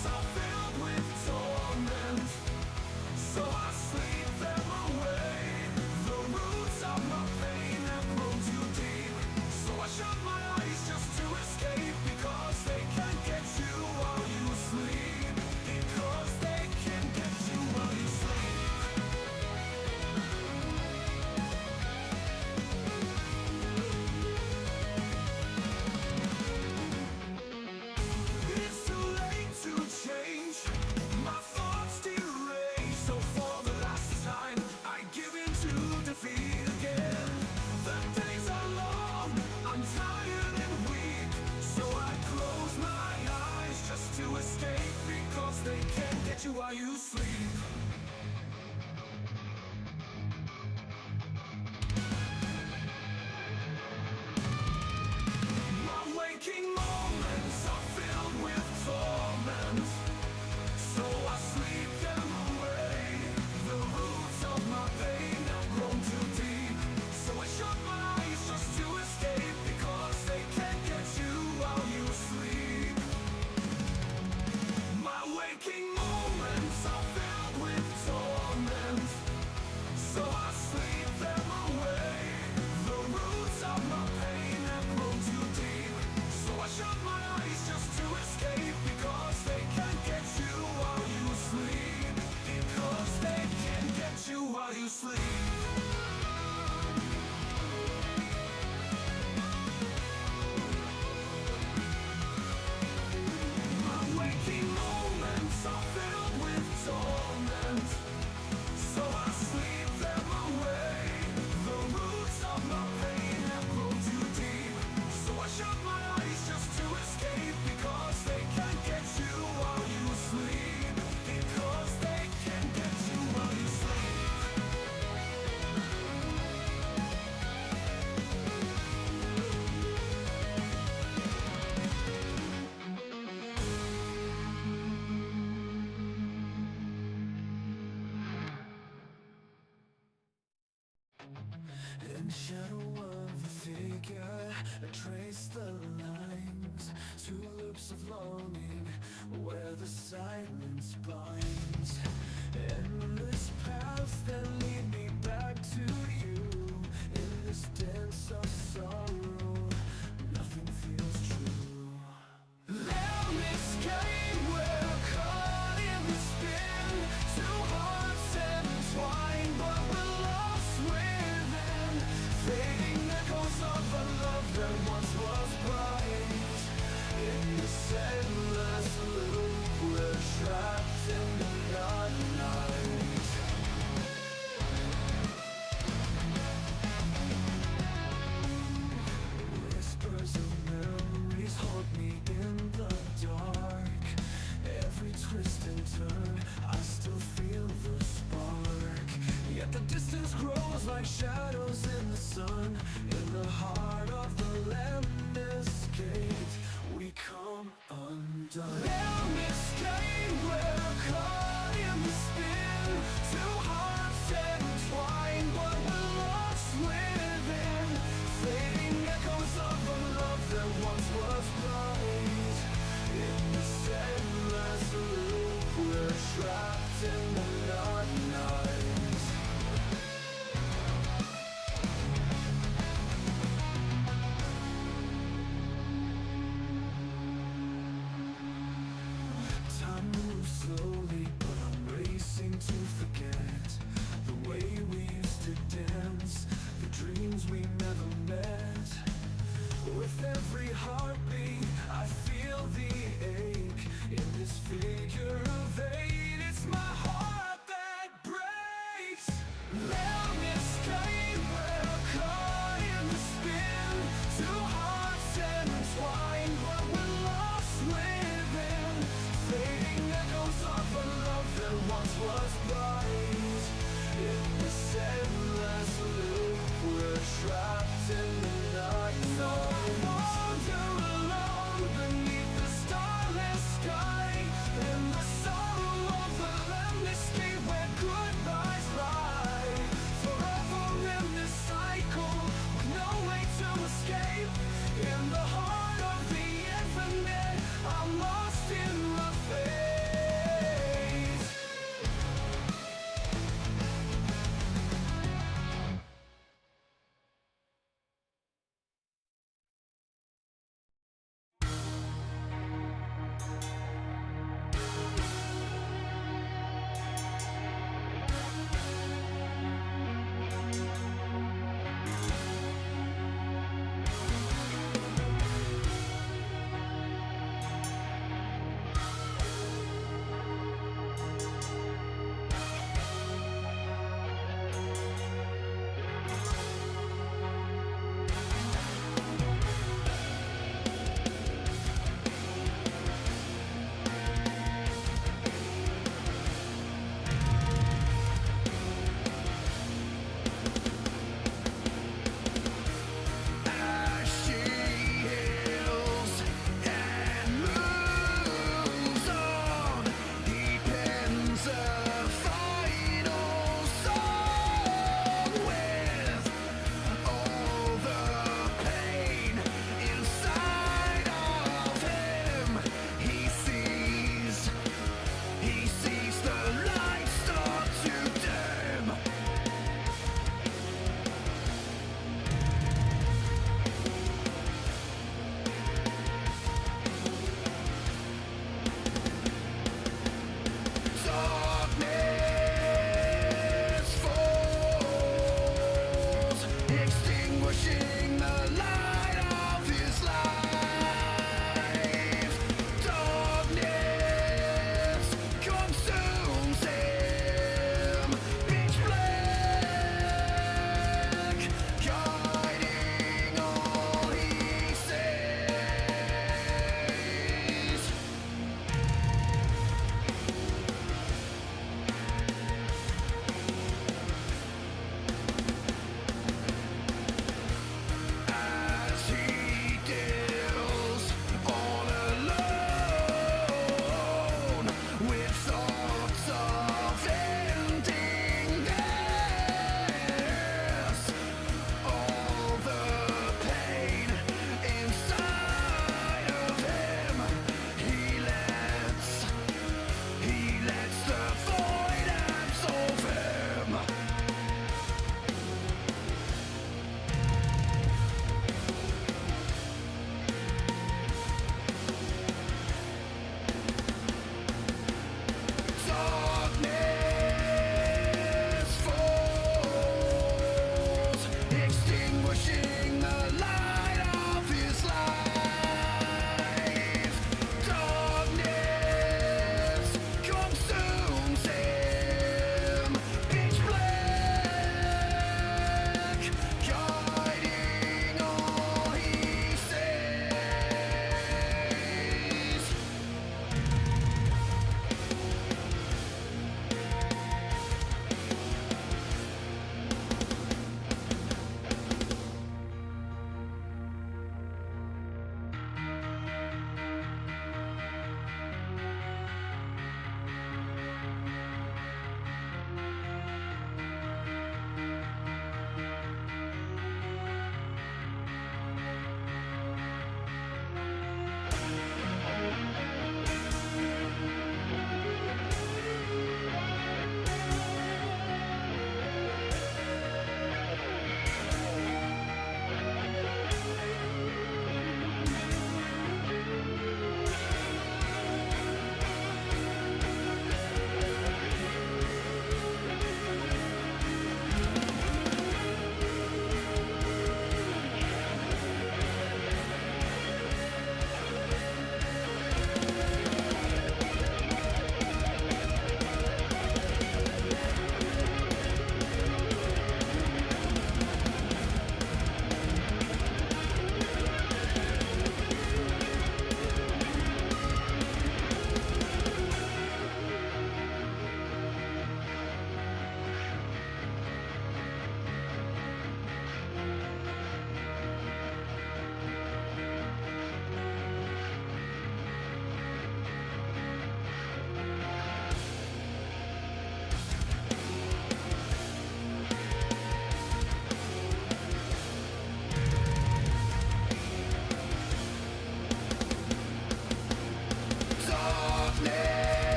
moments are filled with torment, so I sleep them away. The roots of my pain have grown too deep, so I shut my eyes just to escape, because they can't get you while you sleep, because they can get you while you sleep. It's too late to change, my thoughts derail, so for the last time I give in to defeat again. The days are long, I'm tired and weak, so I close my eyes just to escape, because they can't get you while you sleep. My waking moments are filled with torment, so I sleep them away. The roots of my pain have grown too deep, so I shut my eyes just to escape, because they can't get you while you sleep. My waking moments are filled with torment, so I sleep them away. The roots of my pain have grown too deep, so I shut my eyes just to escape, because they can't get you while you sleep, because they can't get you while you sleep. My waking moments are filled with torment, so I sleep them away. The roots of my pain have grown too deep, so I shut my eyes just to escape, because they can't get you while you sleep, because they can't get you while you sleep. In the shadow of a figure, I trace the lines, two loops of longing, where the silence binds. Endless paths that lead me back to you, in this dance of sorrow, nothing feels true. Let me escape, we're caught in the spin, two hearts entwined, but we're lost within, fading echoes of a love that once was bright. In this endless loop, we're trapped in the night. Whispers of memories haunt me in the dark. Every twist and turn, I still feel the spark. Yet the distance grows like shadows in the sun. In the heart of the landscape, we come undone. Let me escape, we're caught in the spin, two hearts entwined, but we're lost within, fading echoes of a love that once was bright. In this endless loop, we're trapped in the night. Time moves slowly, but I'm racing to forget the way we used to dance, the dreams we never met. With every heartbeat, I feel the ache. In this figure of eight, it's my heart that breaks. Let me escape, we're caught in the spin, two hearts entwined, but we're lost within, fading echoes of a love that once was bright. In this endless loop, we're trapped in the night. So I wander alone beneath the starless sky, in the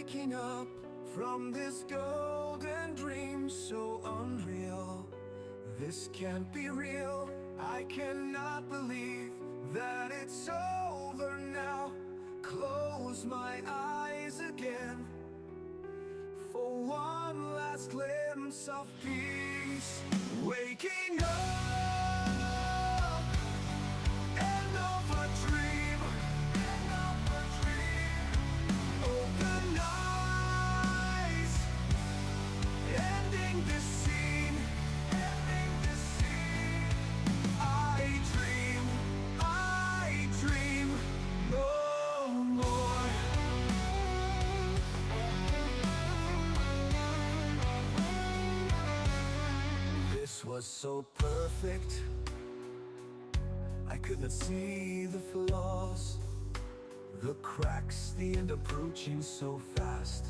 waking up from this golden dream so unreal. This can't be real. I cannot believe that it's over now. Close my eyes again for one last glimpse of peace. Waking up, end of a dream, end of a dream. Open eyes, ending this scene, ending this scene. I dream no more. This was so perfect, I could not see the flaws, the cracks, the end approaching so fast.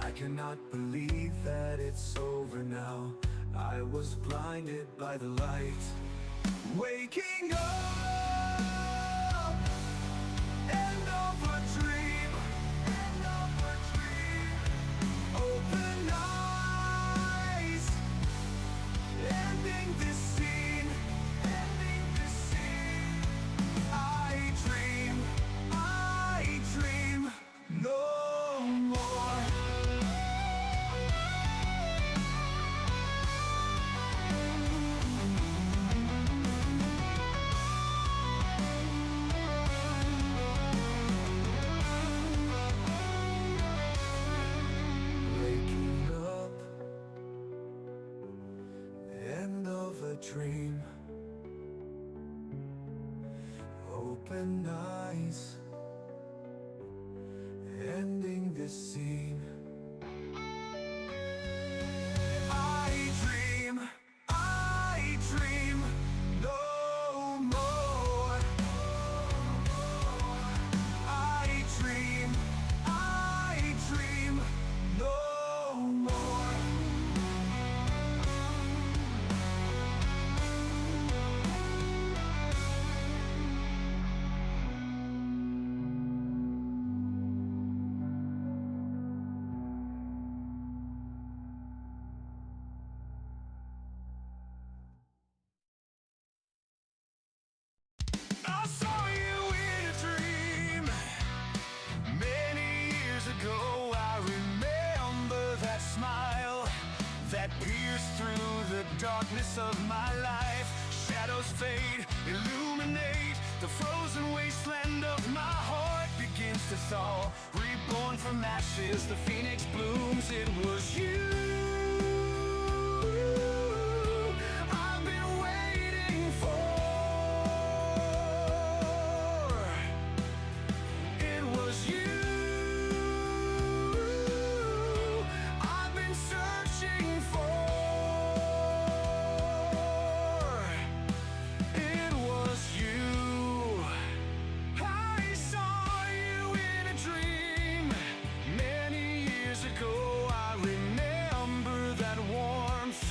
I cannot believe that it's over now. I was blinded by the light. Waking up, end of a dream, end of a dream. Open eyes, ending this scene, ending this scene. I dream no more. Waking up, end of a dream. Open eyes, ending this scene. I dream no more. I dream no more. I saw you in a dream many years ago. I remember that smile that pierced through the darkness of my life. Shadows fade, illuminate the frozen wasteland of my heart begins to thaw. Reborn from ashes, the phoenix blooms. It was you I've been waiting for. It was you I've been searching for. It was you. I saw you in a dream many years ago. I remember that warmth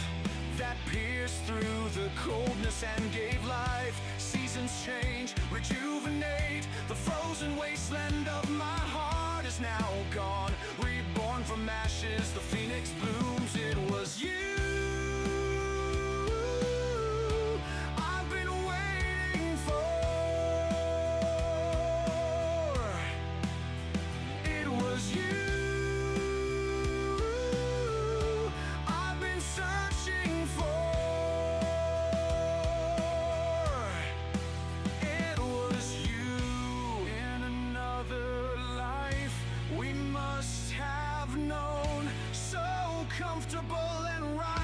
that pierced through the coldness and gave life. Seasons change, rejuvenate. The frozen wasteland of my heart is now gone. Reborn from ashes, the phoenix blooms. It was you I've been waiting for. It was you I've been searching for. It was you. In another life we must have known, so comfortable and right.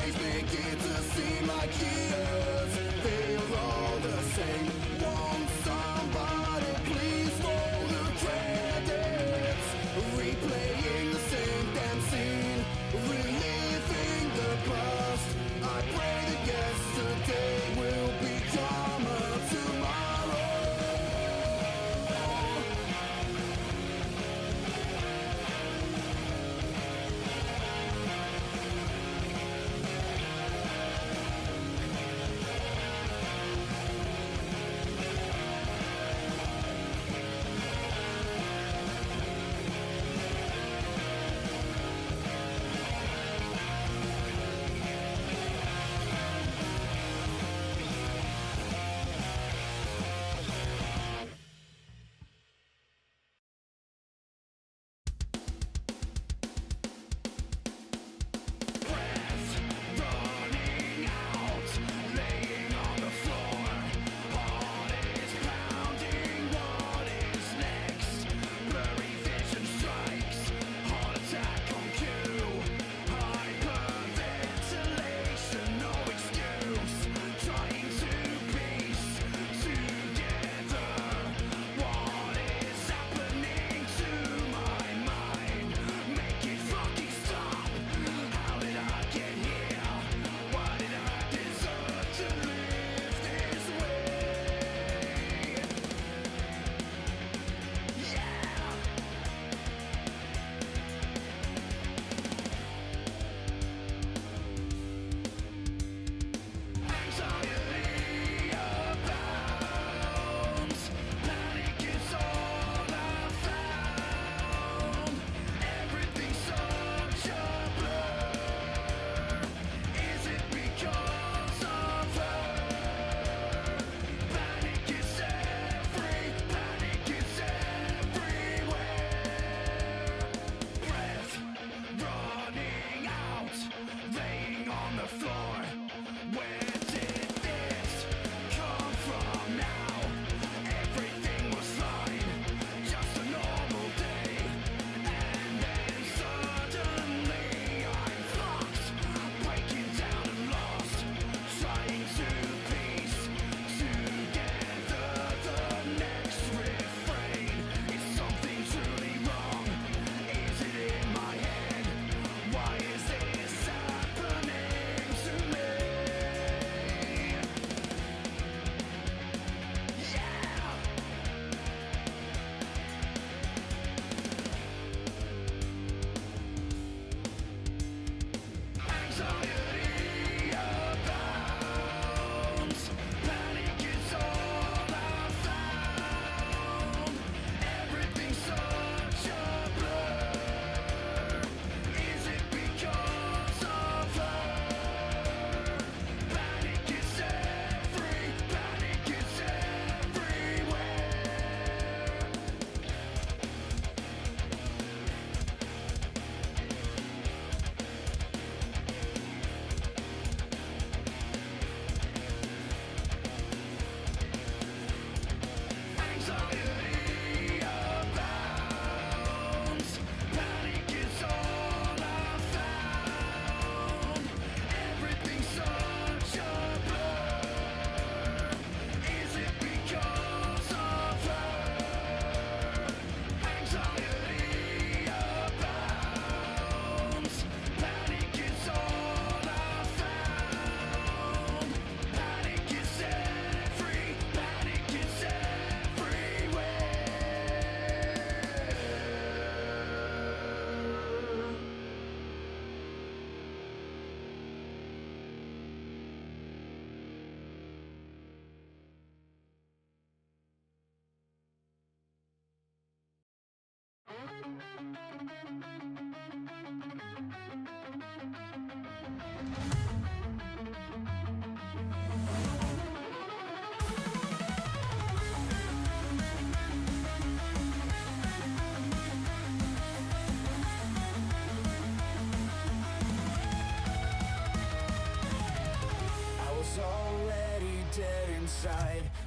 days begin to seem like years. They're all the same. Won't somebody please roll the credits? Replaying the same damn scene, reliving the past. I pray that yesterday will become a tomorrow.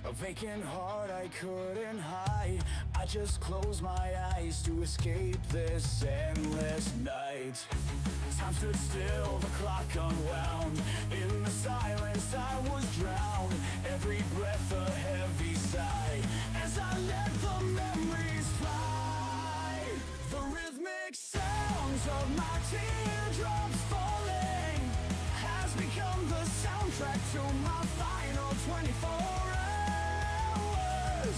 A vacant heart I couldn't hide. I just closed my eyes to escape this endless night. Time stood still, the clock unwound. In the silence I was drowned. Every breath a heavy sigh as I let the memories fly. The rhythmic sounds of my teardrops falling has become the soundtrack to my final 24 hours.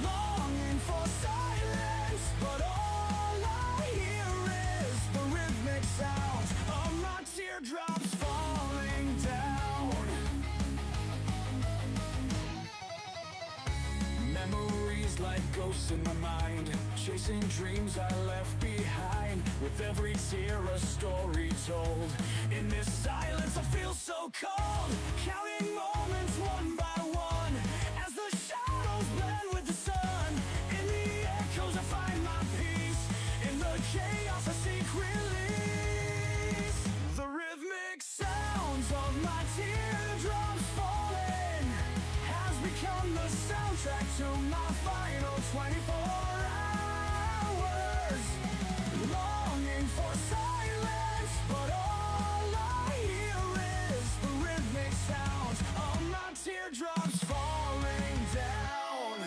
Longing for silence, but all I hear is the rhythmic sounds of my teardrops falling down. Memories like ghosts in my mind, chasing dreams I left behind. With every tear a story told. In this silence I feel so cold, counting moments one by one as the shadows blend with the sun. In the echoes I find my peace, in the chaos I seek release. The rhythmic sounds of my teardrops falling has become the soundtrack to my final 24 hours. Longing for silence, but all I hear is the rhythmic sounds of my teardrops falling down.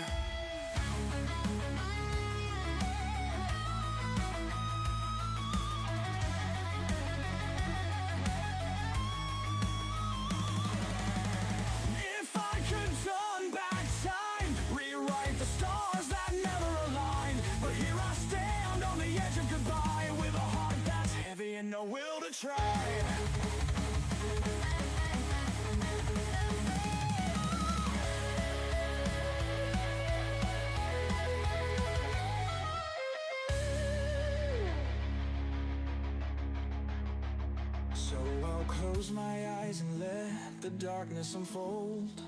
If I could turn back time, rewrite the stars that never aligned. But here I stand on the edge of goodbye, with a heart that's heavy and no will to try. So I'll close my eyes and let the darkness unfold.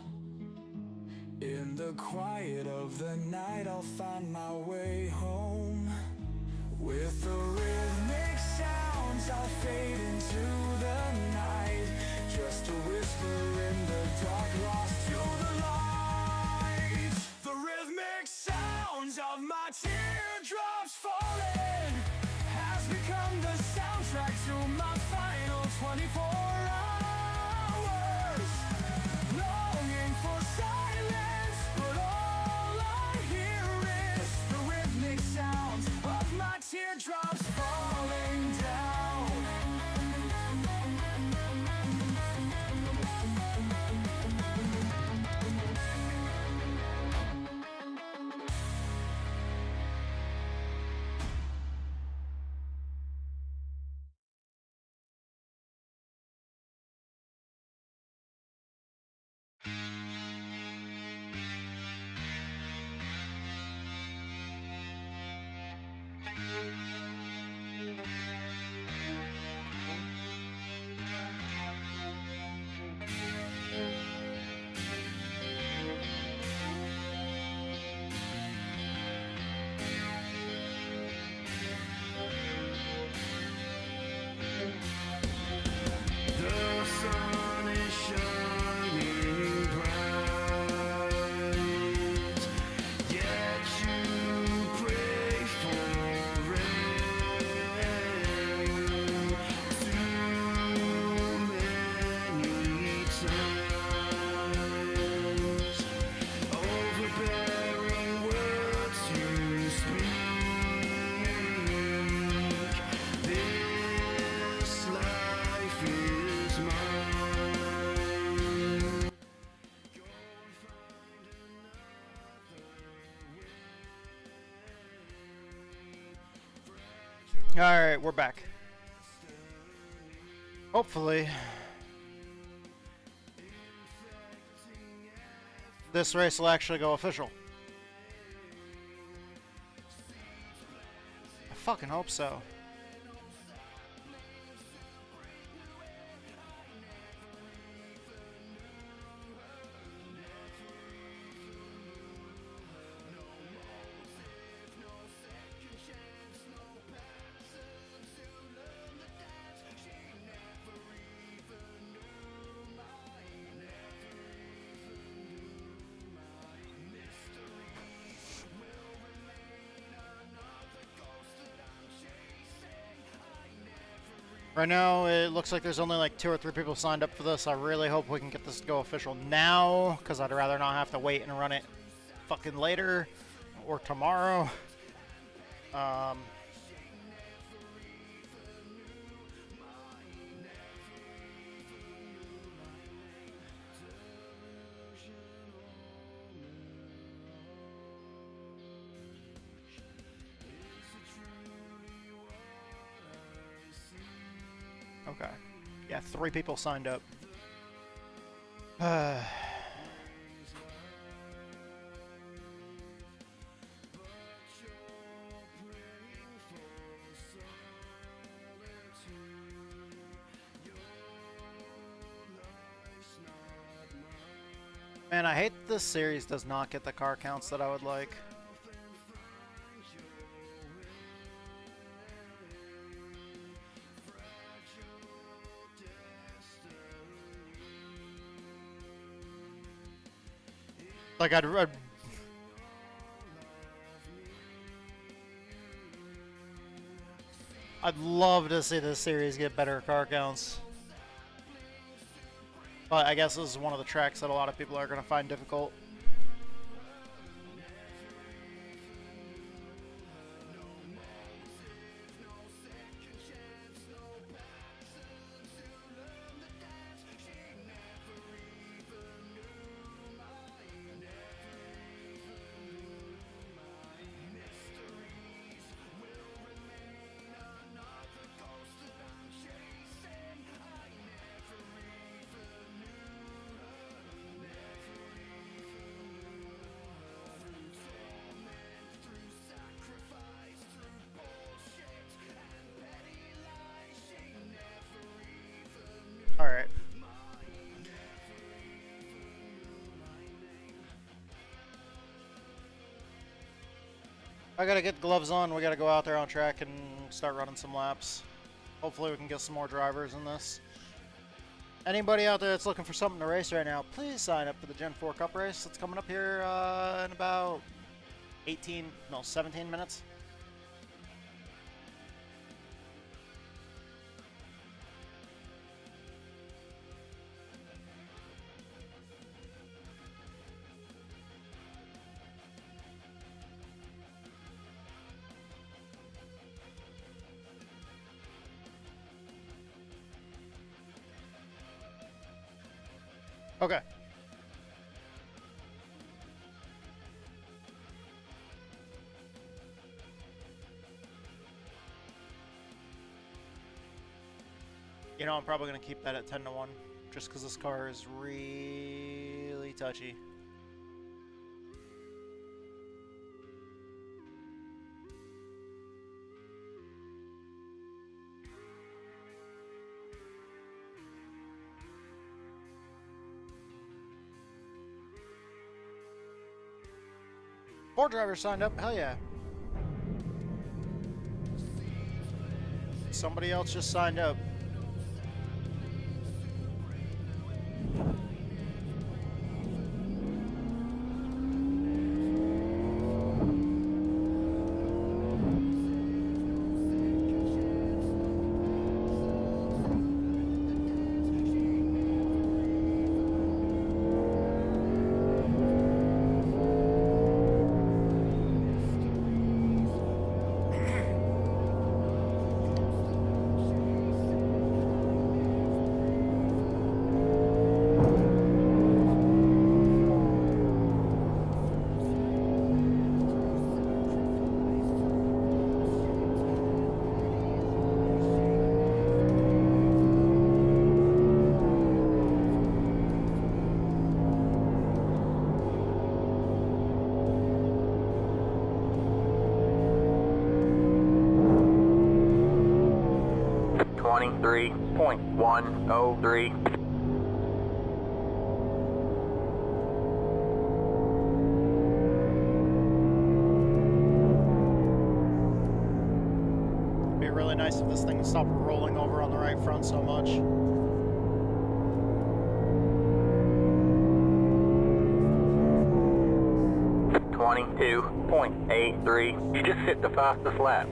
In the quiet of the night I'll find my way home. With the rhythmic sounds I'll fade into the night, just a whisper in the dark, lost to the light. The rhythmic sounds of my teardrops falling has become the soundtrack to my final 24 hours. Longing for silence, but all I hear is the rhythmic sounds of my teardrops falling down. The sun is shining bright, yet you pray for rain. Too many times, overbearing words you speak. This life is mine. Alright, we're back. Hopefully, this race will actually go official. I fucking hope so. Right now, it looks like there's only like 2 or 3 people signed up for this. I really hope we can get this to go official now, because I'd rather not have to wait and run it fucking later or tomorrow. Okay. Yeah, 3 people signed up. Man, I hate this series does not get the car counts that I would like. Like I'd love to see this series get better car counts. But I guess this is one of the tracks that a lot of people are going to find difficult. Alright. I gotta get gloves on, we gotta go out there on track and start running some laps. Hopefully we can get some more drivers in this. Anybody out there that's looking for something to race right now, please sign up for the Gen 4 Cup race. It's coming up here in about 17 minutes. Okay. You know, I'm probably going to keep that at 10-1, just because this car is really touchy. Four drivers signed up, hell yeah. Somebody else just signed up. .103. It'd be really nice if this thing would stop rolling over on the right front so much. .82.83. You just hit the fastest lap.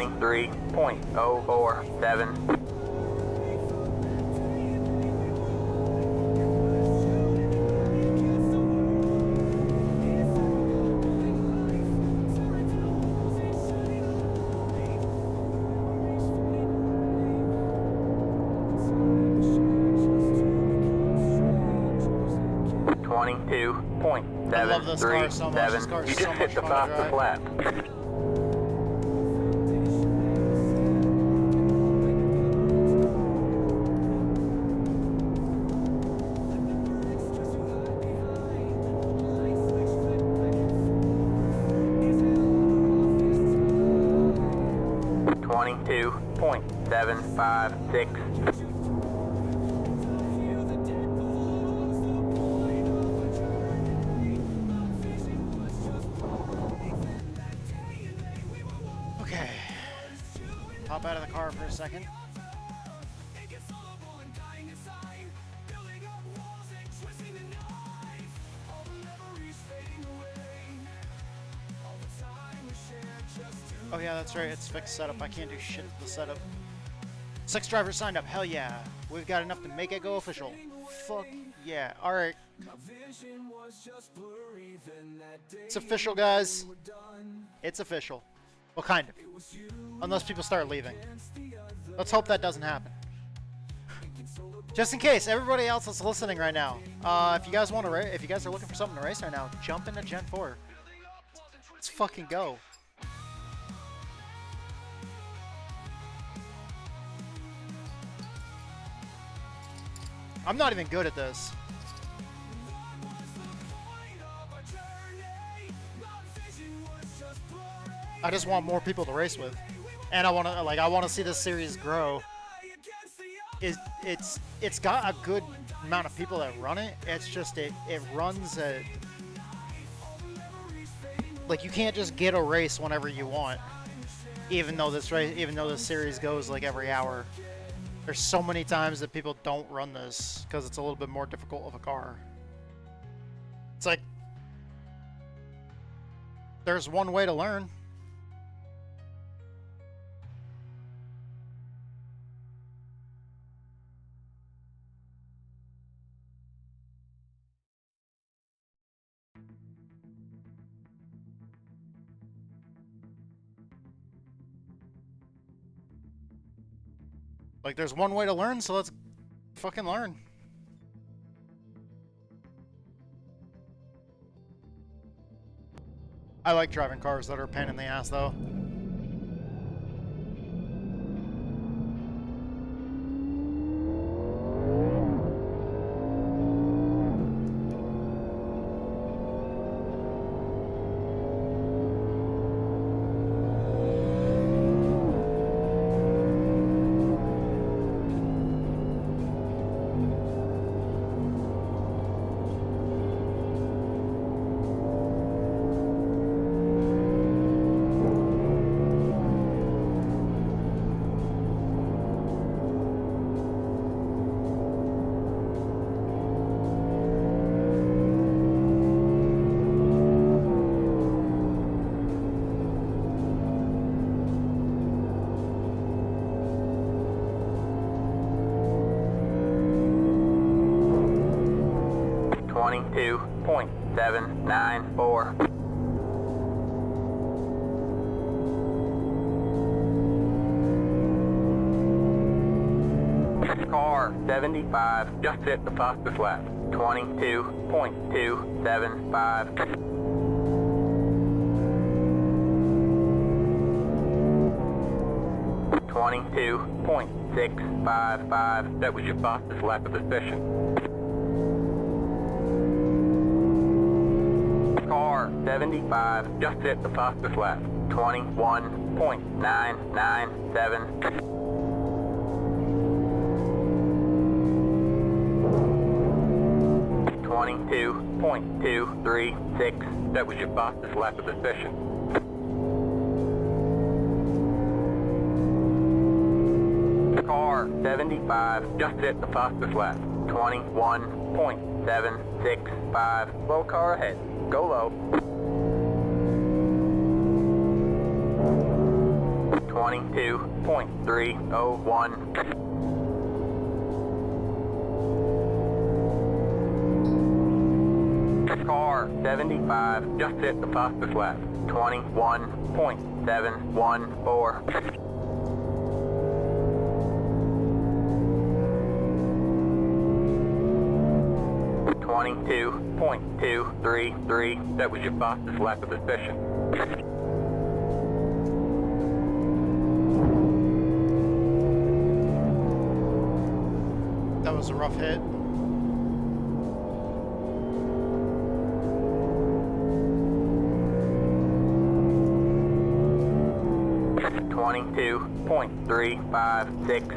23.047. I love this car so much. This car is You so just much hit the fun to fastest drive. lap. .756. Okay. Hop out of the car for a second. Oh yeah, that's right, it's fixed setup. I can't do shit with the setup. 6 drivers signed up, hell yeah. We've got enough to make it go official. Fuck yeah. Alright. It's official, guys. It's official. Well, kind of. Unless people start leaving. Let's hope that doesn't happen. Just in case, everybody else that's listening right now, if you guys want to race, if you guys are looking for something to race right now, jump into Gen 4. Let's fucking go. I'm not even good at this. I just want more people to race with, and I want to see this series grow. It's got a good amount of people that run it. It's just it runs at, like, you can't just get a race whenever you want. Even though this series goes like every hour. There's so many times that people don't run this because it's a little bit more difficult of a car. It's like, there's one way to learn. Like, there's one way to learn, so let's fucking learn. I like driving cars that are a pain in the ass, though. .794. Car 75 just hit the fastest lap. 22.275. .655. That was your fastest lap of the session. Car 75 just hit the fastest lap. 21.997. .236. That was your fastest lap of the session. Car 75 just hit the fastest lap. 21.765. Low car ahead. Go low. 22.301. Car 75 just hit the fastest lap. 21.714. 22.233. That was your fastest lap of the session. That was a rough hit. .356.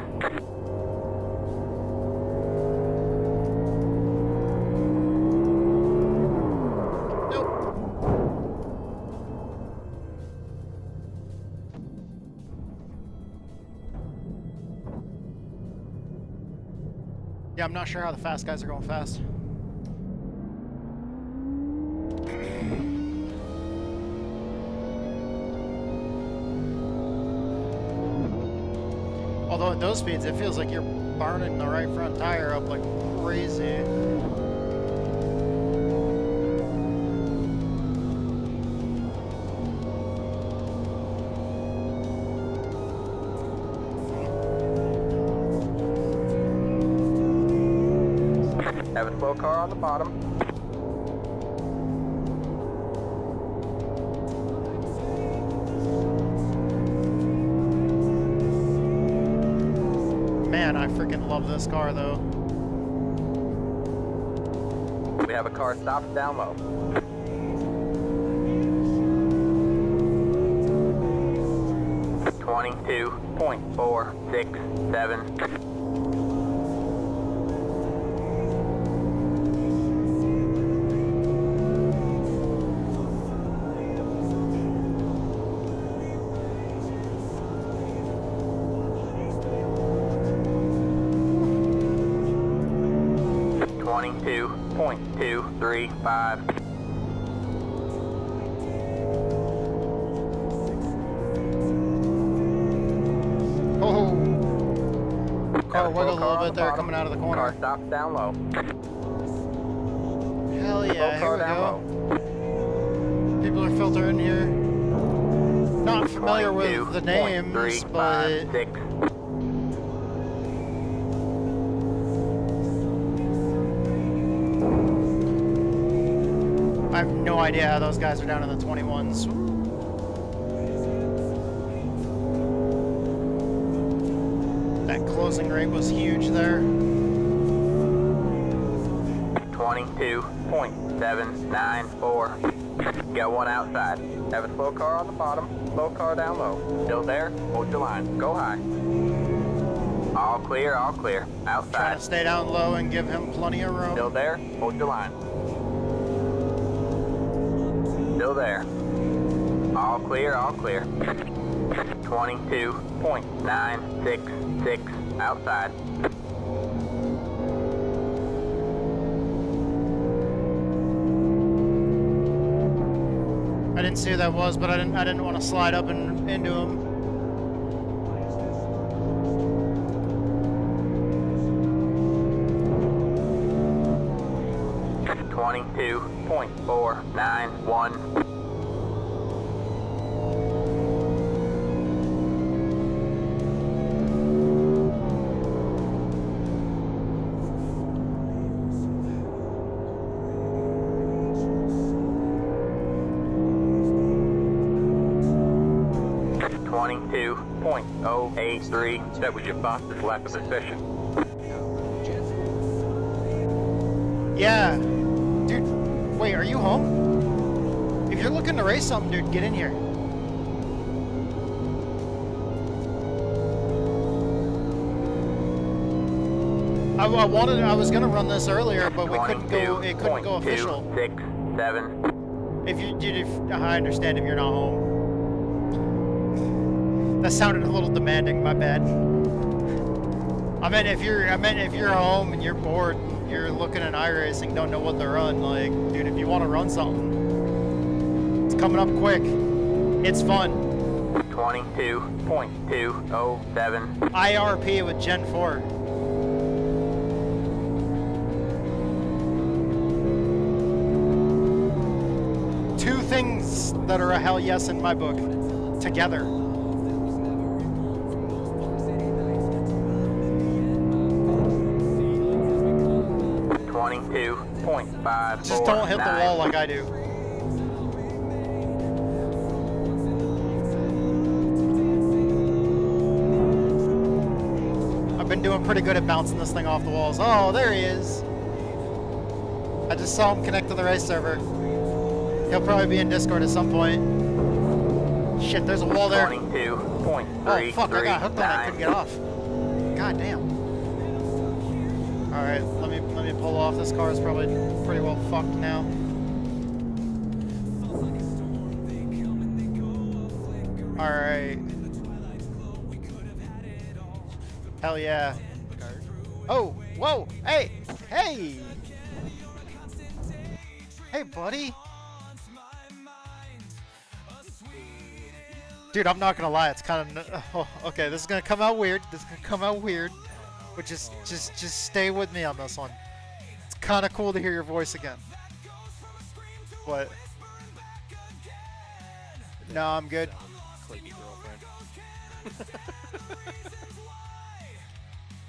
Yeah, I'm not sure how the fast guys are going fast. Although at those speeds, it feels like you're burning the right front tire up like crazy. Have a slow car on the bottom. Man, I freaking love this car though. We have a car stopped down low. .467. .235. Oh, car wiggled a little bit there coming out of the corner. Car stops down low. Hell yeah, here we go. People are filtering here. Not familiar with the names, but I have no idea how those guys are down in the 21s. That closing rate was huge there. 22.794. Got one outside. Have a slow car on the bottom, slow car down low. Still there? Hold your line. Go high. All clear, all clear. Outside. Trying to stay down low and give him plenty of room. Still there? Hold your line. Still there. All clear, all clear. 22.966 outside. I didn't see who that was, but I didn't want to slide up and into him. .491. .083. That was your fastest lap of the session. Yeah. Dude, wait, are you home? If you're looking to race something, dude, get in here. I was gonna run this earlier, but we couldn't go, it couldn't go official. 267. I understand if you're not home. That sounded a little demanding, my bad. I meant if you're home and you're bored, you're looking at iRacing, don't know what to run, like, dude, if you want to run something, it's coming up quick. It's fun. 22.207. IRP with Gen 4. Two things that are a hell yes in my book. Together. Just don't hit the wall like I do. I've been doing pretty good at bouncing this thing off the walls. Oh, there he is. I just saw him connect to the race server. He'll probably be in Discord at some point. Shit, there's a wall there. 22.339. Oh fuck, I got hooked on it, couldn't get off. God damn. Alright, let me pull off. This car is probably pretty well fucked now. Alright. Hell yeah. Oh, whoa, hey, hey! Hey, buddy. Dude, I'm not gonna lie, it's kind of... Oh, okay, this is gonna come out weird. But just stay with me on this one. It's kind of cool to hear your voice again. What? No, I'm good.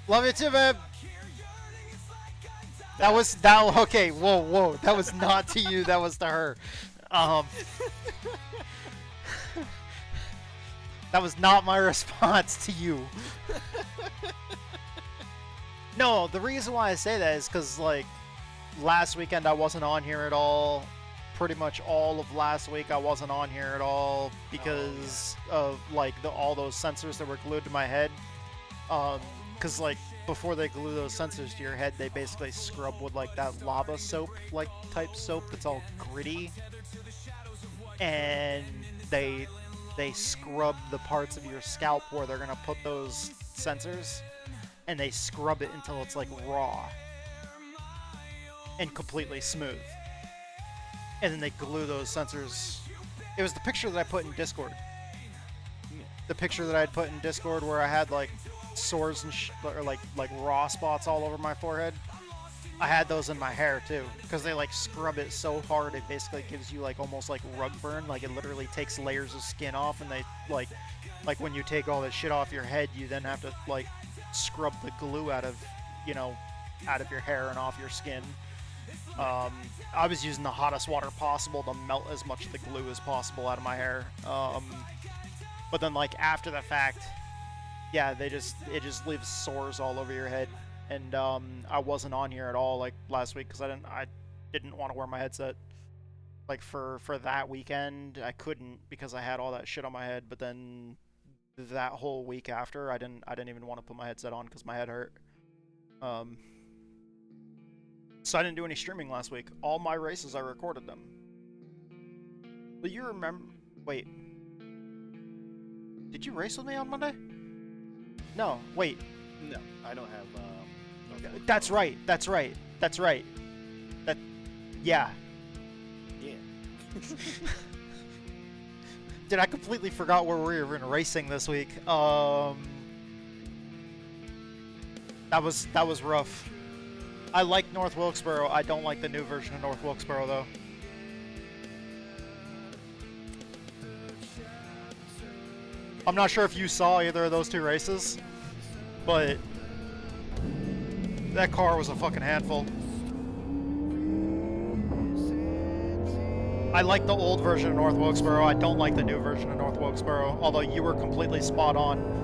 Love you too, babe. Okay, whoa, that was not to you, that was to her. That was not my response to you. No, the reason why I say that is because, like, last weekend I wasn't on here at all. Pretty much all of last week I wasn't on here at all because of, like, all those sensors that were glued to my head. Because, like, before they glue those sensors to your head, they basically scrub with, like, that lava soap, like, type soap that's all gritty. And they scrub the parts of your scalp where they're gonna put those sensors, and they scrub it until it's like raw and completely smooth, and then they glue those sensors. It was the picture that I put in Discord. The picture that I had put in Discord where I had like sores and or like raw spots all over my forehead. I had those in my hair too, because they like scrub it so hard it basically gives you like almost like rug burn. Like it literally takes layers of skin off, and they like when you take all that shit off your head, you then have to like scrub the glue out of, you know, out of your hair and off your skin. I was using the hottest water possible to melt as much of the glue as possible out of my hair. But then like after the fact, yeah, it just leaves sores all over your head. And I wasn't on here at all like last week because I didn't want to wear my headset. Like for that weekend, I couldn't because I had all that shit on my head. But then that whole week after, I didn't even want to put my headset on because my head hurt. So I didn't do any streaming last week. All my races, I recorded them. But you remember? Wait. Did you race with me on Monday? No. Wait. No, I don't have. That's right. Yeah. Yeah. Dude, I completely forgot where we were in racing this week. That was rough. I like North Wilkesboro. I don't like the new version of North Wilkesboro though. I'm not sure if you saw either of those two races, but that car was a fucking handful. I like the old version of North Wilkesboro. I don't like the new version of North Wilkesboro, although you were completely spot on.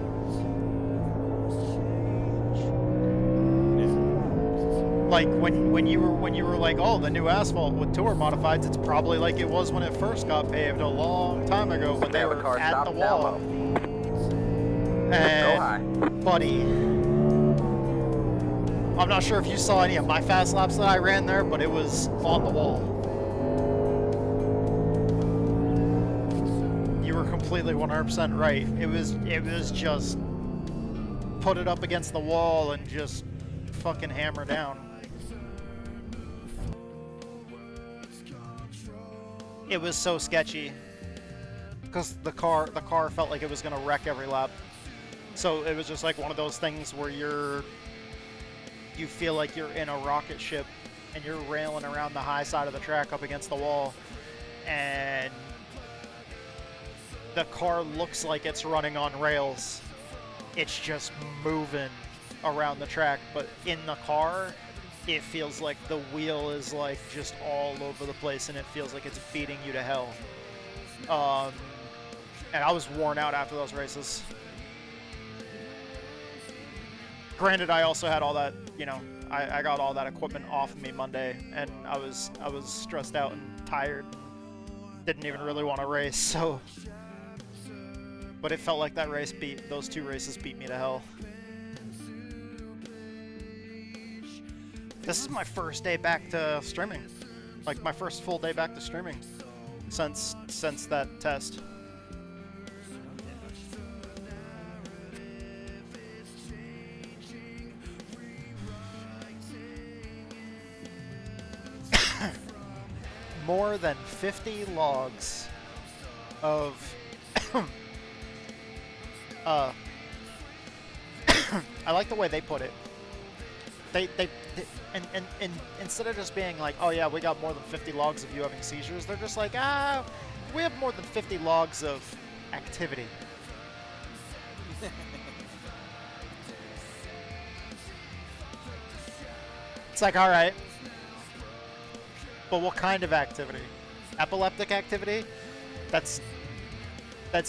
Like when you were like, oh, the new asphalt with tour modifieds, it's probably like it was when it first got paved a long time ago when they were at the wall. And buddy, I'm not sure if you saw any of my fast laps that I ran there, but it was on the wall. You were completely 100% right. It was just put it up against the wall and just fucking hammer down. It was so sketchy. because the car felt like it was gonna wreck every lap. So it was just like one of those things where you feel like you're in a rocket ship and you're railing around the high side of the track up against the wall, and the car looks like it's running on rails. It's just moving around the track, but in the car, it feels like the wheel is like just all over the place, and it feels like it's beating you to hell. And I was worn out after those races. Granted, I also had all that, you know, I got all that equipment off of me Monday, and I was stressed out and tired. Didn't even really want to race, so. But it felt like that race those 2 races beat me to hell. This is my first day back to streaming. Like my first full day back to streaming since that test. More than 50 logs of I like the way they put it. They instead of just being like, oh yeah, we got more than 50 logs of you having seizures, they're just like, we have more than 50 logs of activity. It's like, all right, but what kind of activity? Epileptic activity? That's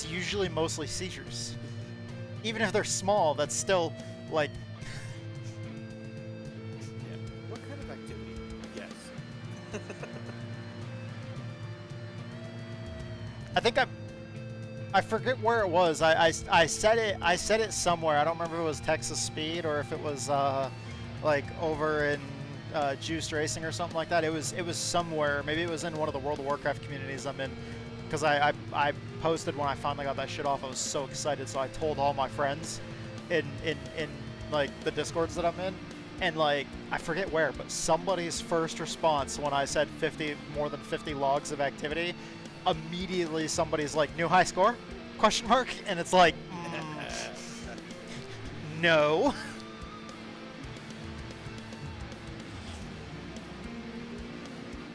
usually mostly seizures. Even if they're small, that's still like. Yeah. What kind of activity? Yes. I think I forget where it was. I said it somewhere. I don't remember if it was Texas Speed or if it was like over in Juiced Racing or something like that. It was somewhere. Maybe it was in one of the World of Warcraft communities I'm in. Because I posted when I finally got that shit off. I was so excited, so I told all my friends in like the Discords that I'm in, and like I forget where, but somebody's first response when I said more than 50 logs of activity, immediately somebody's like, new high score? Question mark? And it's like, no.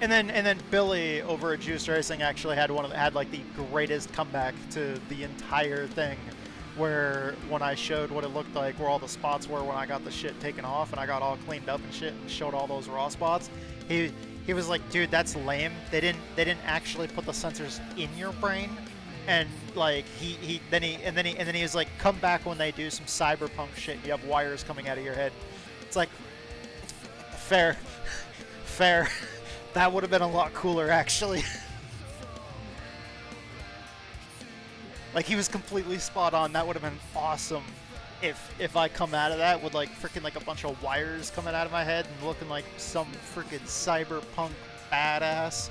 And then Billy over at Juiced Racing actually had like the greatest comeback to the entire thing, where when I showed what it looked like, where all the spots were when I got the shit taken off and I got all cleaned up and shit and showed all those raw spots, he was like, dude, that's lame. They didn't actually put the sensors in your brain, and like he was like, come back when they do some cyberpunk shit and you have wires coming out of your head. It's like, fair. That would have been a lot cooler, actually. Like, he was completely spot on. That would have been awesome if I come out of that with like freaking like a bunch of wires coming out of my head and looking like some freaking cyberpunk badass.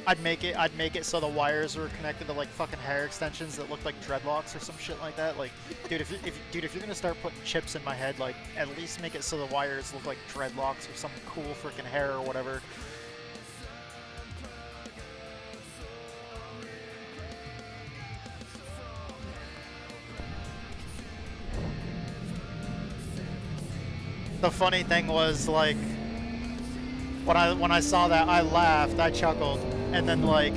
I'd make it so the wires were connected to like fucking hair extensions that looked like dreadlocks or some shit like that. Like, dude, if you're gonna start putting chips in my head, like at least make it so the wires look like dreadlocks or some cool freaking hair or whatever. The funny thing was, like, when I saw that, I laughed, I chuckled, and then like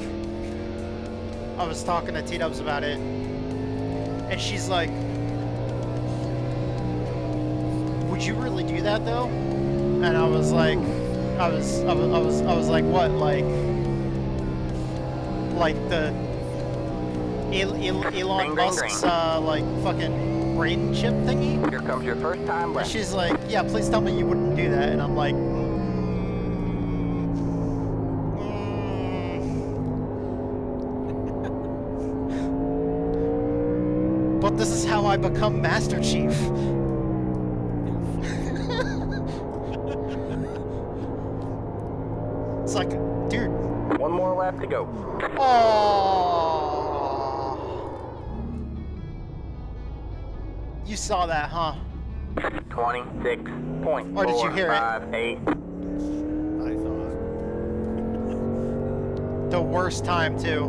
I was talking to T-Dubs about it, and she's like, "Would you really do that though?" And I was like, I was like, what, like the Elon Musk's like fucking brain chip thingy? Here comes your first time. And she's like, "Yeah, please tell me you wouldn't do that." And I'm like, but this is how I become Master Chief. It's like, dude. One more lap to go. Oh. You saw that, huh? 26.458. Or did you hear it? I saw it. The worst time too.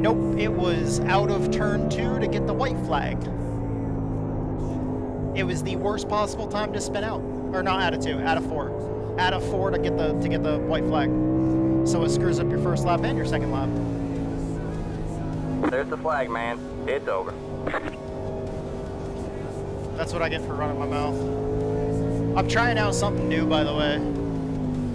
Nope, it was out of turn 2 to get the white flag. It was the worst possible time to spin out. Or not out of 2, out of 4. Out of 4 to get the white flag. So it screws up your first lap and your second lap. There's the flag, man. It's over. That's what I get for running my mouth. I'm trying out something new, by the way.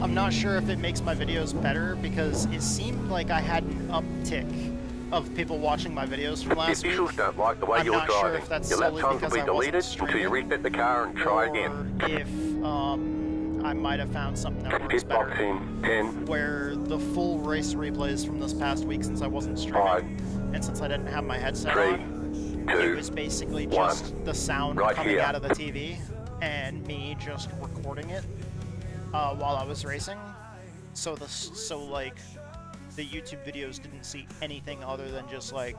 I'm not sure if it makes my videos better because it seemed like I had an uptick of people watching my videos from last week. Officials don't like the way you're driving. Sure if that's Your lap solely times will because be I wasn't deleted streaming, until you reset the car and try again. or if I might have found something that works Pit box better. in 10, Where the full race replays from this past week, since I wasn't streaming 5, and since I didn't have my headset 3, on, 2, it was basically just the sound Right coming here. out of the TV and me just recording it while I was racing. So like the YouTube videos didn't see anything other than just like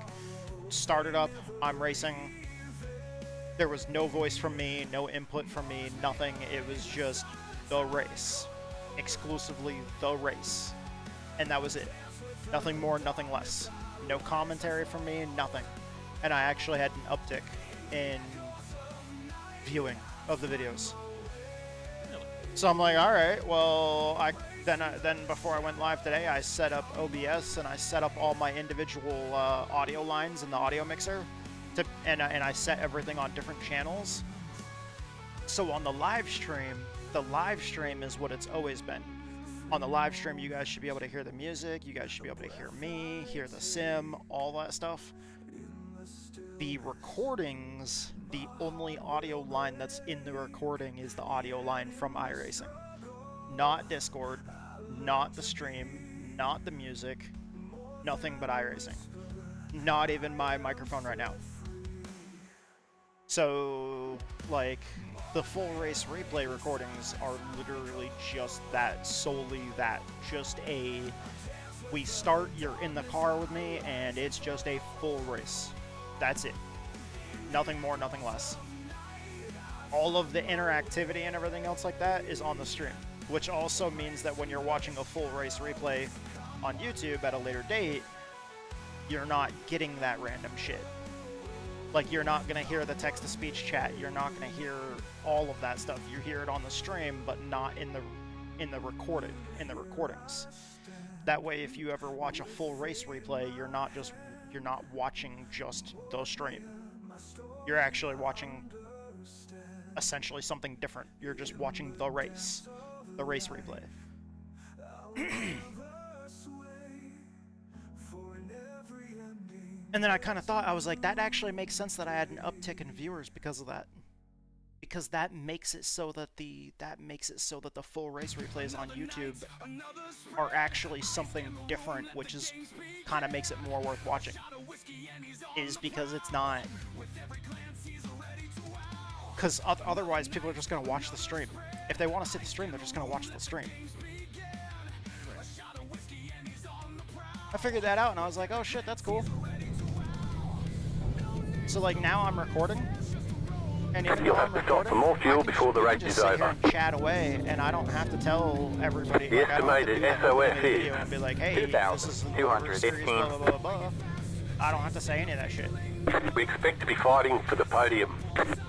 started up, I'm racing. There was no voice from me, no input from me, nothing. It was just the race, exclusively the race, and that was it. Nothing more, nothing less. No commentary from me, nothing. And I actually had an uptick in viewing of the videos. So I'm like, all right, well, then before I went live today, I set up OBS and I set up all my individual audio lines in the audio mixer, and I set everything on different channels. So on the live stream is what it's always been. On the live stream, you guys should be able to hear the music, you guys should be able to hear me, hear the sim, all that stuff. The recordings, the only audio line that's in the recording is the audio line from iRacing. Not Discord, not the stream, not the music, nothing but iRacing. Not even my microphone right now. So, like, the full race replay recordings are literally just that, solely that. Just a, we start, you're in the car with me, and it's just a full race. That's it. Nothing more, nothing less. All of the interactivity and everything else like that is on the stream, which also means that when you're watching a full race replay on YouTube at a later date, you're not getting that random shit. Like, you're not gonna hear the text-to-speech chat, you're not gonna hear all of that stuff. You hear it on the stream, but not in the recordings. That way, if you ever watch a full race replay, you're not watching just the stream. You're actually watching essentially something different. You're just watching the race replay. And then I kind of thought, I was like, that actually makes sense that I had an uptick in viewers because of that. Because that makes it so that the full race replays on YouTube are actually something different, which is kind of makes it more worth watching. Is because it's not. Because otherwise, people are just going to watch the stream. If they want to see the stream, they're just going to watch the stream. I figured that out, and I was like, oh shit, that's cool. So like now I'm recording, and even You'll though have I'm to stop for more fuel before the race is sit here over. and chat away, and I don't have to tell everybody. The estimated SOS is and be like, hey, this is the 215. blah, blah, blah, blah. I don't have to say any of that shit. We expect to be fighting for the podium.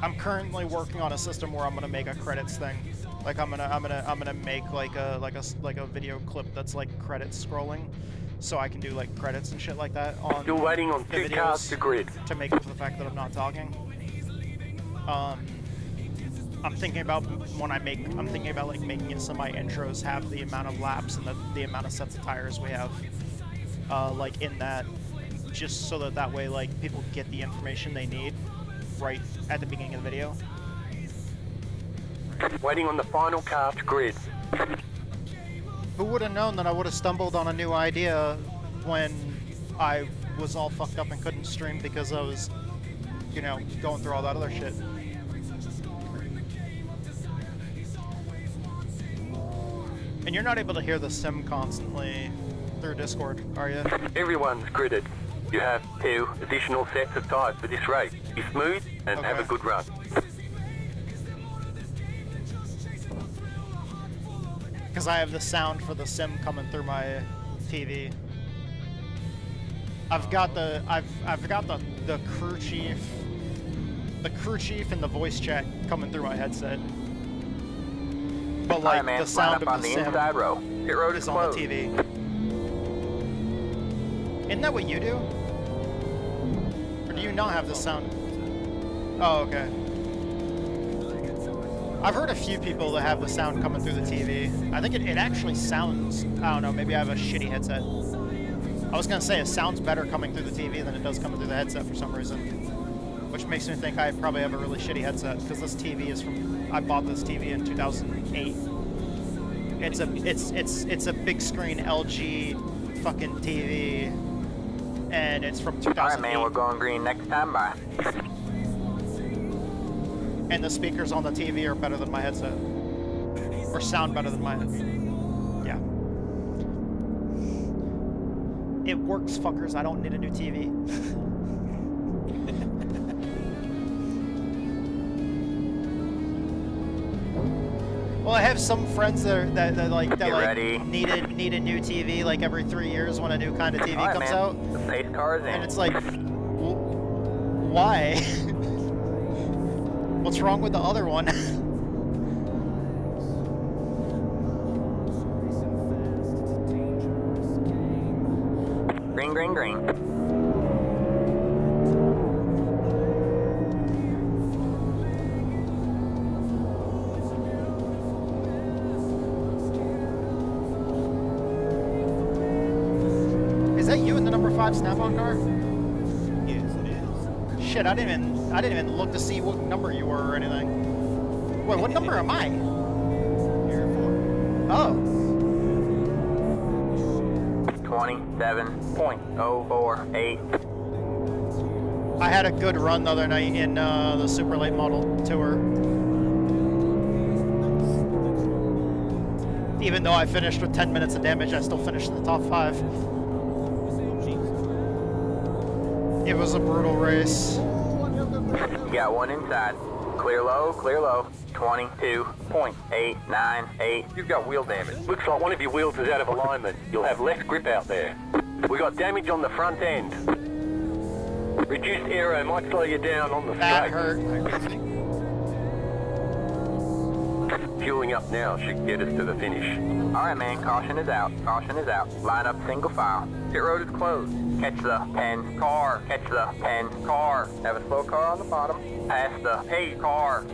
I'm currently working on a system where I'm gonna make a credits thing. Like I'm gonna make like a video clip that's like credits scrolling, so I can do like credits and shit like that on. Still waiting on the 2 cars to grid. to make up for the fact that I'm not talking. I'm thinking about like making it so my intros have the amount of laps and the amount of sets of tires we have, like in that, just so that way like people get the information they need right at the beginning of the video. Waiting on the final car to grid. Who would have known that I would have stumbled on a new idea when I was all fucked up and couldn't stream because I was, you know, going through all that other shit. And you're not able to hear the sim constantly through Discord, are you? Everyone's gridded. You have 2 additional sets of tyres for this race. Be smooth and have a good run. because I have the sound for the sim coming through my TV. I've got the crew chief, and the voice chat coming through my headset. But like the sound of the sim inside row. Pit road is on the TV. Isn't that what you do? Or do you not have the sound? Oh, okay. I've heard a few people that have the sound coming through the TV. I think it actually sounds, I don't know, maybe I have a shitty headset. I was gonna say it sounds better coming through the TV than it does coming through the headset for some reason. Which makes me think I probably have a really shitty headset, because this TV is from, I bought this TV in 2008. It's a big screen LG fucking TV, and it's from 2008. Alright man, we're going green next time, bye. And the speakers on the TV are better than my headset. Or sound better than my headset. Yeah. It works, fuckers. I don't need a new TV. Well, I have some friends that need a new TV like every 3 years when a new kind of TV comes out. The pace car's in. And it's like, why? What's wrong with the other one? Green, green, green. Is that you in the number 5 Snap-on car? Yes, it is. Shit, I didn't even look to see what number you were or anything. Wait, what number am I? You're 4. Oh. 27.048. I had a good run the other night in the super late model tour. Even though I finished with 10 minutes of damage, I still finished in the top 5. It was a brutal race. You got one inside. Clear low, 22.898. You've got wheel damage. Looks like one of your wheels is out of alignment. You'll have less grip out there. We got damage on the front end. Reduced aero might slow you down on the That straight. hurt. Fueling up now should get us to the finish. Alright man, caution is out. Caution is out. Line up single file. Pit road is closed. Catch the 10 car. Catch the 10 car. Have a slow car on the bottom. Pass the 8 car.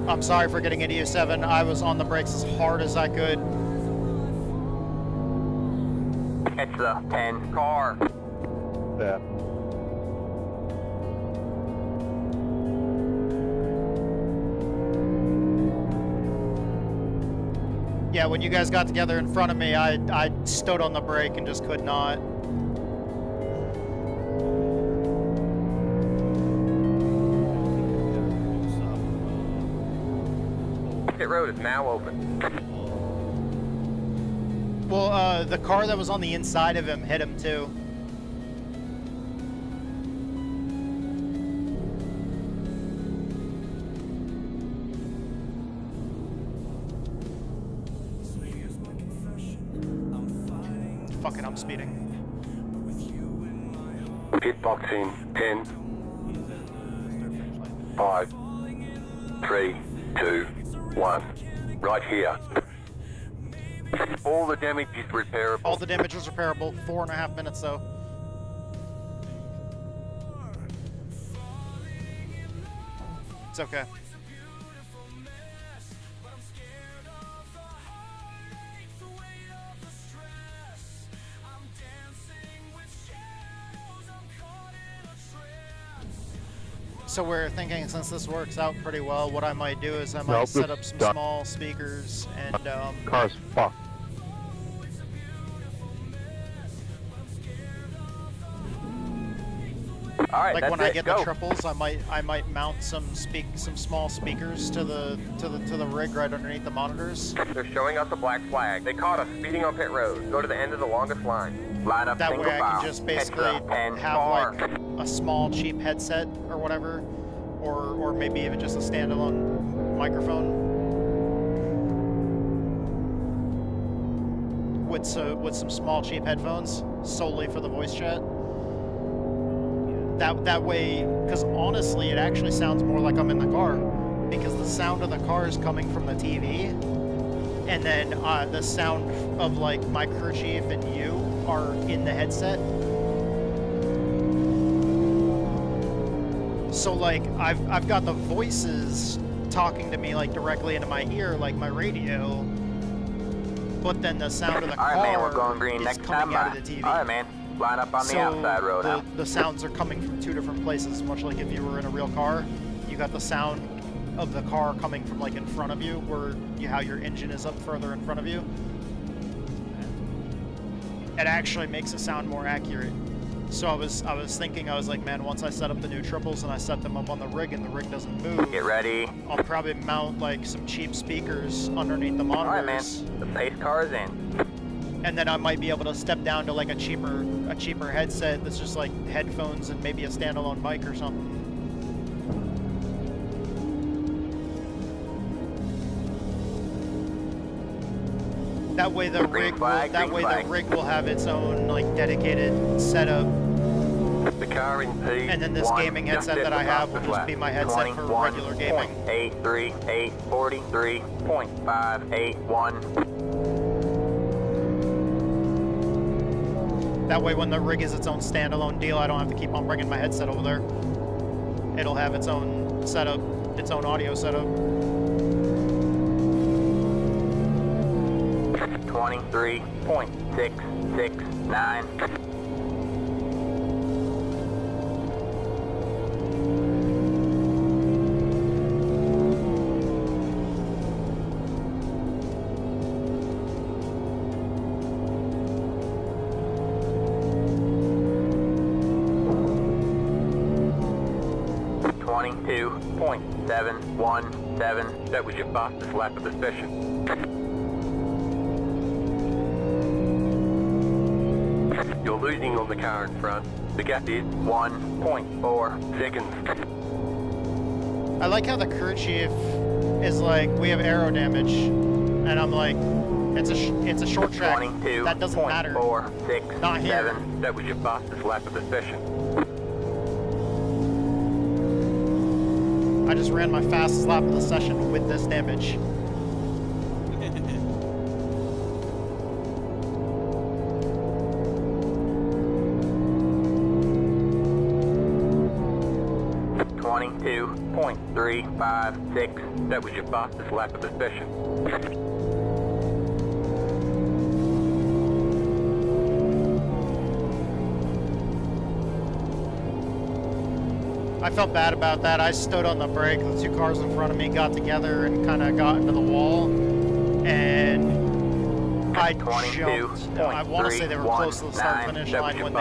I'm sorry for getting into you, 7. I was on the brakes as hard as I could. Catch the 10 car. Yeah. Yeah, when you guys got together in front of me, I stood on the brake and just could not. Pit road is now open. Well, the car that was on the inside of him hit him too. Fuck it, I'm speeding. Pit box in 10, 5, 3, 2, 1. Right here. All the damage is repairable. All the damage is repairable. 4.5 minutes though. It's okay. So we're thinking, since this works out pretty well, what I might do is I might set up some small speakers and Car's fucked. All right, like that's when it. I get Go. the triples, I might mount some small speakers to the rig right underneath the monitors. They're showing us a black flag. They caught us speeding on pit road. Go to the end of the longest line. Line up That single way I file. can just basically have like a small cheap headset or whatever, or maybe even just a standalone microphone. with some small cheap headphones solely for the voice chat. That way, because honestly, it actually sounds more like I'm in the car, because the sound of the car is coming from the TV, and then the sound of like my crew chief and you are in the headset. So like I've got the voices talking to me like directly into my ear, like my radio, but then the sound of the car man, we're going green is next coming time out of the TV. Alright, man. Line up on the outside road now. The sounds are coming from two different places, much like if you were in a real car. You got the sound of the car coming from like in front of you, where how your engine is up further in front of you. It actually makes it sound more accurate. So I was thinking, I was like, man, once I set up the new triples and I set them up on the rig and the rig doesn't move, get ready. I'll probably mount like some cheap speakers underneath the monitors. Alright, man. The pace car is in. And then I might be able to step down to like a cheaper headset that's just like headphones and maybe a standalone mic or something. That way the rig will have its own like dedicated setup. The car in P1, and then this gaming headset that I have will just be my headset for regular gaming. 83843.581. That way when the rig is its own standalone deal, I don't have to keep on bringing my headset over there. It'll have its own setup, its own audio setup. 23.669. .717. That was your fastest lap of the session. You're losing on the car in front. The gap is 1.4 seconds. I like how the crew chief is like, we have aero damage, and I'm like, it's a short track. That doesn't matter. 22.467. Not here. That was your fastest lap of the session. I just ran my fastest lap of the session with this damage. .356. That was your fastest lap of the session. I felt bad about that. I stood on the brake. The two cars in front of me got together and kind of got into the wall. And I jumped. I want to say they were close to the start-finish line when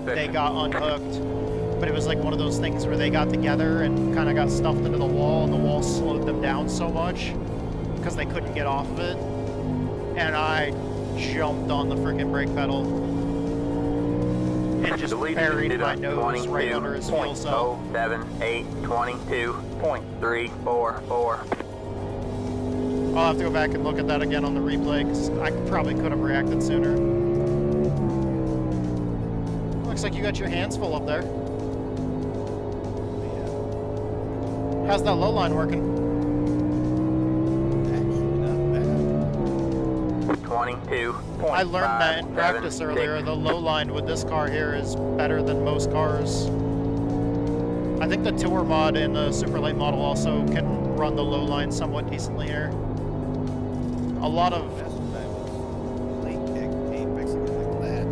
they got unhooked. But it was like one of those things where they got together and kind of got stuffed into the wall, and the wall slowed them down so much because they couldn't get off of it. And I jumped on the freaking brake pedal and just buried my nose right under his fuel cell. 07822.344. I'll have to go back and look at that again on the replay because I probably could have reacted sooner. Looks like you got your hands full up there. How's that low line working? Actually, not bad. 22. I learned that in practice earlier. The low line with this car here is better than most cars. I think the Tour mod in the super late model also can run the low line somewhat decently here. A lot of late kick, fixing it like that.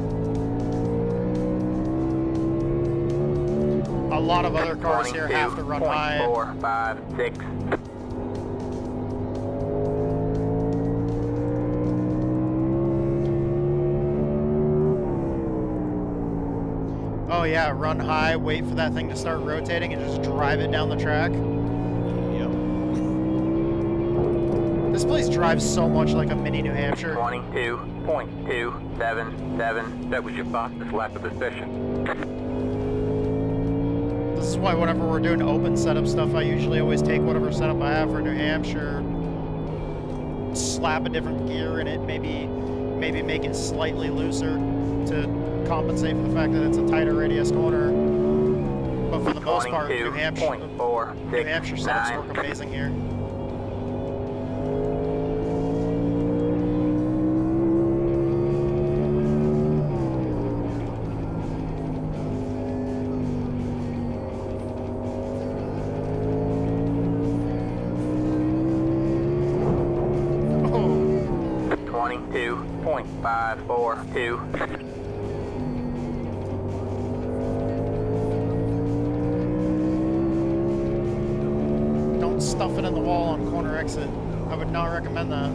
a lot of other cars here have to run high. 456. Oh yeah, run high, wait for that thing to start rotating and just drive it down the track. Yep. This place drives so much like a mini New Hampshire. 22.277. That was your fastest lap of the session. This is why whenever we're doing open setup stuff, I usually always take whatever setup I have for New Hampshire, slap a different gear in it, maybe maybe make it slightly looser to compensate for the fact that it's a tighter radius corner. But for the most part, New Hampshire setups work amazing here. Oh. 22.542. Stuff it in the wall on corner exit. I would not recommend that.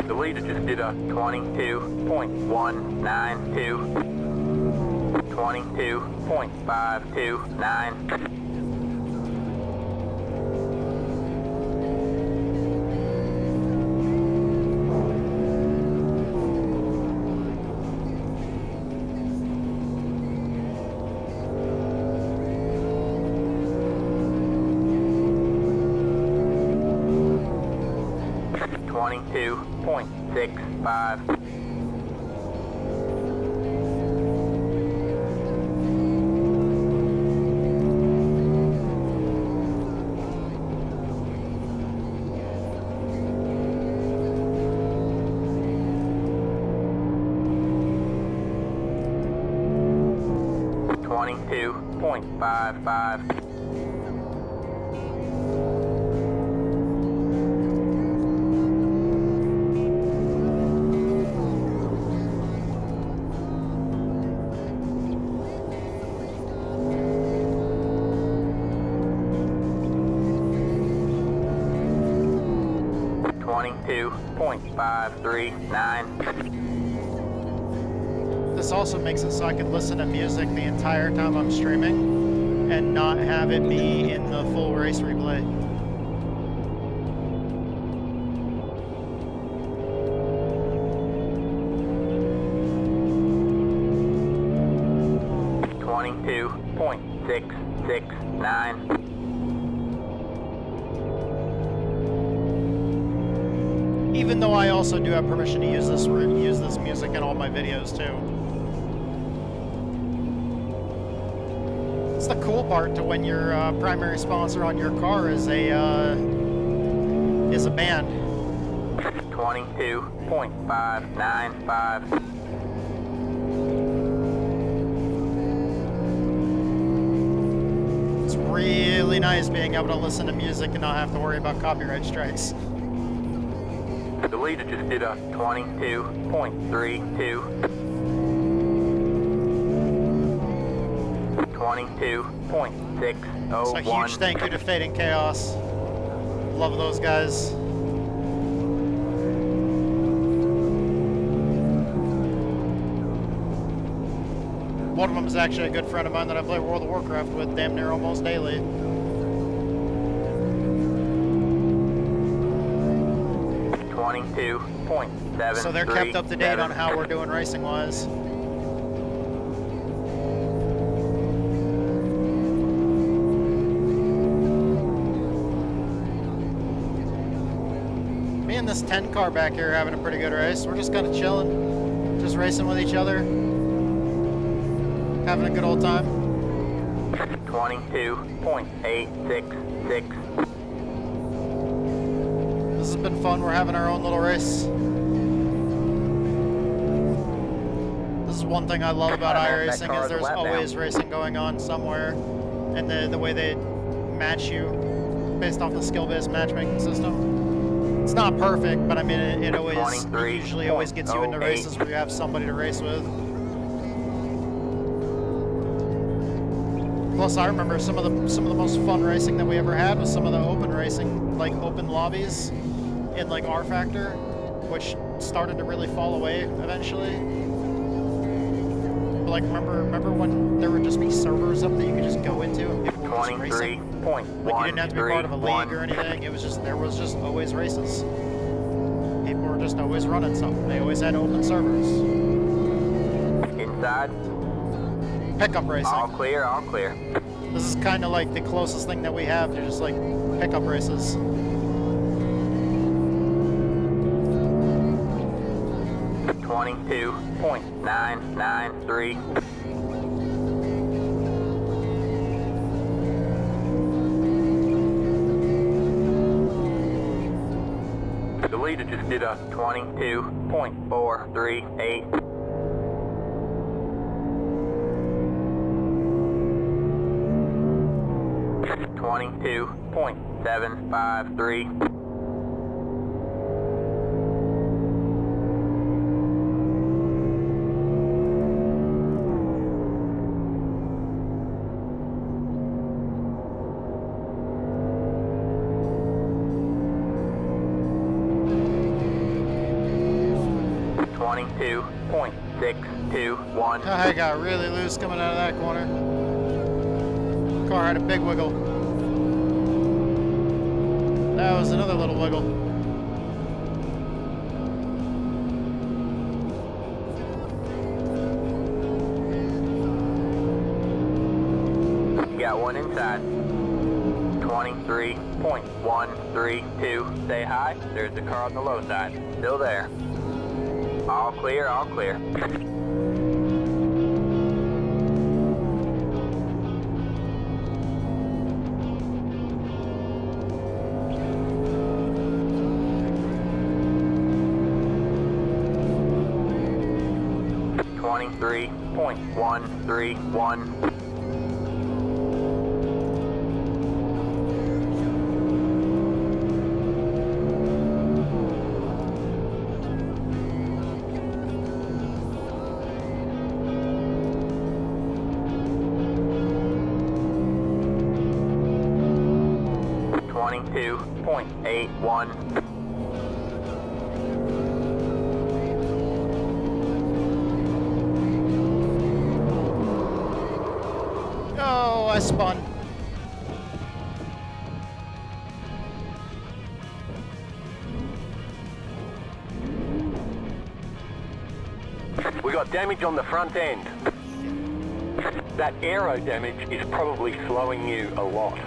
The leader just did a 22.192. 22.529. 22.65. .55. This also makes it so I can listen to music the entire time I'm streaming and not have it be in the full race replay. .669. Even though I also do have permission to use this music in all my videos too. It's the cool part to when your primary sponsor on your car is a band. 22.595. It's really nice being able to listen to music and not have to worry about copyright strikes. The leader just did a 22.32. 22.601. So a huge thank you to Fading Chaos. Love those guys. One of them is actually a good friend of mine that I play World of Warcraft with damn near almost daily. So they're kept up to date on how we're doing racing wise. Me and this 10 car back here are having a pretty good race. We're just kind of chilling, just racing with each other, having a good old time. 22.866. This has been fun. We're having our own little race. This is one thing I love about iRacing is there's always racing going on somewhere, and the way they match you based off the skill-based matchmaking system. It's not perfect, but I mean it usually always gets you into races where you have somebody to race with. Plus, I remember some of the most fun racing that we ever had was some of the open racing, like open lobbies in like R Factor, which started to really fall away eventually. But like, remember when there would just be servers up that you could just go into and people were just racing? Like you didn't have to be part of a league or anything. It was just there was just always races. People were just always running something. They always had open servers. Inside. Pickup racing. All clear, all clear. This is kind of like the closest thing that we have to just like pickup races. 22.993. The leader just did a 22.438. 22.753. I got really loose coming out of that corner. Car had a big wiggle. That was another little wiggle. You got one inside. 23.132. Say hi. There's the car on the low side. Still there. All clear, all clear. .131. .81. Oh, I spun. We got damage on the front end. That aero damage is probably slowing you a lot.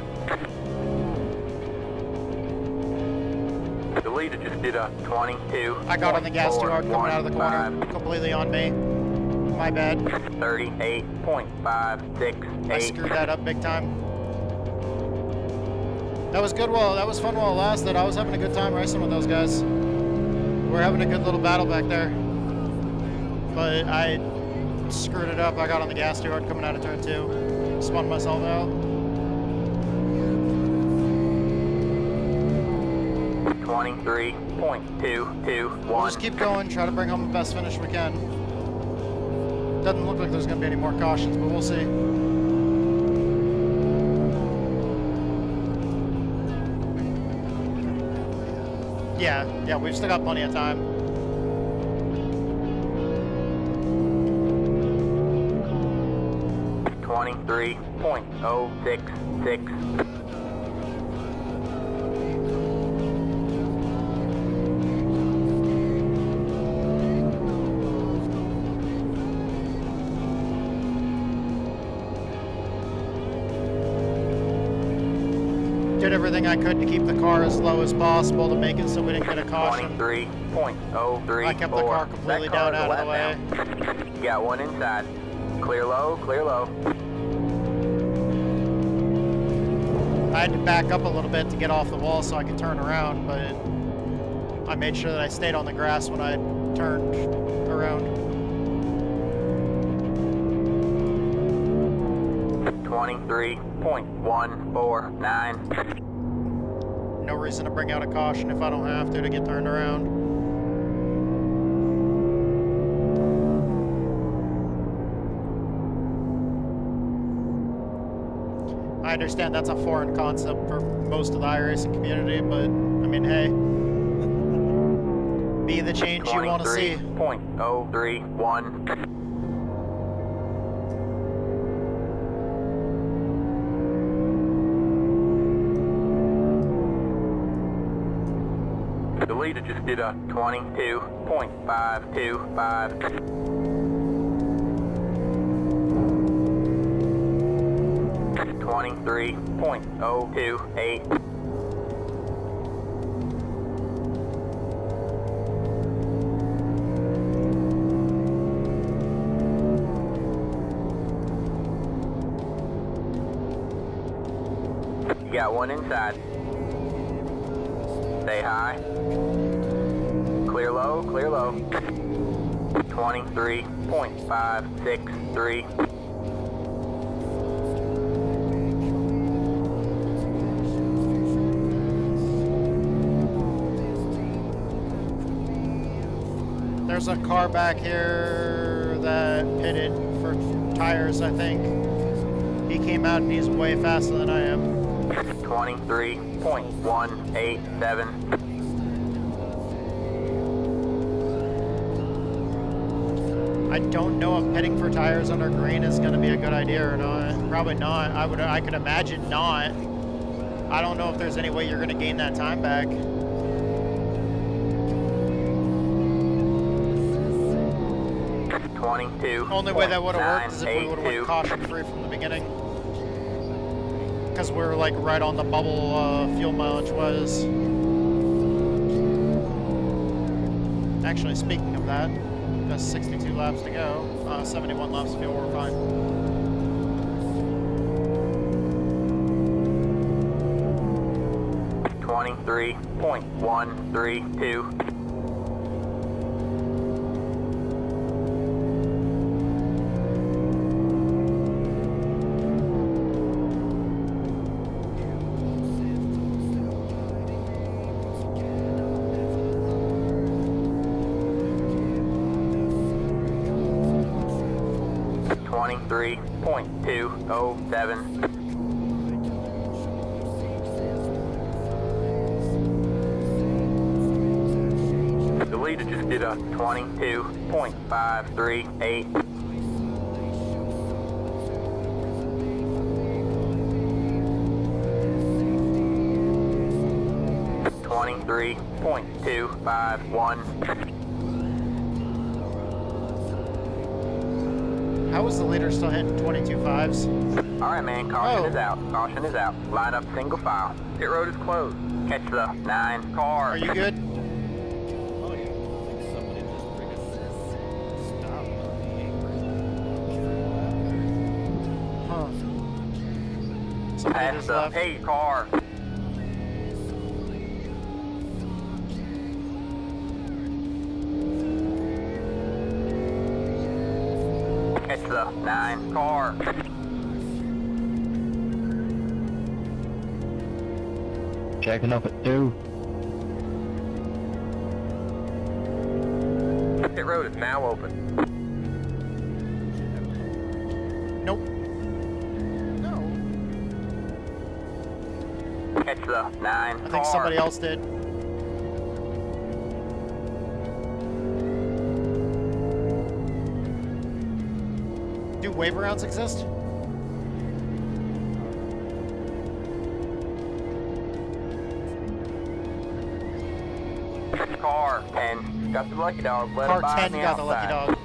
The leader just did a 22. I got on the gas too hard coming out of the corner. Completely on me. My bad. 38.568. I screwed that up big time. That was good that was fun while it lasted. I was having a good time racing with those guys. We're having a good little battle back there. But I screwed it up. I got on the gas too hard coming out of turn 2. Spun myself out. 23.221. We'll just keep going, try to bring home the best finish we can. Doesn't look like there's going to be any more cautions, but we'll see. Yeah, we've still got plenty of time. .066. Did everything I could to keep the car as low as possible to make it so we didn't get a caution. 23.034. I kept the car completely down out of the way. You got one inside. Clear low, clear low. I had to back up a little bit to get off the wall so I could turn around, but I made sure that I stayed on the grass when I turned around. 23.149. No reason to bring out a caution if I don't have to get turned around. I understand that's a foreign concept for most of the iRacing community, but I mean, hey, be the change you want to see. 23.031. The leader just did a 22.525. 23.028. got one inside. Stay high. Clear low, clear low. 23.563. There's a car back here that pitted for tires, I think. He came out and he's way faster than I am. 23.187. I don't know if pitting for tires under green is going to be a good idea or not. Probably not. I could imagine not. I don't know if there's any way you're going to gain that time back. Only way that would have worked is if we would have went caution free from the beginning. Because we're like right on the bubble fuel mileage was. Actually, speaking of that, got 62 laps to go. 71 laps of fuel, we're fine. .132. .207. The leader just did a 22.538. .251. How is the leader still hitting 22.5s? Alright, man, caution is out. Caution is out. Line up single file. Pit road is closed. Catch the 9 car. Are you good? Oh, yeah. I think somebody just freaking stopped on the 8th. Huh. Somebody Pass just the left. 8 car. Catch the 9 car. Checking up at 2. Pit road is now open. Nope. No. Catch the 9 car. I think somebody else did. Do wave rounds exist? Car 10 got the lucky dog. Let Car it by 10 on the got the lucky outside. dog.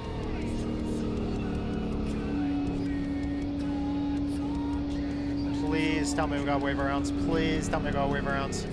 Please tell me we got wave rounds. Please tell me we got wave rounds.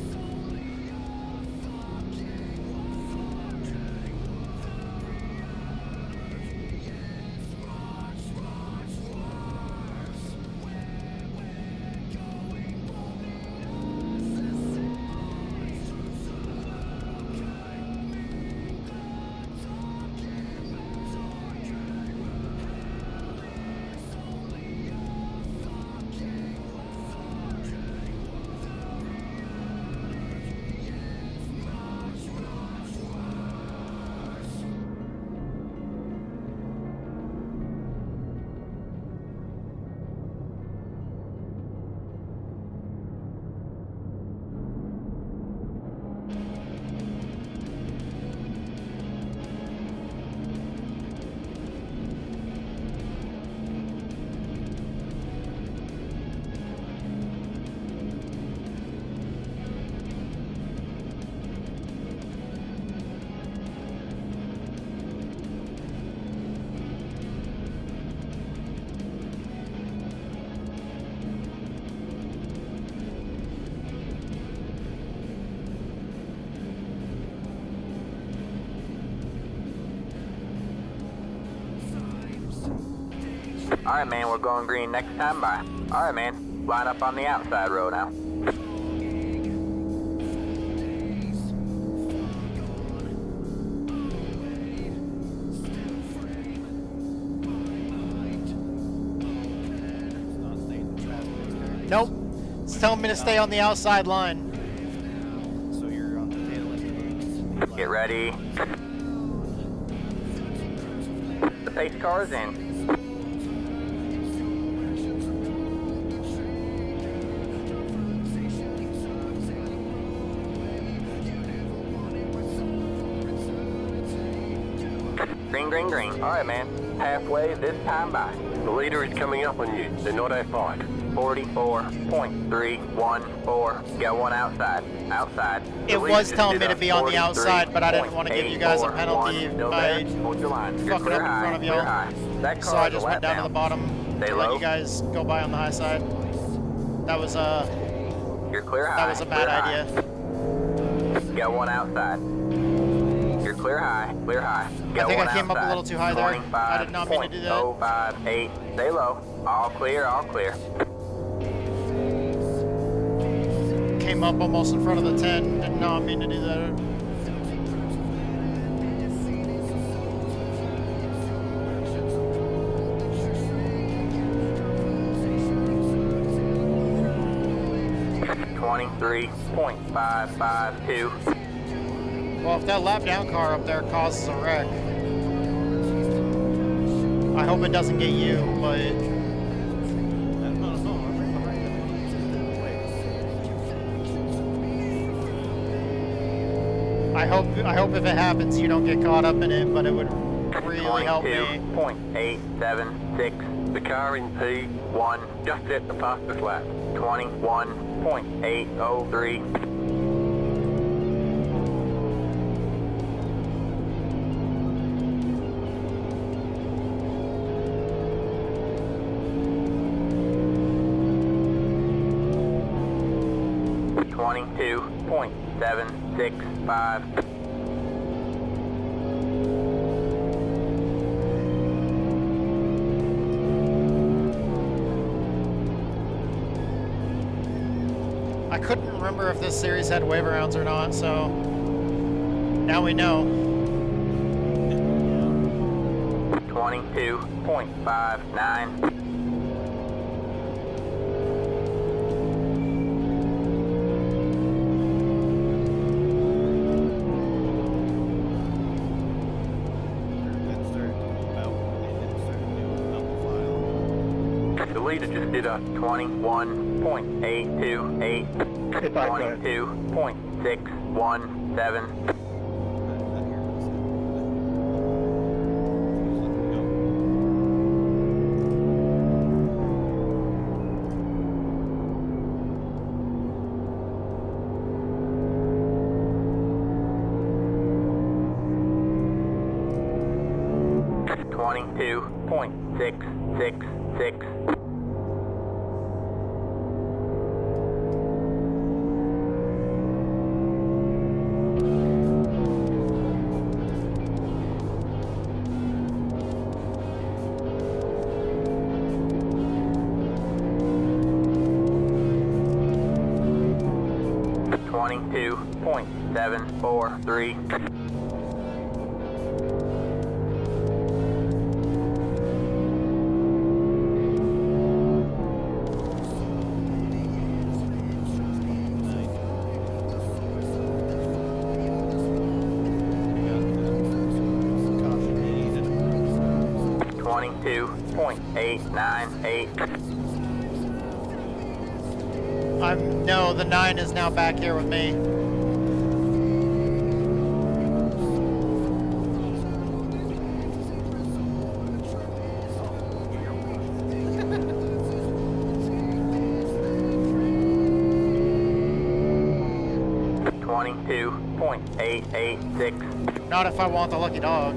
Alright, man, we're going green next time by. Alright, man, line up on the outside row now. It's telling me to stay on the outside line. So you're on the tail end. Get ready. The pace car is in. Green, green, green. All right, man. Halfway this time by. The leader is coming up on you. They're not outside. 44.314. Got one outside. Outside. It was telling me to be on the outside, but I didn't want to give you guys a penalty by fucking up in front of y'all. So I just went down to the bottom to let you guys go by on the high side. That was You're clear high. that was a bad idea. Got one outside. You're clear high. Clear high. I think I came up a little too high there. I did not mean to do that. 25.058. Stay low. All clear. All clear. Came up almost in front of the 10. Did not mean to do that. .552. Well, if that lap down car up there causes a wreck, I hope it doesn't get you, but No, I'm right behind you. I hope if it happens you don't get caught up in it, but it would really help me. 22.876. The car in P1 just set the fastest lap. 21.803. .765. I couldn't remember if this series had wave rounds or not, so now we know. 22.59. The leader just did a 21.828. 22.617. .666. .743. .898. No, the 9 is now back here with me. .886. Not if I want the lucky dog.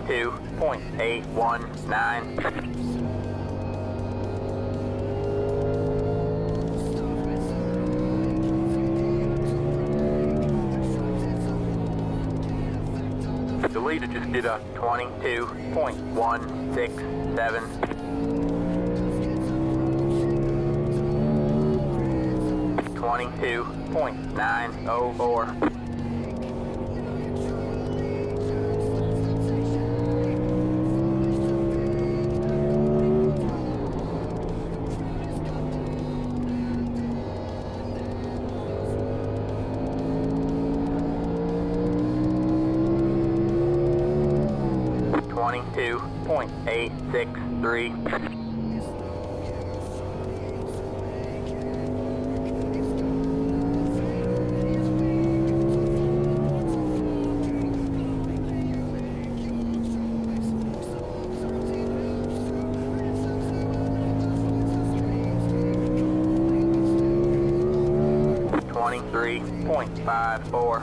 .819. The leader just did a 22.167. 22.904. .863. .54.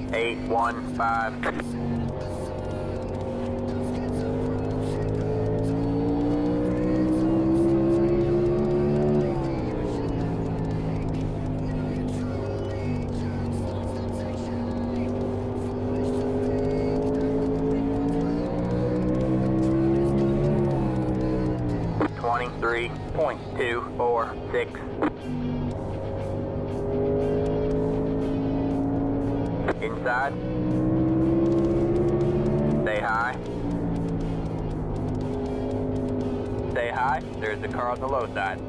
.815. .246. Inside. Stay high. Stay high. There's a car on the low side.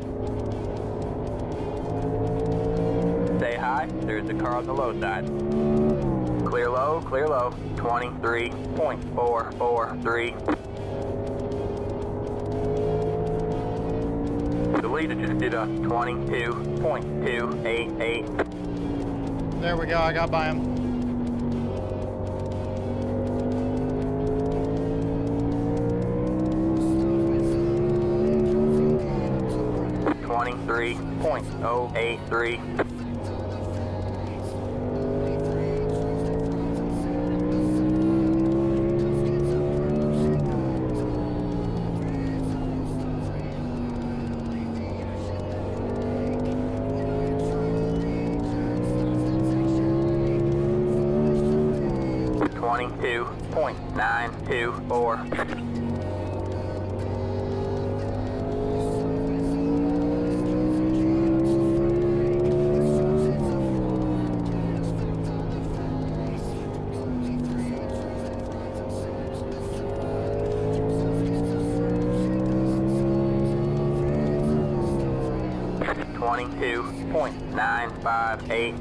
Stay high. There's a car on the low side. Clear low, clear low. 23.443. The leader just did a 22.288. There we go, I got by him. .083. .924. .958.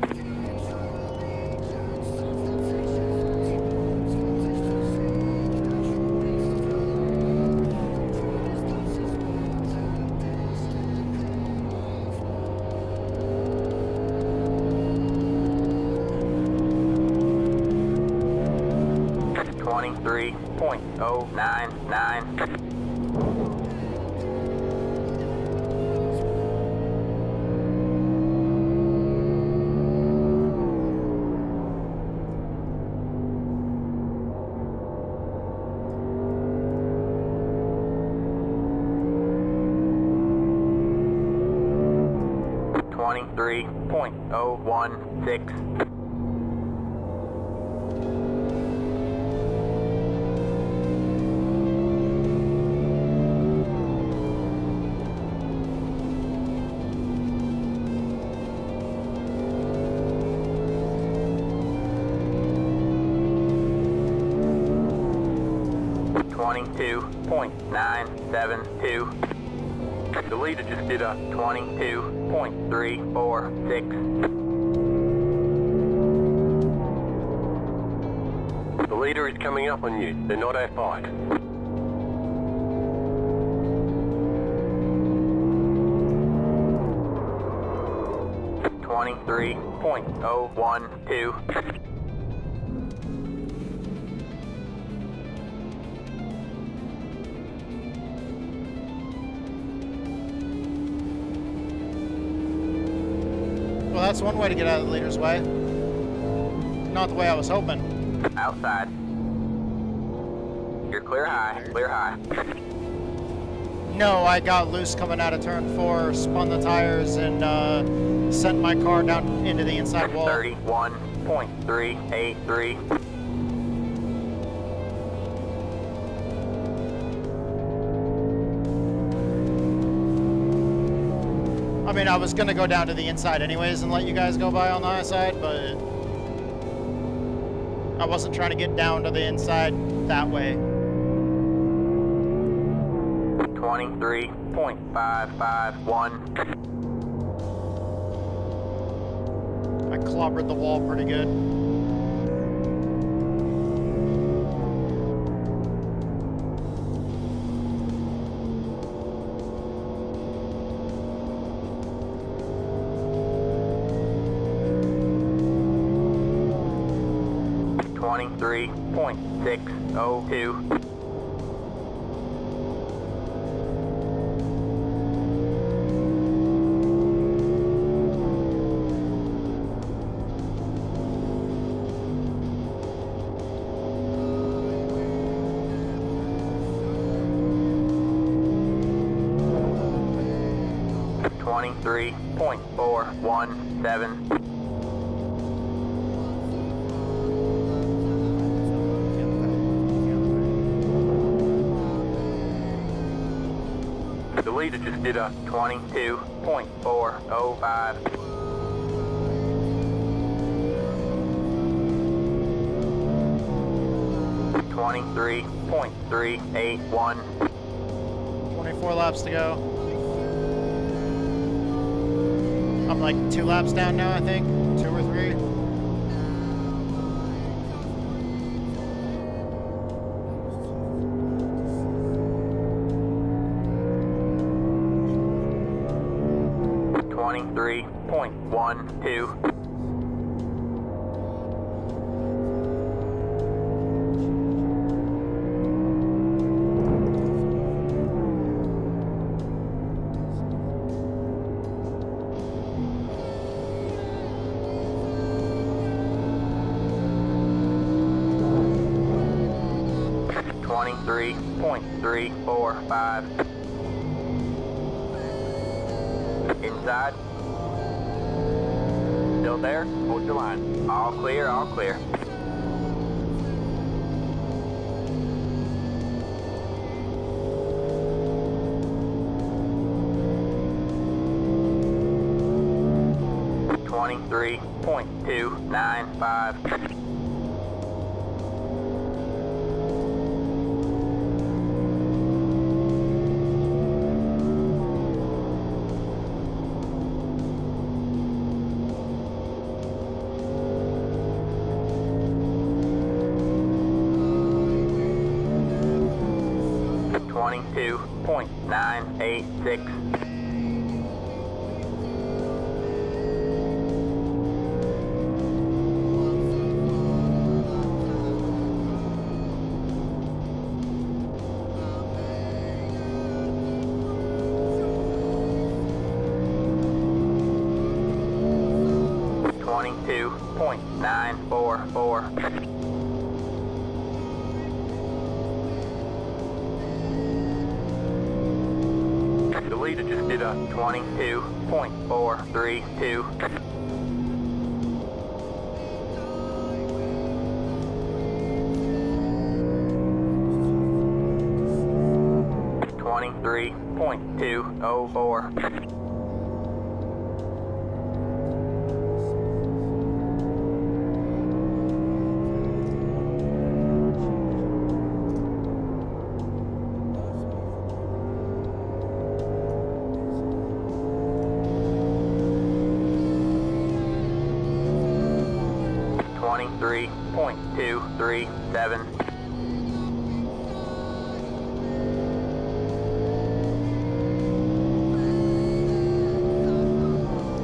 .099. .016. .972. The leader just did a 22.346. The leader is coming up on you. They're not our fight. .23.012. Well, that's one way to get out of the leader's way. Not the way I was hoping. Outside. You're clear high, clear high. No, I got loose coming out of turn 4, spun the tires, and sent my car down into the inside wall. 31.383. I mean, I was gonna go down to the inside anyways and let you guys go by on the high side, but I wasn't trying to get down to the inside that way. 23.551. I clobbered the wall pretty good. .602. .417. The leader just did a 22.405. .381. 24 laps to go. I'm like 2 laps down now, I think. 2 or 3. .12. .345. Inside. Still there? Hold your line. All clear, all clear. .295. .986. .944. The leader just did a 22.432. .23.204. .237.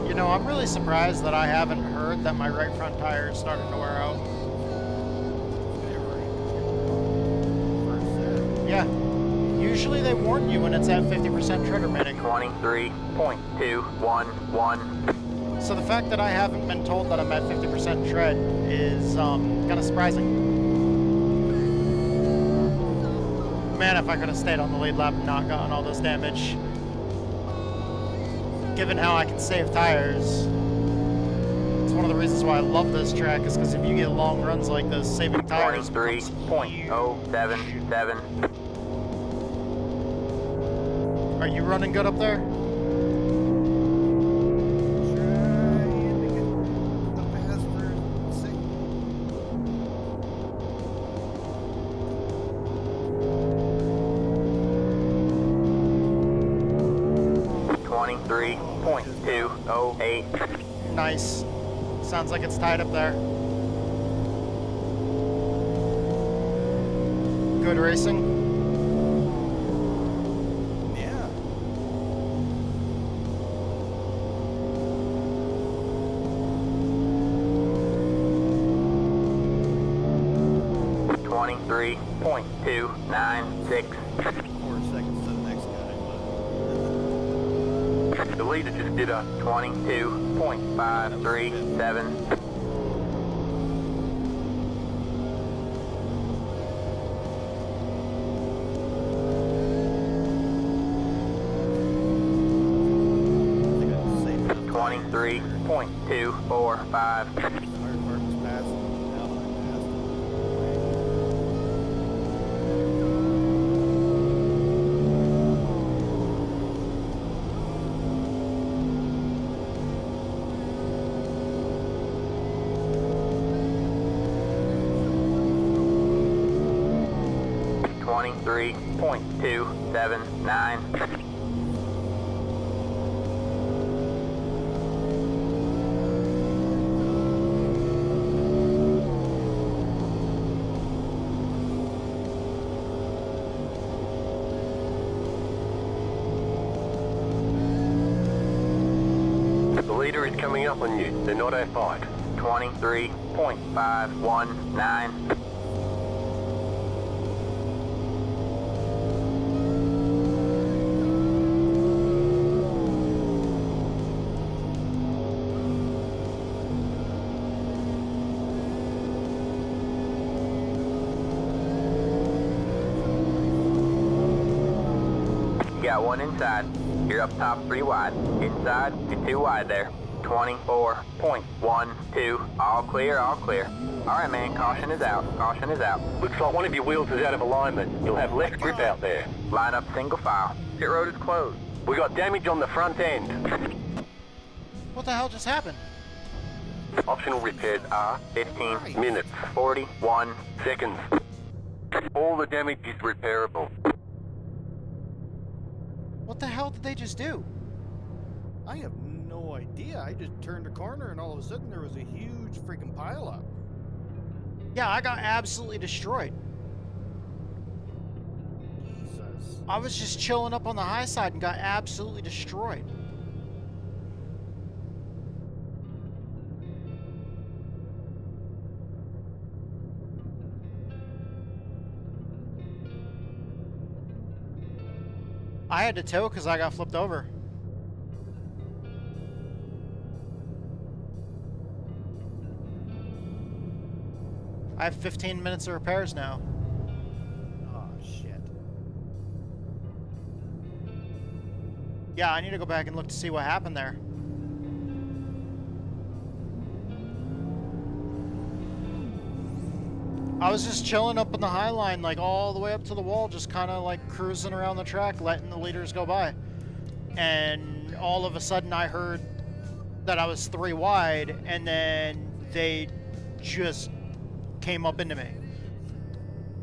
You know, I'm really surprised that I haven't heard that my right front tire is starting to wear out. Yeah. Usually they warn you when it's at 50% tread remaining. 23.211. So the fact that I haven't been told that I'm at 50% tread is kind of surprising. Man, if I could have stayed on the lead lap and not gotten all this damage. Given how I can save tires. It's one of the reasons why I love this track, is because if you get long runs like this, saving tires becomes 23.077. Are you running good up there? Nice. Sounds like it's tied up there. Good racing. Yeah. .296. 4 seconds to the next guy. The leader just did a 22.537. .245. .279. The leader is coming up on you. They're not our fight. 23.519. Got one inside. You're up top 3 wide. Inside, you're 2 wide there. 24.12. All clear, all clear. All right, man, caution is out. Caution is out. Looks like one of your wheels is out of alignment. You'll have less grip out there. Line up single file. Pit road is closed. We got damage on the front end. What the hell just happened? Optional repairs are 15 minutes, 41 seconds. All the damage is repairable. What the hell did they just do? I have no idea. I just turned a corner and all of a sudden there was a huge freaking pileup. Yeah, I got absolutely destroyed. Jesus. I was just chilling up on the high side and got absolutely destroyed. I had to tow because I got flipped over. I have 15 minutes of repairs now. Oh, shit. Yeah, I need to go back and look to see what happened there. I was just chilling up in the high line, like all the way up to the wall, just kind of like cruising around the track, letting the leaders go by. And all of a sudden I heard that I was 3 wide, and then they just came up into me.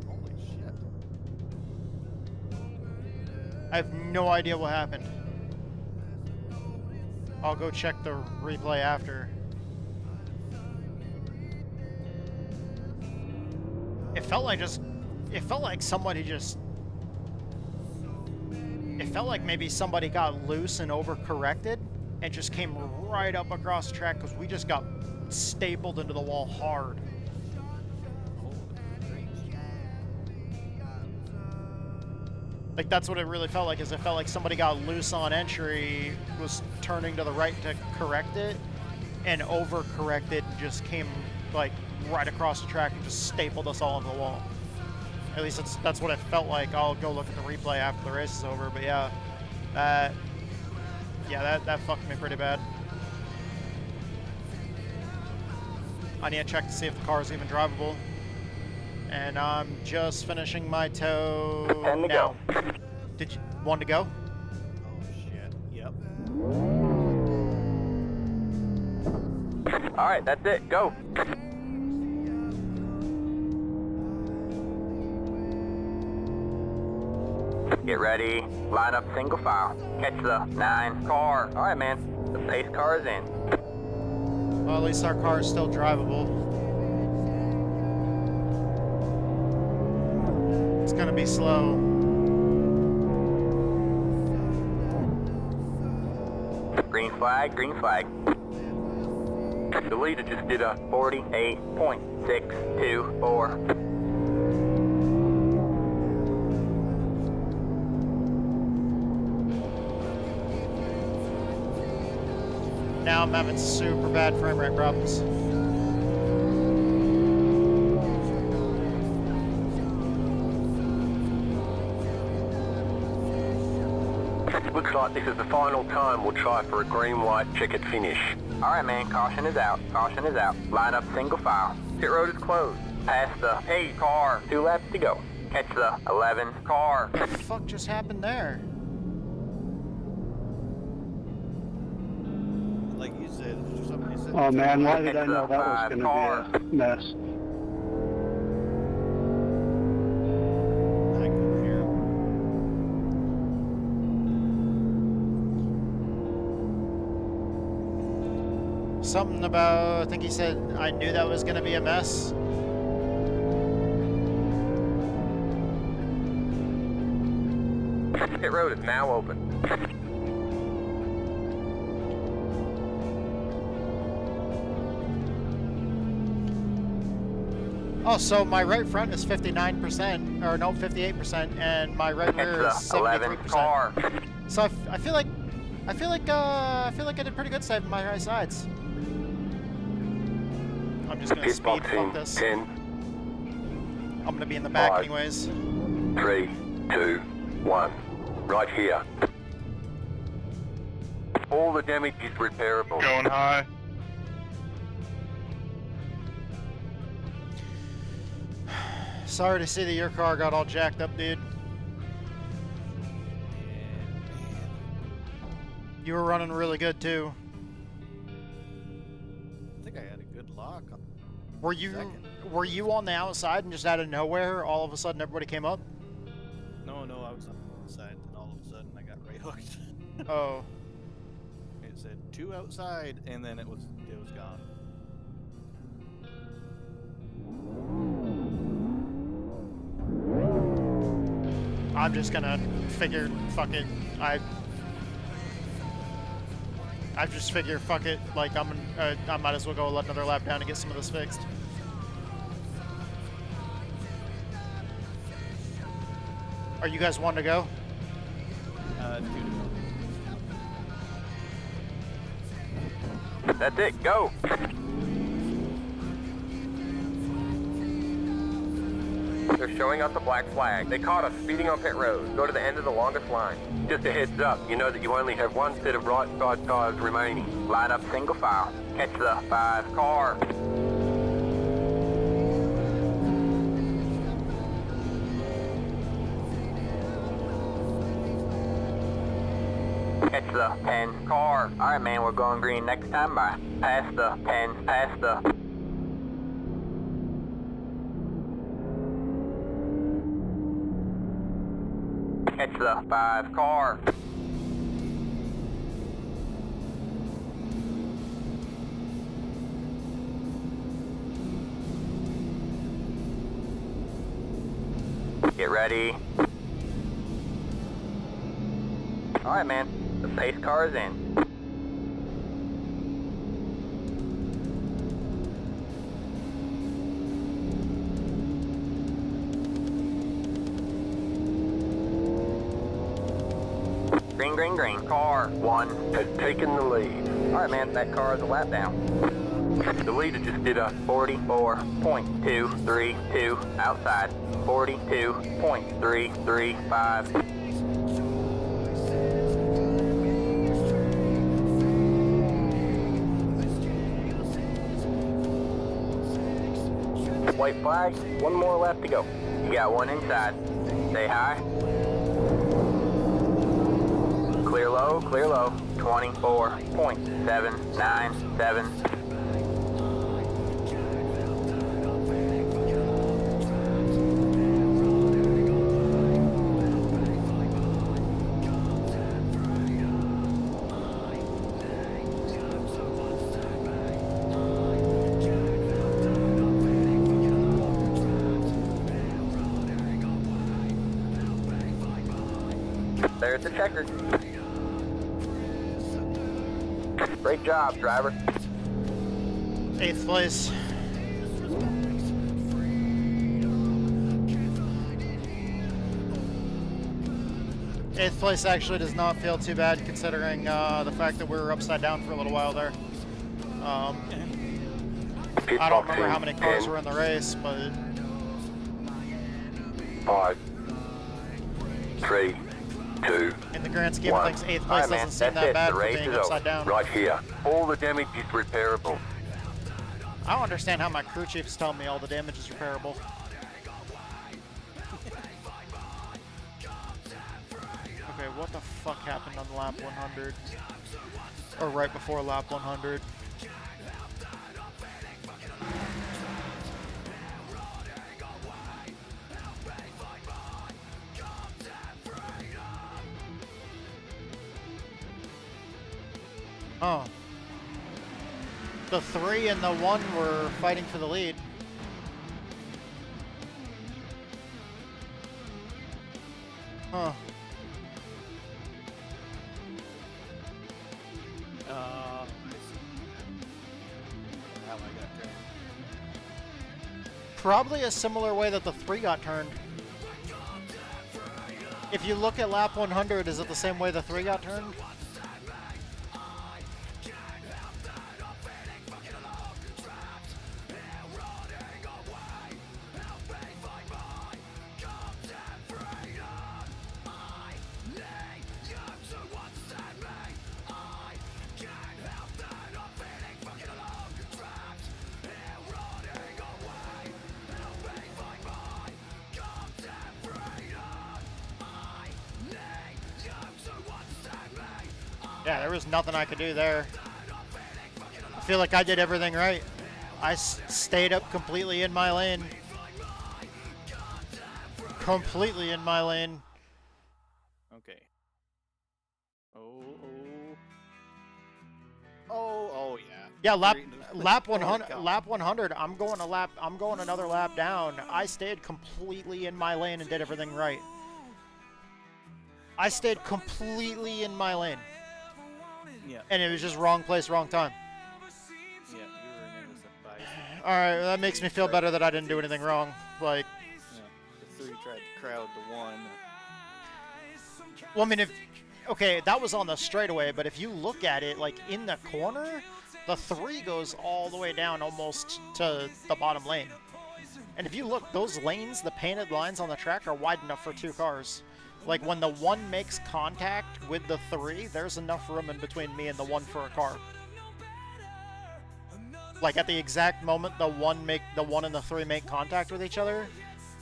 Holy shit. I have no idea what happened. I'll go check the replay after. It felt like somebody just, it felt like maybe somebody got loose and overcorrected and just came right up across the track, because we just got stapled into the wall hard. Like, that's what it really felt like, is it felt like somebody got loose on entry, was turning to the right to correct it, and overcorrected and just came like right across the track and just stapled us all into the wall. At least that's what it felt like. I'll go look at the replay after the race is over. But yeah, that fucked me pretty bad. I need to check to see if the car is even drivable. And I'm just finishing my tow now. Did you want to go? Oh shit. Yep. All right, that's it. Go. Get ready. Line up single file. Catch the 9 car. All right, man. The pace car is in. Well, at least our car is still drivable. It's gonna be slow. Green flag, green flag. The leader just did a 48.624. Now I'm having super bad frame rate problems. Looks like this is the final time we'll try for a green-white checkered finish. All right, man. Caution is out. Caution is out. Line up single file. Pit road is closed. Pass the 8 car. 2 laps to go. Catch the 11 car. What the fuck just happened there? Like you said, it's just somebody said. Oh man, why did I know that was 5 going car. to be a mess? I couldn't hear him. Something about, I think he said, I knew that was gonna be a mess. Pit road is now open. Oh, so my right front is 59%, or no, 58%, and my right rear is 73%. Car. So I feel like I did pretty good saving my right sides. I'm just gonna speed fuck this. 10, I'm gonna be in the back 5, anyways. 3, 2, 1. Right here. All the damage is repairable. Going high. Sorry to see that your car got all jacked up, dude. You were running really good too. I think I had a good lock on Were you on the outside and just out of nowhere, all of a sudden everybody came up? No, I was on the side, and all of a sudden I got right hooked. Oh. It said 2 outside, and then it was gone. I'm just gonna figure, fuck it. I just figure, fuck it. Like I might as well go another lap down and get some of this fixed. Are you guys wanting to go? 2 to go. That's it. Go. They're showing us a black flag. They caught us speeding on pit road. Go to the end of the longest line. Just a heads up, you know that you only have one set of right side tires remaining. Line up single file. Catch the 5 car. Catch the 10 car. All right, man, we're going green next time by. Pass the 10, pass the... Catch the 5 car. Get ready. All right, man. The pace car is in. Green, green, green. Car 1 Has taken the lead. All right, man. That car is a lap down. The leader just did a 44.232 outside. 42.335. White flag, one more left to go. You got one inside. Say hi. Clear low, 24.797. There's the checker. Great job, driver. 8th place. Eighth place actually does not feel too bad considering the fact that we were upside down for a little while there. I don't remember how many cars were in the race, but 5, 3, 2. in the grand scheme of things, 8th place doesn't seem that bad for being upside down. Right here. All the damage is repairable. I don't understand how my crew chief's telling me all the damage is repairable. Okay, what the fuck happened on lap 100? Or right before lap 100? Oh. The 3 and the 1 were fighting for the lead. Huh. How I got turned. Probably a similar way that the 3 got turned. If you look at lap 100, is it the same way the 3 got turned? Yeah, there was nothing I could do there. I feel like I did everything right. I stayed up completely in my lane. Completely in my lane. Okay. Oh, yeah. Yeah, lap 100. Lap 100. I'm going another lap down. I stayed completely in my lane and did everything right. I stayed completely in my lane. Yeah. And it was just wrong place, wrong time. Yeah, you were an innocent bison. Alright, that makes me feel better that I didn't do anything wrong. Like, Yeah, the 3 tried to crowd the 1. well, I mean, okay, that was on the straightaway, but if you look at it, like, in the corner, the 3 goes all the way down almost to the bottom lane. And if you look, those lanes, the painted lines on the track are wide enough for 2 cars. Like, when the 1 makes contact with the 3, there's enough room in between me and the 1 for a car. Like, at the exact moment the 1 and the 3 make contact with each other,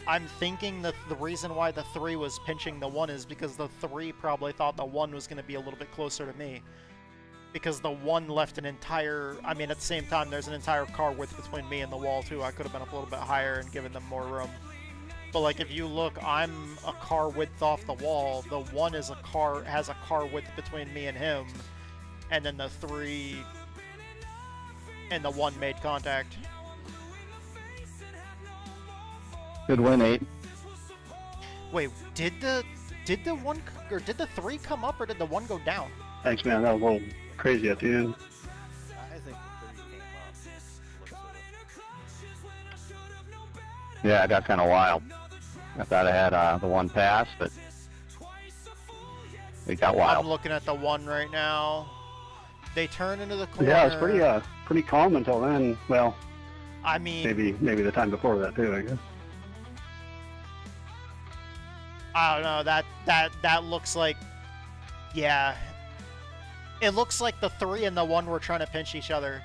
I'm thinking that the reason why the 3 was pinching the 1 is because the 3 probably thought the 1 was going to be a little bit closer to me. Because the 1 left an entire... I mean, at the same time, there's an entire car width between me and the wall, too. I could have been up a little bit higher and given them more room. But, like, if you look, I'm a car width off the wall. The 1 has a car width between me and him. And then the 3 and the 1 made contact. Good win, 8. Wait, did the 1 or did the 3 come up or did the 1 go down? Thanks, man. That was a little crazy at the end. I think the 3 came up. Looks at it. Yeah, it got kind of wild. I thought I had the 1 pass, but it got wild. I'm looking at the 1 right now. They turn into the corner. Yeah, it was pretty calm until then. Well, I mean, maybe the time before that too, I guess. I don't know. That looks like, yeah. It looks like the 3 and the 1 were trying to pinch each other.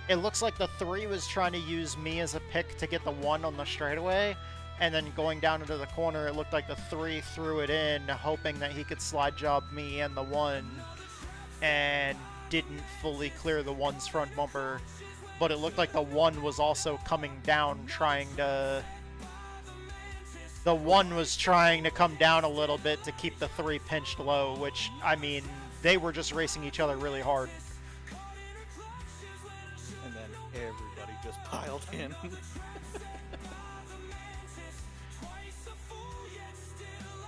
It looks like the 3 was trying to use me as a pick to get the 1 on the straightaway, and then going down into the corner, it looked like the 3 threw it in, hoping that he could slide job me and the 1, and didn't fully clear the 1's front bumper. But it looked like the 1 was also coming down, trying to... The 1 was trying to come down a little bit to keep the 3 pinched low, which, I mean, they were just racing each other really hard. And then everybody just piled in.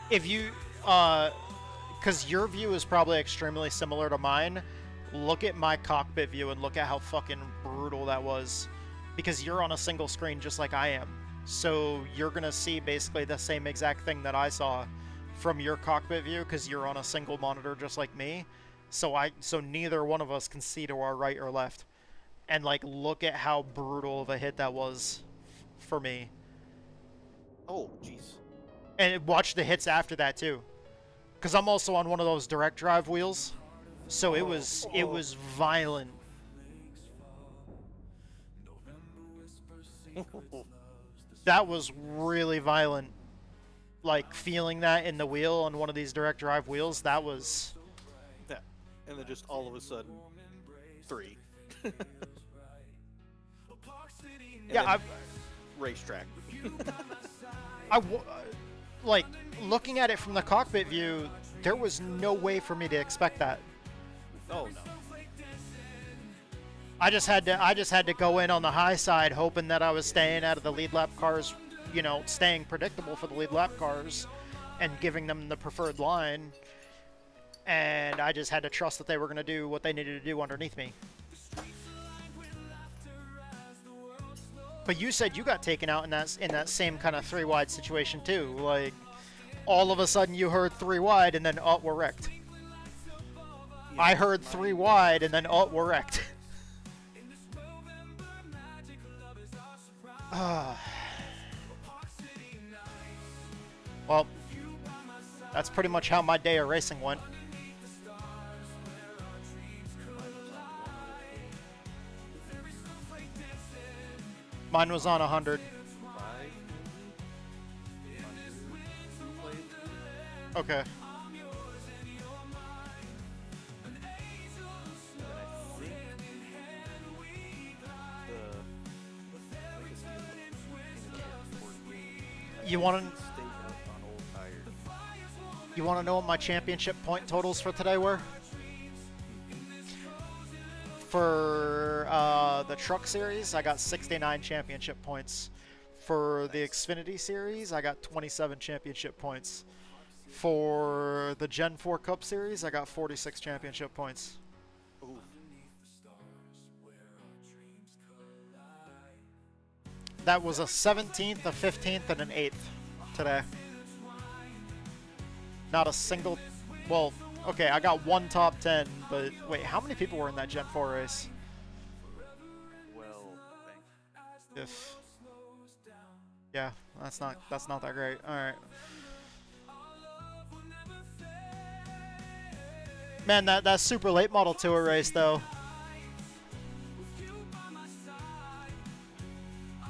If you, because your view is probably extremely similar to mine, look at my cockpit view and look at how fucking brutal that was. Because you're on a single screen just like I am. So you're going to see basically the same exact thing that I saw from your cockpit view because you're on a single monitor just like me. So neither one of us can see to our right or left. And like look at how brutal of a hit that was for me. Oh, jeez. And watch the hits after that too. Because I'm also on one of those direct drive wheels. So it was violent. That was really violent. Like, feeling that in the wheel on one of these direct drive wheels, that was... Yeah, and then just all of a sudden, 3. Yeah, racetrack. Like, looking at it from the cockpit view, there was no way for me to expect that. Oh, no. I just had to go in on the high side, hoping that I was staying out of the lead lap cars, you know, staying predictable for the lead lap cars, and giving them the preferred line. And I just had to trust that they were going to do what they needed to do underneath me. But you said you got taken out in that same kind of 3 wide situation too. Like, all of a sudden you heard 3 wide, and then we're wrecked. Yeah, I heard 3 wide, and then we're wrecked. Well, that's pretty much how my day of racing went. Mine was on 100. Okay. You want to know what my championship point totals for today were? For the truck series, I got 69 championship points. For the Xfinity series, I got 27 championship points. For the Gen 4 Cup series, I got 46 championship points. Ooh. That was a 17th, a 15th, and an 8th today. Not a single... Well, okay, I got 1 top 10, but wait, how many people were in that Gen 4 race? Well, if... Yeah, that's not that great. Alright. Man, that super late model tour race, though.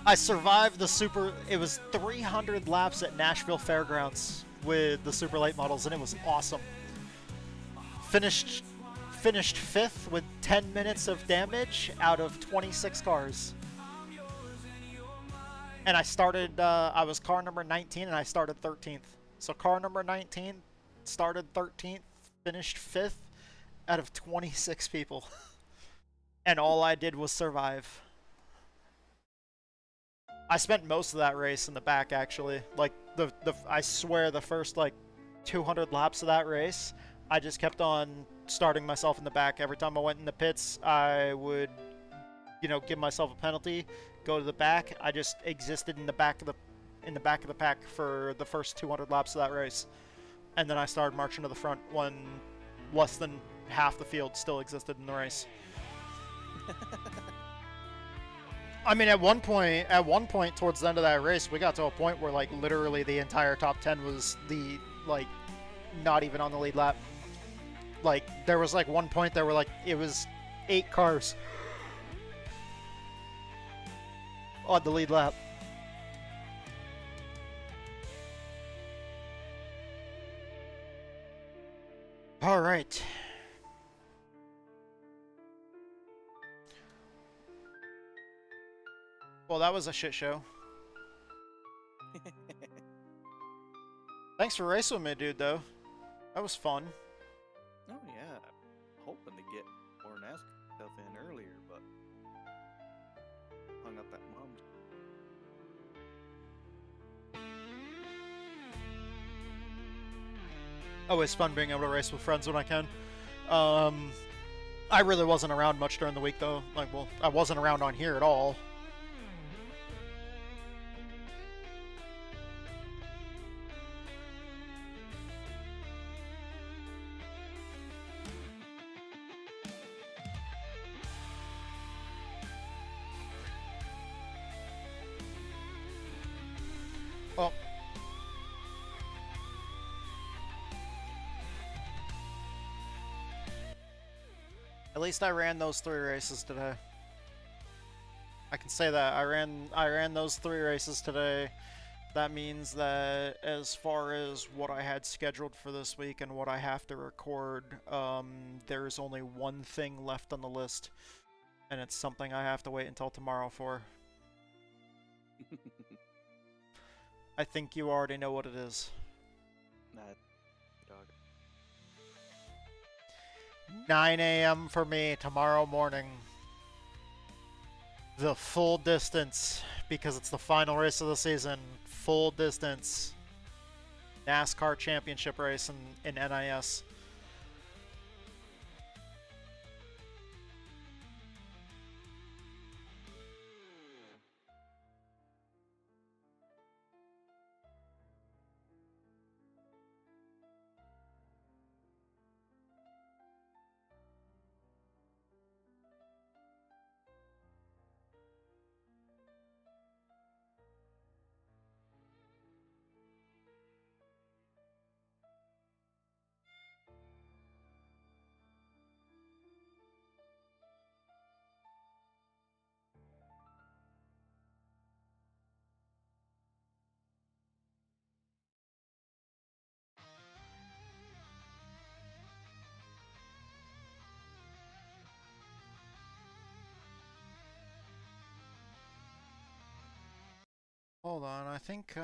I survived the super... It was 300 laps at Nashville Fairgrounds with the super late models, and it was awesome. Finished 5th with 10 minutes of damage out of 26 cars. And I started... I was car number 19, and I started 13th. So car number 19 started 13th, finished 5th out of 26 people. And all I did was survive. I spent most of that race in the back, actually. Like, I swear the first, like, 200 laps of that race, I just kept on starting myself in the back. Every time I went in the pits, I would, you know, give myself a penalty, go to the back. I just existed in the back of the pack for the first 200 laps of that race. And then I started marching to the front when less than half the field still existed in the race. I mean, at one point towards the end of that race, we got to a point where, like, literally the entire top 10 was the like, not even on the lead lap. Like, there was like one point there where like it was 8 cars on the lead lap. All right. Well, that was a shit show. Thanks for racing with me, dude, though. That was fun. Oh, yeah. Hoping to get more NASCAR stuff in earlier, but hung up at mom's. Always fun being able to race with friends when I can. I really wasn't around much during the week, though. Like, well, I wasn't around on here at all. Well, at least I ran those 3 races today. I can say that I ran those 3 races today. That means that as far as what I had scheduled for this week and what I have to record, there's only one thing left on the list, and it's something I have to wait until tomorrow for. I think you already know what it is. Nah, dog. 9 a.m. for me tomorrow morning. The full distance, because it's the final race of the season. Full distance NASCAR championship race in NIS. Hold on, I think,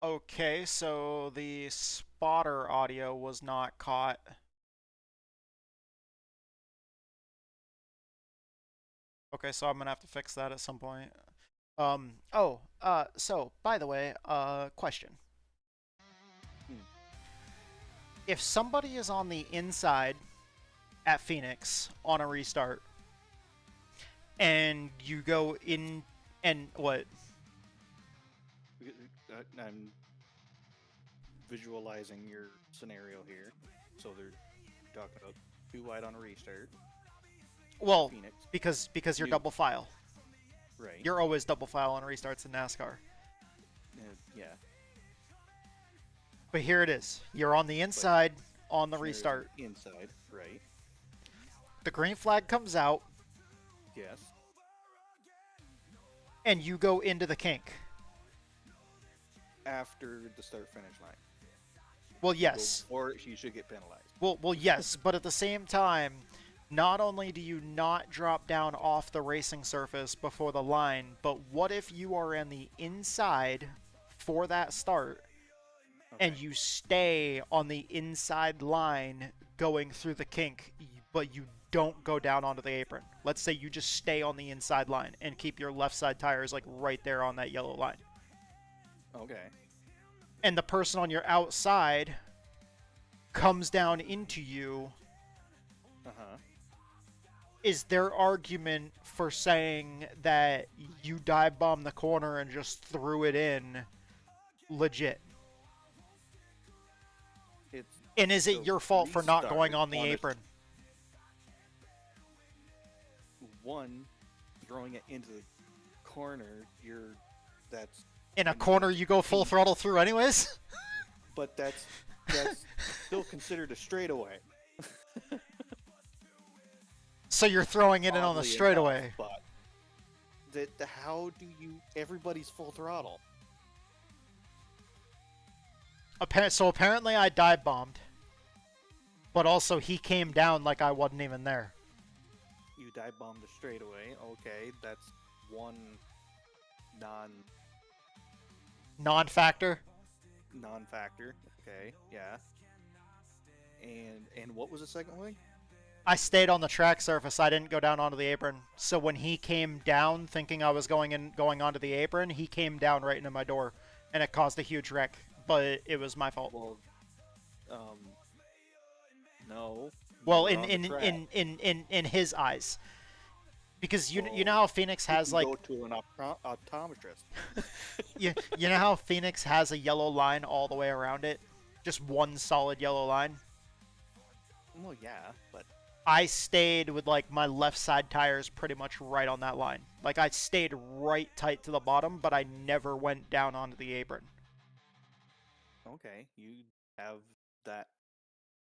okay, so the spotter audio was not caught. Okay, so I'm gonna have to fix that at some point. So, by the way, question. If somebody is on the inside at Phoenix on a restart, and you go in, and what? I'm visualizing your scenario here. So they're talking about 2 wide on a restart. Well, Phoenix. because you're double file. Right. You're always double file on restarts in NASCAR. Yeah. But here it is. You're on the inside on the restart. Inside, right. The green flag comes out. Yes. And you go into the kink. After the start-finish line. Well, yes. Or you should get penalized. Well, yes, but at the same time, not only do you not drop down off the racing surface before the line, but what if you are in the inside for that start, and you stay on the inside line going through the kink, but you don't go down onto the apron? Let's say you just stay on the inside line and keep your left side tires like right there on that yellow line. Okay. And the person on your outside comes down into you. is their argument for saying that you dive bombed the corner and just threw it in legit? And is it your fault for not going on the apron? One, throwing it into the corner, that's in a corner you go full throttle through anyways. But that's still considered a straightaway. So you're throwing it in on the straightaway. But how do you? Everybody's full throttle. So apparently I dive bombed, but also he came down like I wasn't even there. You dive bombed the straightaway. Okay, that's one non-factor. Non-factor. Okay, yeah. And what was the second thing? I stayed on the track surface. I didn't go down onto the apron. So when he came down, thinking I was going onto the apron, he came down right into my door, and it caused a huge wreck. But it was my fault. Well, no. Well, in his eyes, because you know how Phoenix has like go to an optometrist. you know how Phoenix has a yellow line all the way around it, just one solid yellow line. Well, yeah, but I stayed with like my left side tires pretty much right on that line. Like I stayed right tight to the bottom, but I never went down onto the apron. Okay, you have that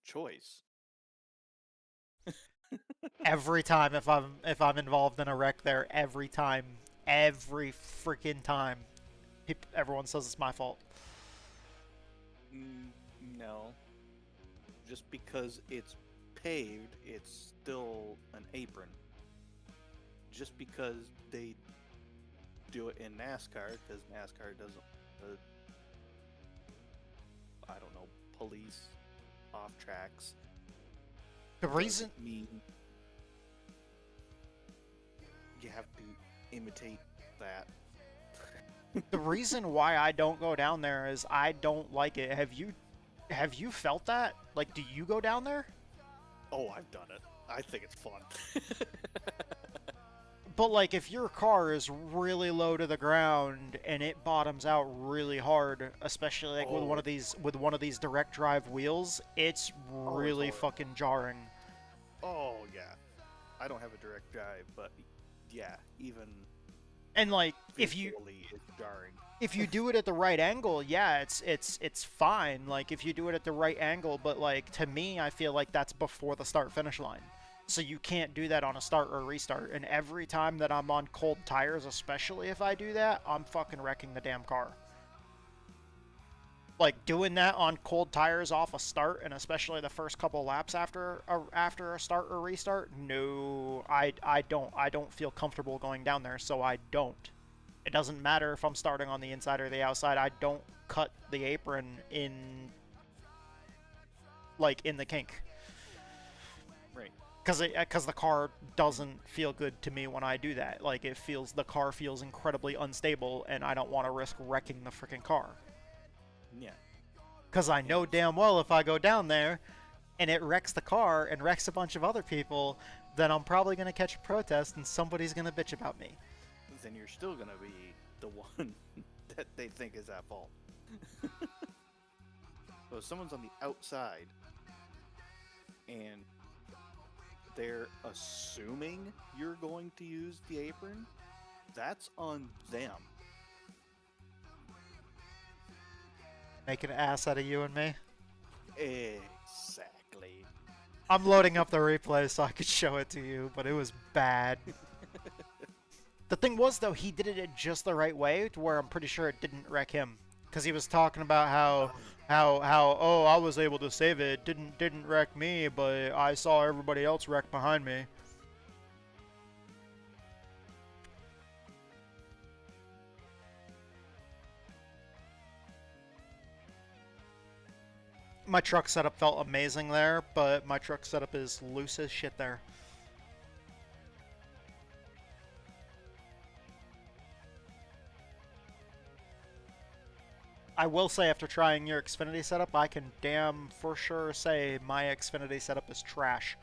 choice. Every time if I'm involved in a wreck there, every freaking time, everyone says it's my fault. No, just because it's paved, it's still an apron. Just because they do it in NASCAR, because NASCAR doesn't, I don't know, police off tracks. The reason mean you have to imitate that. The reason why I don't go down there is I don't like it. Have you felt that? Like, do you go down there? Oh, I've done it. I think it's fun. But like, if your car is really low to the ground and it bottoms out really hard, especially like with one of these direct drive wheels, it's really fucking jarring. Oh yeah, I don't have a direct drive, but yeah, even. And like, if you do it at the right angle, yeah, it's fine. Like if you do it at the right angle, but like to me, I feel like that's before the start finish line. So you can't do that on a start or restart. And every time that I'm on cold tires, especially if I do that, I'm fucking wrecking the damn car. Like doing that on cold tires off a start, and especially the first couple laps after a start or restart, no, I don't feel comfortable going down there, so I don't. It doesn't matter if I'm starting on the inside or the outside. I don't cut the apron in the kink. Right. Because the car doesn't feel good to me when I do that. Like the car feels incredibly unstable, and I don't want to risk wrecking the freaking car. Yeah. Because I know damn well if I go down there and it wrecks the car and wrecks a bunch of other people, then I'm probably going to catch a protest and somebody's going to bitch about me. Then you're still going to be the one that they think is at fault. So if someone's on the outside and they're assuming you're going to use the apron, that's on them. Make an ass out of you and me? Exactly. I'm loading up the replay so I could show it to you, but it was bad. The thing was, though, he did it just the right way to where I'm pretty sure it didn't wreck him. Because he was talking about how oh, I was able to save it. It didn't wreck me, but I saw everybody else wreck behind me. My truck setup felt amazing there, but my truck setup is loose as shit there. I will say, after trying your Xfinity setup, I can damn for sure say my Xfinity setup is trash.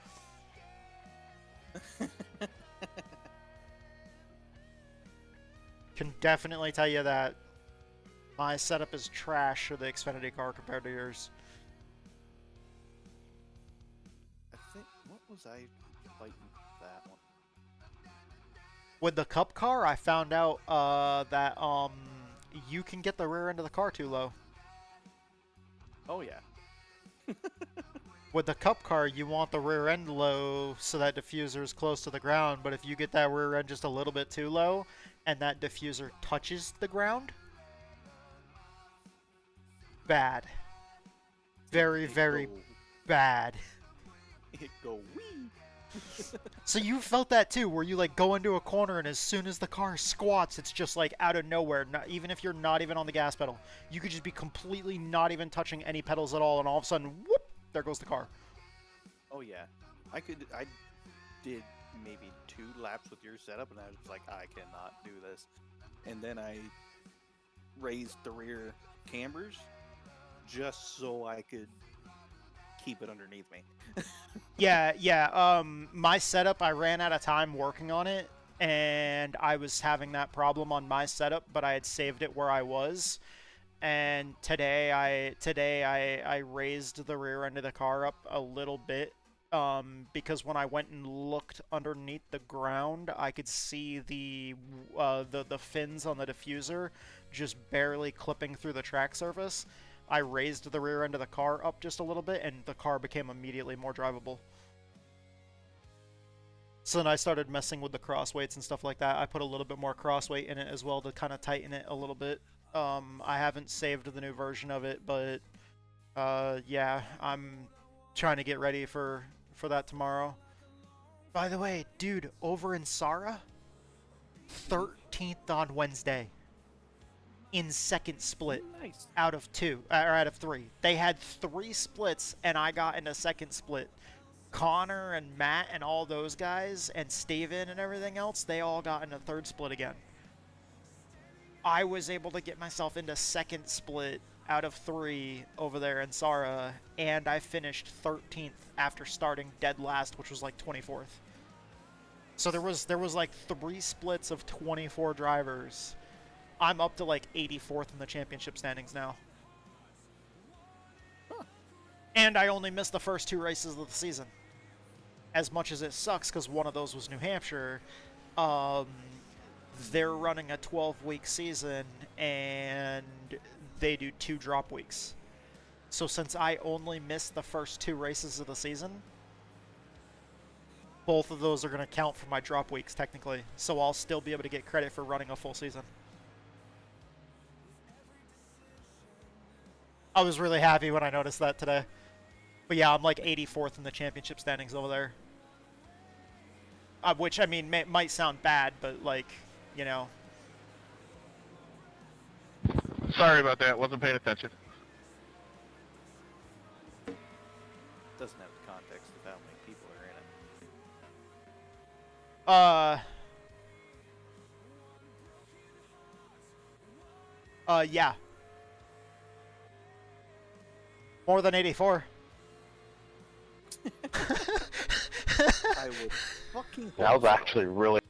Can definitely tell you that my setup is trash for the Xfinity car compared to yours. I think, what was I fighting that one? With the Cup car, I found out that you can get the rear end of the car too low. Oh yeah. With the Cup car, you want the rear end low so that diffuser is close to the ground, but if you get that rear end just a little bit too low and that diffuser touches the ground, bad. Very, very bad. It go wee. So you felt that too, where you like go into a corner and as soon as the car squats, it's just like out of nowhere, not, even if you're not even on the gas pedal. You could just be completely not even touching any pedals at all and all of a sudden, whoop, there goes the car. Oh yeah. I did maybe 2 laps with your setup and I was like, I cannot do this. And then I raised the rear cambers just so I could keep it underneath me. Yeah. My setup, I ran out of time working on it, and I was having that problem on my setup, but I had saved it where I was. And today I raised the rear end of the car up a little bit, because when I went and looked underneath the ground, I could see the fins on the diffuser just barely clipping through the track surface. I raised the rear end of the car up just a little bit, and the car became immediately more drivable. So then I started messing with the cross weights and stuff like that. I put a little bit more cross weight in it as well to kind of tighten it a little bit. I haven't saved the new version of it, but yeah, I'm trying to get ready for that tomorrow. By the way, dude, over in Sara, 13th on Wednesday. In second split. Nice. Out of 2 or out of 3. They had 3 splits and I got in a second split. Connor and Matt and all those guys and Steven and everything else, they all got in a third split again. I was able to get myself into second split out of 3 over there in Sara, and I finished 13th after starting dead last, which was like 24th. So there was like 3 splits of 24 drivers. I'm up to like 84th in the championship standings now. Huh. And I only missed the first 2 races of the season. As much as it sucks because one of those was New Hampshire, they're running a 12-week season and they do 2 drop weeks. So since I only missed the first 2 races of the season, both of those are going to count for my drop weeks technically. So I'll still be able to get credit for running a full season. I was really happy when I noticed that today. But yeah, I'm like 84th in the championship standings over there. Which, I mean, might sound bad, but like, you know. Sorry about that. Wasn't paying attention. Doesn't have the context of how many people are in it. Yeah. More than 84. I would fucking That was actually really...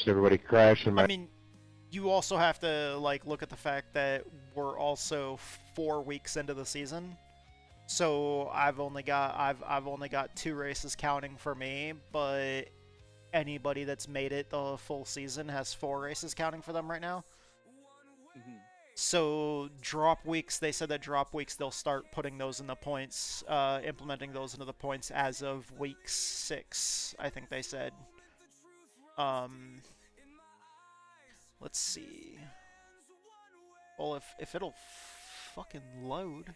Everybody crashing. I mean, you also have to like look at the fact that we're also 4 weeks into the season. So I've only got 2 races counting for me, but anybody that's made it the full season has 4 races counting for them right now. Mm-hmm. So drop weeks, they said that drop weeks, they'll start putting those in the points, implementing those into the points as of week 6, I think they said. Let's see. Well, if it'll fucking load.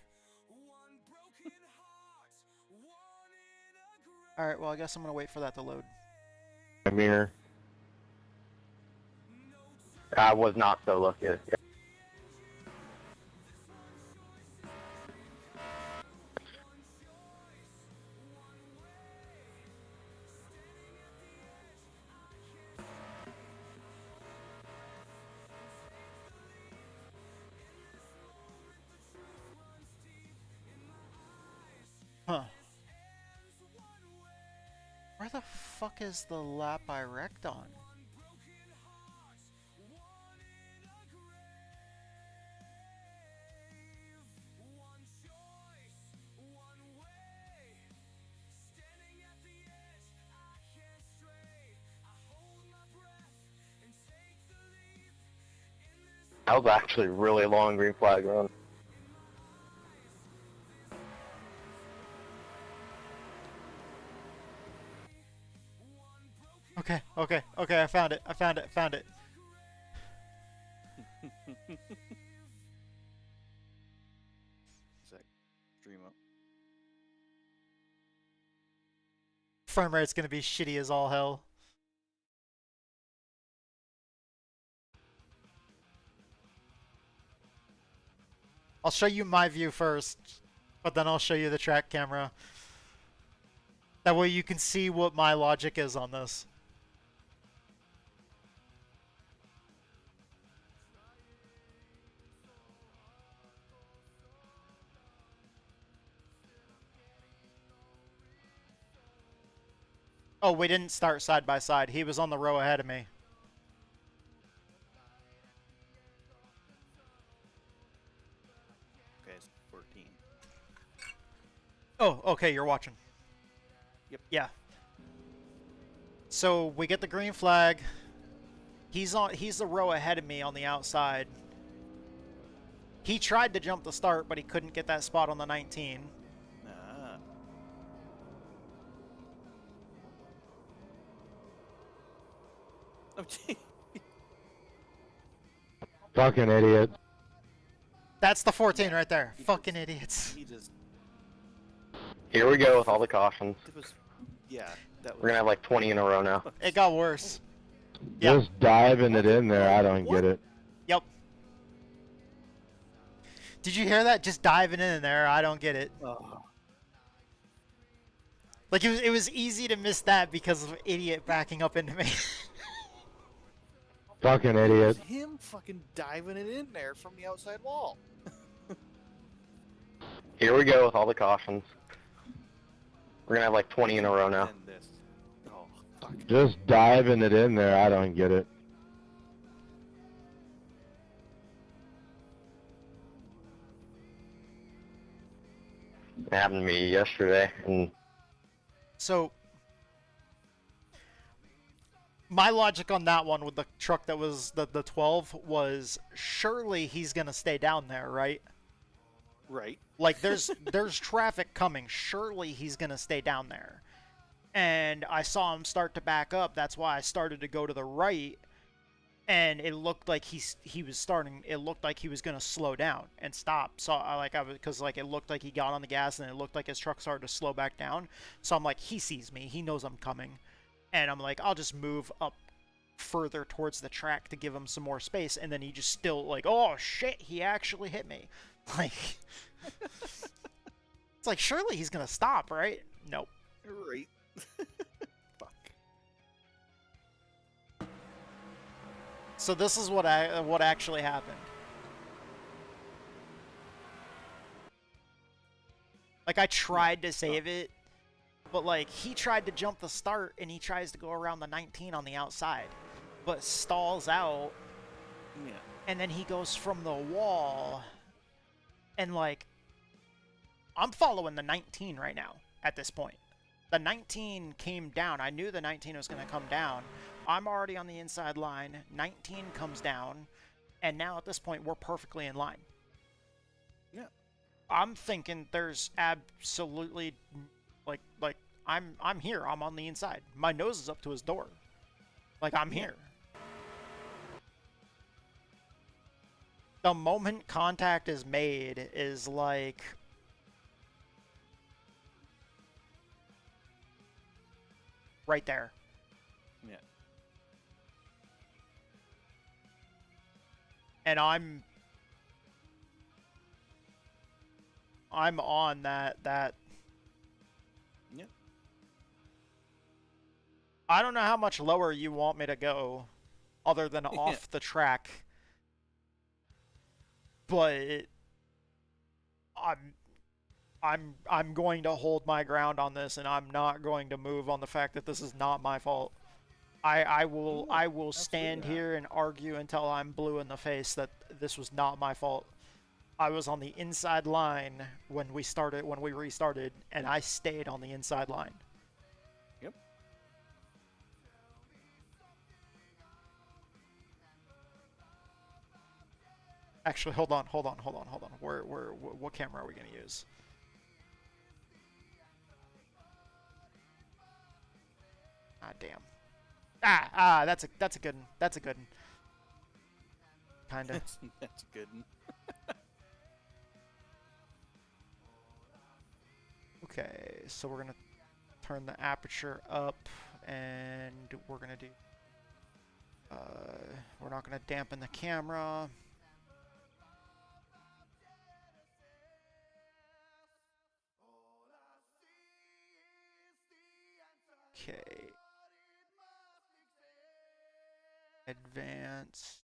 Alright, well I guess I'm gonna wait for that to load. Mirror. I was not so lucky. Huh. Where Where the fuck is the lap I wrecked on? That was actually a really long green flag run. Okay, okay, okay, I found it, I found it, I found it. Sec. Stream up. Frame rate's gonna be shitty as all hell. I'll show you my view first, but then I'll show you the track camera. That way you can see what my logic is on this. Oh, we didn't start side by side. He was on the row ahead of me. Okay, it's 14. Oh, okay, you're watching. Yep. Yeah. So we get the green flag. He's the row ahead of me on the outside. He tried to jump the start, but he couldn't get that spot on the 19. Ah. Oh, gee. Fucking idiot. That's the 14 right there. Fucking idiots. He just. Here we go with all the cautions. It was. Yeah, that was. We're gonna have like 20 in a row now. It got worse. Yeah. Just diving it in there, I don't get it. Yep. Did you hear that? Just diving in there. I don't get it. Oh. Like it was easy to miss that because of idiot backing up into me. Fucking It idiot. was him fucking diving it in there from the outside wall. Here we go with all the cautions. We're gonna have like 20 in a row now. And this. Oh, fuck. Just diving it in there, I don't get it. It happened to me yesterday, and So my logic on that one with the truck that was the 12 was surely he's gonna stay down there, right? Right. Like there's traffic coming. Surely he's gonna stay down there. And I saw him start to back up. That's why I started to go to the right. And it looked like he was starting. It looked like he was gonna slow down and stop. So because it looked like he got on the gas and it looked like his truck started to slow back down. So I'm like, he sees me. He knows I'm coming. And I'm like, I'll just move up further towards the track to give him some more space. And then he just still like, oh shit, he actually hit me. Like, it's like, surely he's gonna stop, right? Nope. Right. Fuck. So this is what actually happened. Like, I tried to save it, but like he tried to jump the start and he tries to go around the 19 on the outside, but stalls out. Yeah. And then he goes from the wall, and like, I'm following the 19 right now at this point. The 19 came down. I knew the 19 was going to come down. I'm already on the inside line. 19 comes down, and now at this point we're perfectly in line. Yeah. I'm thinking there's absolutely like I'm here. I'm on the inside. My nose is up to his door. Like, I'm here. The moment contact is made is like, right there. Yeah. And I'm on that. Yeah. I don't know how much lower you want me to go other than off the track. But I'm going to hold my ground on this, and I'm not going to move on the fact that this is not my fault. I will stand here and argue until I'm blue in the face that this was not my fault. I was on the inside line when we restarted, and I stayed on the inside line. Yep. Actually, hold on. What camera are we gonna use? Ah, damn. That's a good one. That's a good one. Kinda. That's a good one. Okay, so we're gonna turn the aperture up, and we're gonna do. We're not gonna dampen the camera. Okay. Advance.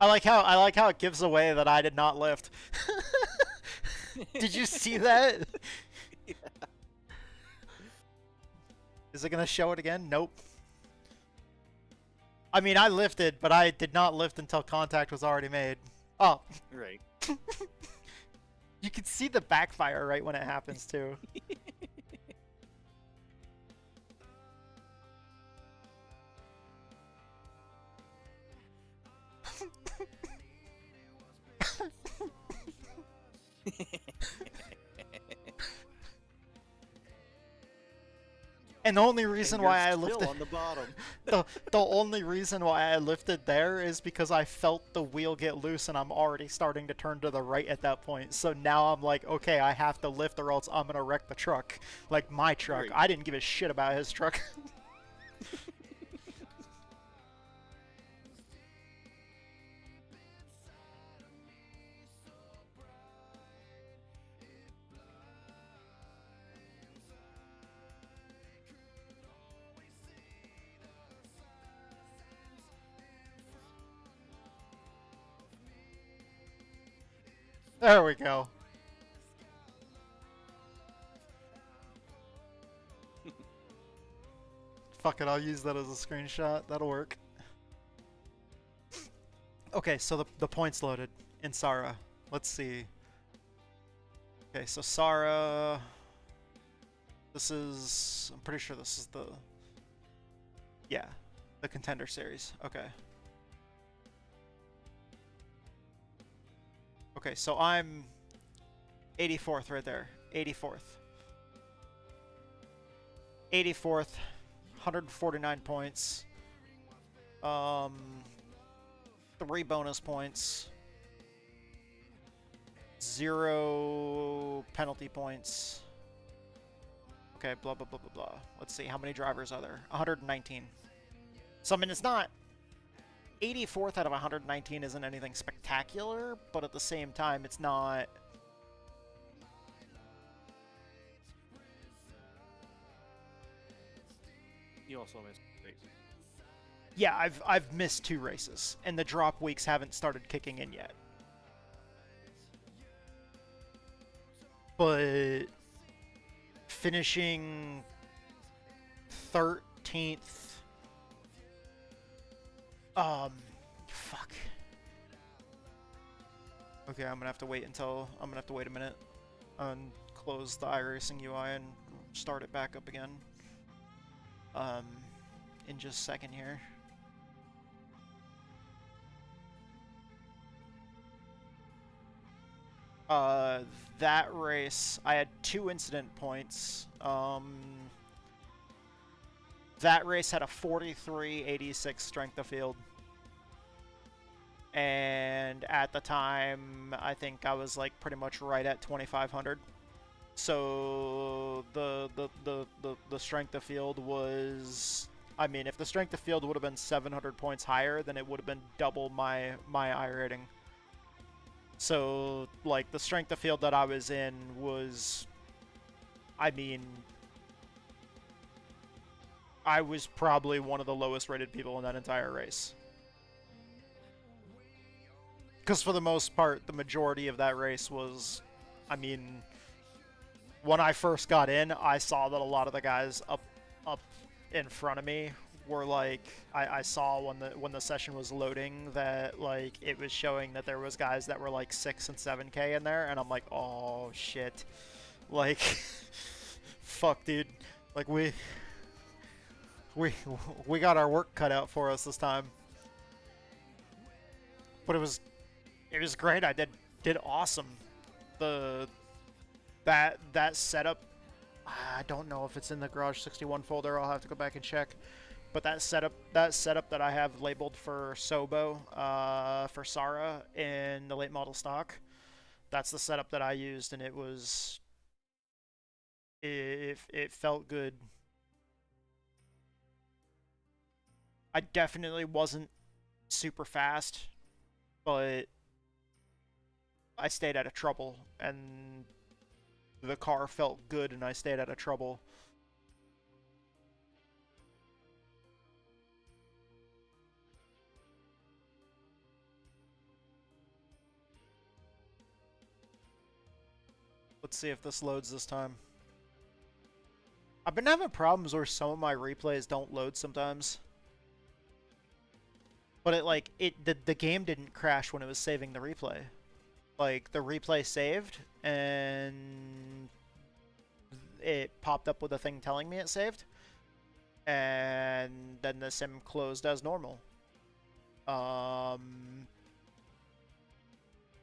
I like how it gives away that I did not lift. Did you see that? Yeah. Is it gonna show it again? Nope. I mean, I lifted, but I did not lift until contact was already made. Oh. Right. You can see the backfire right when it happens too. And the only reason why I lifted on the bottom. the only reason why I lifted there is because I felt the wheel get loose and I'm already starting to turn to the right at that point. So now I'm like, okay, I have to lift or else I'm gonna wreck the truck. Like my truck. Right. I didn't give a shit about his truck. There we go. Fuck it, I'll use that as a screenshot. That'll work. Okay, so the points loaded in Sara. Let's see. Okay, so Sara. This is... I'm pretty sure this is the... Yeah, the Contender Series. Okay. Okay, so I'm 84th right there. 84th. 84th. 149 points. 3 bonus points. 0 penalty points. Okay, blah, blah, blah, blah, blah. Let's see, how many drivers are there? 119. So, I mean, it's not... 84th out of 119 isn't anything spectacular, but at the same time, it's not... You also missed races. Yeah, I've missed 2 races, and the drop weeks haven't started kicking in yet. But finishing 13th. Fuck. Okay, I'm gonna have to wait a minute and close the iRacing UI and start it back up again. In just a second here. That race, I had 2 incident points. That race had a 43.86 strength of field. And at the time, I think I was like pretty much right at 2,500. So the strength of field was I mean, if the strength of field would have been 700 points higher, then it would have been double my I rating. So, like, the strength of field that I was in was, I mean, I was probably one of the lowest rated people in that entire race. Because for the most part, the majority of that race was, I mean, when I first got in, I saw that a lot of the guys up in front of me were like, I saw when the session was loading that like it was showing that there was guys that were like 6 and 7K in there, and I'm like, oh shit, like, fuck, dude, like we got our work cut out for us this time. But it was great. I did awesome. That setup, I don't know if it's in the Garage 61 folder. I'll have to go back and check. But that setup that I have labeled for Sobo, for Sara in the late model stock, that's the setup that I used, and it felt good. I definitely wasn't super fast, but I stayed out of trouble, and the car felt good, and I stayed out of trouble. Let's see if this loads this time. I've been having problems where some of my replays don't load sometimes. But the game didn't crash when it was saving the replay. Like, the replay saved, and it popped up with a thing telling me it saved. And then the sim closed as normal.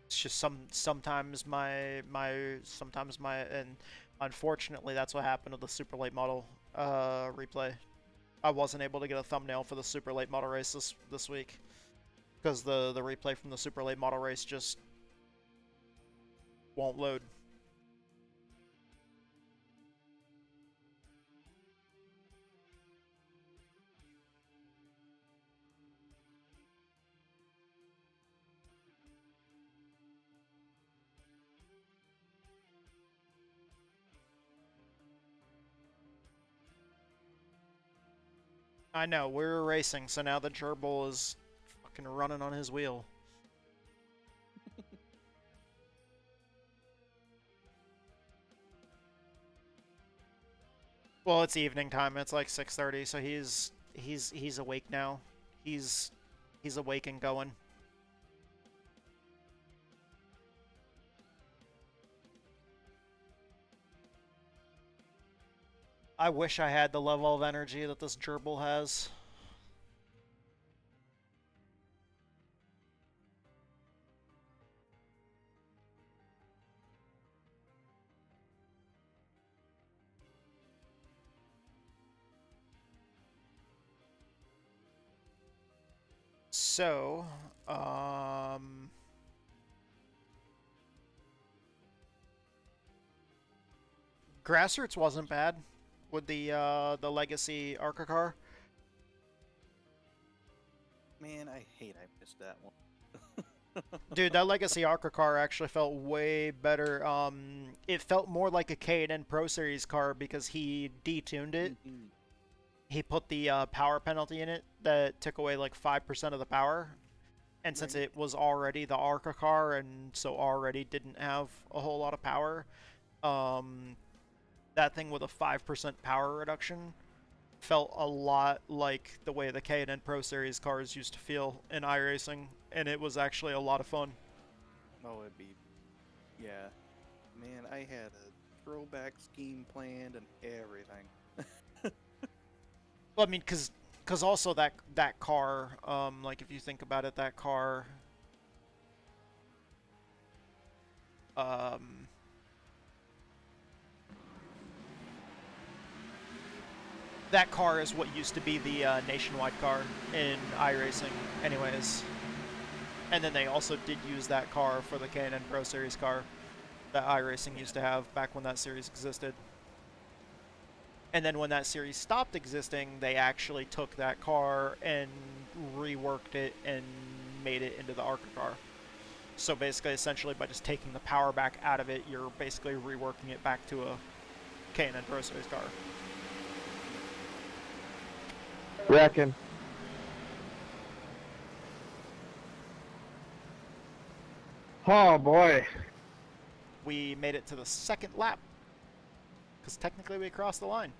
It's just sometimes my and unfortunately that's what happened with the super late model replay. I wasn't able to get a thumbnail for the super late model race this week because the replay from the super late model race just won't load. I know, we're racing, so now the gerbil is fucking running on his wheel. Well, it's evening time. It's like 6:30, so he's awake now. He's awake and going. I wish I had the level of energy that this gerbil has. So, Grassroots wasn't bad with the legacy ARCA car. Man, I hate I missed that one. Dude, that legacy ARCA car actually felt way better. It felt more like a K&N Pro Series car because he detuned it. He put the power penalty in it that took away like 5% of the power. And since it was already the ARCA car and so already didn't have a whole lot of power, that thing with a 5% power reduction felt a lot like the way the K&N Pro Series cars used to feel in iRacing, and it was actually a lot of fun. Oh, it'd be... Yeah. Man, I had a throwback scheme planned and everything. Well, I mean, because also that car, like if you think about it, that car, that car is what used to be the nationwide car in iRacing anyways. And then they also did use that car for the K&N Pro Series car that iRacing used to have back when that series existed. And then when that series stopped existing, they actually took that car and reworked it and made it into the ARCA car. So basically, essentially, by just taking the power back out of it, you're basically reworking it back to a K&N Pro Series car. Reckon. Oh boy. We made it to the second lap, because technically we crossed the line.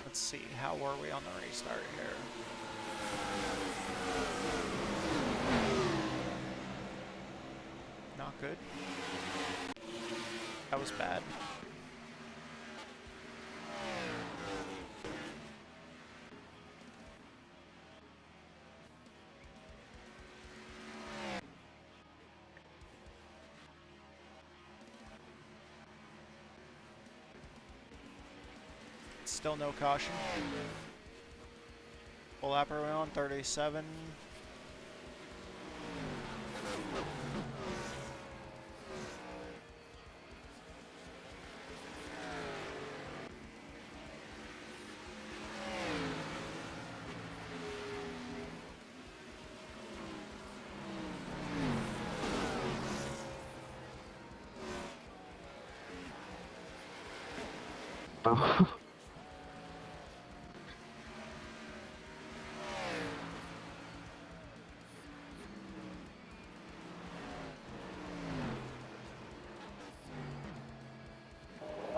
Let's see, how were we on the restart here? Not good. That was bad. Still no caution. Full lap are we on? 37.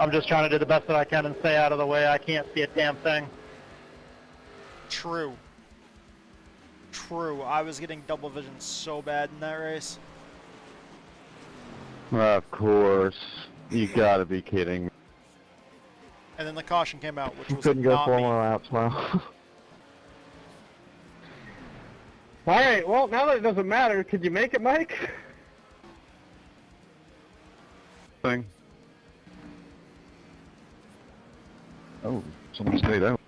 I'm just trying to do the best that I can and stay out of the way. I can't see a damn thing. True. True. I was getting double vision so bad in that race. Of course. You gotta be kidding me. And then the caution came out, which was Couldn't go not 4 me. more laps, wow. Alright, well, now that it doesn't matter, could you make it, Mike? Thing. Oh, someone stayed out.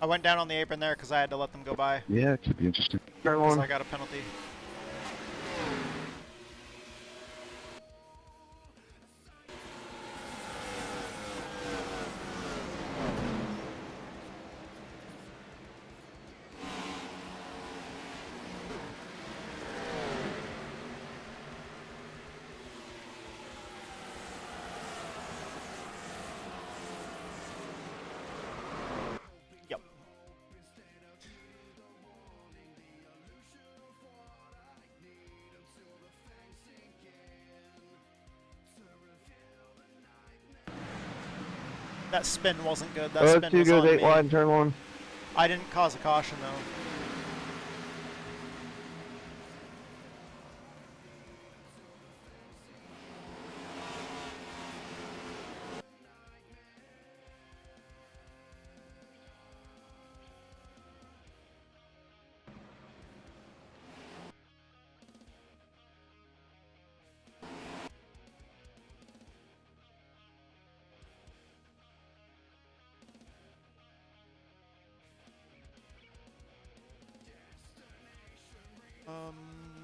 I went down on the apron there because I had to let them go by. Yeah, it could be interesting. Because I got a penalty. That spin wasn't good. That spin too was good, on 8 me. wide, turn 1. I didn't cause a caution though.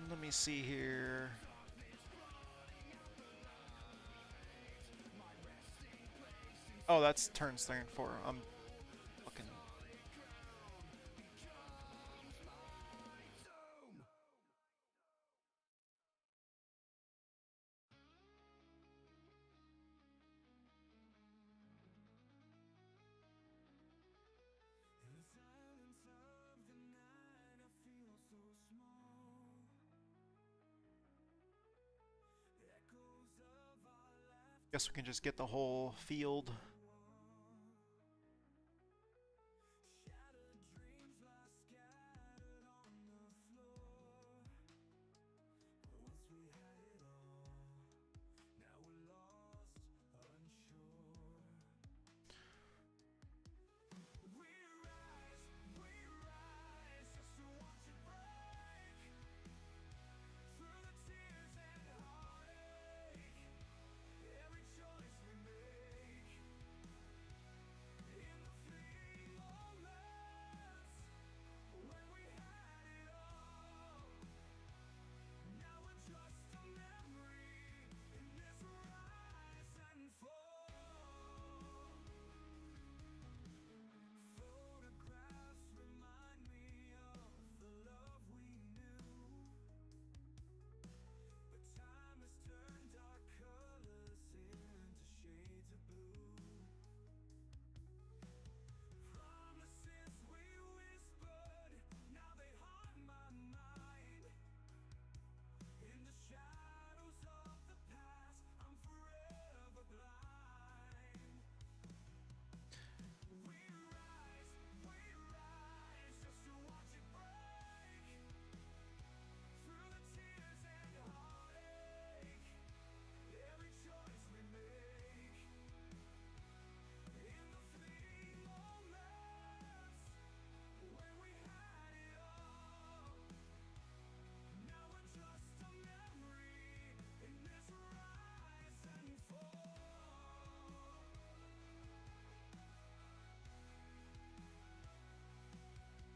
Let me see here. Oh, that's turns 3 and 4. I'm looking. Guess we can just get the whole field.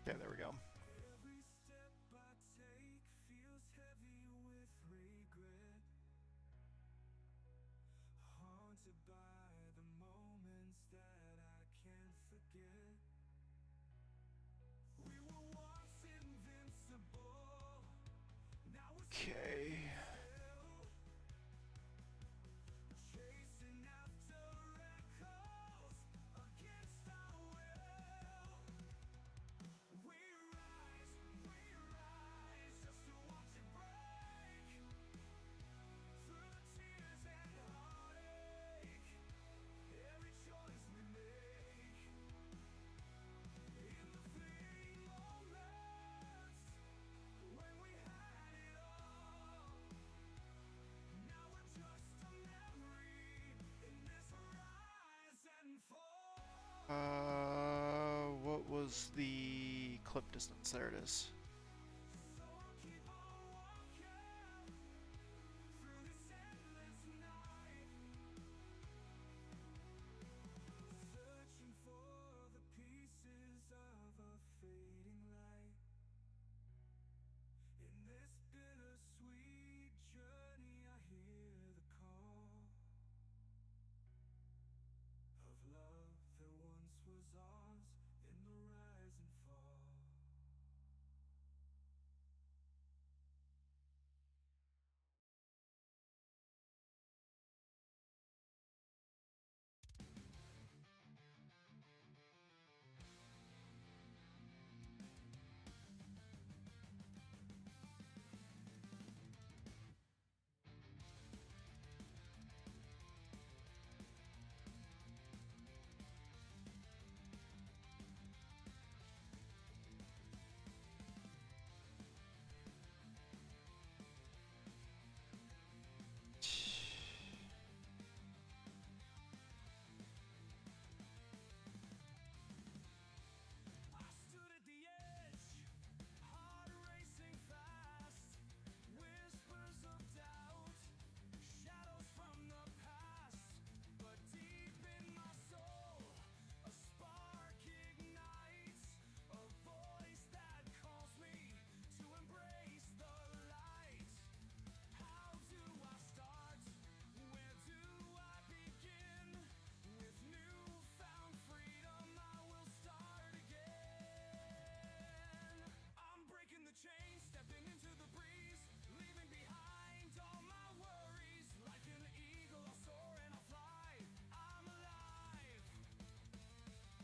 Okay, there we go. Okay. What was the clip distance? There it is.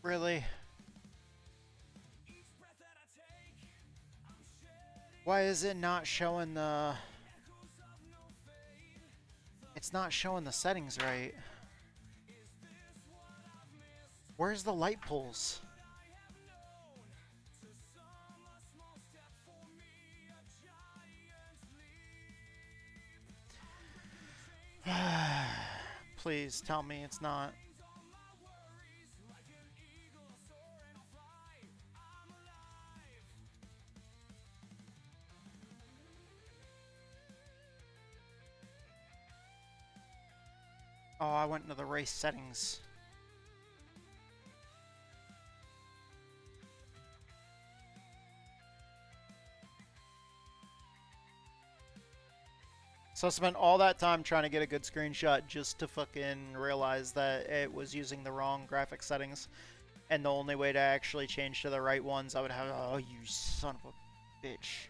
Really? Why is it not showing the... It's not showing the settings right. Where's the light poles? Please tell me it's not. Oh, I went into the race settings. So I spent all that time trying to get a good screenshot just to fucking realize that it was using the wrong graphic settings. And the only way to actually change to the right ones, I would have... Oh, you son of a bitch.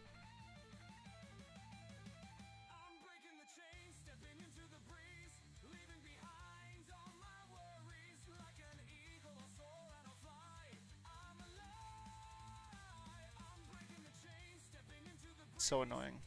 So annoying.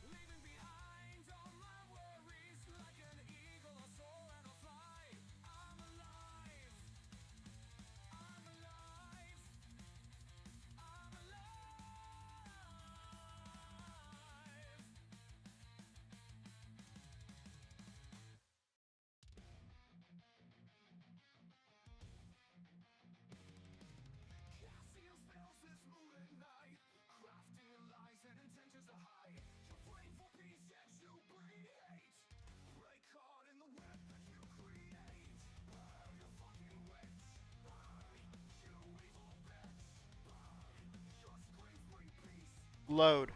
Load.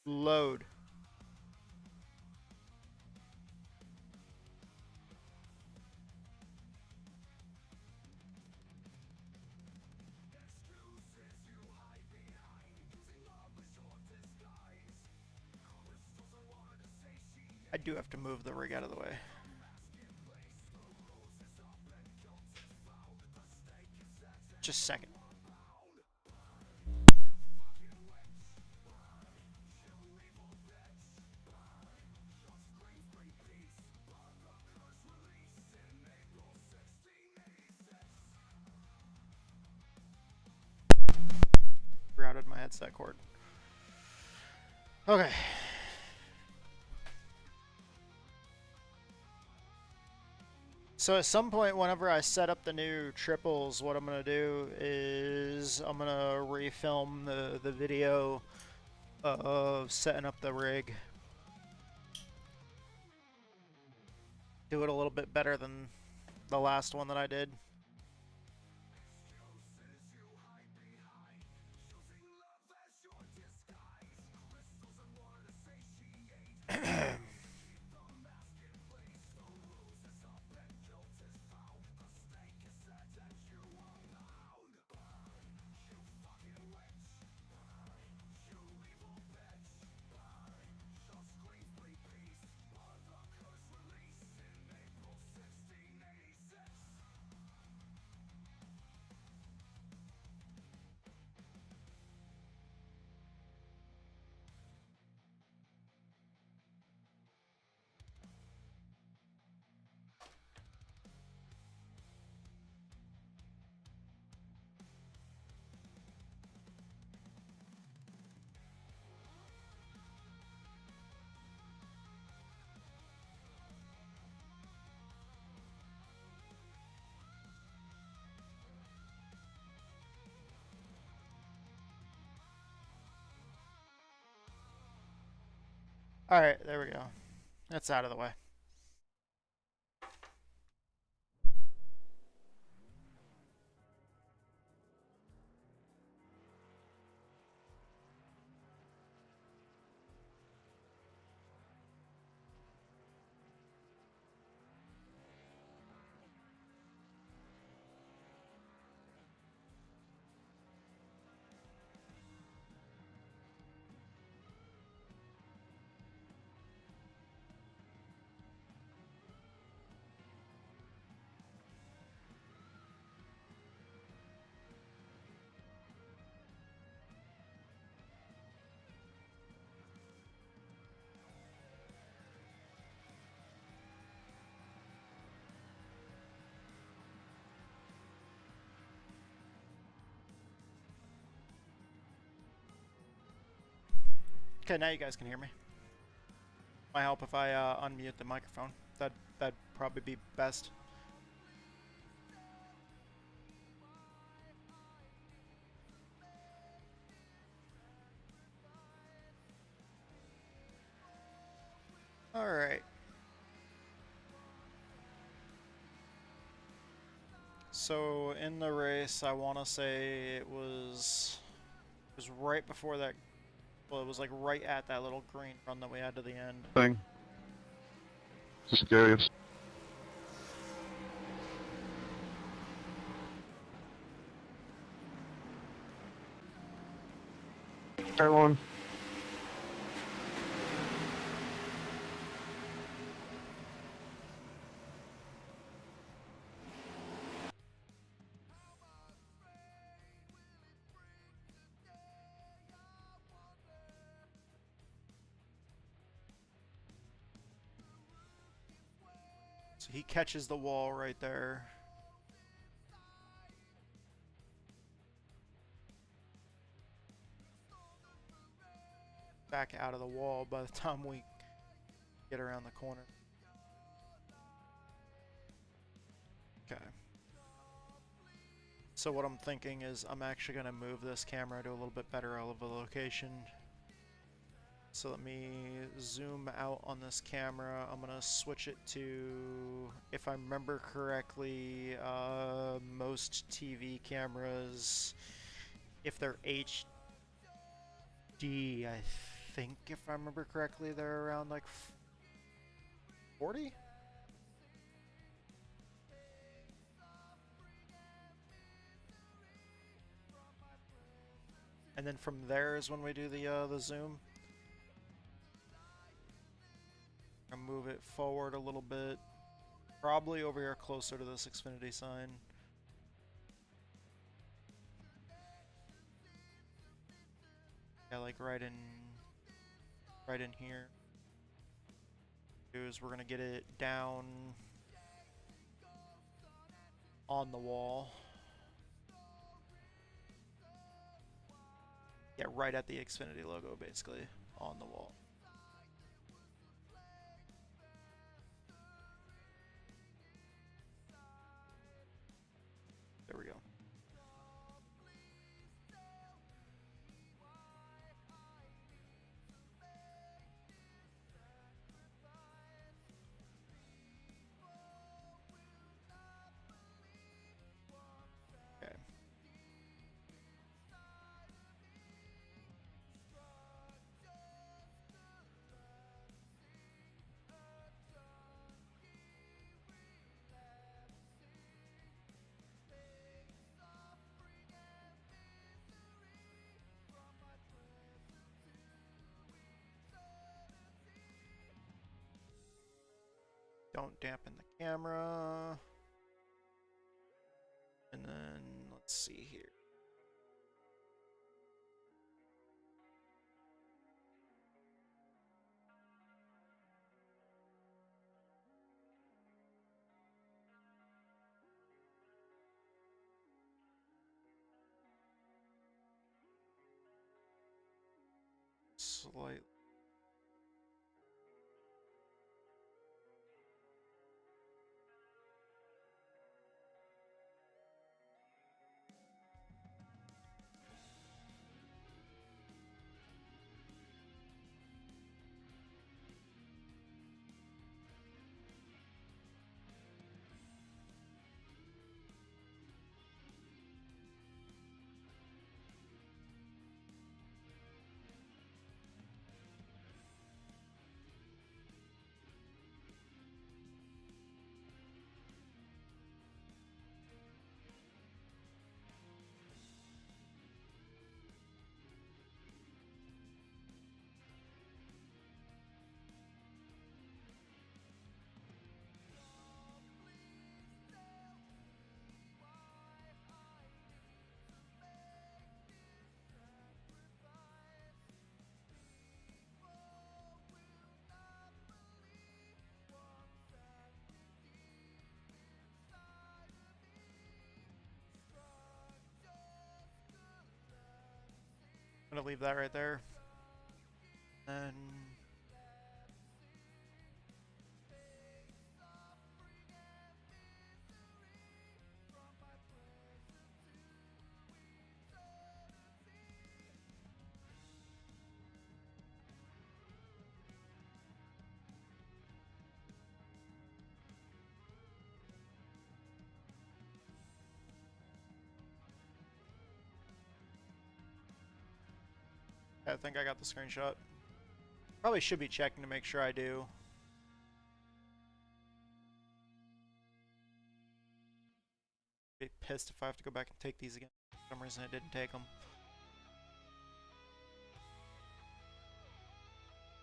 Load. I do have to move the rig out of the way. Just a second. Routed my headset cord. Okay. So at some point, whenever I set up the new triples, what I'm going to do is I'm going to refilm the video of setting up the rig. Do it a little bit better than the last one that I did. Alright, there we go. That's out of the way. Okay, now you guys can hear me. Might help if I unmute the microphone. That'd probably be best. All right. So in the race, I want to say it was right before that. Well, it was like right at that little green run that we had to the end. Thing. Scary. Turn one. So he catches the wall right there. Back out of the wall by the time we get around the corner. Okay. So what I'm thinking is I'm actually going to move this camera to a little bit better of a location. So let me zoom out on this camera. I'm going to switch it to, if I remember correctly, most TV cameras, if they're HD, I think if I remember correctly, they're around like 40? And then from there is when we do the zoom. I'll move it forward a little bit, probably over here closer to this Xfinity sign. Yeah, like right in here. Is we're gonna get it down on the wall. Yeah, right at the Xfinity logo, basically, on the wall. There we go. Okay. Don't dampen the camera. And then let's see here. Slightly. I'm gonna leave that right there. And I think I got the screenshot. Probably should be checking to make sure I do. Be pissed if I have to go back and take these again. For some reason I didn't take them.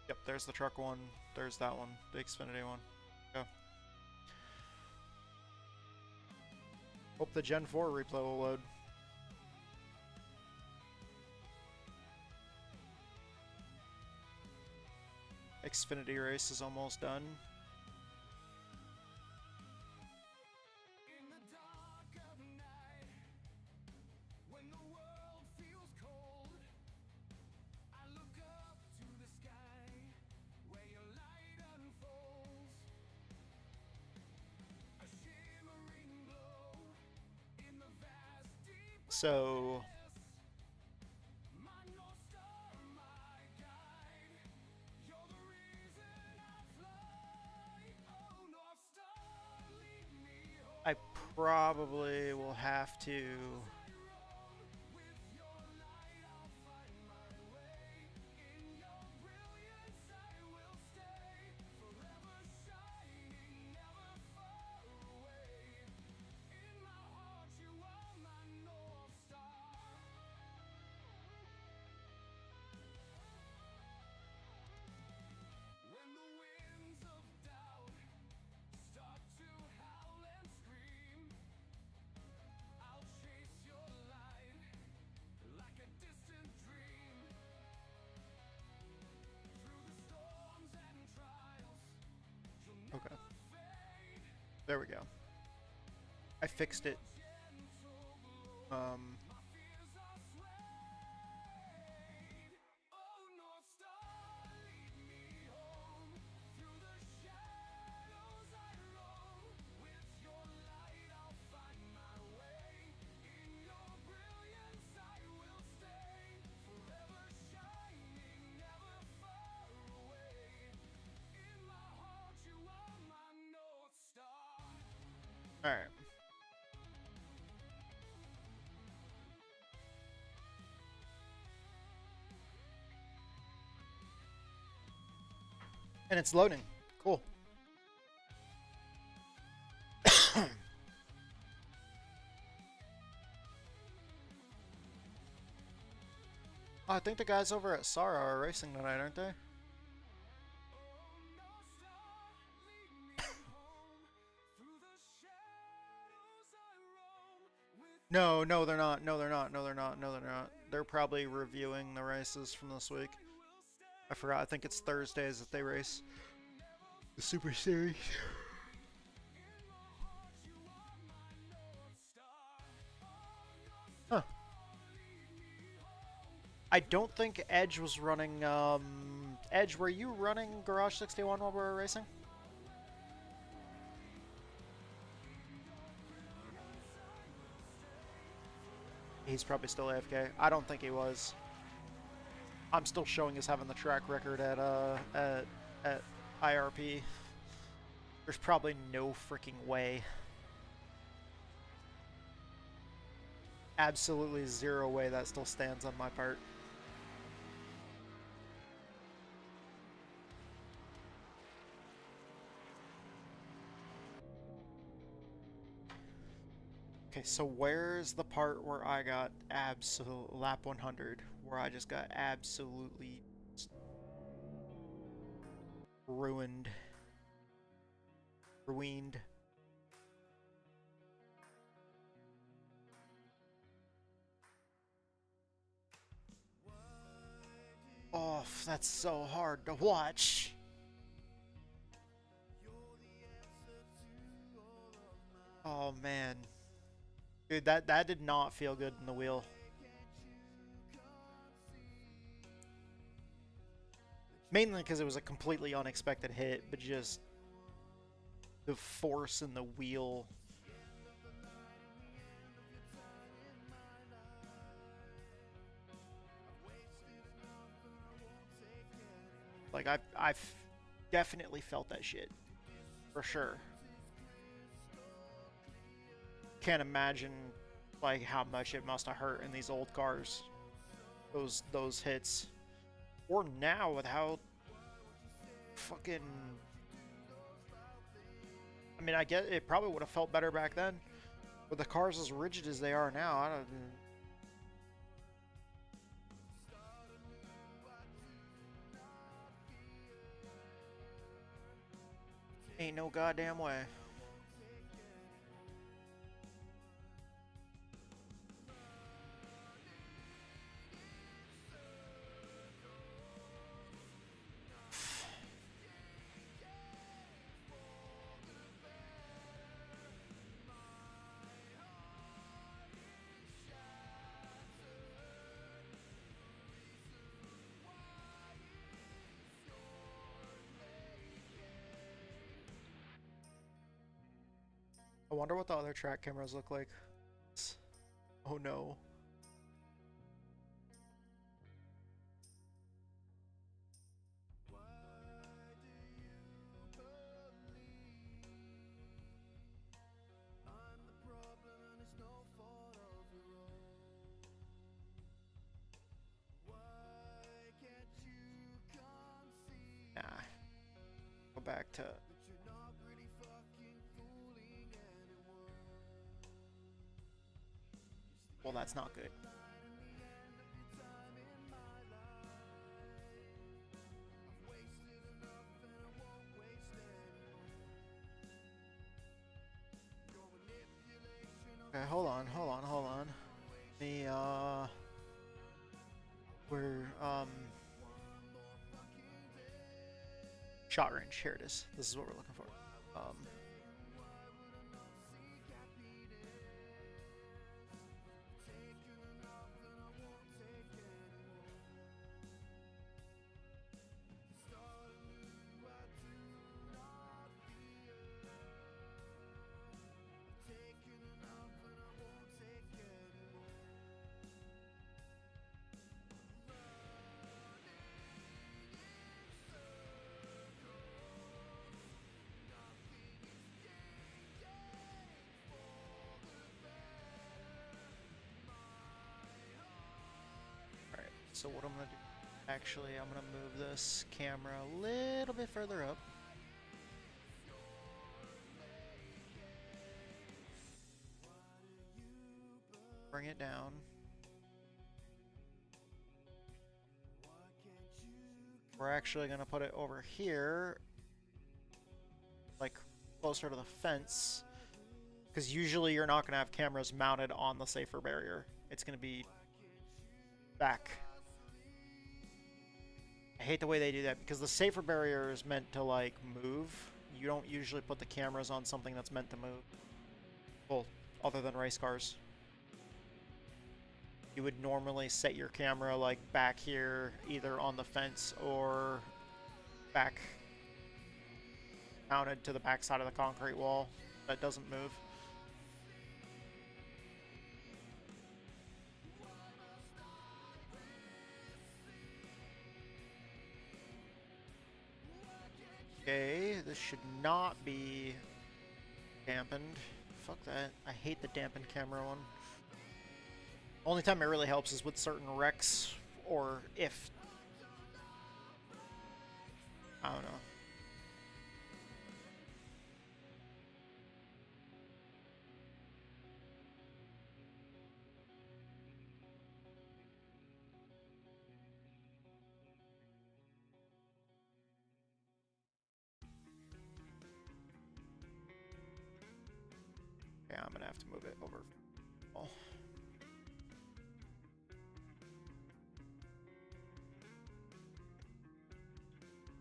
Yep, there's the truck one. There's that one. The Xfinity one. Go. Hope the Gen 4 replay will load. Xfinity race is almost done. So I probably will have to okay. There we go. I fixed it. All right. And it's loading. Cool. I think the guys over at Sara are racing tonight, aren't they? No, they're not. No, they're not. No, they're not. No, they're not. They're probably reviewing the races from this week. I forgot. I think it's Thursdays that they race the Super Series. Huh. I don't think Edge was running. Edge, were you running Garage 61 while we were racing? He's probably still AFK. I don't think he was. I'm still showing as having the track record at IRP. There's probably no freaking way. Absolutely zero way that still stands on my part. Okay, so where's the part where I got absolute lap 100, where I just got absolutely ruined? Oh, that's so hard to watch. Oh man. Dude, that did not feel good in the wheel. Mainly because it was a completely unexpected hit, but just the force in the wheel. Like, I've definitely felt that shit. For sure. Can't imagine, like, how much it must have hurt in these old cars. Those hits. Or now with how fucking... I mean, I get it probably would have felt better back then. With the cars as rigid as they are now, I don't... Ain't no goddamn way. I wonder what the other track cameras look like. Oh no. Nah. Go back to... Well, that's not good. Okay, hold on. We're, shot range, here it is. This is what we're looking for. So what I'm gonna do, actually, I'm gonna move this camera a little bit further up. Bring it down. We're actually gonna put it over here, like closer to the fence, because usually you're not gonna have cameras mounted on the safer barrier. It's gonna be back. I hate the way they do that because the safer barrier is meant to like move. You don't usually put the cameras on something that's meant to move. Well, other than race cars. You would normally set your camera like back here, either on the fence or back mounted to the back side of the concrete wall that doesn't move. Okay, this should not be dampened. Fuck that. I hate the dampened camera one. Only time it really helps is with certain wrecks, or if... I don't know. Yeah, I'm gonna have to move it over. Oh.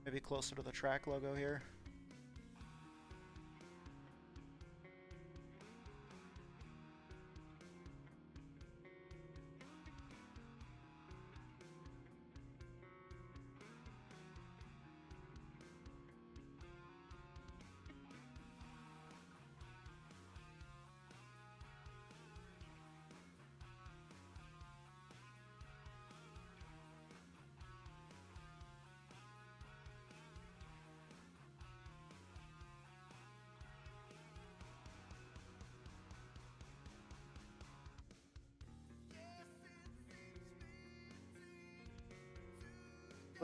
Maybe closer to the track logo here.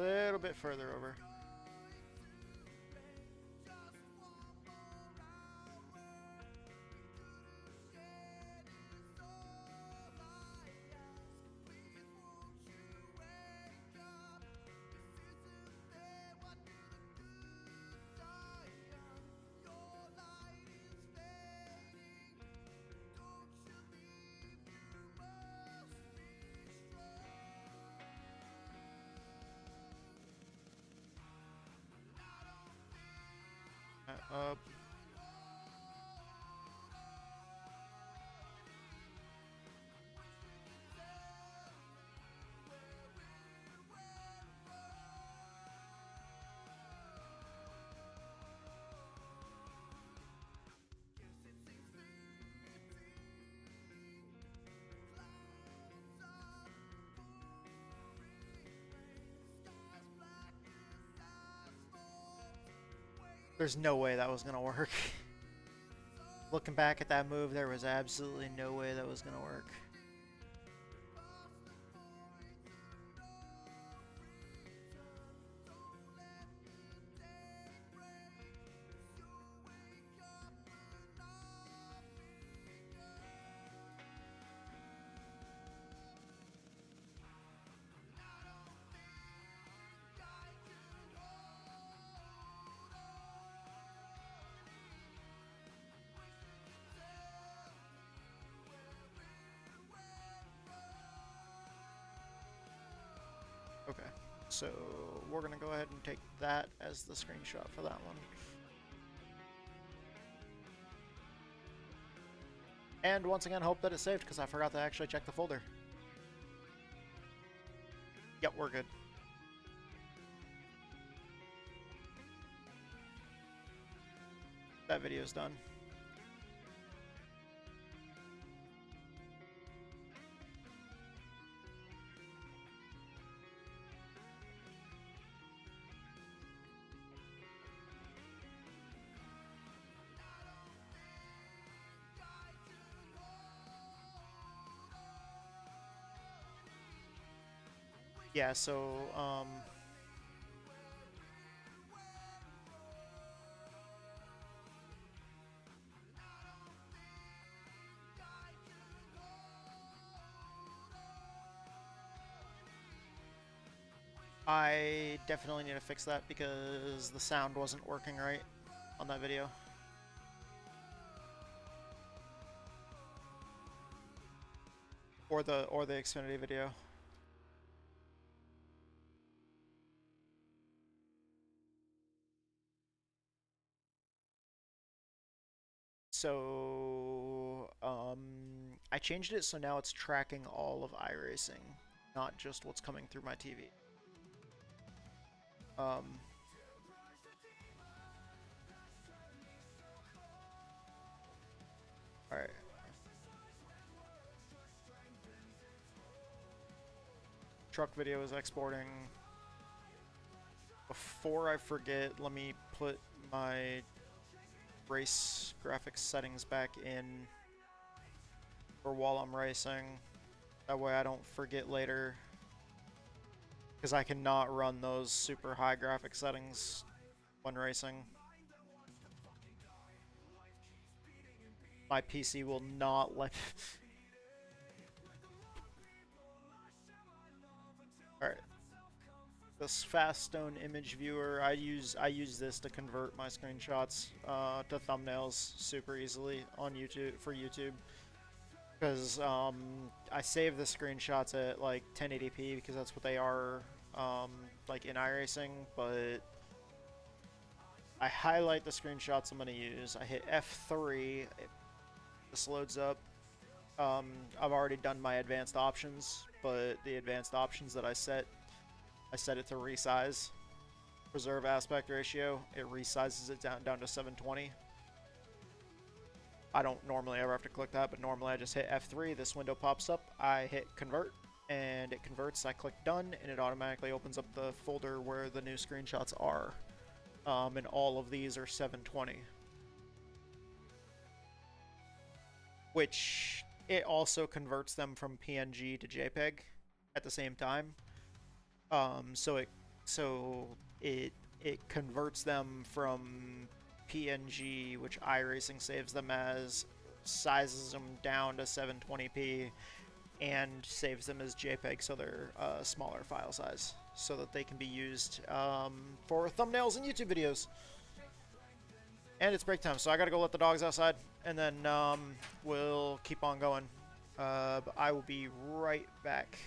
little bit further over. Up. There's no way that was gonna work. Looking back at that move, there was absolutely no way that was gonna work. Okay, so we're gonna go ahead and take that as the screenshot for that one. And once again, hope that it's saved because I forgot to actually check the folder. Yep, we're good. That video's done. Yeah, so, I definitely need to fix that because the sound wasn't working right on that video. Or the Xfinity video. So, I changed it so now it's tracking all of iRacing, not just what's coming through my TV. Alright. Truck video is exporting. Before I forget, let me put my race graphics settings back in for while I'm racing. That way I don't forget later. Because I cannot run those super high graphic settings when racing. My PC will not let... Alright. This fast stone image viewer, I use this to convert my screenshots to thumbnails super easily on YouTube for YouTube. Because I save the screenshots at like 1080p because that's what they are like in iRacing, but I highlight the screenshots I'm going to use. I hit F3, this loads up. I've already done my advanced options, but the advanced options that I set it to resize, preserve aspect ratio. It resizes it down to 720. I don't normally ever have to click that, but normally I just hit F3, this window pops up, I hit convert, and it converts, I click done, and it automatically opens up the folder where the new screenshots are. And all of these are 720. Which, it also converts them from PNG to JPEG at the same time. So it so it converts them from PNG, which iRacing saves them as, sizes them down to 720p, and saves them as JPEG, so they're smaller file size, so that they can be used for thumbnails and YouTube videos. And it's break time, so I gotta go let the dogs outside, and then we'll keep on going. But I will be right back.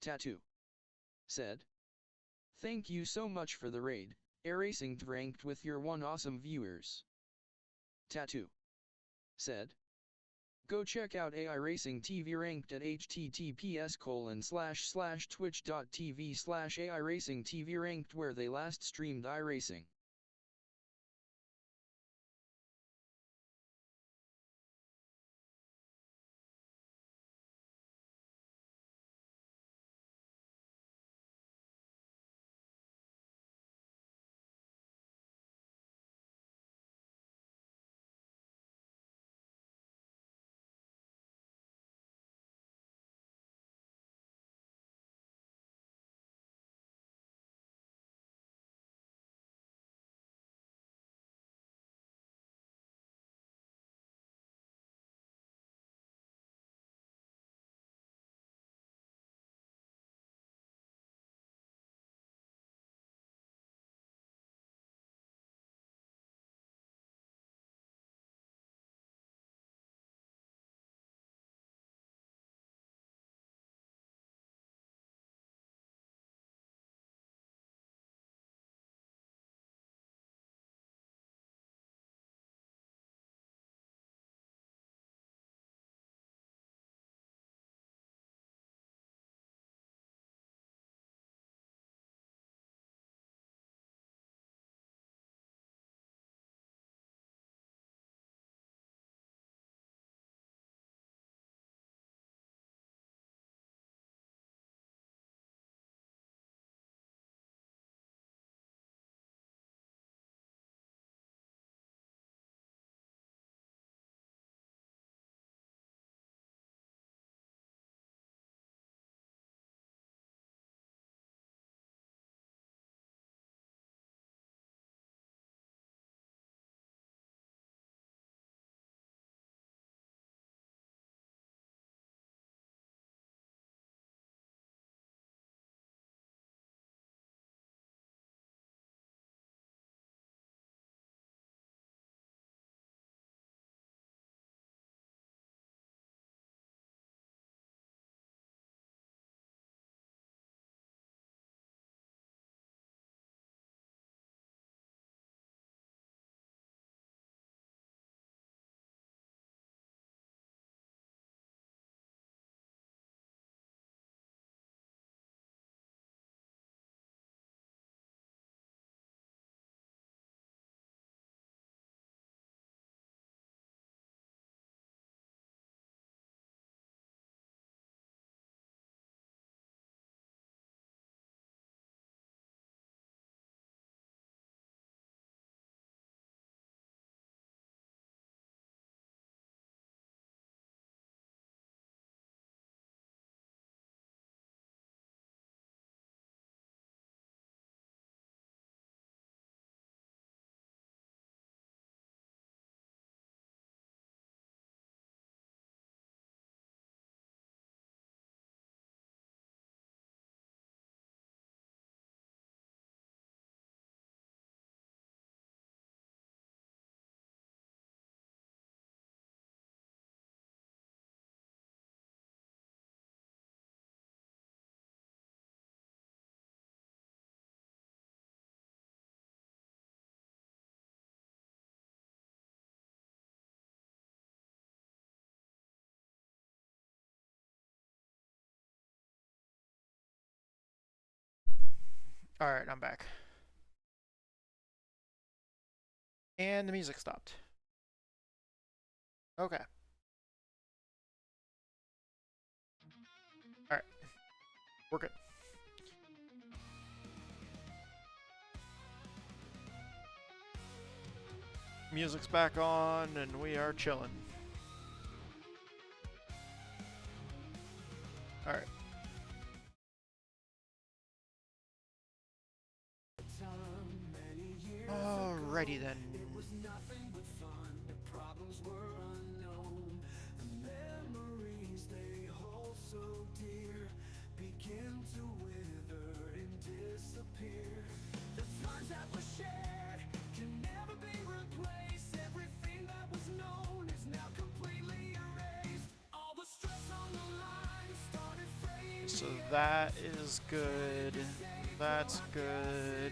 Tattoo said, "Thank you so much for the raid, Racing ranked with your one awesome viewers." Tattoo said, "Go check out AI Racing TV ranked at https://twitch.tv/AI Racing TV ranked where they last streamed iRacing." Alright, I'm back. And the music stopped. Okay. Alright. We're good. Music's back on, and we are chilling. Alright. Alrighty then. So that is good. That's good.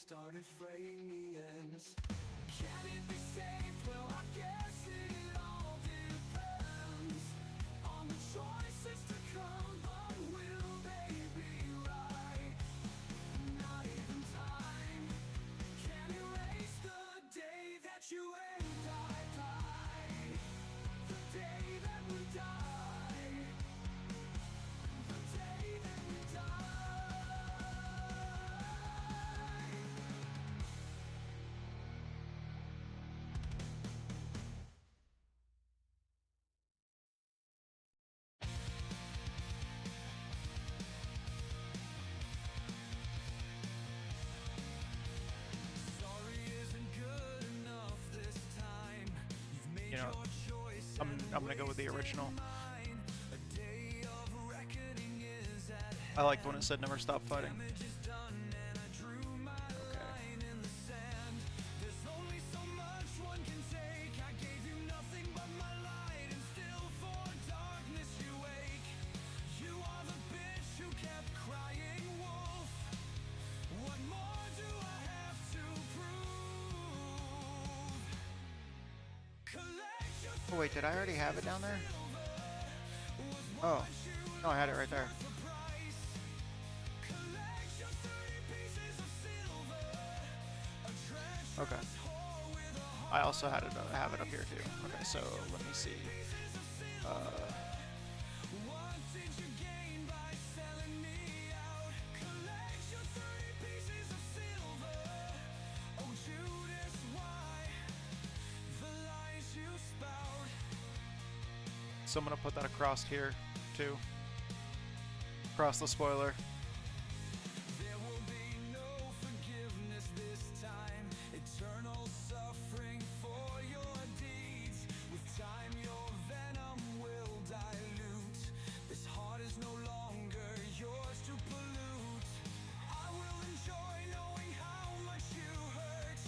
Started fraying the ends. Can it be saved? Well, I guess it all depends on the choices to come, but will they be right? Not even time can erase the day that you and I died. The day that we died. The day that we died. You know, I'm gonna go with the original. I liked when it said never stop fighting. Oh wait, did I already have it down there? Oh, no, I had it right there. Okay. I also had it have it up here too. Okay, so let me see. So I'm gonna put that across here too. Across the spoiler. There will be no forgiveness this time. Eternal suffering for your deeds. With time your venom will dilute. This heart is no longer yours to pollute. I will enjoy knowing how much you hurt.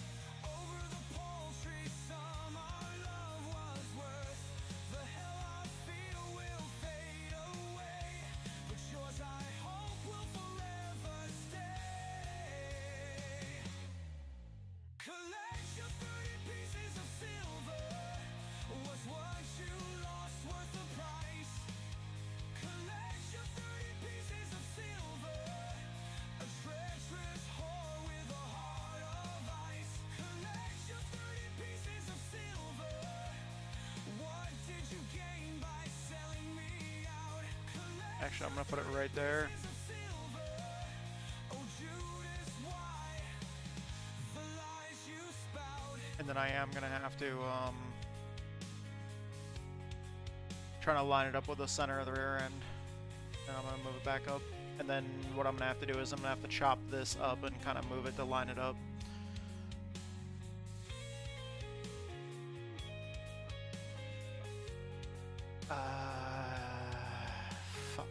Over the paltry sum our love was worth. The hell I feel will fade away, but yours I hope will forever stay. Collect your 30 pieces of silver. Was what you lost worth the price? Collect your 30 pieces of silver. A treacherous whore with a heart of ice. Collect your 30 pieces of silver. What did you gain by selling me out? Actually, I'm gonna put it right there. Oh Judas, why the lies and then I am gonna have to try to line it up with the center of the rear end, and I'm gonna move it back up. And then what I'm gonna have to do is I'm gonna have to chop this up and kind of move it to line it up. Fuck.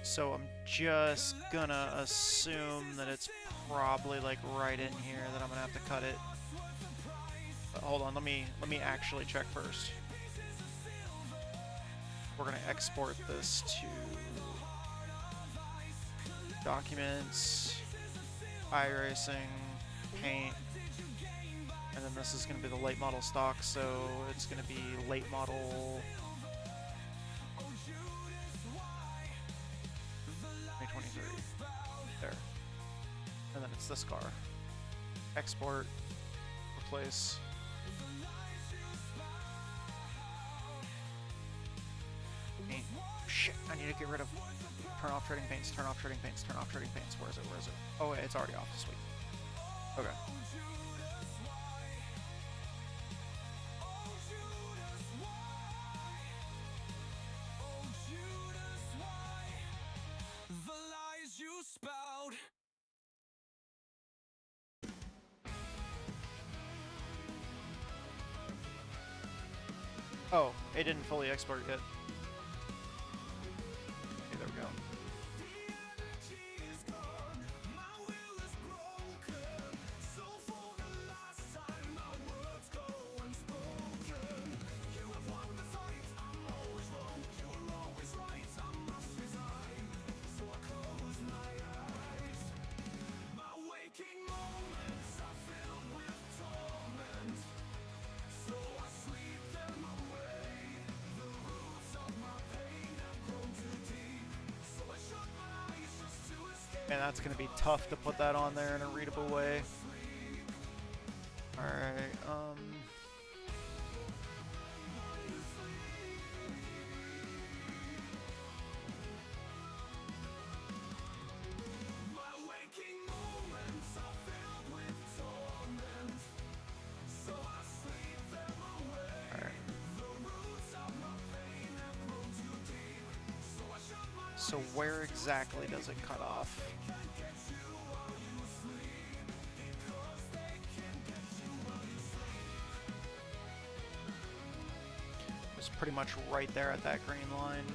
So I'm just gonna assume that it's probably like right in here that I'm gonna have to cut it. But hold on, let me actually check first. We're gonna export this to documents, iRacing, paint, and then this is gonna be the late model stock, so it's gonna be late model 2023. There. And then it's this car. Export, replace. Paint. Shit, I need to get rid of turn off trading paints, turn off trading paints, turn off trading paints. Where is it? Where is it? Oh wait, it's already off. Sweet. Okay. Oh, it didn't fully export yet. Okay, there we go. And that's going to be tough to put that on there in a readable way. Alright, so where exactly does it cut off? It's pretty much right there at that green line.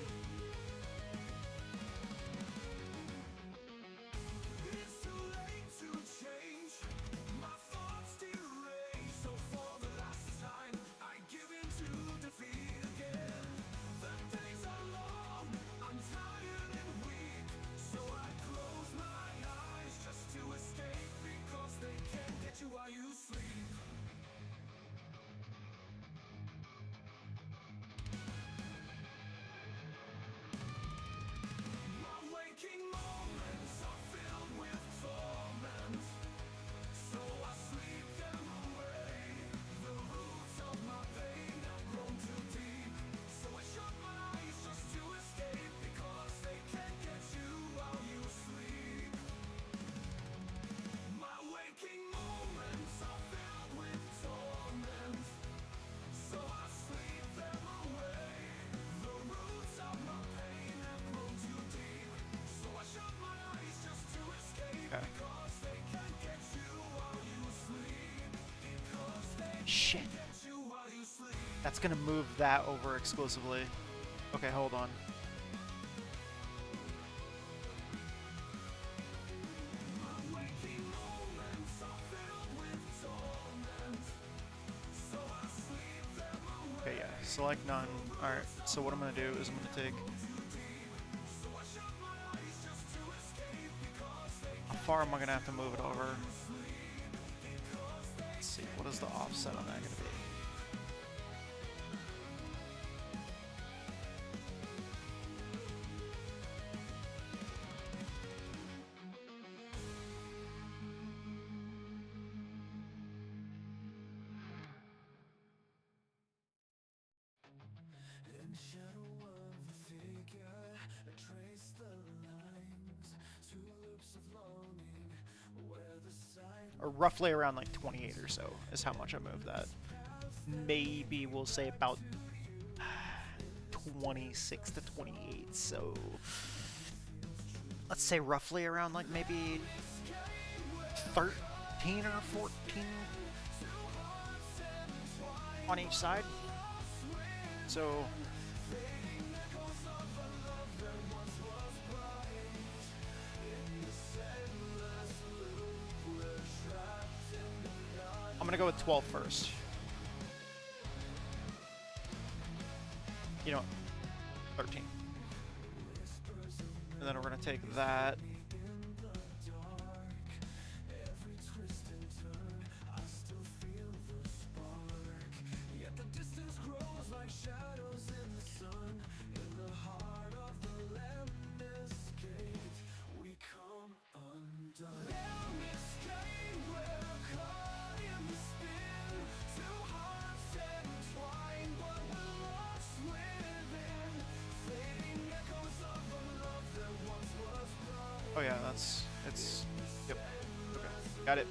Shit. That's gonna move that over exclusively. Okay, hold on. Okay, yeah, select none. Alright, so what I'm gonna do is I'm gonna take... How far am I gonna have to move it over? Let's see, what is the offset on that gonna be? or roughly around like 28 or so is how much I moved that. Maybe we'll say about 26 to 28, so let's say roughly around like maybe 13 or 14 on each side. So I'm gonna go with 12 first. You know, 13. And then we're gonna take that. Oh yeah, it's, yep, okay, got it.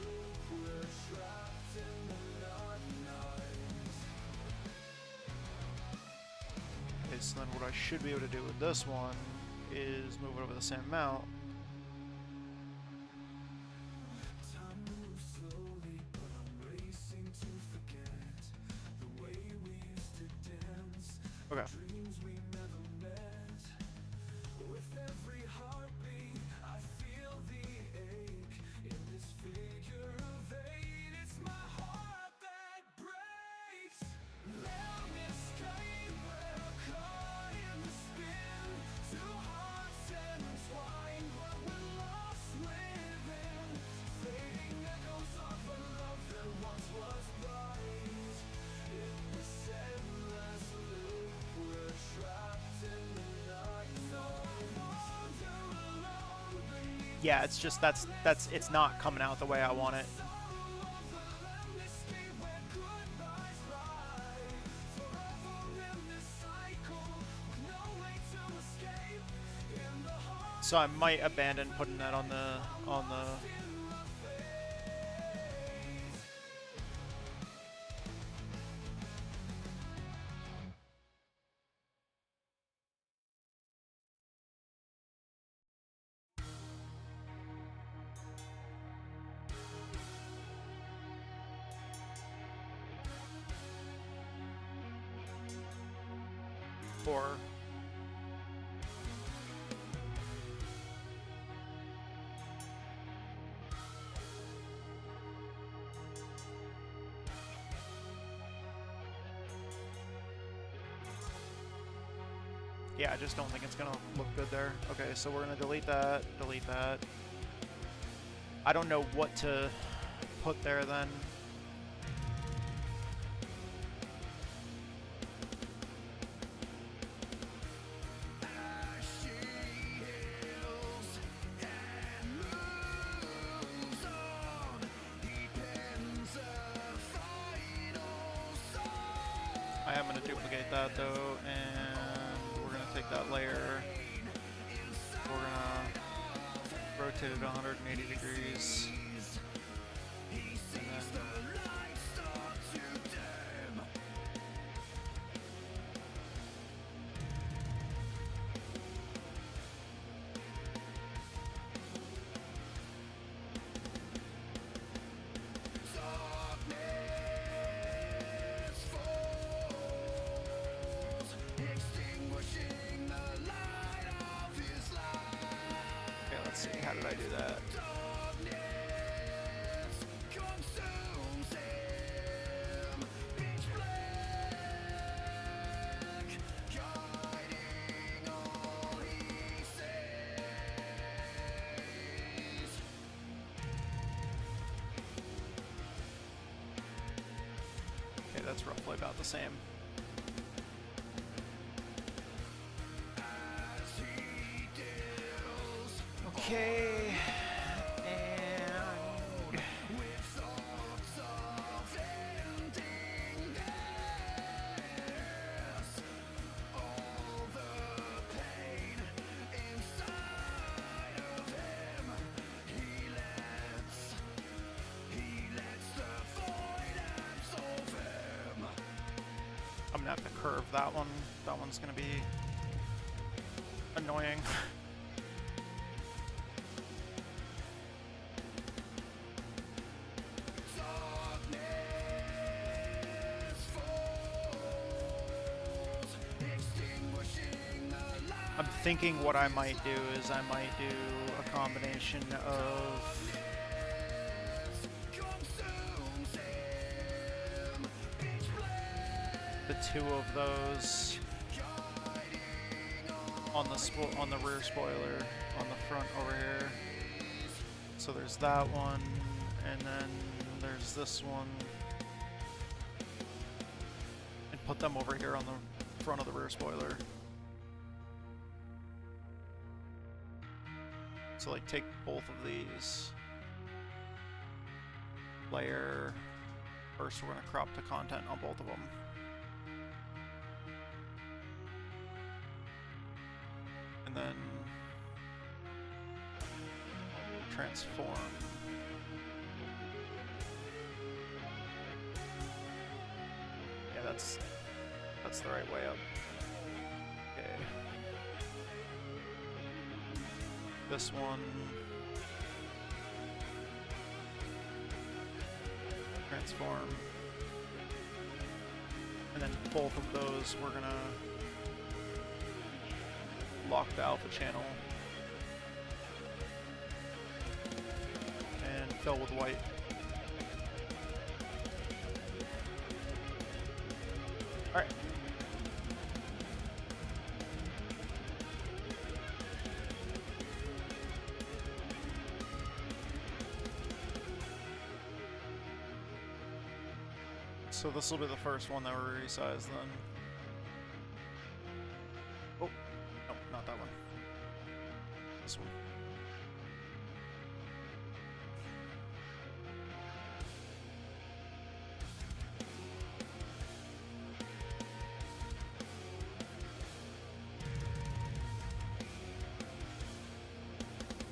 Okay, so then what I should be able to do with this one is move it over the same amount. Okay. Yeah, it's just it's not coming out the way I want it. So I might abandon putting that on the or yeah, I just don't think it's gonna look good there. Okay, so we're gonna delete that, delete that. I don't know what to put there then. I am going to duplicate that though, and we're going to take that layer, we're going to rotate it 180 degrees, and then how did I do that? Okay, that's roughly about the same. Okay, and curve that one. That one's gonna be annoying. I'm thinking what I might do is I might do a combination of the two of those on the rear spoiler on the front over here. So there's that one, and then there's this one, and put them over here on the front of the rear spoiler. So like take both of these, layer, first we're gonna crop the content on both of them. And then transform. Yeah, that's the right way up. Okay. This one. Transform. And then both of those we're gonna lock the alpha channel and fill with white. All right. So this will be the first one that we resize then. Oh, no, not that one. This one.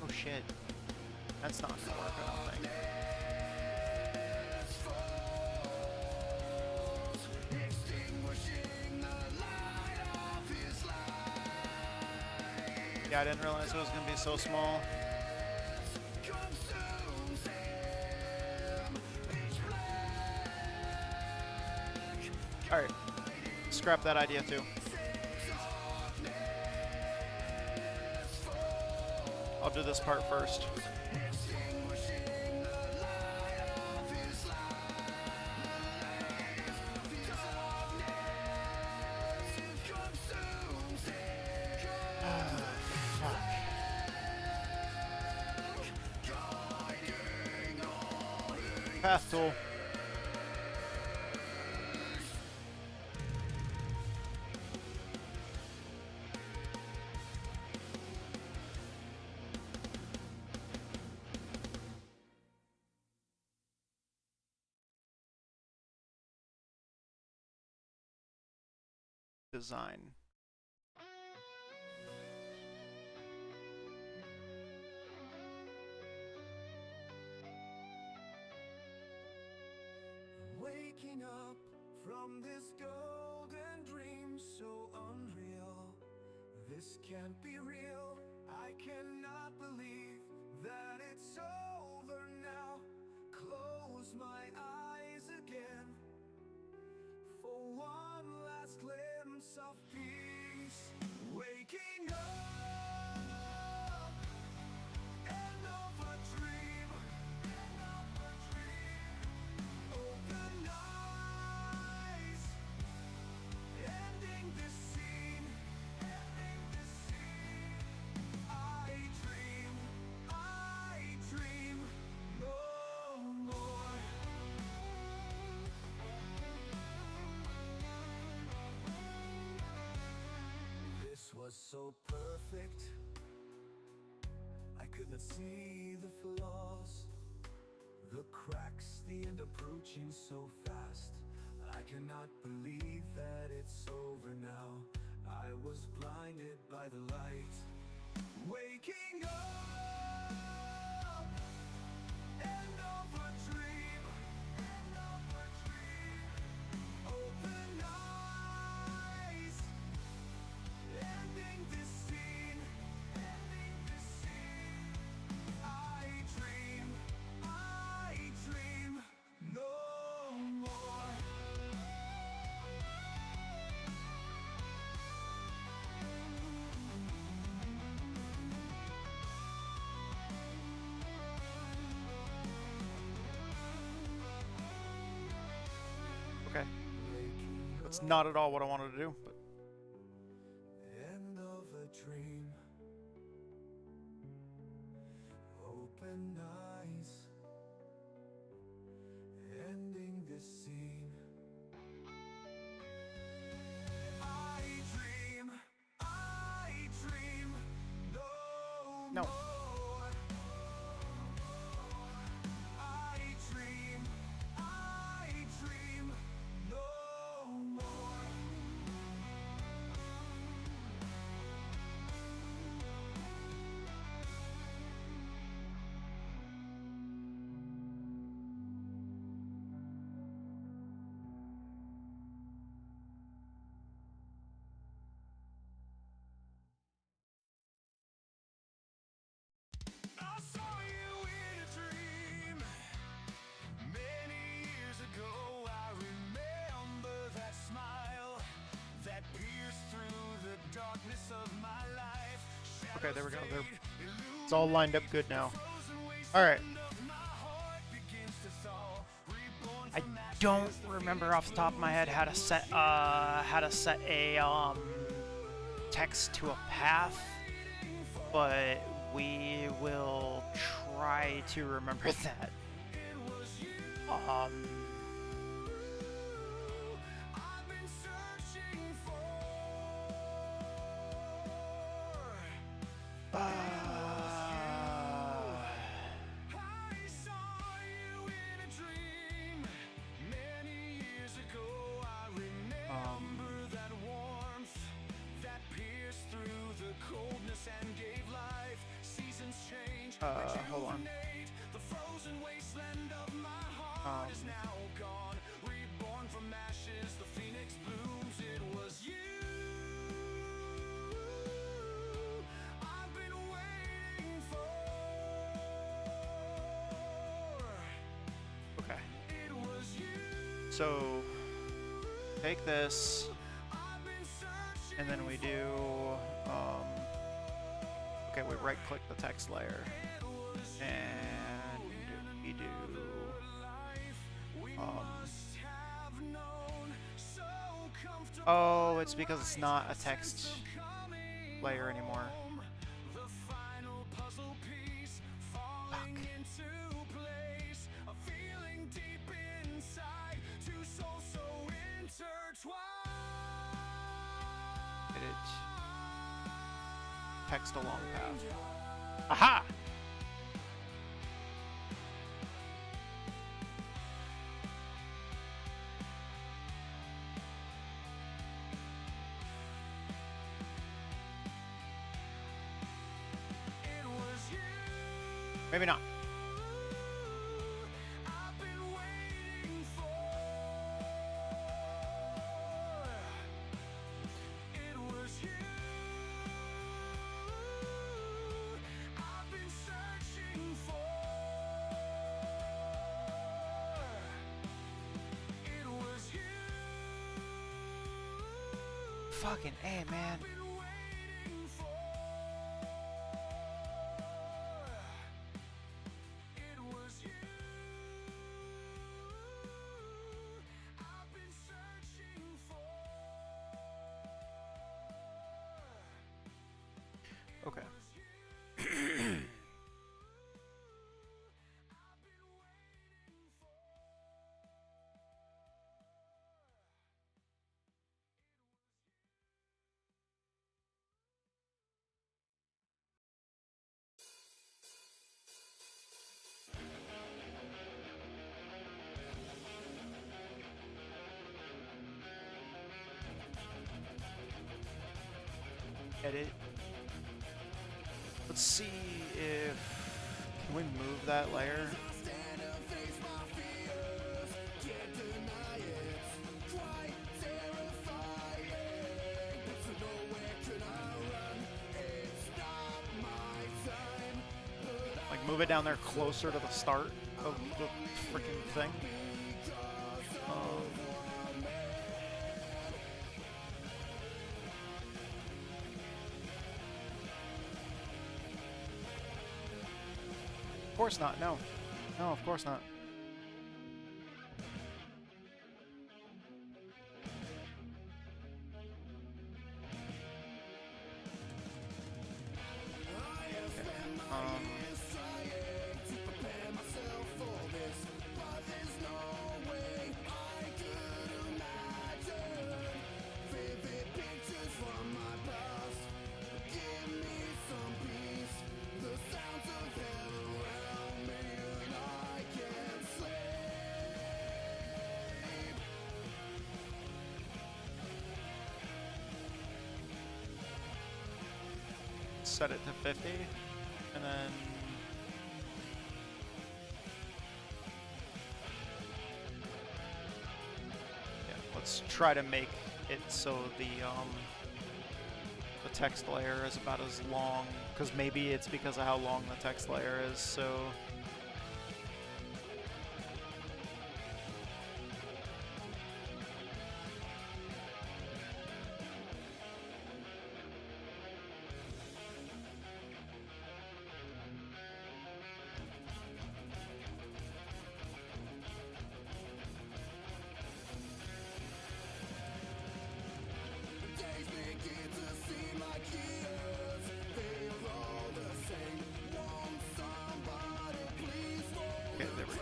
Oh shit. That's not gonna work, I don't think. Yeah, I didn't realize it was going to be so small. Alright, scrap that idea too. I'll do this part first. Path tool. Design. Waking up from this golden dream so unreal. This can't be real. I cannot believe that it's over now. Close my eyes again for one last glimpse of peace. Waking up, end of a dream. Open eyes, ending this scene. I dream no more. This was so perfect, I could not see the flaws, the cracks, the end approaching so fast. I cannot believe that it's over now. I was blinded by the light. Waking up, end of a dream. Open eyes, That's not at all what I wanted to do, but End of a dream. Open eyes. Ending this scene. I dream. no. I dream no more. I saw you in a dream many years ago. I remember that smile that pierced through the darkness of my life. Okay, there we go. It's all lined up good now. All right. I don't remember off the top of my head how to set a text to a path, but we will try to remember that. Hold on. Okay. So take this, and then we do. Okay, we right-click the text layer, and we do. Oh, it's because it's not a text layer anymore. Fuck. Edit. Text along path. Aha! Maybe not. Fucking A, man. Okay. Edit. Let's see if can we move that layer. Like move it down there closer to the start of the freaking thing. Of course not. No. No, of course not. set it to 50, and then yeah, let's try to make it so the text layer is about as long, because maybe it's because of how long the text layer is, so okay, there we go.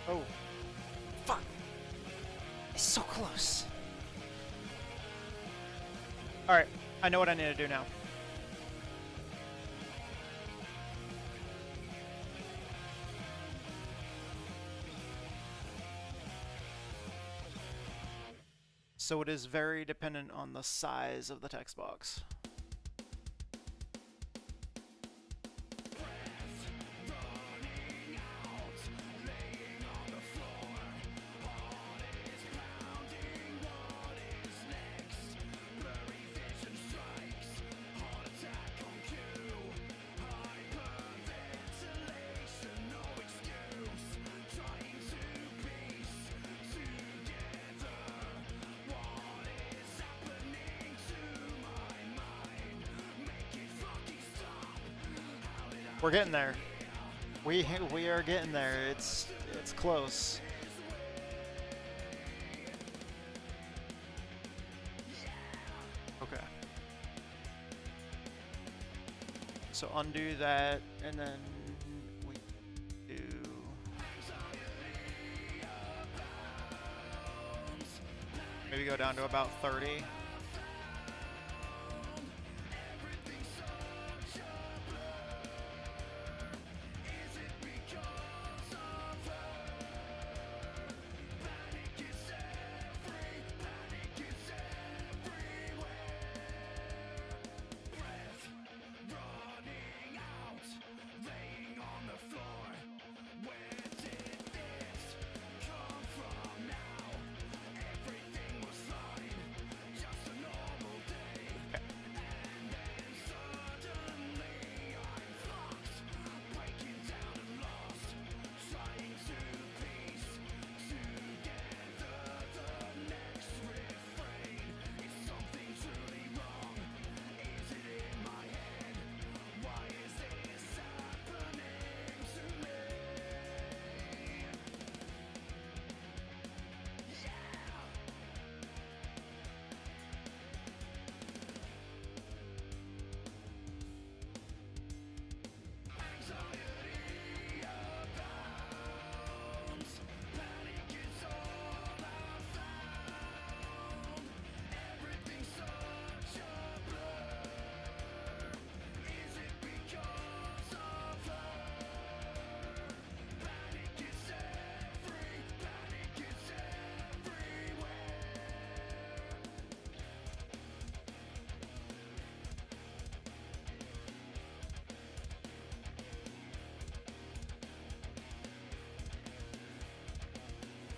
Oh, fuck! It's so close. Alright, I know what I need to do now. So it is very dependent on the size of the text box. We're getting there. We are getting there. It's close. Okay. So undo that, and then we do. Maybe go down to about 30.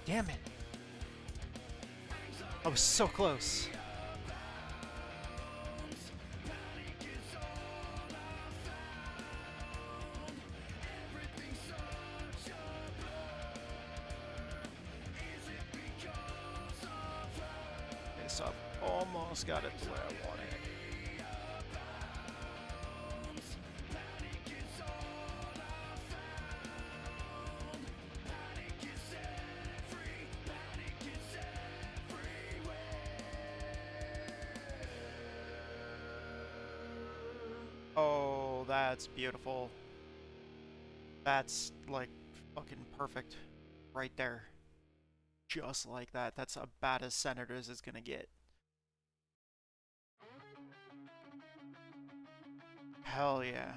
Damn it. I was so close. Okay, so I've almost got it the way I want it. Oh, that's beautiful. That's like fucking perfect right there. Just like that. That's about as centered as it's gonna get. Hell yeah.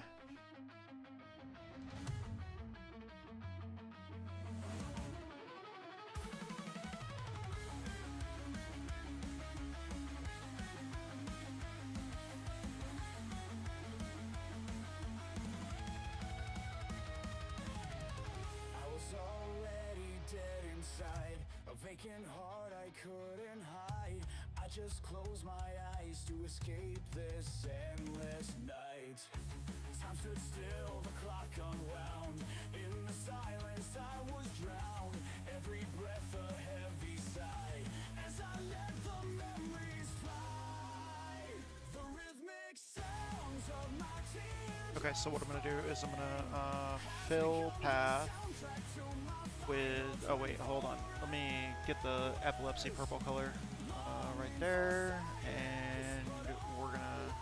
Vacant heart I couldn't hide. I just closed my eyes to escape this endless night. Time stood still, the clock unwound. In the silence I was drowned. Every breath a heavy sigh as I let the memories fly. The rhythmic sounds of my tears. Okay, so what I'm gonna do is I'm gonna fill path with, oh wait, hold on. Let me get the epilepsy purple color right there, and we're gonna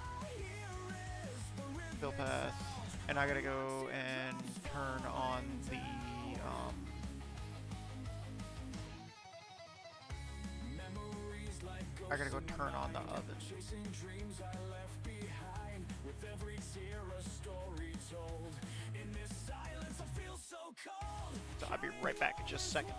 fill path, and I gotta go and turn on the I gotta go turn on the oven. So I'll be right back in just a second.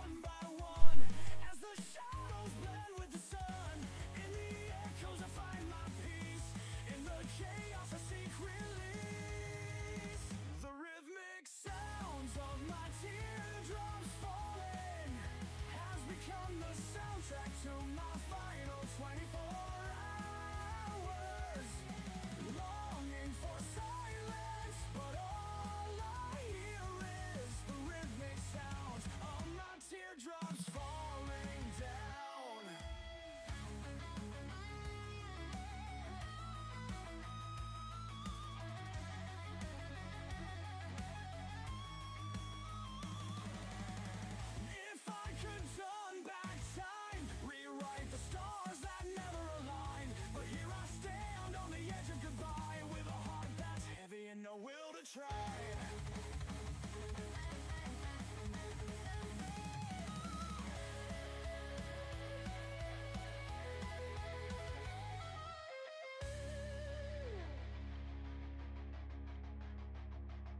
The rhythmic sounds of my teardrops falling has become the soundtrack to my final 24 hours. Longing for silence, but all I hear is the rhythmic sounds of my teardrops falling down. If I could turn back time, rewrite the stars that never aligned. But here I stand on the edge of goodbye with a heart that's heavy and no will to try.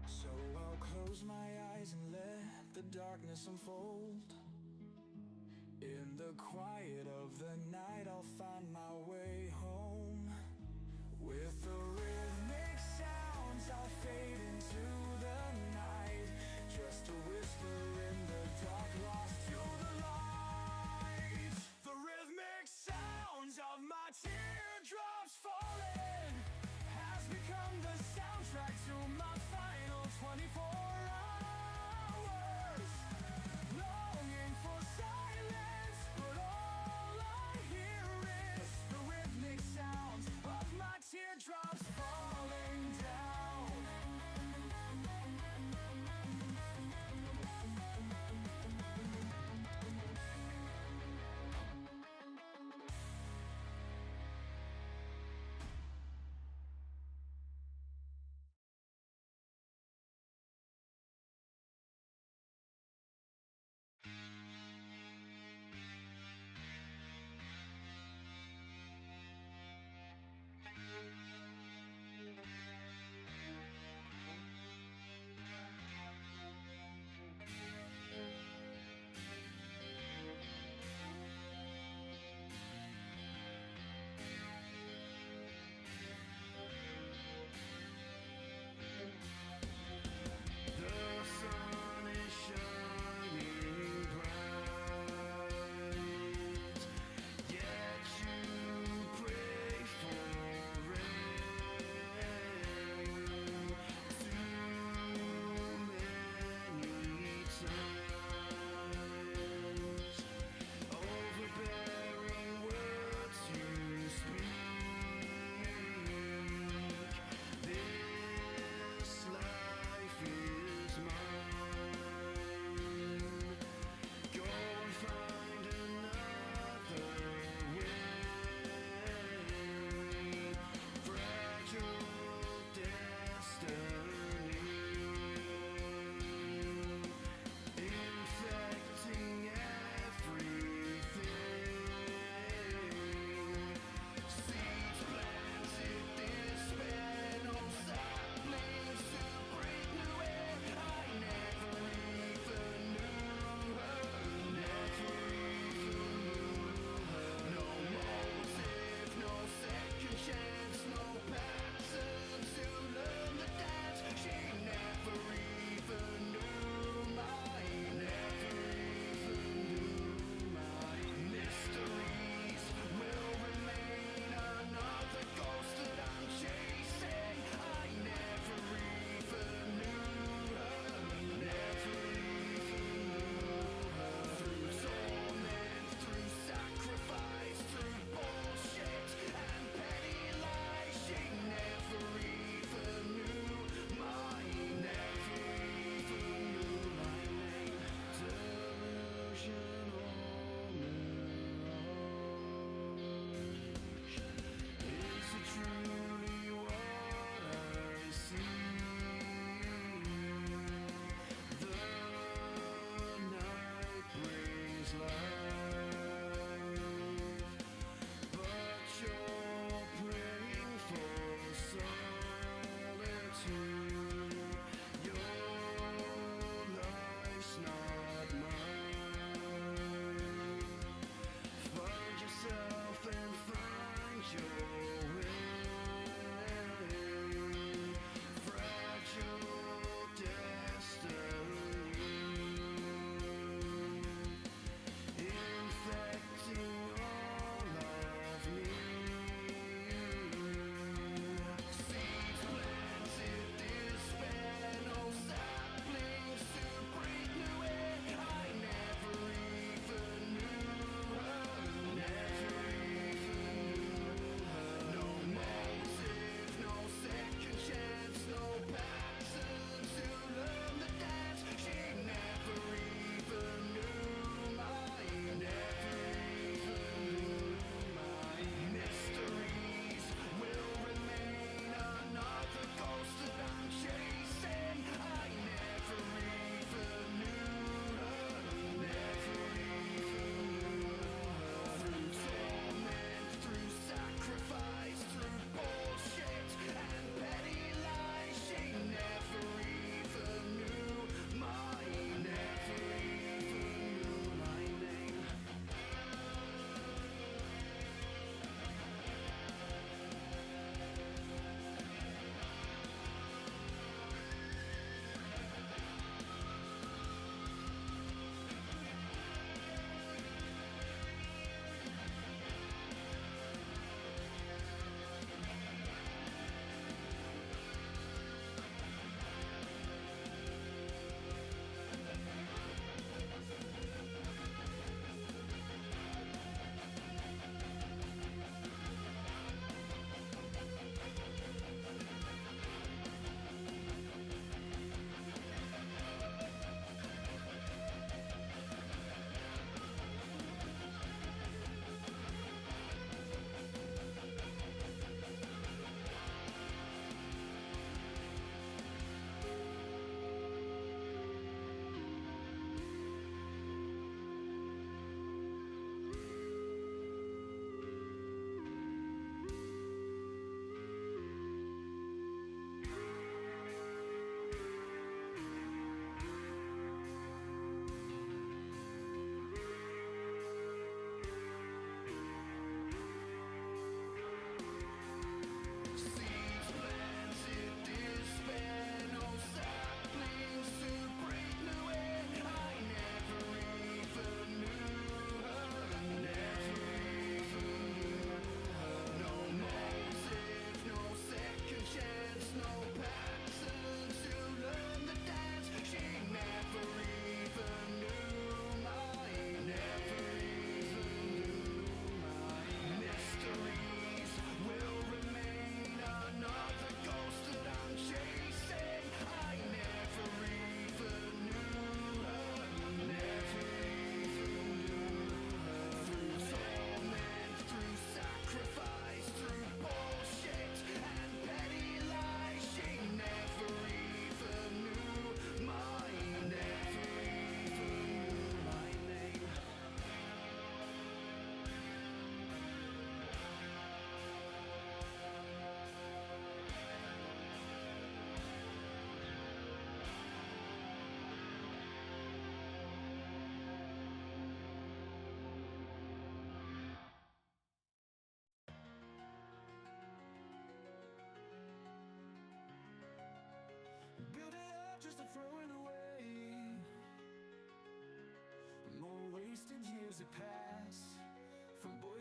So I'll close my eyes and let the darkness unfold. In the quiet of the night I'll find my way home. With the rhythmic sounds I'll fade into the night. Just a whisper in the dark, lost to the light. The rhythmic sounds of my teardrops falling has become the soundtrack to my final 24 hours. Longing for silence, but all I hear is the rhythmic sounds of my teardrops falling down.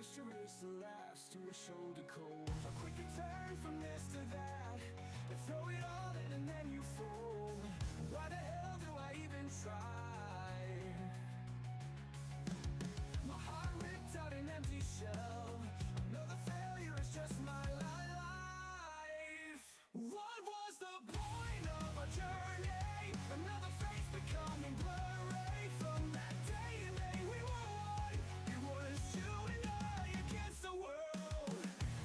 luxurious laughs to a shoulder cold. A quick turn from this to that, and throw it all in and then you fold. Why the hell do I even try? My heart ripped out an empty shell. Another failure is just my life. What was the point of our journey? Another face becoming blurry. From that day in May we were one. It was you and I against the world.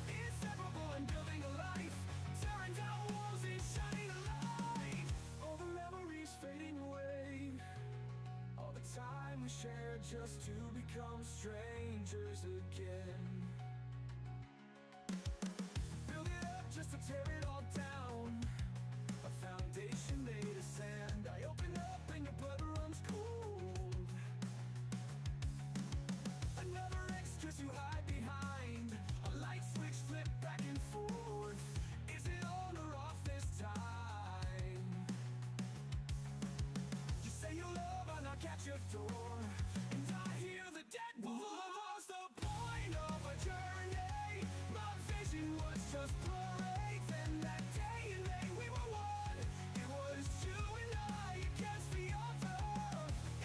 Inseparable and building a life. Tearing down walls and shining a light. All the memories fading away. All the time we shared just to become strangers again. Build it up just to tear it all down. A foundation made of sand. I open up and your blood runs cold. Another extra to hide behind. A light switch flip back and forth. Is it on or off this time? You say you love, I knock at your door, and I hear the deadbolt. What was the point of a journey? My vision was just blurry. Then that day in May we were one. It was you and I against the other.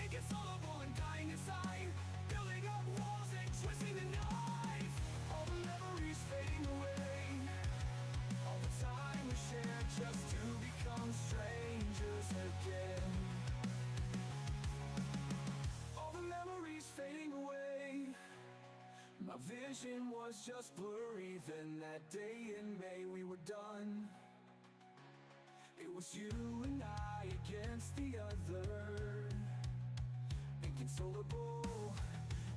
Inconsolable and dying inside. Building up walls and twisting the knife. All the memories fading away. All the time we shared just to become strangers again. All the memories fading away. My vision was just blurry. Then that day in May we were done. It was you and I against the other. Inconsolable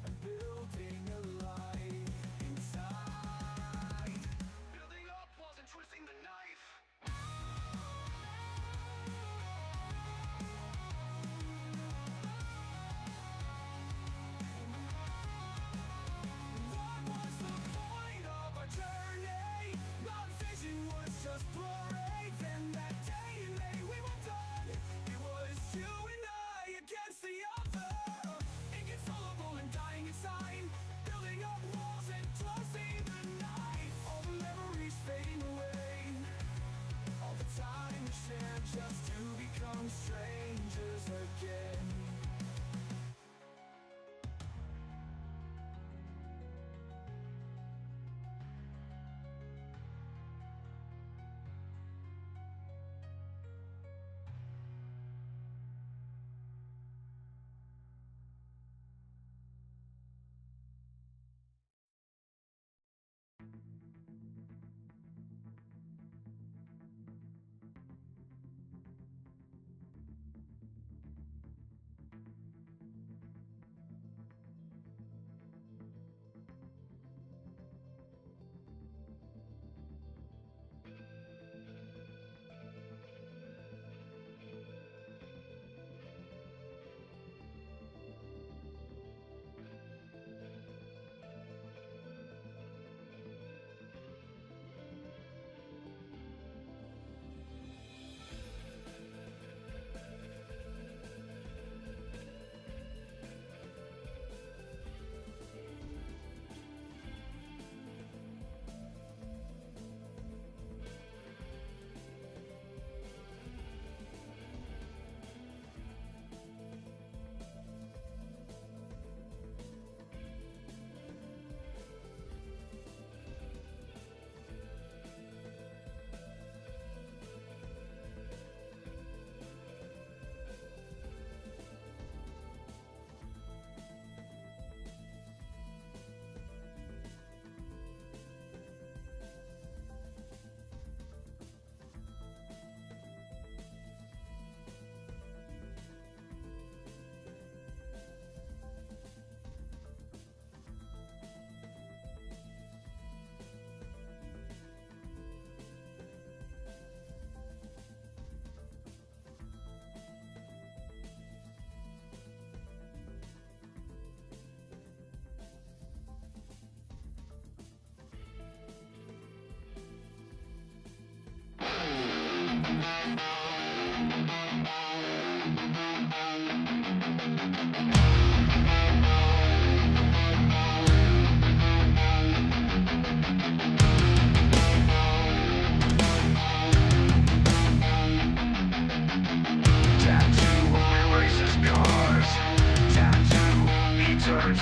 and building a life inside. Building up walls and twisting the knife. What was the point of our journey? My vision was just blurry. Then that day in May we were done. It was you and I against the other. Inconsolable and dying inside.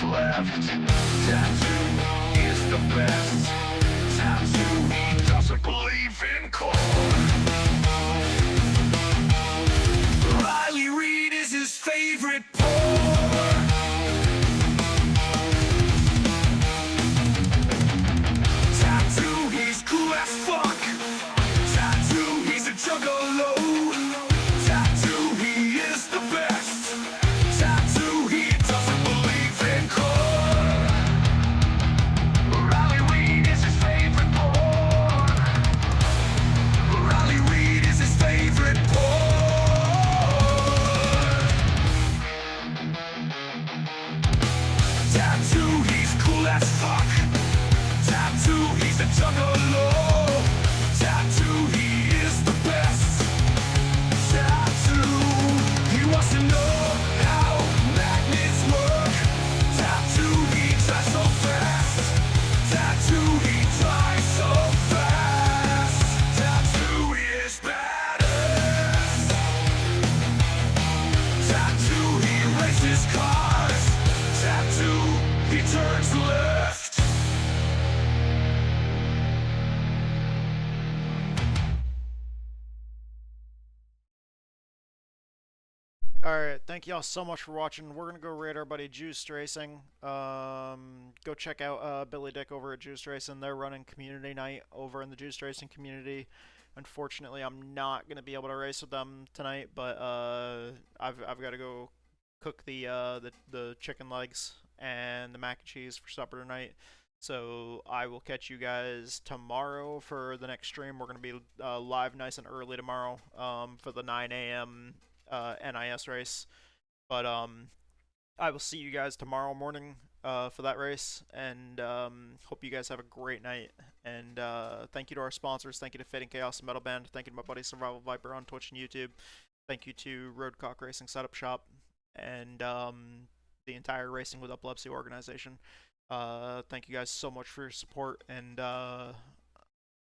turns left. Tattoo is the best. Tattoo, he doesn't believe in cold. Riley Reid is his favorite pour. Tattoo, he's cool as fuck. Tattoo, he's a juggalo. Tattoo, he is the best. Tattoo, he doesn't believe in core. Riley Reid is his favorite pour. Riley Reid is his favorite pour. Tattoo, he's cool as fuck. Tattoo, he's a juggalo. Tattoo, he is the best. Tattoo, he wants to know how magnets work. Tattoo, he tries so fast. Tattoo, he tries so fast. Tattoo is badass. Tattoo, he races cars. Tattoo, he turns left. Alright, thank y'all so much for watching. We're gonna go raid our buddy Juiced Racing. Go check out Billy Dick over at Juiced Racing. They're running community night over in the Juiced Racing community. Unfortunately, I'm not gonna be able to race with them tonight, but I've got to go cook the chicken legs and the mac and cheese for supper tonight. So I will catch you guys tomorrow for the next stream. We're gonna be live nice and early tomorrow for the 9 a.m. NIS race, but I will see you guys tomorrow morning for that race, and hope you guys have a great night. And thank you to our sponsors. Thank you to Fading Chaos and Metal Band. Thank you to my buddy Survival Viper on Twitch and YouTube. Thank you to Roadcock Racing Setup Shop and the entire Racing with Epilepsy organization. Thank you guys so much for your support, and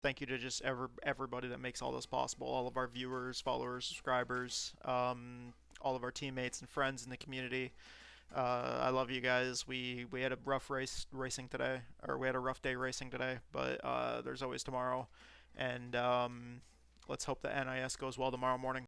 thank you to just everybody that makes all this possible. All of our viewers, followers, subscribers, all of our teammates and friends in the community. I love you guys. We had a rough racing today, or we had a rough day racing today, but there's always tomorrow. And let's hope the NIS goes well tomorrow morning.